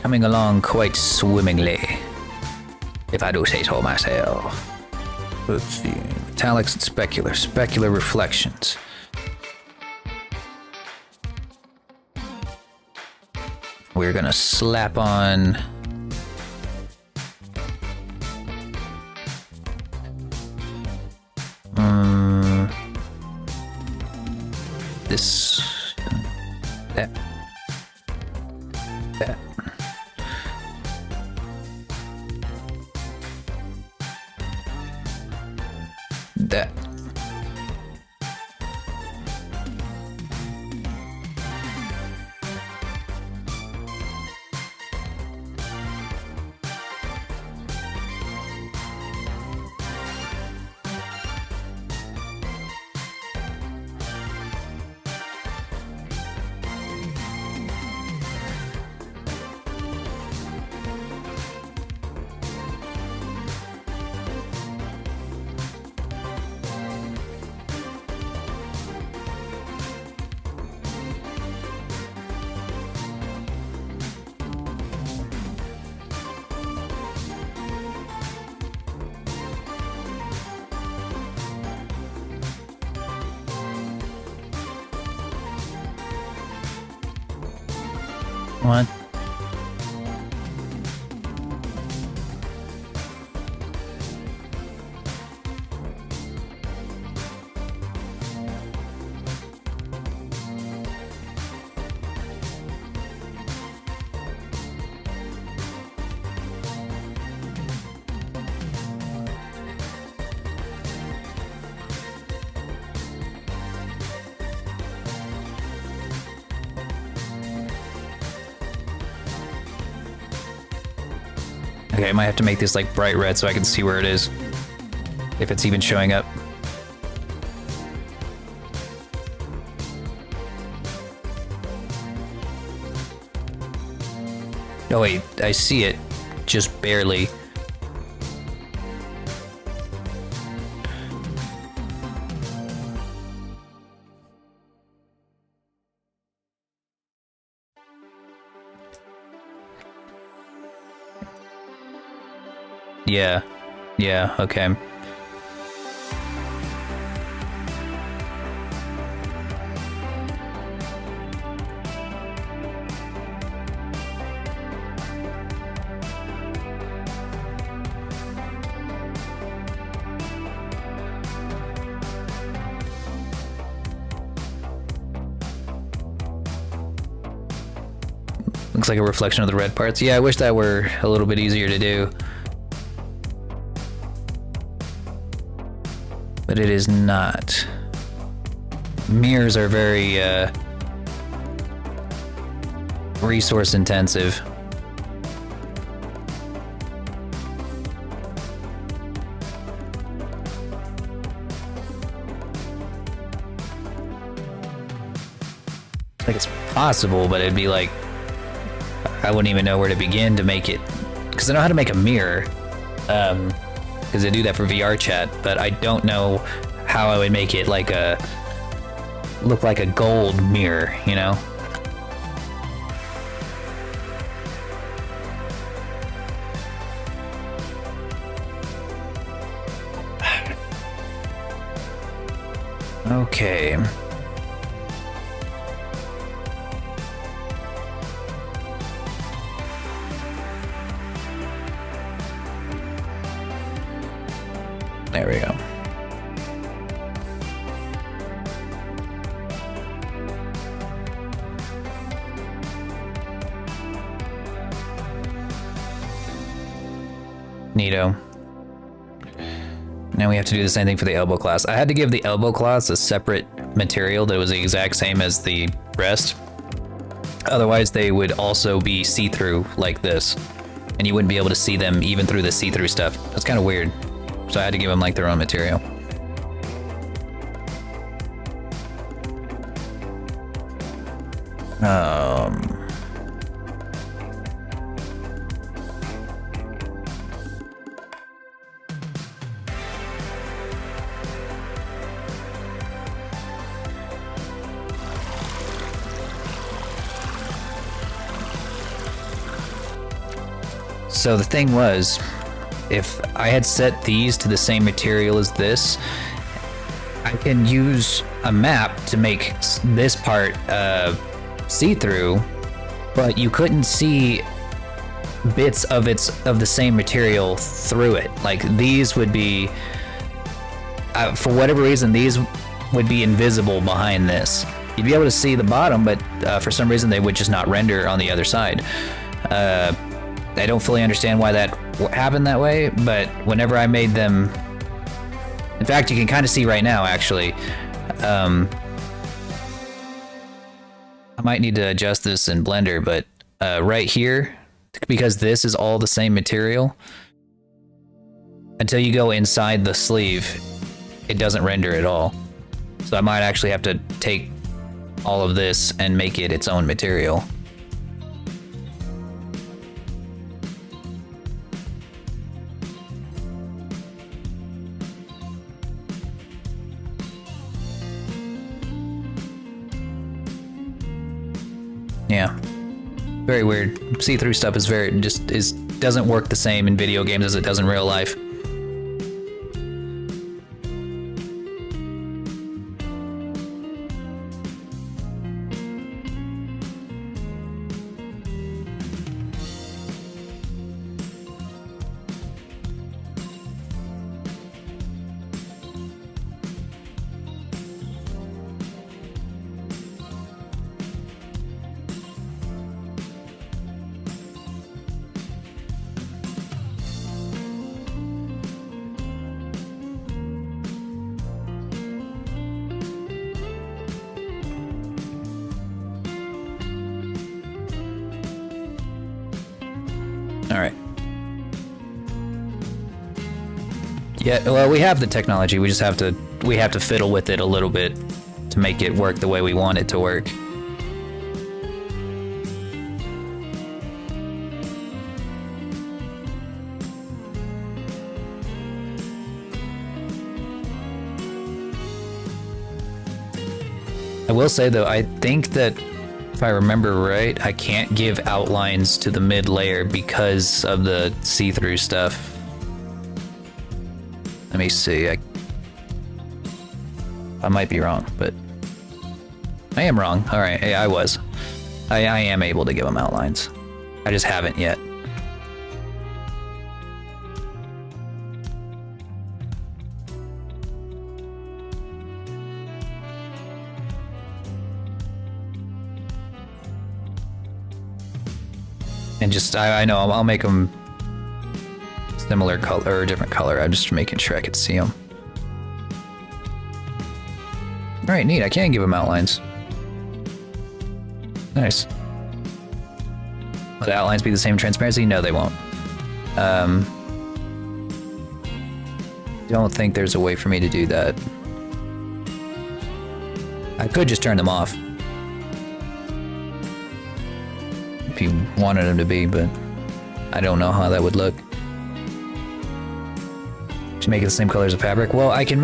Coming along quite swimmingly, if I do say so myself. Let's see. Metallics and specular. Specular reflections. We're gonna slap on this, that, that. That. What? Okay, I might have to make this like bright red so I can see where it is. If it's even showing up. Oh wait, I see it. Just barely. Yeah. Yeah, okay. Looks like a reflection of the red parts. Yeah, I wish that were a little bit easier to do. But it is not. mirrors are very resource intensive. Like it's possible, but it'd be like I wouldn't even know where to begin to make it, because I know how to make a mirror, because I do that for VR chat, but I don't know how I would make it like look like a gold mirror, you know? Okay. There we go. Neato. Now we have to do the same thing for the elbow class. I had to give the elbow class a separate material that was the exact same as the rest. Otherwise, they would also be see-through like this. And you wouldn't be able to see them even through the see-through stuff. That's kind of weird. So I had to give them like their own material. So the thing was, if I had set these to the same material as this, I can use a map to make this part see-through, but you couldn't see bits of the same material through it. Like these would be, for whatever reason, these would be invisible behind this. You'd be able to see the bottom, but for some reason they would just not render on the other side. I don't fully understand why that happened that way, but whenever I made them, in fact, you can kind of see right now, actually. I might need to adjust this in Blender, but right here, because this is all the same material, until you go inside the sleeve, it doesn't render at all. So I might actually have to take all of this and make it its own material. Yeah, very weird. See-through stuff is doesn't work the same in video games as it does in real life. All right. Yeah, well, we have the technology. We just have to fiddle with it a little bit to make it work the way we want it to work. I will say though, I think that if I remember right, I can't give outlines to the mid layer because of the see-through stuff. Let me see. I might be wrong, but I am wrong. All right, I was. I am able to give them outlines. I just haven't yet. And just, I know, I'll make them similar color or different color. I'm just making sure I can see them. Alright, neat. I can give them outlines. Nice. Will the outlines be the same transparency? No, they won't. Don't think there's a way for me to do that. I could just turn them off. If you wanted them to be, but I don't know how that would look. To make it the same color as the fabric? Well, I can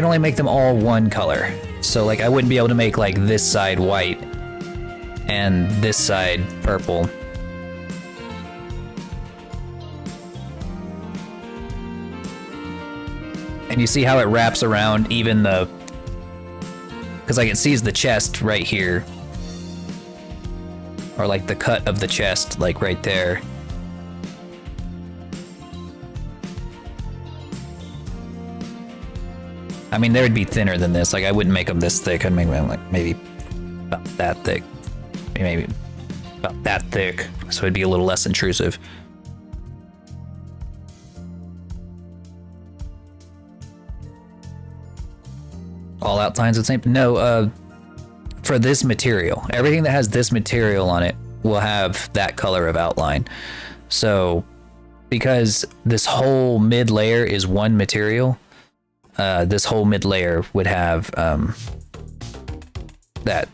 only make them all one color. So like I wouldn't be able to make like this side white and this side purple. And you see how it wraps around even the... Because like it sees the chest right here. Or like the cut of the chest, like right there. I mean, they would be thinner than this. Like I wouldn't make them this thick. I'd make them like maybe about that thick. Maybe about that thick. So it'd be a little less intrusive. All outlines the same? No, for this material. Everything that has this material on it will have that color of outline. So, because this whole mid layer is one material, this whole mid layer would have that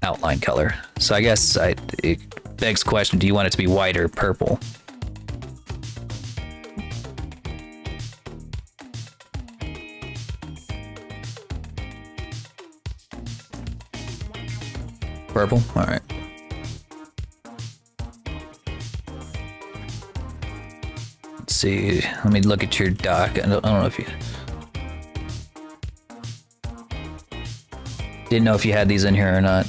outline color. So I guess it begs the question, do you want it to be white or purple? Purple? Alright. Let's see. Let me look at your doc. I don't know if you... Didn't know if you had these in here or not.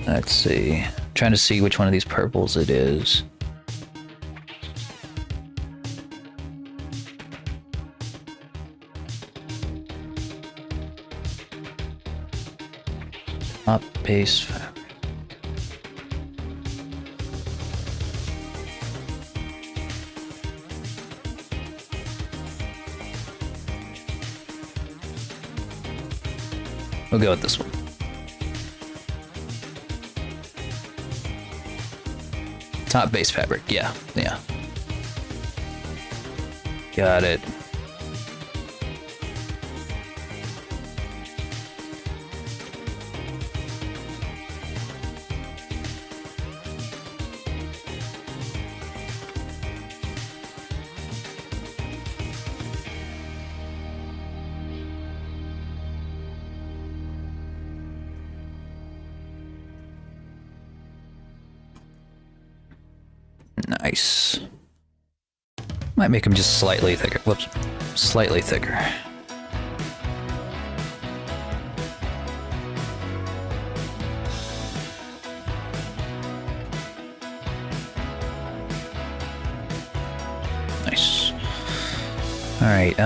Let's see. Trying to see which one of these purples it is. Top base fabric. We'll go with this one. Top base fabric, yeah. Got it. Nice. Might make them just slightly thicker. Whoops. Slightly thicker. Nice. Alright,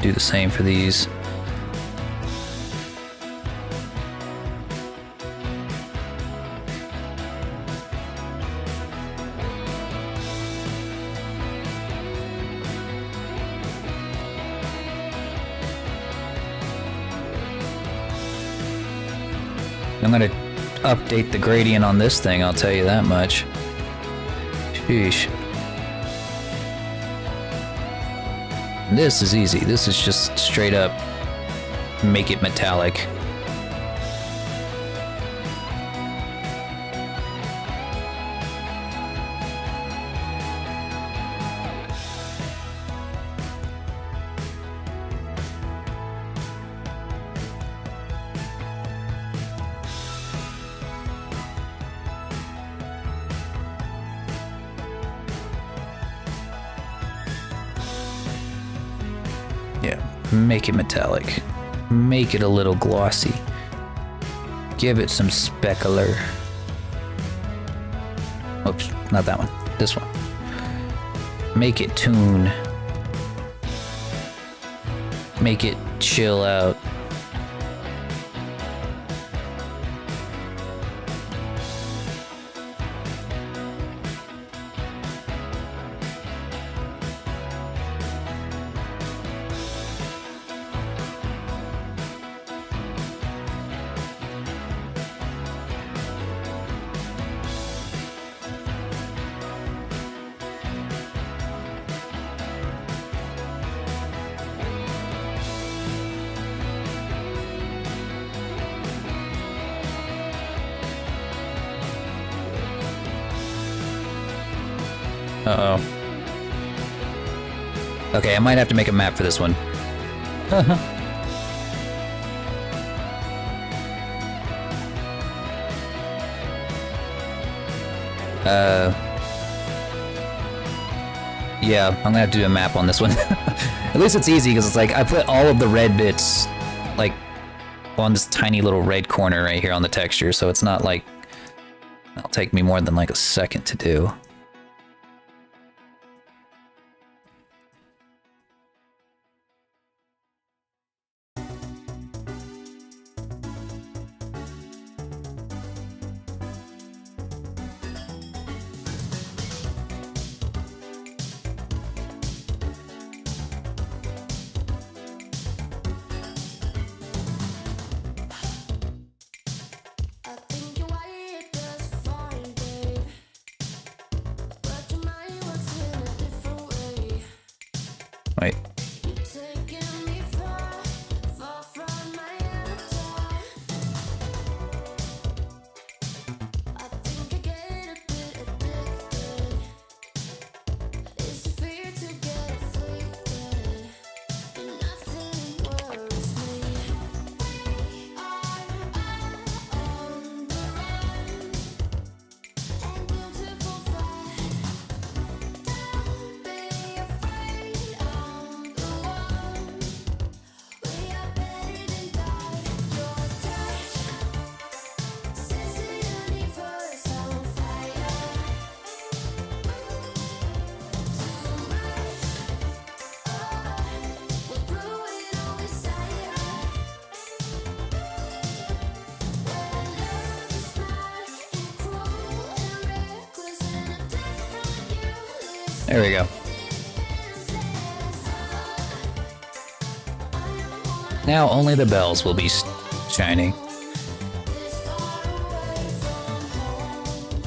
do the same for these. I'm gonna update the gradient on this thing, I'll tell you that much. Sheesh. This is easy. This is just straight up make it metallic. Yeah, make it metallic. Make it a little glossy. Give it some specular. Oops, not that one. This one. Make it tune. Make it chill out. Uh-oh. Okay, I might have to make a map for this one. Yeah, I'm gonna have to do a map on this one. At least it's easy, because it's like, I put all of the red bits, like, on this tiny little red corner right here on the texture, so it's not like, it'll take me more than like a second to do. I think you're wired just fine, babe. But your mind works in a different way. Wait. You're taking me far, far from my avatar. I think I get a bit addicted. It's the fear to get afflicted, but nothing worries me. We are on the run, and beautiful flight. Don't be afraid, I'm the one. We are better than God. Your touch sets the universe on fire. Too much, we're brewing on desire. Where love is blind and cruel and reckless, and a death from you. There we go. Now only the bells will be shining. This far away from home.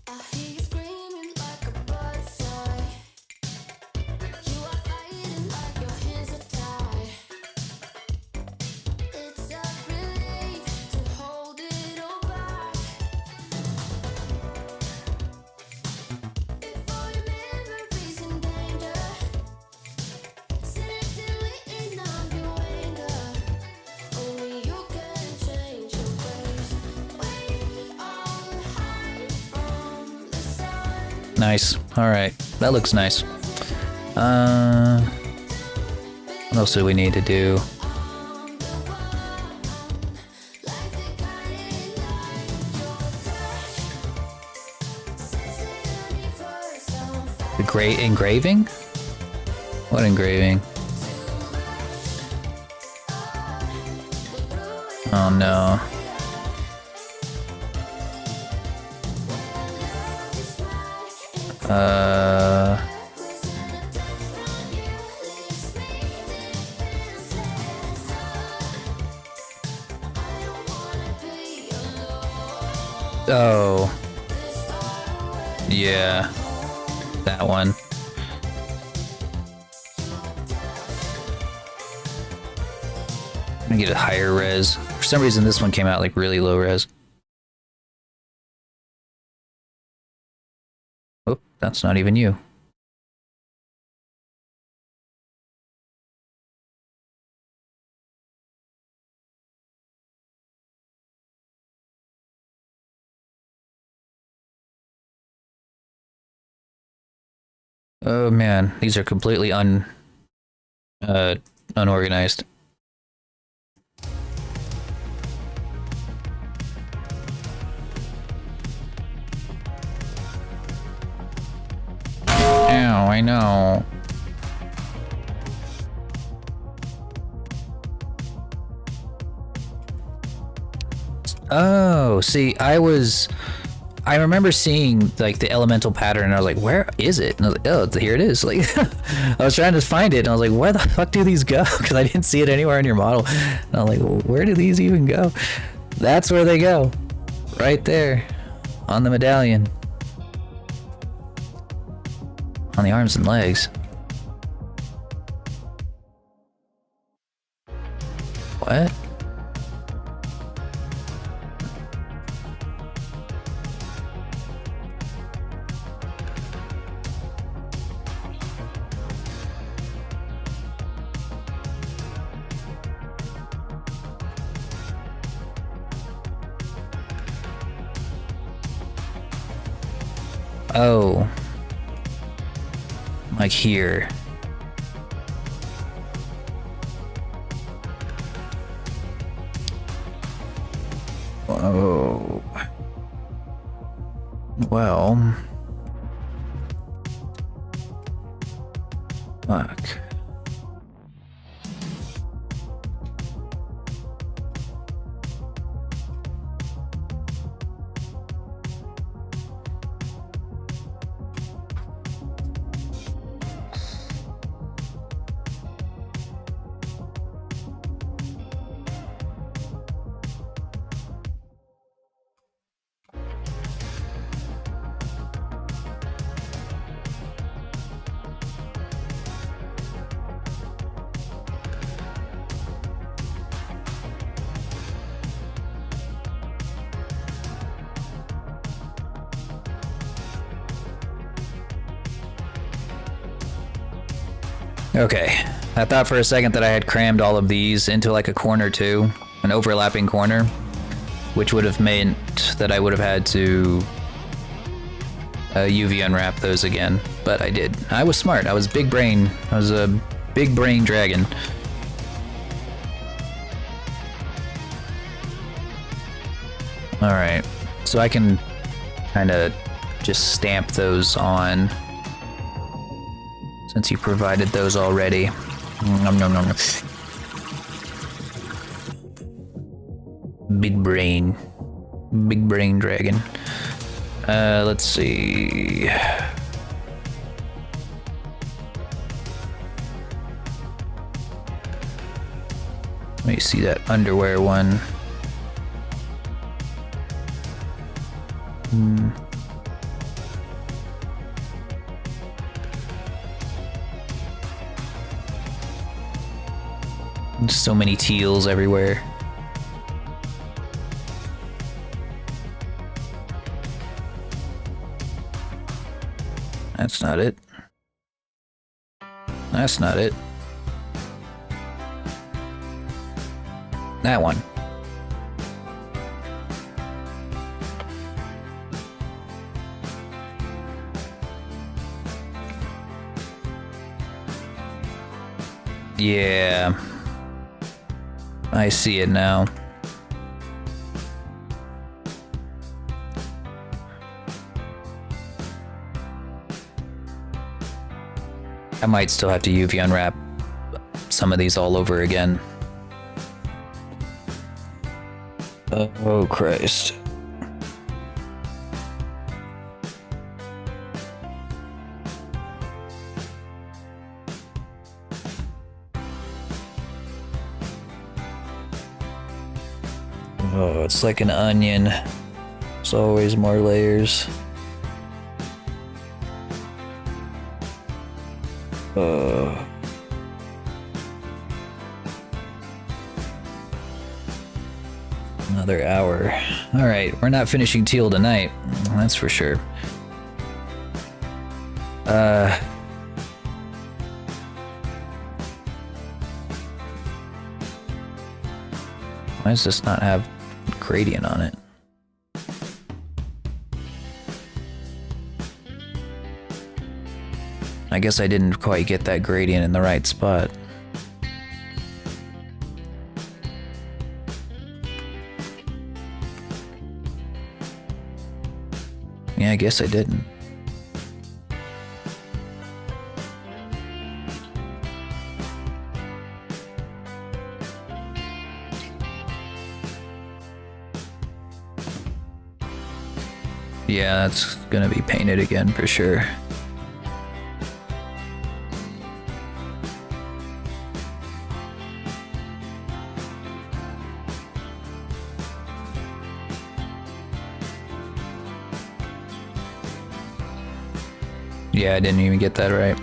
I hear you screaming like a butterfly. You are fighting like your hands are tied. It's a relief to hold it all back. If all your memories in danger, suddenly ignore your anger. Only you can change your ways. We all hide from the sun. Nice. Alright. That looks nice. What else do we need to do? On the one, like the guiding light. Your touch sets the universe on fire. The great engraving? What engraving? Oh no. Oh. Yeah. That one. I'm gonna get a higher res. For some reason this one came out like really low res. Oh, that's not even you. Oh man, these are completely unorganized. Ow, I know. Oh, see, I remember seeing like the elemental pattern and I was like, where is it? And I was like, oh, here it is. Like, I was trying to find it and I was like, where the fuck do these go? Because I didn't see it anywhere in your model. And I'm like, well, where do these even go? That's where they go. Right there. On the medallion. On the arms and legs. What? Oh. Like here. Oh. Well. Fuck. Okay, I thought for a second that I had crammed all of these into like a corner too, an overlapping corner, which would have meant that I would have had to UV unwrap those again, but I did. I was smart, I was big brain, I was a big brain dragon. Alright, so I can kind of just stamp those on. Since you provided those already. Nom, nom, nom, nom. Big brain. Big brain dragon. Let's see. Let me see that underwear one. So many teals everywhere. That's not it. That's not it. That one. Yeah. I see it now. I might still have to UV unwrap some of these all over again. Oh Christ. Oh, it's like an onion. There's always more layers. Another hour. Alright, we're not finishing teal tonight. That's for sure. Why does this not have gradient on it? I guess I didn't quite get that gradient in the right spot. Yeah, I guess I didn't. Yeah, that's gonna be painted again for sure. Yeah, I didn't even get that right.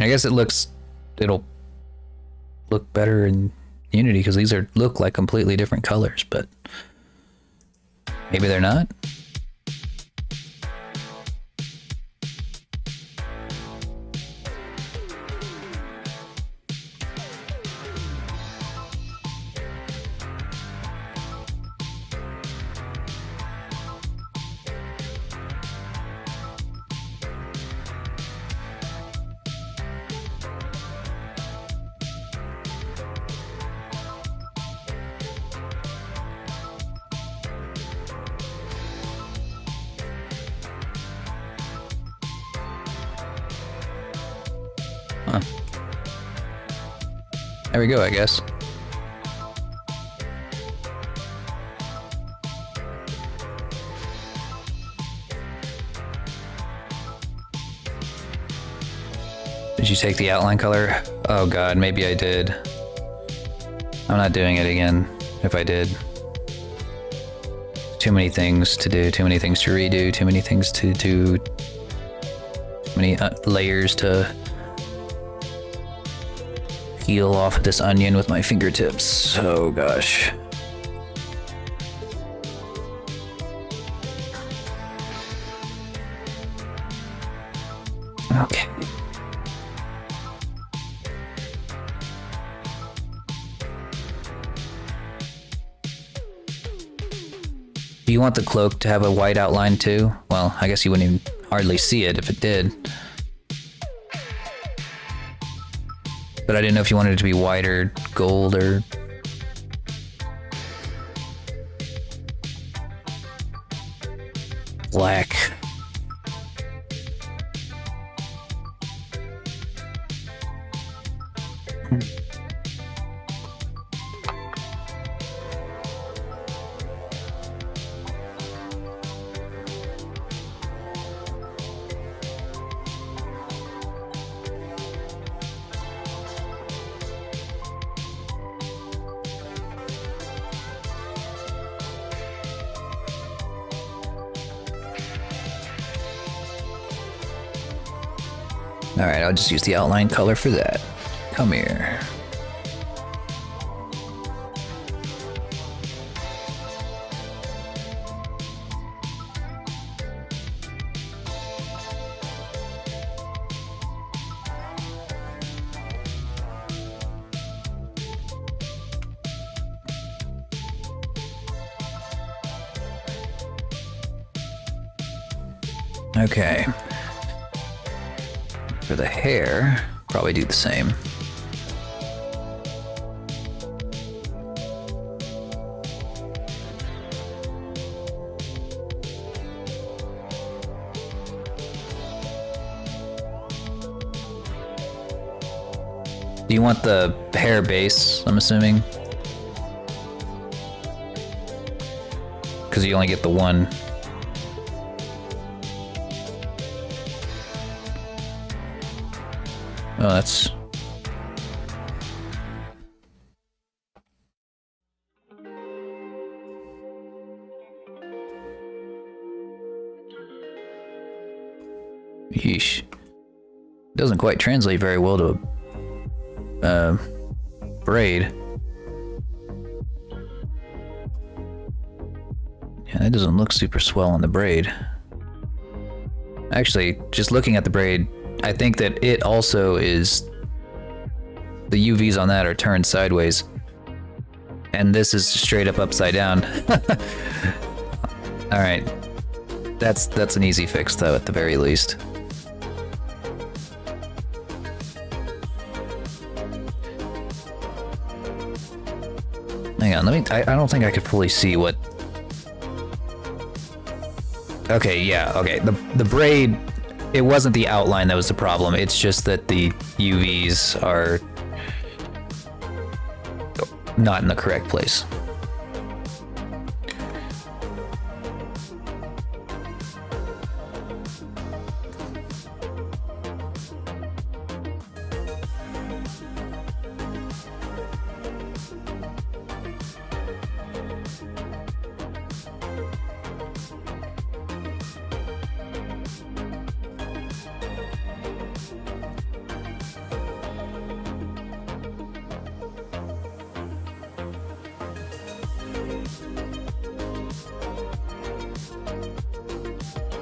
I guess it'll look better in Unity because these look like completely different colors, but maybe they're not. Huh. There we go, I guess. Did you take the outline color? Oh god, maybe I did. I'm not doing it again, if I did. Too many things to do, too many things to redo, too many things to do, too many layers to peel off this onion with my fingertips. Oh gosh. Okay. Do you want the cloak to have a white outline too? Well, I guess you wouldn't even hardly see it if it did. But I didn't know if you wanted it to be white or gold or... black. Alright, I'll just use the outline color for that. Come here. Okay. For the hair, probably do the same. Do you want the hair base, I'm assuming? Because you only get the one. Oh, that's... Yeesh. Doesn't quite translate very well to a braid. Yeah, that doesn't look super swell on the braid. Actually, just looking at the braid, I think that it also is... The UVs on that are turned sideways. And this is straight up upside down. Alright. That's an easy fix though, at the very least. Hang on, I don't think I could fully see what... Okay, yeah, okay. The braid, it wasn't the outline that was the problem. It's just that the UVs are not in the correct place.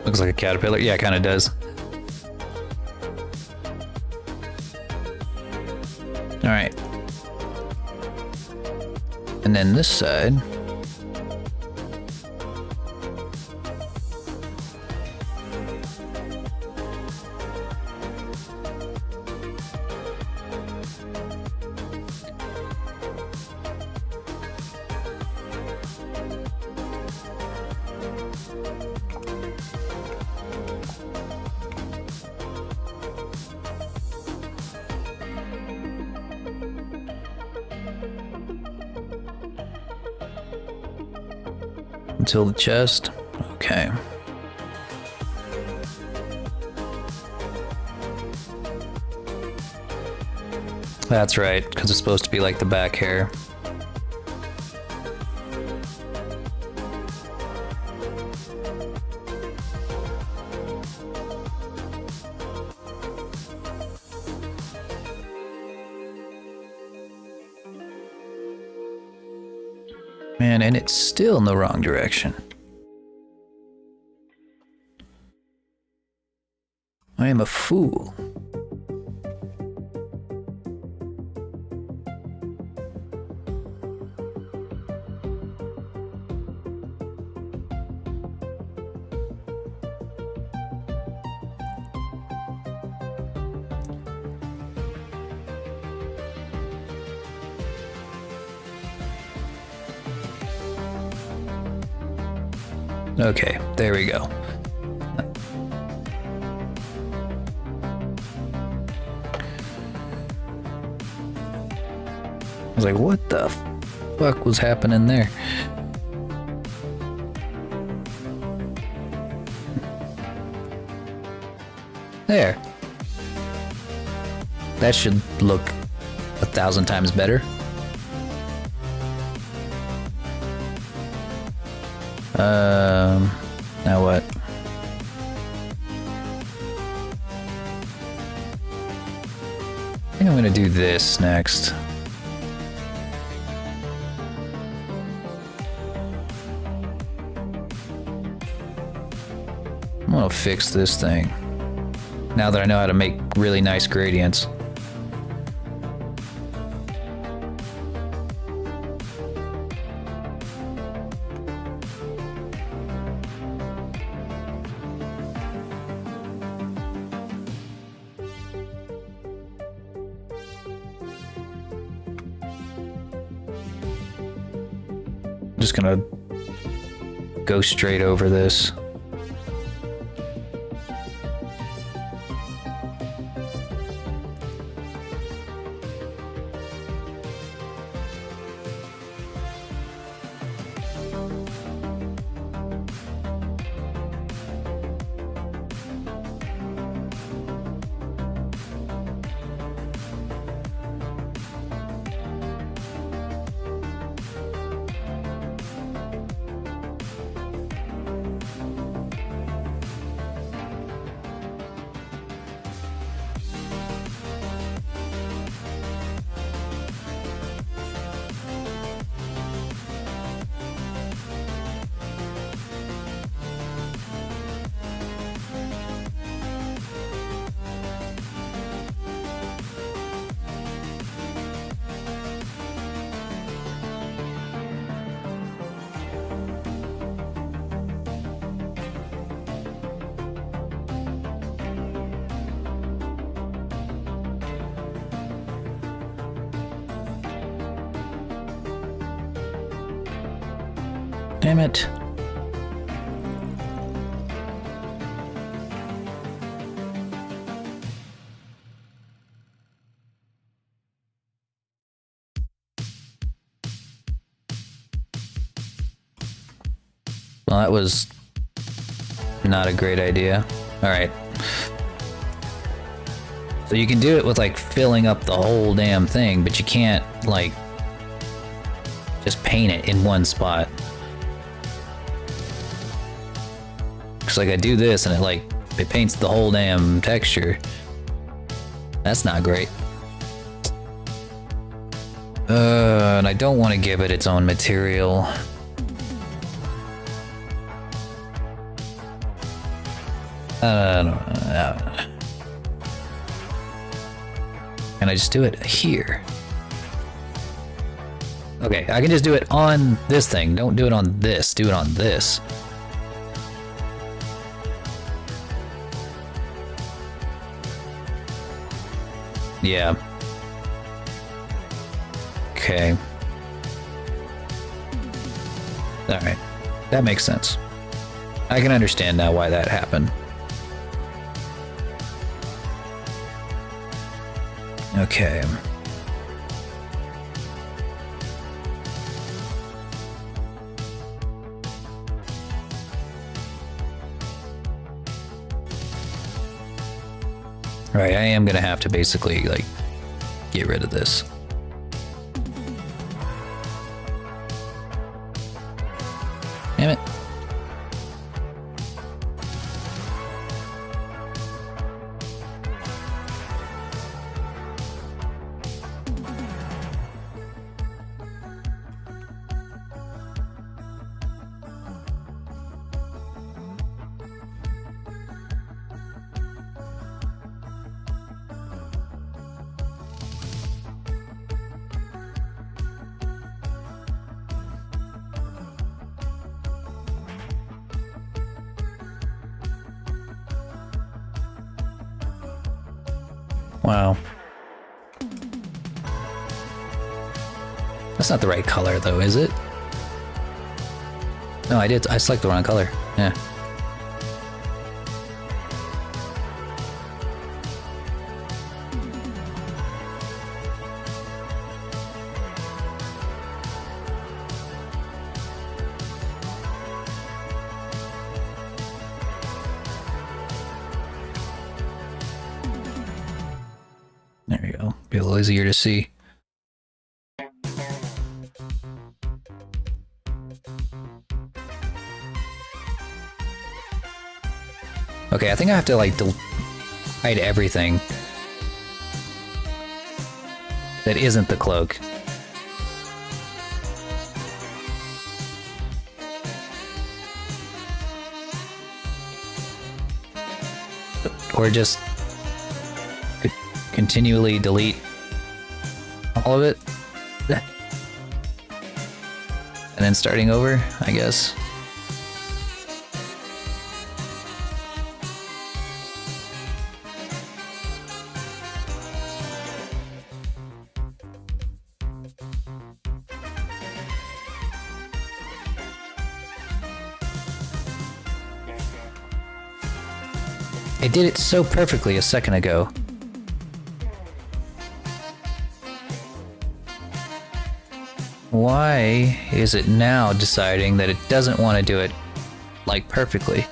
Looks like a caterpillar. Yeah, it kind of does. All right. And then this side. Until the chest. Okay. That's right, because it's supposed to be like the back hair. Man, and it's still in the wrong direction. I am a fool. Okay, there we go. I was like, what the fuck was happening there? There. That should look 1,000 times better. Now what? I think I'm gonna do this next. I'm gonna fix this thing. Now that I know how to make really nice gradients. I'm just gonna go straight over this. Damn it. Well, that was not a great idea. All right. So you can do it with like filling up the whole damn thing, but you can't like just paint it in one spot. Cause like I do this and it paints the whole damn texture. That's not great. And I don't want to give it its own material. Can I just do it here? Okay, I can just do it on this thing. Don't do it on this. Do it on this. Yeah. Okay. Alright. That makes sense. I can understand now why that happened. Okay. Right, I am gonna have to basically, like, get rid of this. Damn it. Wow. That's not the right color though, is it? No, I selected the wrong color. Yeah. There we go. Be a little easier to see. Okay, I think I have to like hide everything that isn't the cloak. Or just continually delete all of it. And then starting over, I guess. It did it so perfectly a second ago. Why is it now deciding that it doesn't want to do it, like, perfectly?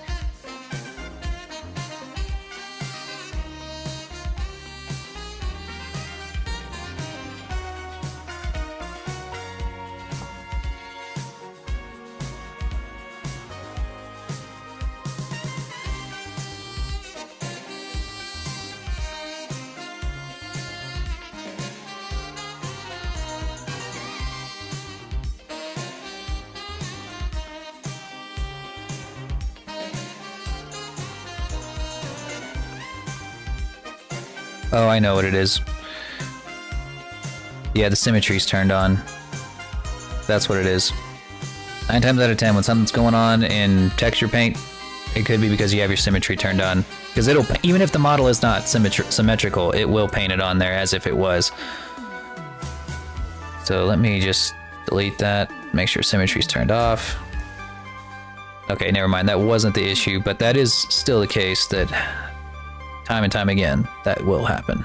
Oh, I know what it is. Yeah, the symmetry's turned on. That's what it is. 9 times out of 10, when something's going on in texture paint, it could be because you have your symmetry turned on. Because it'll, even if the model is not symmetrical, it will paint it on there as if it was. So let me just delete that, make sure symmetry's turned off. Okay, never mind, that wasn't the issue, but that is still the case that time and time again, that will happen.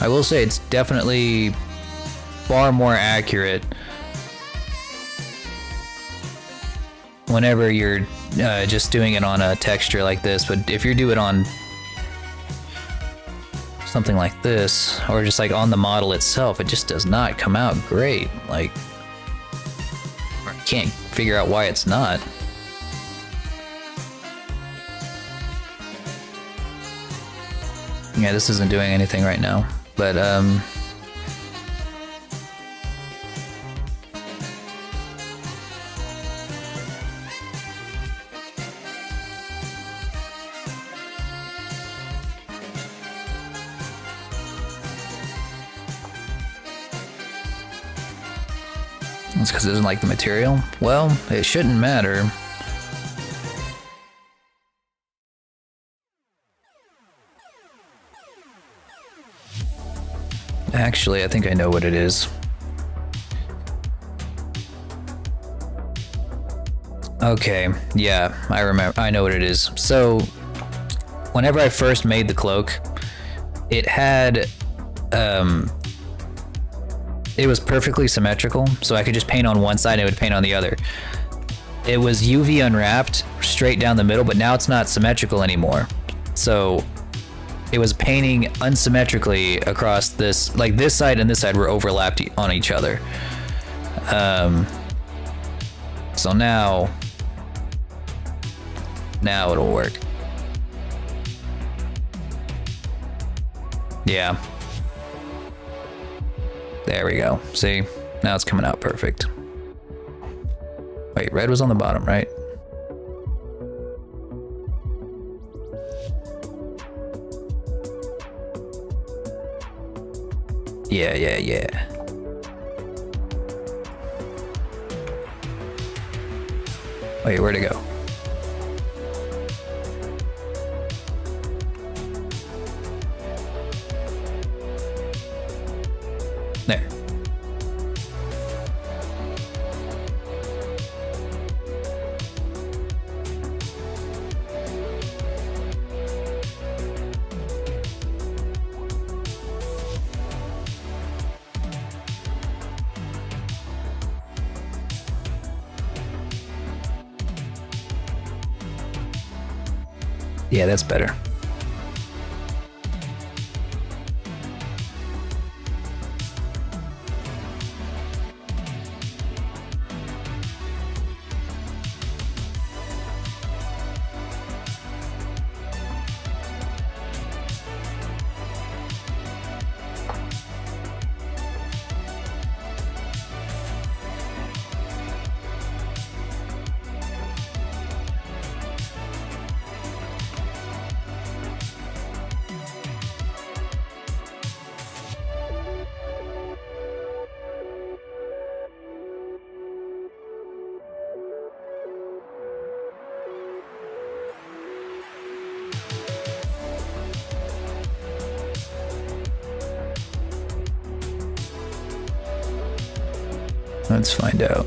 I will say it's definitely far more accurate whenever you're just doing it on a texture like this, but if you do it on something like this, or just like on the model itself, it just does not come out great. Like, I can't figure out why it's not. Yeah, this isn't doing anything right now, but it's because it doesn't like the material. Well, it shouldn't matter. Actually, I think I know what it is. Okay, yeah, I remember. I know what it is. So, whenever I first made the cloak, it had, it was perfectly symmetrical, so I could just paint on one side and it would paint on the other. It was UV unwrapped straight down the middle, but now it's not symmetrical anymore. So it was painting unsymmetrically across this, like this side and this side were overlapped on each other. So now it'll work. Yeah. There we go. See? Now it's coming out perfect. Wait, red was on the bottom, right? Yeah. Wait, where'd it go? There. Yeah, that's better. Let's find out.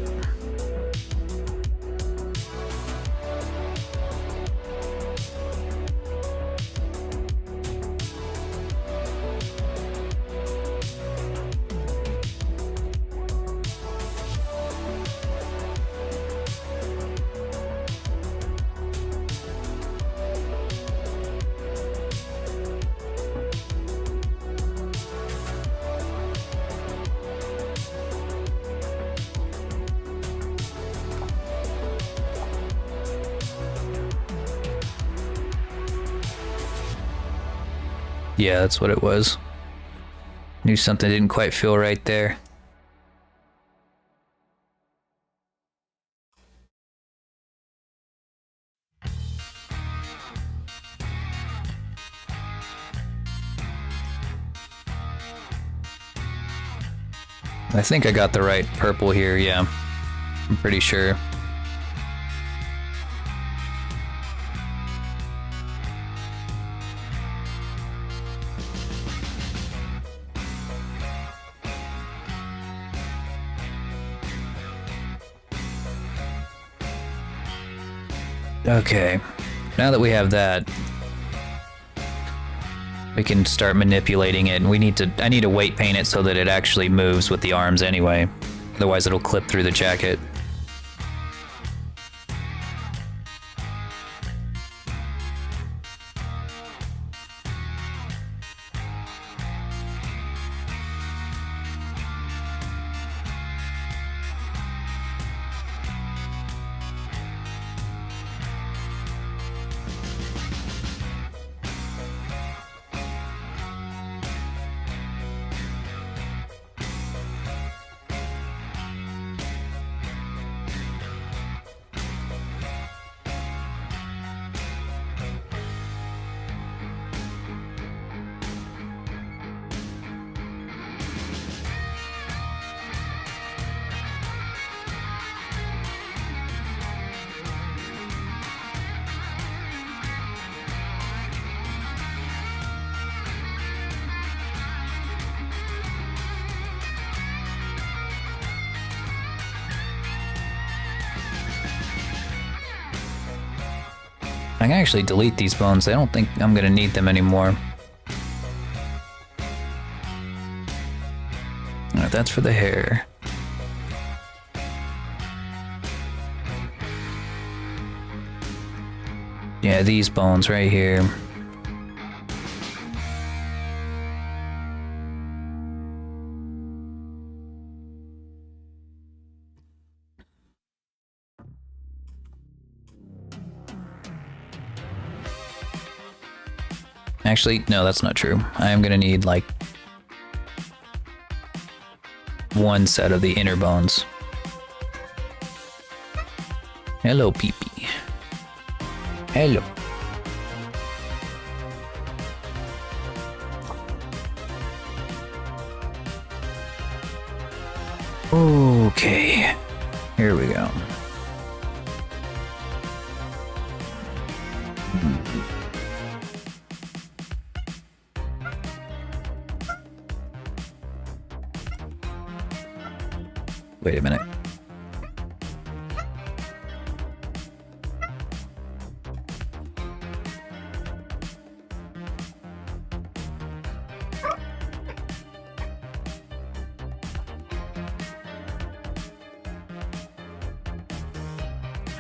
Yeah, that's what it was. Knew something didn't quite feel right there. I think I got the right purple here, yeah. I'm pretty sure. Okay, now that we have that, we can start manipulating it, and I need to weight paint it so that it actually moves with the arms anyway. Otherwise it'll clip through the jacket. I can actually delete these bones. I don't think I'm gonna need them anymore. Alright, that's for the hair. Yeah, these bones right here. Actually, no, that's not true. I am gonna need like one set of the inner bones. Hello, peepee. Hello. Okay, here we go. Wait a minute.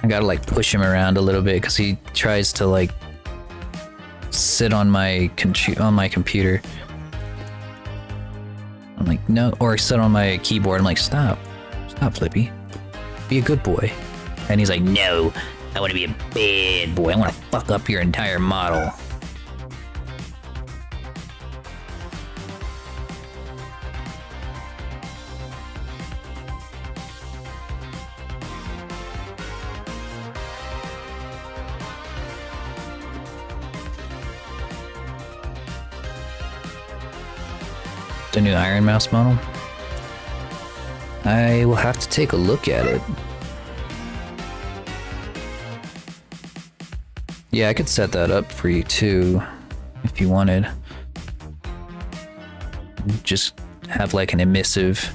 I gotta like push him around a little bit because he tries to like sit on my computer. I'm like, no, or sit on my keyboard. I'm like, stop, Flippy, be a good boy. And he's like, no, I want to be a bad boy. I want to fuck up your entire model. The new Iron Mouse model? I will have to take a look at it. Yeah, I could set that up for you too, if you wanted. Just have like an emissive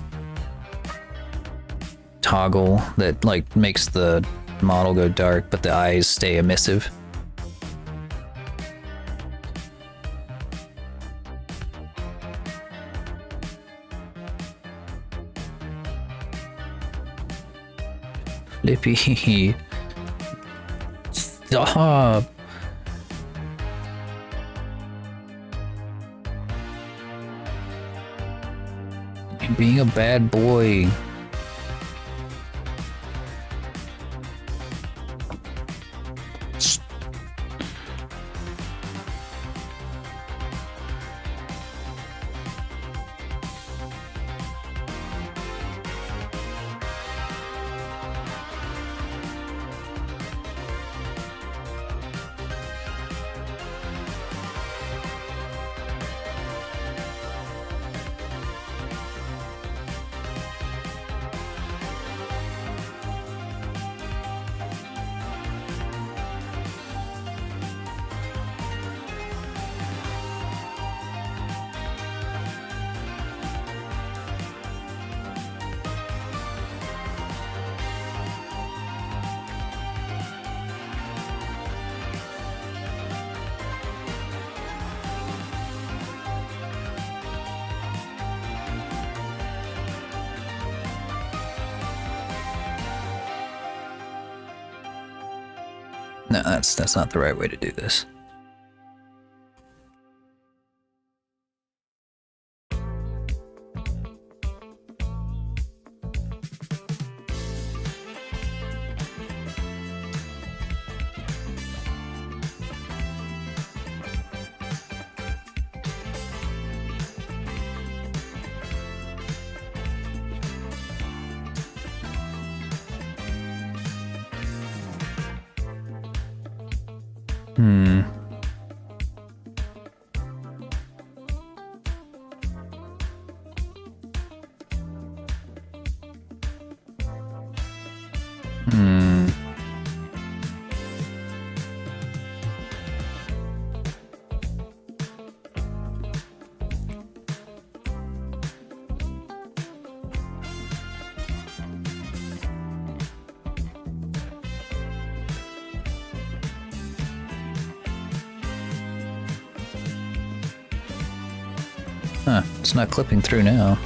toggle that like makes the model go dark, but the eyes stay emissive. Flippy. Stop. You're being a bad boy. No, that's not the right way to do this. Hmm. Hmm. Huh, it's not clipping through now.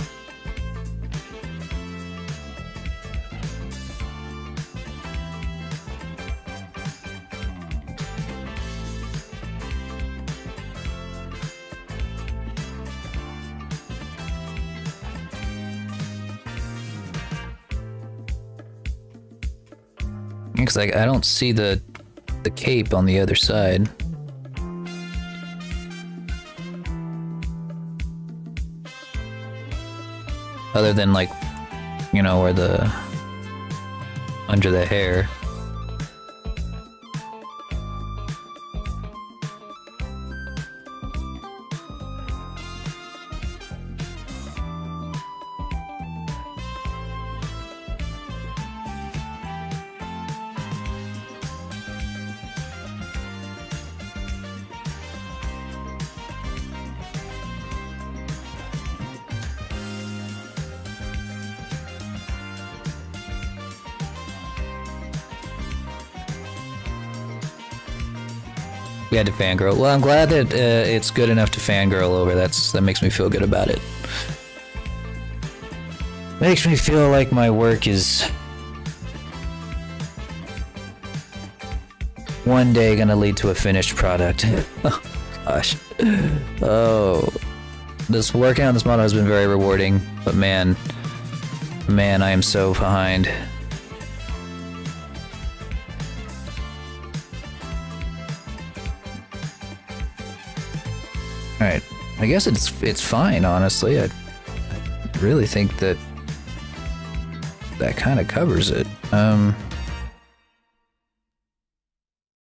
Because like I don't see the cape on the other side. Other than like, you know, where the under the hair. We had to fangirl. Well, I'm glad that it's good enough to fangirl over. That makes me feel good about it. Makes me feel like my work is one day gonna lead to a finished product. Oh gosh. Oh, this working on this model has been very rewarding, but man, I am so behind. Alright, I guess it's fine, honestly. I really think that kind of covers it.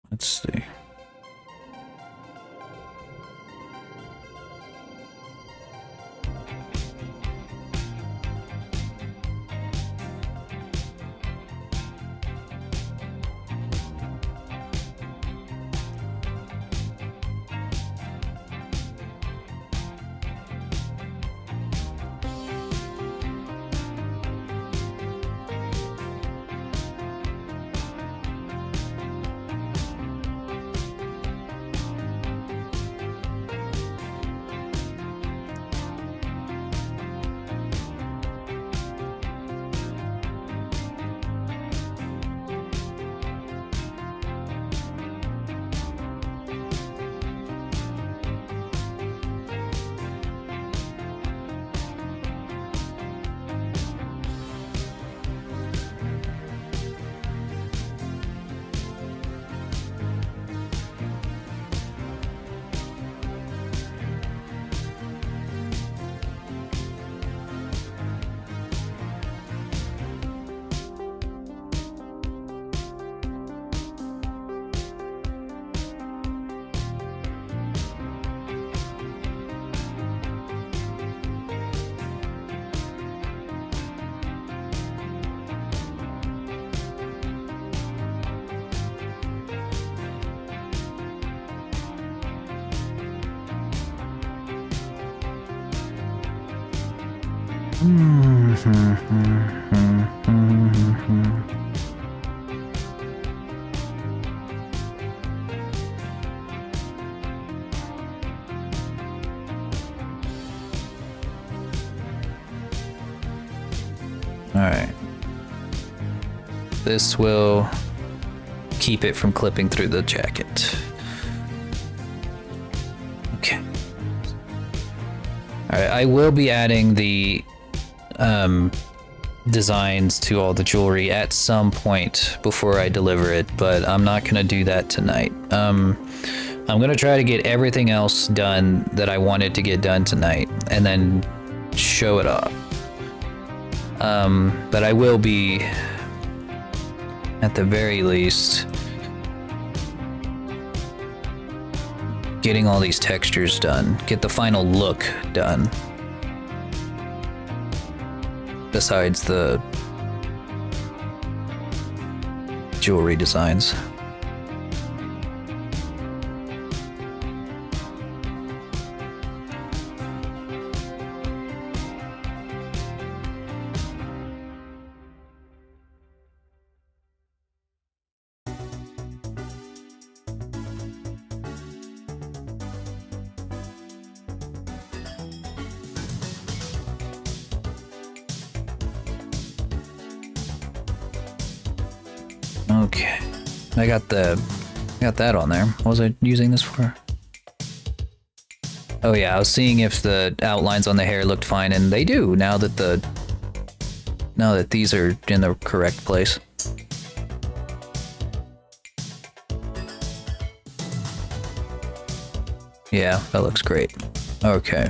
Let's see. Alright. This will keep it from clipping through the jacket. Okay. Alright, I will be adding the designs to all the jewelry at some point before I deliver it, but I'm not gonna do that tonight. I'm gonna try to get everything else done that I wanted to get done tonight and then show it off. But I will be, at the very least, getting all these textures done, get the final look done. Besides the jewelry designs. Okay, I got that on there. What was I using this for? Oh yeah, I was seeing if the outlines on the hair looked fine, and they do now that these are in the correct place. Yeah, that looks great. Okay.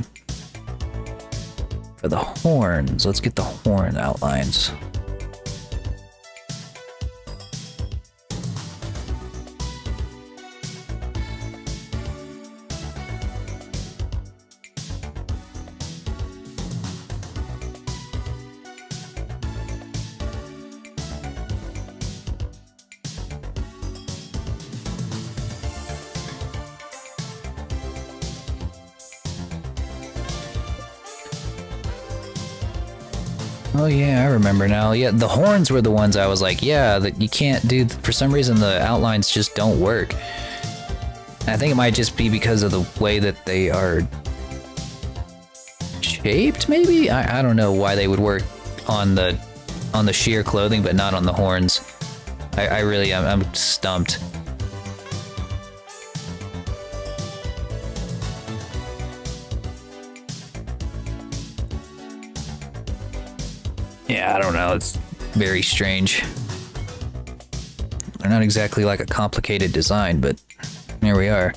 For the horns, let's get the horn outlines. Oh yeah, I remember now. Yeah, the horns were the ones I was like, yeah, that you can't do. For some reason, the outlines just don't work. I think it might just be because of the way that they are shaped, maybe? I don't know why they would work on the sheer clothing, but not on the horns. I'm stumped. Yeah, I don't know. It's very strange. They're not exactly like a complicated design, but here we are.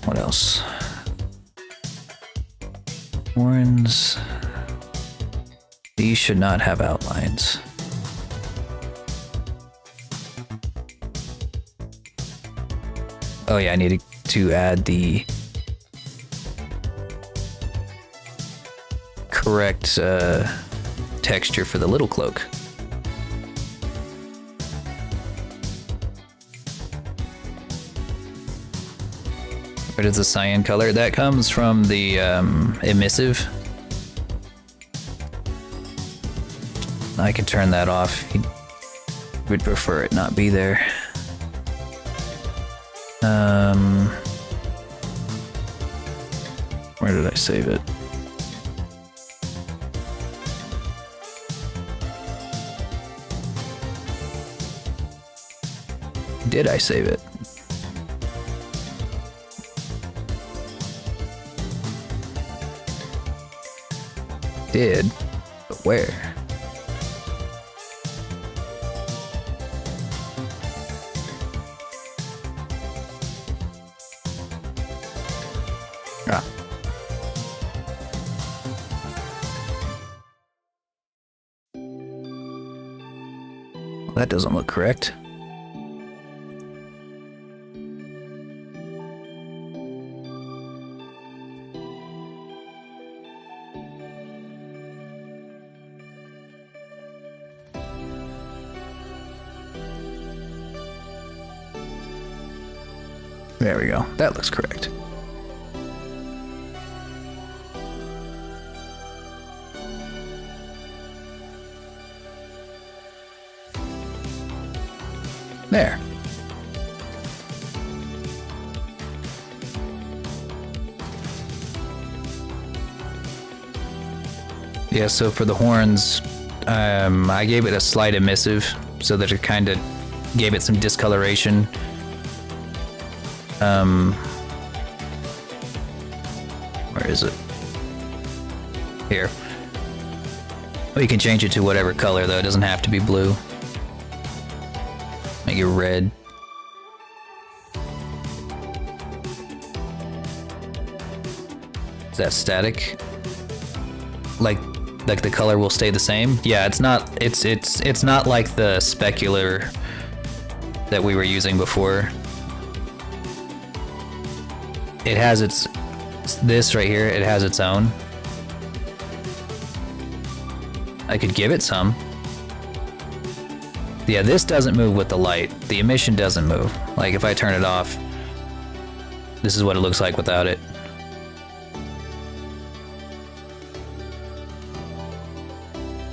What else? Horns. These should not have outlines. Oh yeah, I needed to add the correct texture for the little cloak. What is the cyan color? That comes from the emissive. I can turn that off. He would prefer it not be there. Where did I save it? Did I save it? Did, but where? Ah. Well, that doesn't look correct. There we go. That looks correct. There. Yeah, so for the horns, I gave it a slight emissive so that it kind of gave it some discoloration. Where is it? Here. Well, you can change it to whatever color though, it doesn't have to be blue. Make it red. Is that static? Like the color will stay the same? Yeah, it's not like the specular that we were using before. It has this right here, it has its own. I could give it some. Yeah, this doesn't move with the light. The emission doesn't move. Like if I turn it off, this is what it looks like without it.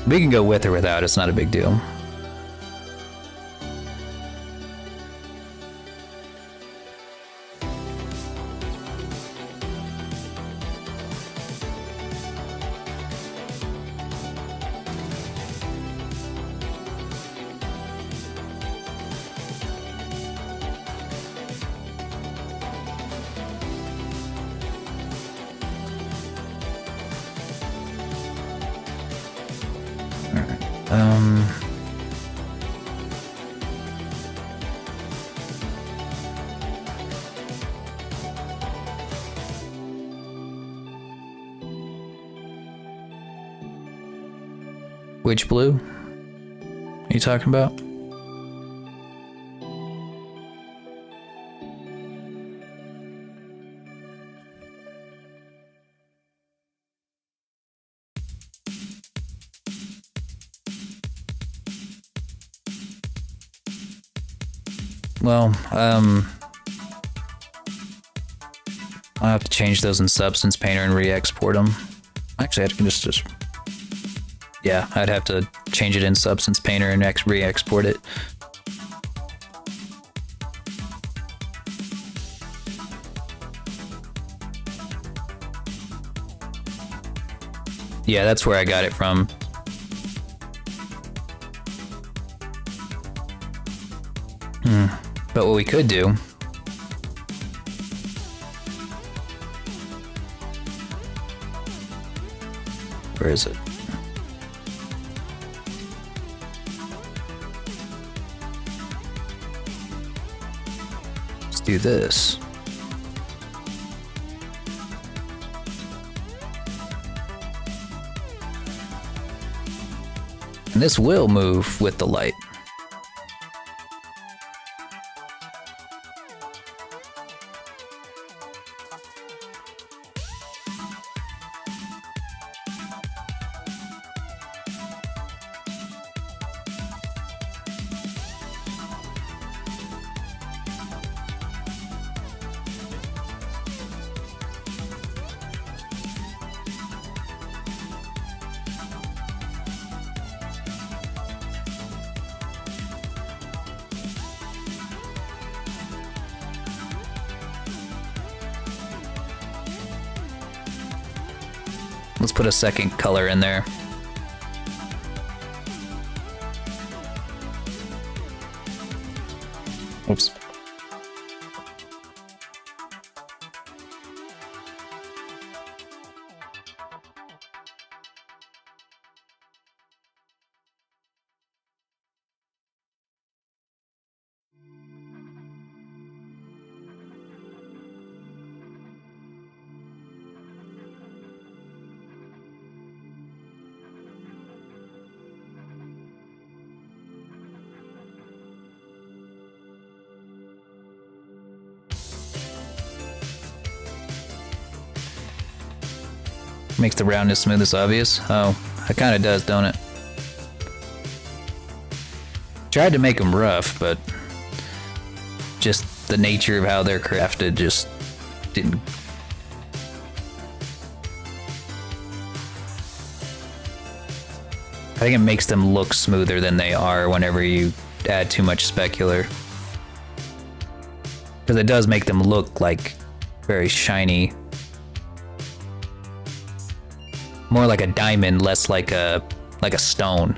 We can go with or without, it's not a big deal. Which blue are you talking about? Well, I'll have to change those in Substance Painter and re-export them. Actually, I can just yeah, I'd have to change it in Substance Painter and re-export it. Yeah, that's where I got it from. But what we could do where is it? Let's do this. And this will move with the light. Let's put a second color in there. Oops. Makes the roundness smooth as obvious. Oh, it kind of does, don't it? Tried to make them rough, but just the nature of how they're crafted just didn't. I think it makes them look smoother than they are whenever you add too much specular. Because it does make them look like very shiny. More like a diamond, less like a stone.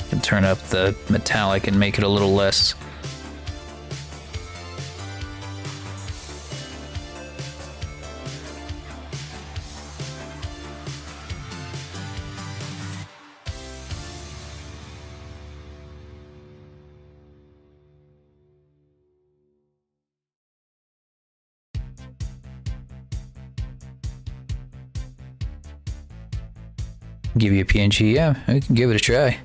Can turn up the metallic and make it a little less. Give you a PNG, yeah, we can give it a try.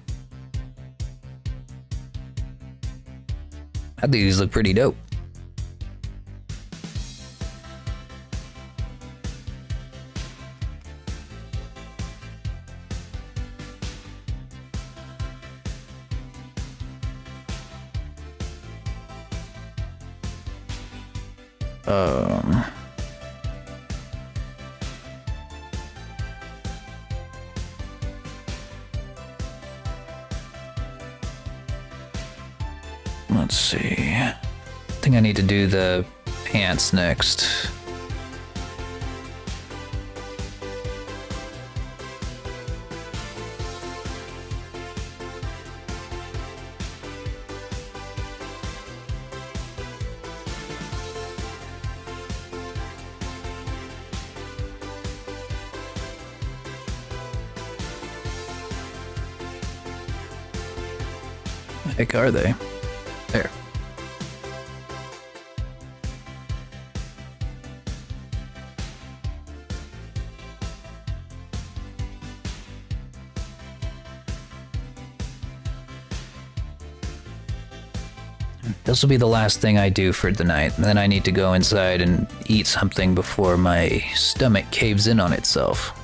I think these look pretty dope. Let's see. I think I need to do the pants next. The heck are they? There. This will be the last thing I do for the night. Then I need to go inside and eat something before my stomach caves in on itself.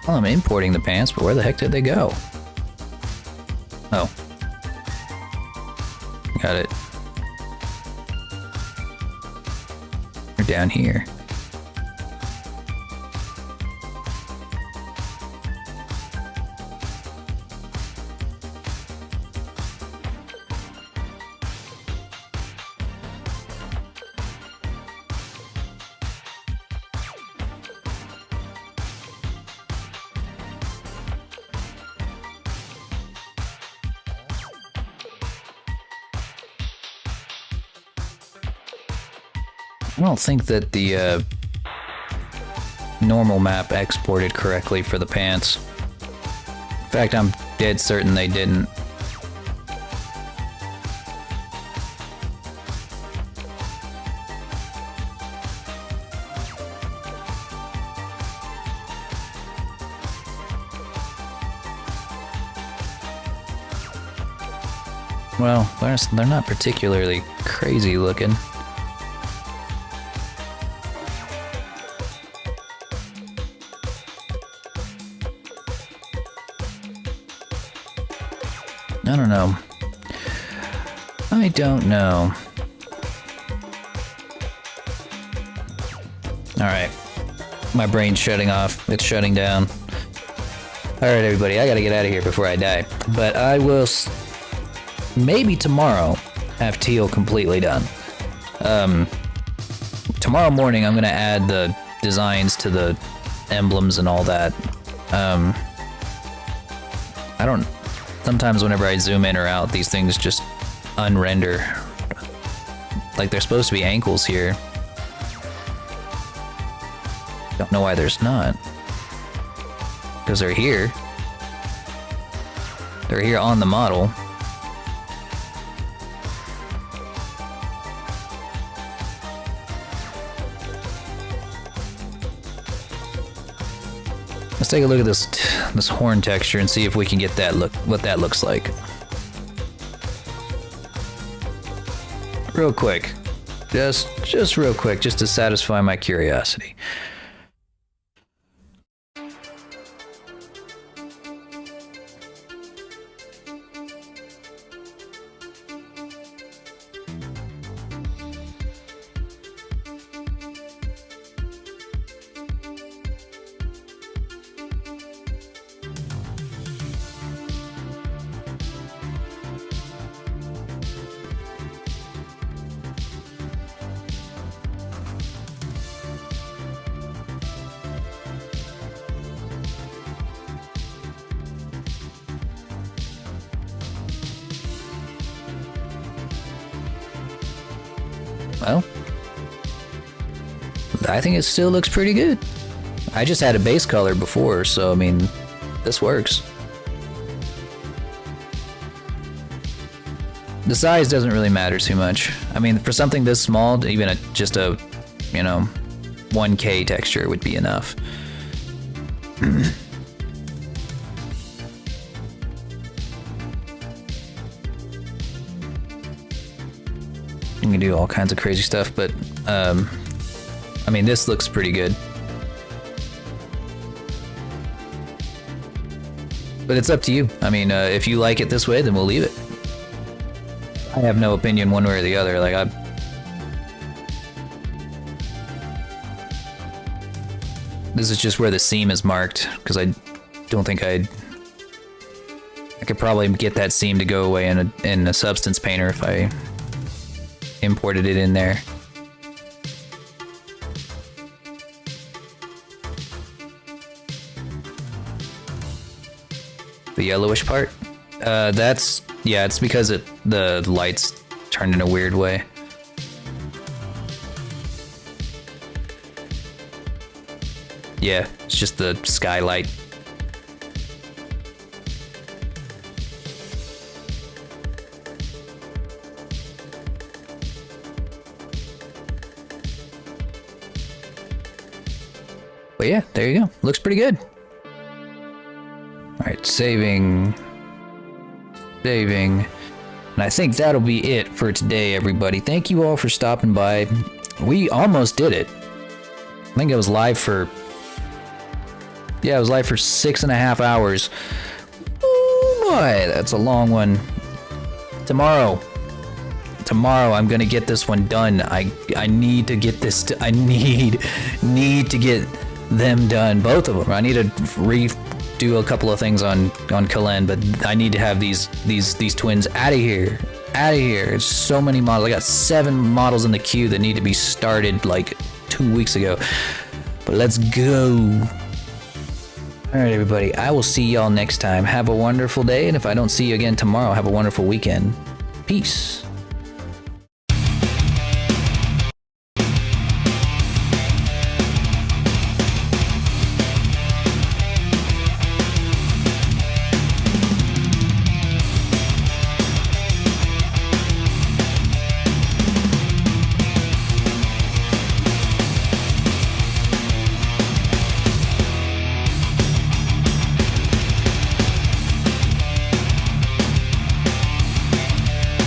Well, I'm importing the pants, but where the heck did they go? Oh. Got it. They're down here. I don't think that the normal map exported correctly for the pants. In fact, I'm dead certain they didn't. Well, they're not particularly crazy looking. I don't know. I don't know. Alright. My brain's shutting off. It's shutting down. Alright, everybody. I gotta get out of here before I die. But I will maybe tomorrow have teal completely done. Tomorrow morning I'm gonna add the designs to the emblems and all that. I don't... Sometimes whenever I zoom in or out, these things just unrender. Like they're supposed to be ankles here. Don't know why there's not. Because they're here. They're here on the model. Let's take a look at this horn texture and see if we can get that look, what that looks like. Real quick. Just real quick, just to satisfy my curiosity. Well, I think it still looks pretty good. I just had a base color before, so I mean, this works. The size doesn't really matter too much. I mean, for something this small, even just a, you know, 1K texture would be enough. You can do all kinds of crazy stuff, but I mean, this looks pretty good. But it's up to you. I mean, if you like it this way, then we'll leave it. I have no opinion one way or the other. Like, this is just where the seam is marked, because I don't think I could probably get that seam to go away in a substance painter if I imported it in there. The yellowish part? That's, yeah, it's because the lights turned in a weird way. Yeah, it's just the skylight. But yeah, there you go. Looks pretty good. Alright, saving. And I think that'll be it for today, everybody. Thank you all for stopping by. We almost did it. I think it was live for... Yeah, it was live for 6.5 hours. Oh boy, that's a long one. Tomorrow I'm gonna get this one done. I need to get this. I need to get them done, both of them. I need to redo a couple of things on Kalen, but I need to have these twins out of here. It's so many models. I got 7 models in the queue that need to be started like 2 weeks ago. But let's go. All right, everybody. I will see y'all next time. Have a wonderful day, and if I don't see you again tomorrow, have a wonderful weekend. Peace.